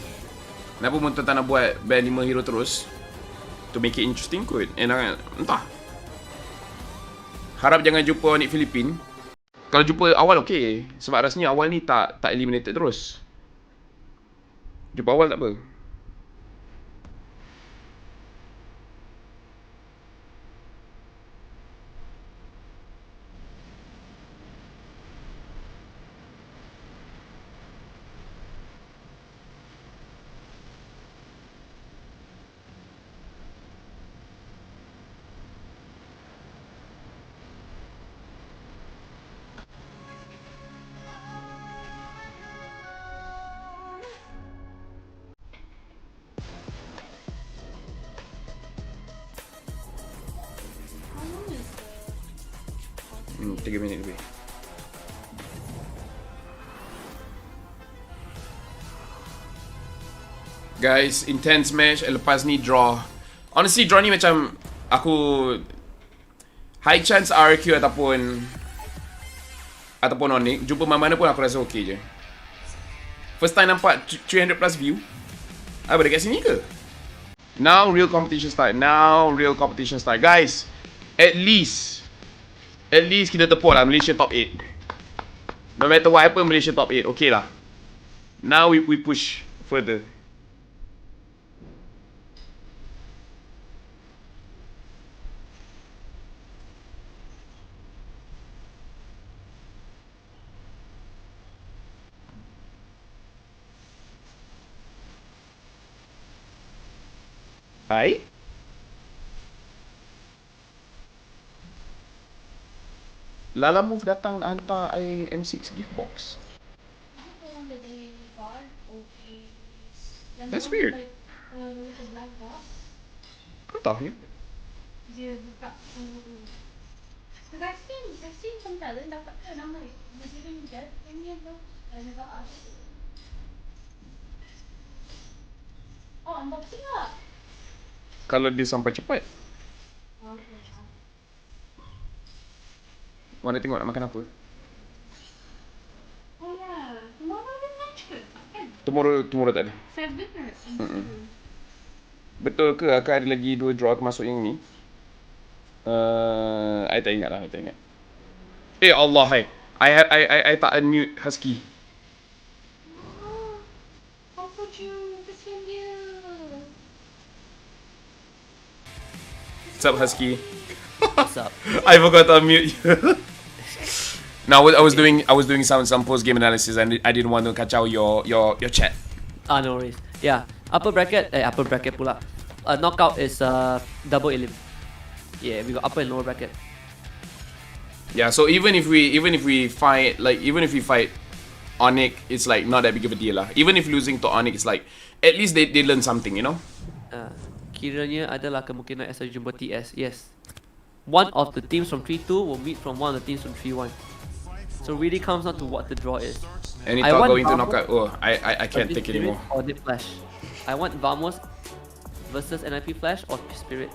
Kenapa pun tak nak buat ban 5 hero terus? To make it interesting kot. Entah. Harap jangan jumpa Onyx Philippine. Kalau jumpa awal okey. Sebab rasanya awal ni tak eliminated terus. Jumpa awal tak apa. How long is the 3 minit lebih. Guys, intense match. Lepas ni draw. Honestly, draw ni macam aku high chance RQ ataupun Onyx. Jumpa mana pun aku rasa okay je. First time nampak 300 plus view. Apa dekat sini ke? Now real competition start. Guys, at least kita tepuk lah Malaysia top 8. No matter what happen, Malaysia top 8. Okay lah. Now we push further. Hai. Lala Move datang hantar I M6 gift box. the one that they got? Okay. That's weird. Kau tahu ya? Dia buka I've seen some talent dapat tu and I'm like, they didn't get any of those. I never asked. Oh, unboxing lah. Kalau dia sampai cepat. Mana tengok nak makan apa? Oh yeah, tomorrow ada lunch ke? Kan? Tomorrow tak ada. 7 right? Betul ke akan ada lagi 2 draw aku masuk yang ni? I tak ingat lah, I tak ingat. Allah, hai. I tak unmute Husky. How could you? Kesian dia. What's up, Husky? What's up? I forgot to unmute you. No, I was doing some post game analysis and I didn't want to catch out your chat. No worries. Yeah, upper bracket pula. Knockout is double elim. Yeah, we got upper and lower bracket. Yeah, so even if we fight Onyx, it's like not that big of a deal lah. Even if losing to Onyx, it's like at least they learn something, you know. Kiranya adalah kemungkinan SRG jumpa TS. Yes. One of the teams from 3-2 will meet from one of the teams from 3-1. So it really comes down to what the draw is. Any thought going to knockout? Oh, I can't take it anymore. Or Dip Flash. I want Vamos versus NIP Flash or Spirit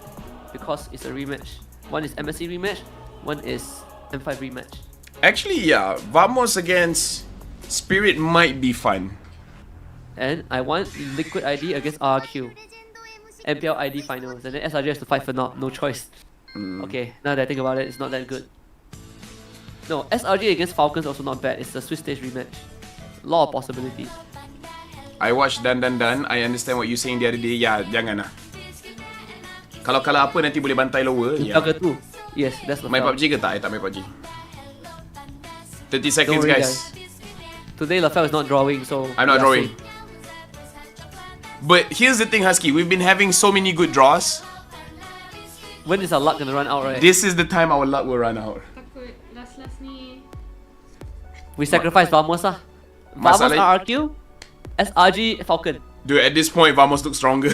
because it's a rematch. One is MSC rematch, one is M5 rematch. Actually, yeah, Vamos against Spirit might be fun. And I want Liquid ID against RQ. MPL ID finals, and then SRG has to fight for no choice. Okay, now that I think about it, it's not that good. No, SRG against Falcons also not bad. It's a Swiss stage rematch. Lot of possibilities. I watched Dan. I understand what you saying the other day. Yeah, jangan lah. Kalau apa nanti boleh bantai lower. Yeah. Okay, too. Yes, that's the main PUBG ke tak? I tak main PUBG. 30 seconds, worry, guys. Today Laphel is not drawing, so I'm not drawing. But here's the thing, Husky. We've been having so many good draws. When is our luck gonna run out, right? This is the time our luck will run out. Takut last ni. We sacrifice Vamos lah. Vamos RQ, SRG Falcon. Dude, at this point, Vamos look stronger.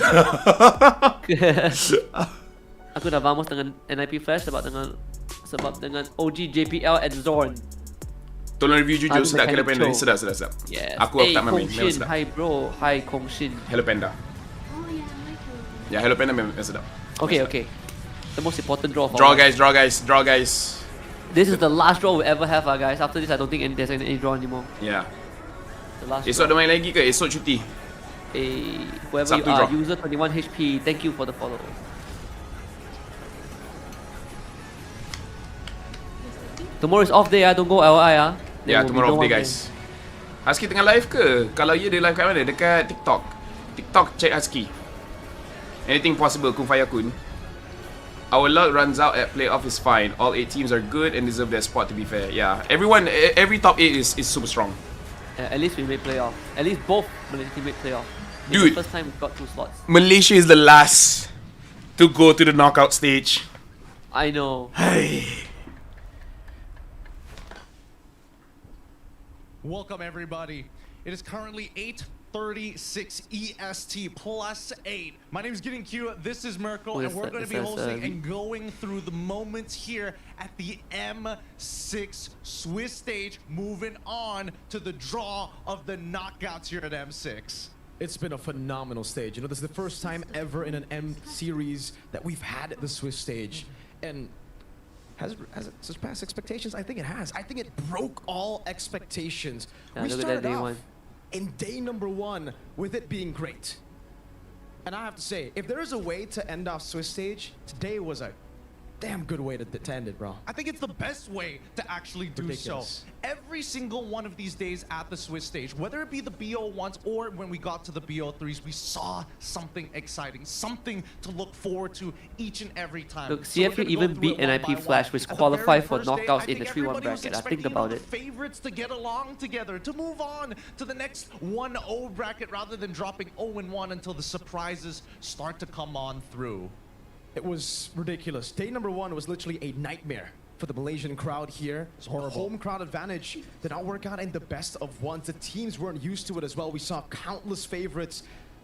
Aku dah Vamos dengan NIP Flash sebab dengan OG JPL and Zorn. Tolong review jujur, sedap Hello Panda. Sedap. Yes. Aku tak main. Memang sedap. Hi bro, hi Kongshin. Hello Panda. Oh yeah, I like it. Yeah, Hello Panda memang sedap. Okay. The most important draw for Draw guys. This is the last draw we ever have, guys. After this, I don't think there's any draw anymore. Yeah. The last esok ada main lagi ke? Esok cuti? Whoever you are, user 21 HP, thank you for the follow. Tomorrow is off day, don't go LI. Yeah, tomorrow off day, guys. Husky tengah live ke? Kalau dia live kat mana? Dekat TikTok. TikTok, check Husky. Anything possible, Kun Fayakun. Our luck runs out at playoff is fine. All 8 teams are good and deserve their spot, to be fair. Yeah, every top 8 is super strong. At least we made playoff. At least both Malaysia teams made playoff. Dude, the first time we got 2 slots. Malaysia is the last to go to the knockout stage. I know. Hey. Welcome everybody. It is currently 8:36 EST plus 8. My name is Getting Q. This is Merkel, and we're going to be hosting and going through the moments here at the M6 Swiss stage, moving on to the draw of the knockouts here at M6. It's been a phenomenal stage. You know, this is the first time ever in an M series that we've had at the Swiss stage. And has it surpassed expectations? I think it has. I think it broke all expectations. Yeah, we started off one. in day number 1 with it being great. And I have to say, if there is a way to end off Swiss stage, today was a damn good way to end it, bro. I think it's the best way to actually do Ridiculous. so. Every single one of these days at the Swiss stage, whether it be the BO1s or when we got to the BO3s, we saw something exciting, something to look forward to each and every time. Look, CFU even beat NIP Flash, which qualified for knockouts in the 3-1 bracket. I think about it. Favorites to get along together, to move on to the next 1-0 bracket rather than dropping 0-1 until the surprises start to come on through. It was ridiculous. Day number 1 was literally a nightmare for the Malaysian crowd here. It's horrible. The home crowd advantage did not work out in the best of ones. The teams weren't used to it as well. We saw countless favorites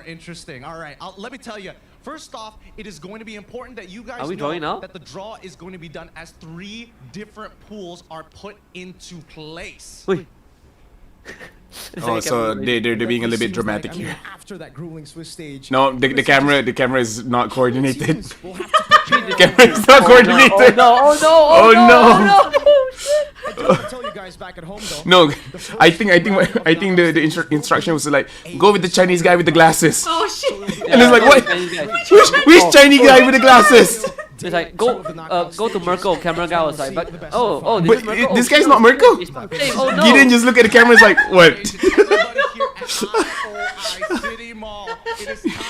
more interesting. All right, let me tell you. First off, it is going to be important that you guys Are we know drawing now? that the draw is going to be done as 3 different pools are put into place. Wait. Oh, so they're being a little bit dramatic here. After that grueling Swiss stage. No, the camera is not coordinated. The camera is not coordinated. Oh no! Tell you guys back at home though. No, I think the instruction was like, go with the Chinese guy with the glasses. Oh shit! And it's like, what? Which Chinese guy with the glasses? It's like go to Merkel. Camera guy was like, but this is Merkel. This guy's not Merkel. Oh no! You didn't just look at the camera. It's like, what?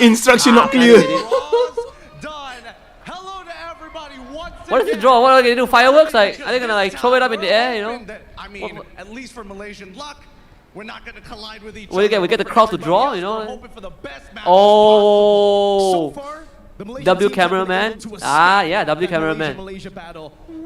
Instruction not clear. What is the draw? What are they gonna do? Fireworks? Like, are they gonna like throw it up in the air? You know? I mean, at least for Malaysian luck, we're not gonna collide with each What do you get? other. We get the crowd to draw, you know? Hoping for the best match Oh. so far. W cameraman. Ah, yeah, W cameraman.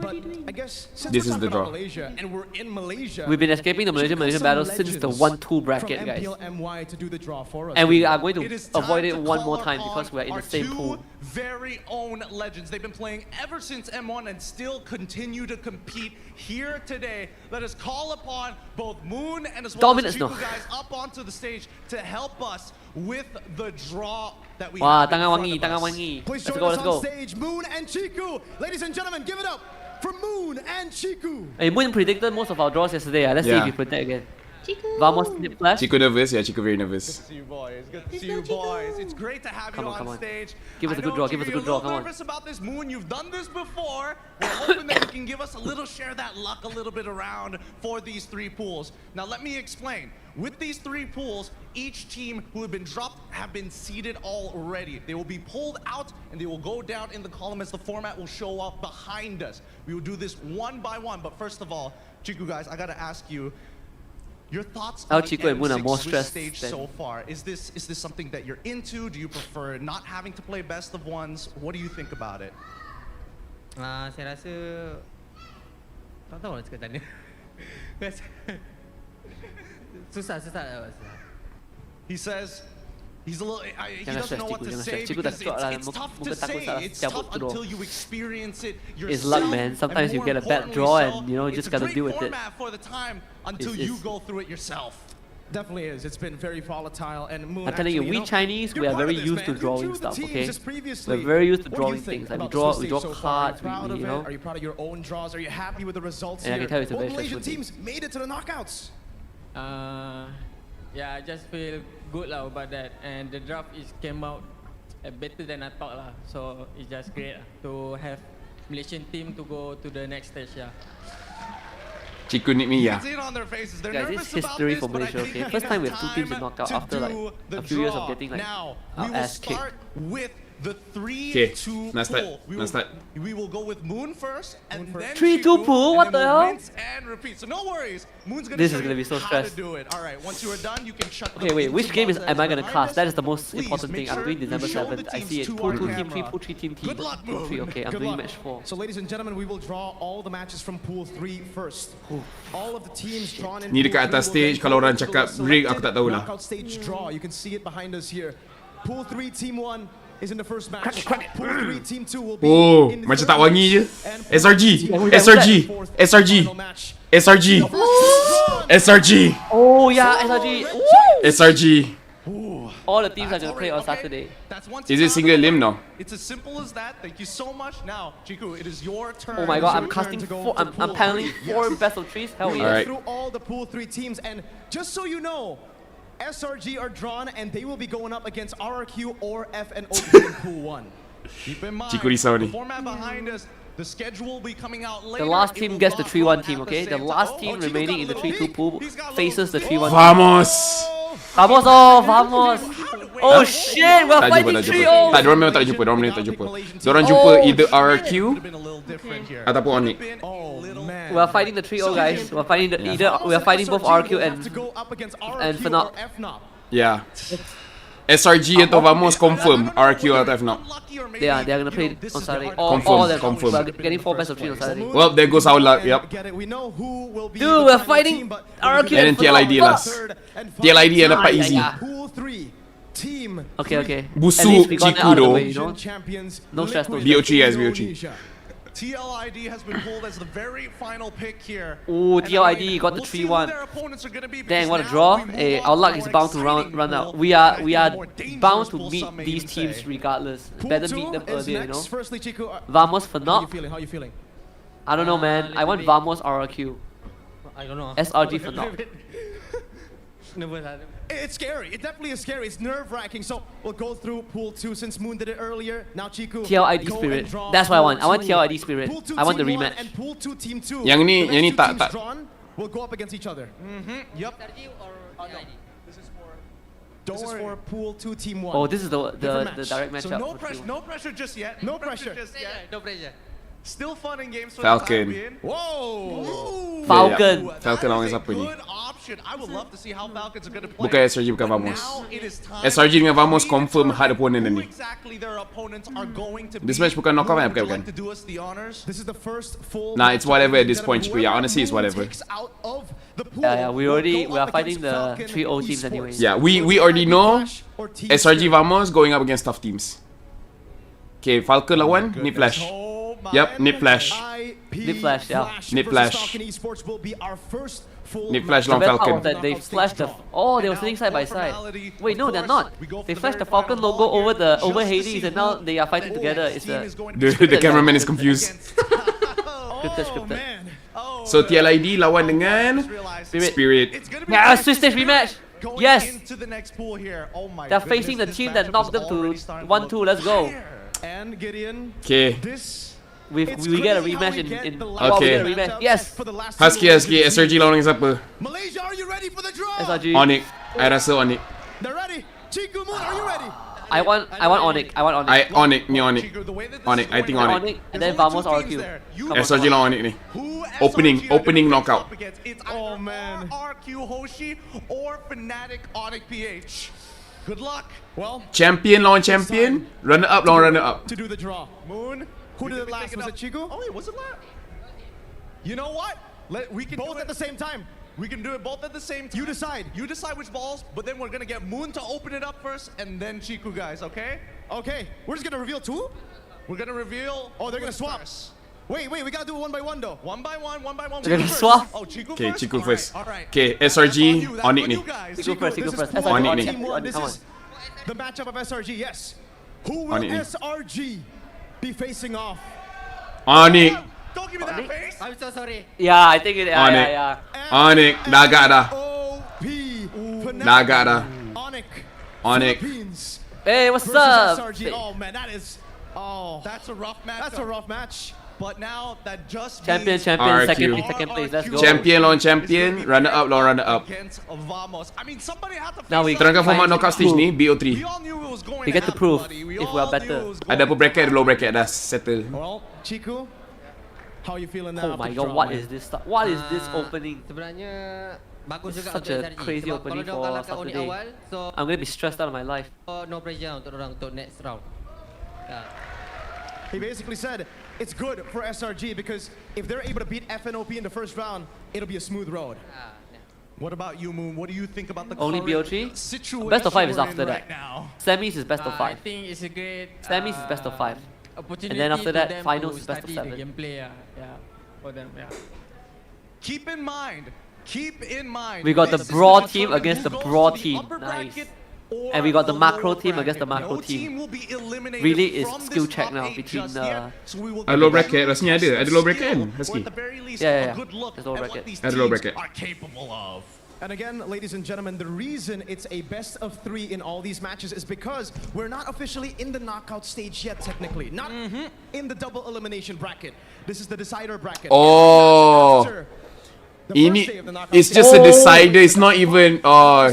But I guess since This we're is the talking draw. about Malaysia and we're in Malaysia. We've been escaping the Malaysian battle since the 1-2 bracket, guys. MY to do the draw for us. And we are going to avoid it one more time because we're in the same pool. Very own legends. They've been playing ever since M1 and still continue to compete here today. Let us call upon both Moon and as well as Chiku guys up onto the stage to help us with the draw that we have in front of us. Please Let's join go, us let's on go. stage, Moon and Chiku. Ladies and gentlemen, give it up for Moon and Chiku. Hey, Moon predicted most of our draws yesterday. Let's see if Yeah. he predict again. Vamos, snip flash. Chico nervous, yeah, Chico very nervous. Good to see you boys. Good to see you boys. It's great to have you on stage. Give us a good draw. Give us a good draw. Come on. Nervous about this, Moon. You've done this before. We're hoping that you can give us a little share that luck a little bit around for these three pools. Now let me explain. With these three pools, each team who have been dropped have been seeded already. They will be pulled out and they will go down in the column as the format will show up behind us. We will do this one by one. But first of all, Chiku guys, I gotta ask you. Your thoughts on Chico and Moon are more M6 stressed stage than- so far? Is this something that you're into? Do you prefer not having to play best of ones? What do you think about it? Saya rasa tak tahu nak cakap tanya. susah. He says he's a little. He Jangan doesn't know what to stress, say Chiku dah because cakap lah, it's tough to muka takut say. salah It's cabut tough tu draw. until you experience it yourself. It's luck, man. Sometimes and you get a more bad draw importantly, and, you know, you just gotta deal with it. It's a great format for the time until It's- you go through it yourself. Definitely is. It's been very volatile. And Moon, I'm telling you, actually, we Chinese, we you're are part very of this, used to man. You drawing drew the stuff, teams okay? just previously. We're very used to What do you drawing think things. Like we about the Swiss draw stage so far? cards, Are you proud of you it? know. Are you proud of your own draws? Are you happy with the results And I here? can tell it's a Both very Malaysian stressful teams made it to the knockouts. Yeah, I just feel good lah about that, and the draft came out better than I thought lah. So it's just great to have Malaysian team to go to the next stage. Yeah. Chico need me, yeah. See it on their faces. They're Guys, nervous this about history this, for but I Malaysia, think okay? it First is time we have two teams in time knockout to after like do the a few years of draw. getting like Now, our we will ass kicked. start with the 3-2 now start. pool. Now start. We will go with Moon first, and then 3-2 Chiku, pool? and What then the we'll hell? rinse and repeat. So no worries. Moon's gonna This show is gonna you be so how stressed. to do it. All right, once you are done, you can shut Okay, the wait, which game is buzzer am I gonna behind cast? us. That is the most Please important make thing. I'm sure doing December you show 7th. the I teams see it. to Pool our 2 team camera. 3, pool 3 team T. Good luck, Pool 3, Moon. okay, I'm Good doing luck. match 4. So, ladies and gentlemen, we will draw all the matches from Pool 3 first. All of the teams drawn in Ni Pool dekat 3 atas will stage, then kalau go orang into the cakap break, aku tak tahu lah. knockout stage draw. You can see it behind us here. Pool 3 Team 1 is in the first match. Pool 3 Team 2 will be Oh, in the macam third tak wangi je. match. And SRG, Pool SRG, fourth SRG, final match. SRG, SRG, Oh yeah, SRG. Woo! SRG. All the teams are gonna play on Saturday. That's once Is you it have single limb now? It's as simple as that. Thank you so much. Now, Chiku, it is your turn. Oh my god, I'm It's your turn casting to go 4. to I'm Pool paneling 3. 4 Yes. best of 3s. Hell We yeah. went through all the Pool 3 teams, and just so you know, SRG are drawn, and they will be going up against RRQ or FNOP in Pool 1. Keep in mind, Chiku risau the ni. format behind us, the schedule will be coming out later. The last It team will gets the pop 3-1 up team, at okay? The same last time. team Chiku remaining got in the a 3-2 little pool peek. He's got a faces the little 3-1 team. Vamos! Vamos, oh, vamos! Oh shit, we're Tak jumpa, fighting tak jumpa. 3-0! Tak, diorang memang tak jumpa. Diorang memang tak jumpa. Diorang jumpa either RRQ ataupun Onyx. We're fighting the 3-0 guys. We're fighting the we are fighting both RQ and Fnac. Yeah. SRG atau Vamos confirm RQ atau FNOP. They're gonna play on Saturday. Confirm, All of them. confirm. We're getting 4 best of 3 on Saturday. Well, there goes our luck. Yep. Dude, we're fighting RQ And then TLID last. TLID yang dapat easy. Okay, okay. Busu At least we got that Chiku out of the though. way, you know? No stress, no stress. BO3 guys, BO3. TLID has been pulled as the very final pick here. Ooh, TLID got the 3-1. Dang, what a draw. Hey, our luck is bound to run out. We are bound to meet these teams regardless. Better meet them earlier, you know. Vamos for knock. How you feeling? I don't know, man. I want Vamos RRQ. I don't know. SRG for knock. It's scary. It definitely is scary. It's nerve-wracking. So we'll go through pool 2 since Moon did it earlier. Now Chiku. TLID spirit. That's what I want. I want TLID spirit. I want the rematch. And pool 2 team 2. Yang ni tak. Will go up against each other. Yep. This is for pool 2 team 1. Oh, this is the direct matchup. So no pressure just yet. No pressure. No pressure. Still fun and games for Falcon. the time being. Whoa! Falcon. Falcon lawan siapa ni? Good option. I would love to see how Falcons are going to play. Bukan SRG, bukan Vamos. Now it is time SRG dengan Vamos confirm hard opponent who ni. exactly their opponents are going to be. This match bukan knockout kan? Would you Bukan. like to do us the honors? This is the first full. Nah, it's whatever at this point, Chiku. Yeah, honestly, it's whatever. Yeah, we are fighting the 3-0 teams anyways. Yeah, we already know SRG Vamos going up against tough teams. Okay, Falcon lawan Nip Flash. Yep, Nip Flash. Nip Flash, yeah. Nip Flash. Nip Flash The long best part Falcon. was that they flashed the. Oh, they were sitting side by side. Wait, no, they're not. They flashed the Falcon logo over Hades, and now they are fighting together. It's The cameraman is confused. Scripted. So TLID lawan dengan Spirit. Yeah, Swiss stage rematch. Yes. Into the next pool here. Oh my They're facing the team that knocked them to 1-2. Let's go. And Gideon. Okay. We get a rematch in Okay. we get a rematch. Yes. Husky SRG lawan dengan siapa? Malaysia, are you ready for the draw? SRG. Onyx. I rasa Onyx. They're ready. Chiku Moon, are you ready? I want Onyx. Onyx ni Onyx. Onyx, I think Onyx. And then Vamos RQ. SRG lawan Onyx ni. Opening knockout. It's oh man. RQ Hoshi or Fnatic Onyx PH. Good luck. Well, Champion lawan champion, runner up lawan runner up. To do the draw. Moon, who did it last? Was it Chiku? Oh wait, was it last? You know what? We can both at the same time. We can do it both at the same time. You decide. You decide which balls, but then we're gonna get Moon to open it up first, and then Chiku, guys. Okay? Okay. We're just gonna reveal 2. We're gonna reveal. Oh, they're gonna swap. Wait, we gotta do it one by one though. One by one. They're gonna swap. Oh, Chiku Okay, first? Chiku first. All right. Okay, SRG Onyx ni. Chiku first. Onyx ni. This is the matchup of SRG. Yes. Who will Onyx ni. SRG be facing off? Onyx. Don't give me that face. I'm so sorry. Yeah, I think it. Yeah. Onyx. Naga dah. OP. Naga dah. Onyx. Hey, what's versus up? SRG. Oh man, that is. Oh, That's a rough match. that's a rough match. But now that just Champion, means second RRQ. place. Let's go. Champion lawan champion, runner up lawan runner up. against Vamos. I mean, somebody had to Now we Terangkan format knockout stage ni BO3. We all knew it was going We get to happen, prove buddy. if we are better. Ada apa bracket, low bracket dah settle. Well, Chiku, how are you feeling now? Oh after my the god, draw, what man? is this stuff? What is this opening? Sebenarnya bagus It's juga such untuk a SRG. crazy Sebab opening kalau dia for kalahkan Onyx Saturday. awal, so I'm gonna be stressed out of my life. no pressure untuk orang untuk next round. Yeah. He basically said it's good for SRG because if they're able to beat FNOP in the first round, it'll be a smooth road. What about you, Moon? What do you think about the Only current BO3? situation Best of 5 is we're after in that. right now? Semis is best of 5. I think it's a great Semis is best of 5. opportunity And then after to that, them finals to is best of study the 7. gameplay, yeah, for them, yeah. Keep in mind. We got the this is Brawl a team tournament against the who goes Brawl to the team. upper Nice. bracket or And we got the the Macro lower team against the bracket. Macro No team. team will be eliminated Really is from skill this check top now 8 between just yet. So we will Ada low get bracket, a rasanya ada. Ada low bracket kan, skill, Husky? or at the very least, Yeah. a good look There's low at what bracket. these Ada low teams bracket. are capable of. And again, ladies and gentlemen, the reason it's a best of 3 in all these matches is because we're not officially in the knockout stage yet, technically. Not in the double elimination bracket. This is the decider bracket. Oh. Ini, it's just a decider. It's not even.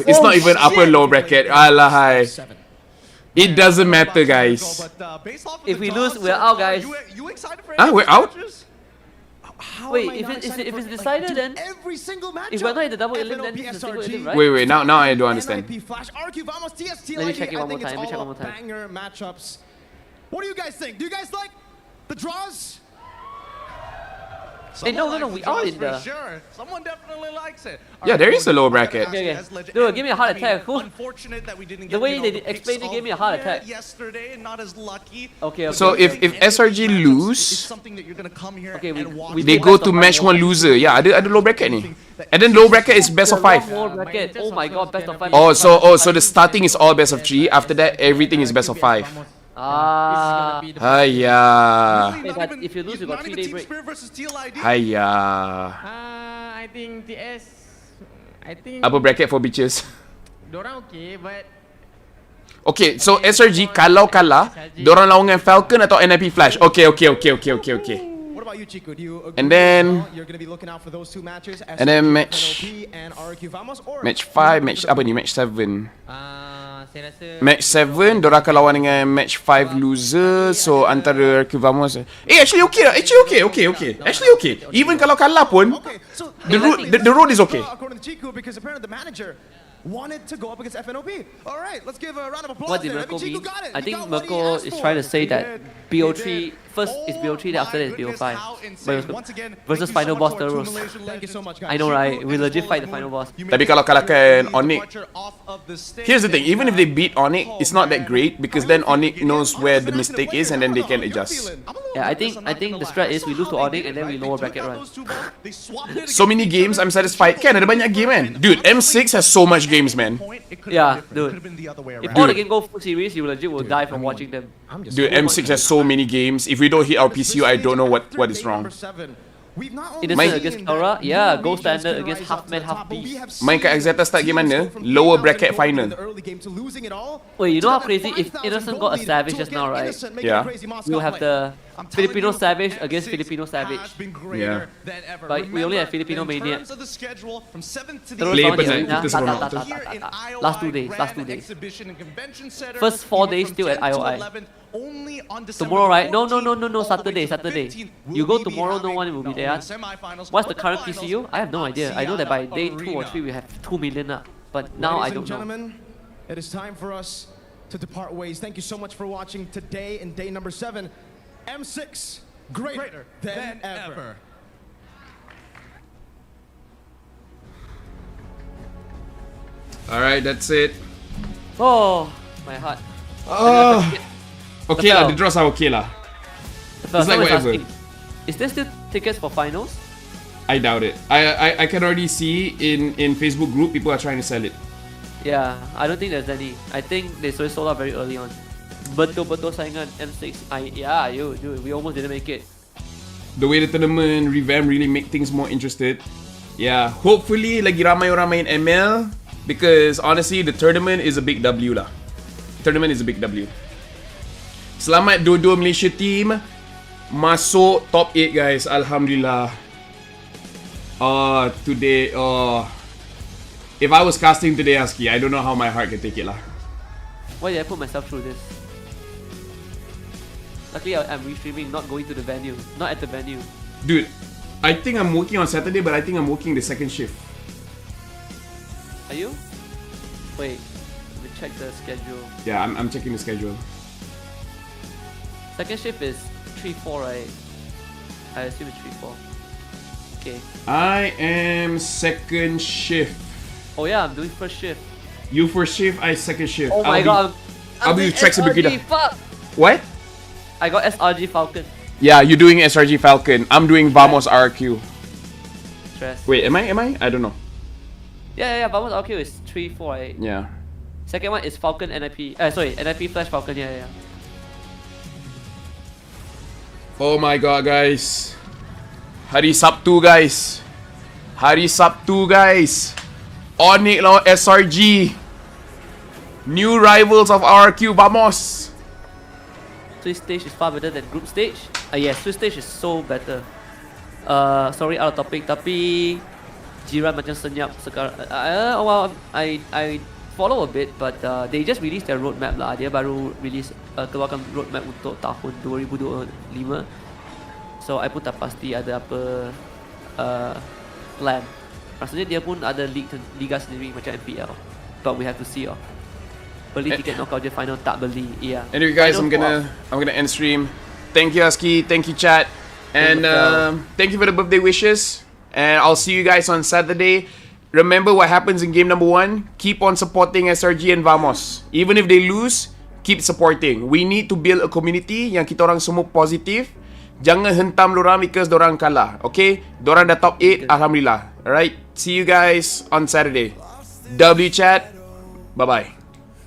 It's not even upper low bracket. Alahai. It doesn't matter, guys. If we lose, we're out, guys. We're out. Wait, if it's decided, then every single match. if we're not in the double elim, then it's a single elim, right? Wait. Now I don't understand. Flash, RQ, Vamos, TS, Let me check it I one more think time. it's all banger matchups. What do you guys think? Do you guys like the draws? Hey, no, we are in the... Sure. Someone definitely likes it. Yeah, there is a lower bracket. Okay. Dude, give me a heart attack. Unfortunate that we didn't get The way they explained it gave me a heart attack. yesterday, not as lucky. Okay. So if SRG lose, Something that you're gonna come here okay, they go to match 1 loser. Yeah, ada low bracket ni. And then low bracket is best of 5. More bracket. Oh my god, best of 5. Oh, so the starting is all best of 3. After that, everything is best of 5. Hiya. Hey, but if you lose, you got 3-day break. Hiya. I think TS. I think. Apa bracket for bitches? Dorang okay, but. Okay, so SRG kalau kalah, dorang lawan dengan Falcon atau NIP Flash. Okay. What about you, Chico? Do you agree And then you're going to be looking out for those 2 matches? And then match and RQ Vamos, or match 5, match apa ni? Match 7. Saya rasa Match 7 dorang akan lawan dengan match 5 loser. So antara RQ Vamos. Actually okay lah. Actually okay. Even kalau kalah pun the road is okay. According to Chico, because apparently the manager wanted to go up against FNOP. All right, let's give a round of applause. What did there. Mirko mean? got it. I He think got what he Mirko asked is for. trying to say that He BO3 first is BO3, then after that is BO5. Versus final boss Terrors. Thank you so much, guys. I know, right? We legit fight the final boss. Tapi kalau kalahkan Onyx, here's the thing, even if they beat Onyx, it's not that great because then Onyx knows where the mistake is and then they can adjust. Yeah, I think the strat is we lose to Onyx and then we lower bracket run. So many games, I'm satisfied. Kan ada banyak game kan? Dude, M6 has so much games, man. Yeah, dude. If all the game go full series, you legit will die from watching them. Dude, M6 has so many games. If we don't hit our PCU, I don't know what is wrong. Innocent against Aura, yeah, Gold Standard against half man, half beast. Main kat Exeter start game mana? Lower bracket final. Wait, you know how crazy? If Innocent got a Savage just now, right? Yeah. We'll have the Filipino Savage against Filipino Savage. Yeah. But we only have Filipino Mania. Play penat kita semua. Last 2 days. First 4 days still at IOI. Tomorrow, right? No, Saturday. You go tomorrow, no one will be there. What's the current PCU? I have no idea. I know that by day 2 or 3 we have 2 million up. But now I don't know. Gentlemen, it is time for us to depart ways. Thank you so much for watching today in day number 7. M6, greater than ever. Alright, that's it. Oh, my heart. Okay lah, the draws are okay lah. It's like whatever. Is there still tickets for finals? I doubt it. I can already see in Facebook group people are trying to sell it. Yeah, I don't think there's any. I think they sold out very early on. Betul saingan M6. We almost didn't make it. The way the tournament revamp really make things more interested. Yeah, hopefully lagi ramai orang main ML because honestly the tournament is a big W lah. Tournament is a big W. Selamat dua-dua Malaysia team masuk top 8 guys. Alhamdulillah. Today if I was casting today, Aski, I don't know how my heart can take it lah. Why did I put myself through this? Luckily I'm restreaming, not going to the venue. Not at the venue. Dude, I think I'm working on Saturday, but I think I'm working the second shift. Are you? Wait, let me check the schedule. Yeah, I'm checking the schedule. Second shift is 3-4, right? I assume it's 3-4. Okay. I am second shift. Oh yeah, I'm doing first shift. You first shift, I second shift. Oh my god, I'll be tracks a bit. Fuck! What? I got SRG Falcon. Yeah, you're doing SRG Falcon. I'm doing Vamos RQ. Stress. Wait, am I? I don't know. Yeah, Vamos RQ is 3-4, right? Yeah. Second one is Falcon NIP. NIP Flash Falcon, yeah. Oh my god, guys. Hari Sabtu, guys. Onyx lawan SRG. New rivals of RQ, vamos. Swiss stage is far better than group stage. Yes, Swiss stage is so better. Sorry, out of topic. Tapi Jiran macam senyap sekarang. Well, I follow a bit, but they just released their roadmap lah. Dia baru release keluarkan roadmap untuk tahun 2025. So I pun tak pasti ada apa plan. Rasanya dia pun ada liga sendiri macam MPL. But we have to see. Beli tiket knockout je final tak beli. Yeah. Anyway guys, I'm gonna end stream. Thank you Aski, thank you chat. And thank you for the birthday wishes. And I'll see you guys on Saturday. Remember what happens in game number 1. Keep on supporting SRG and Vamos. Even if they lose, keep supporting. We need to build a community yang kita orang semua positif. Jangan hentam dorang because dorang kalah. Okay? Dorang dah top 8. Alhamdulillah. Alright? See you guys on Saturday. W chat. Bye-bye.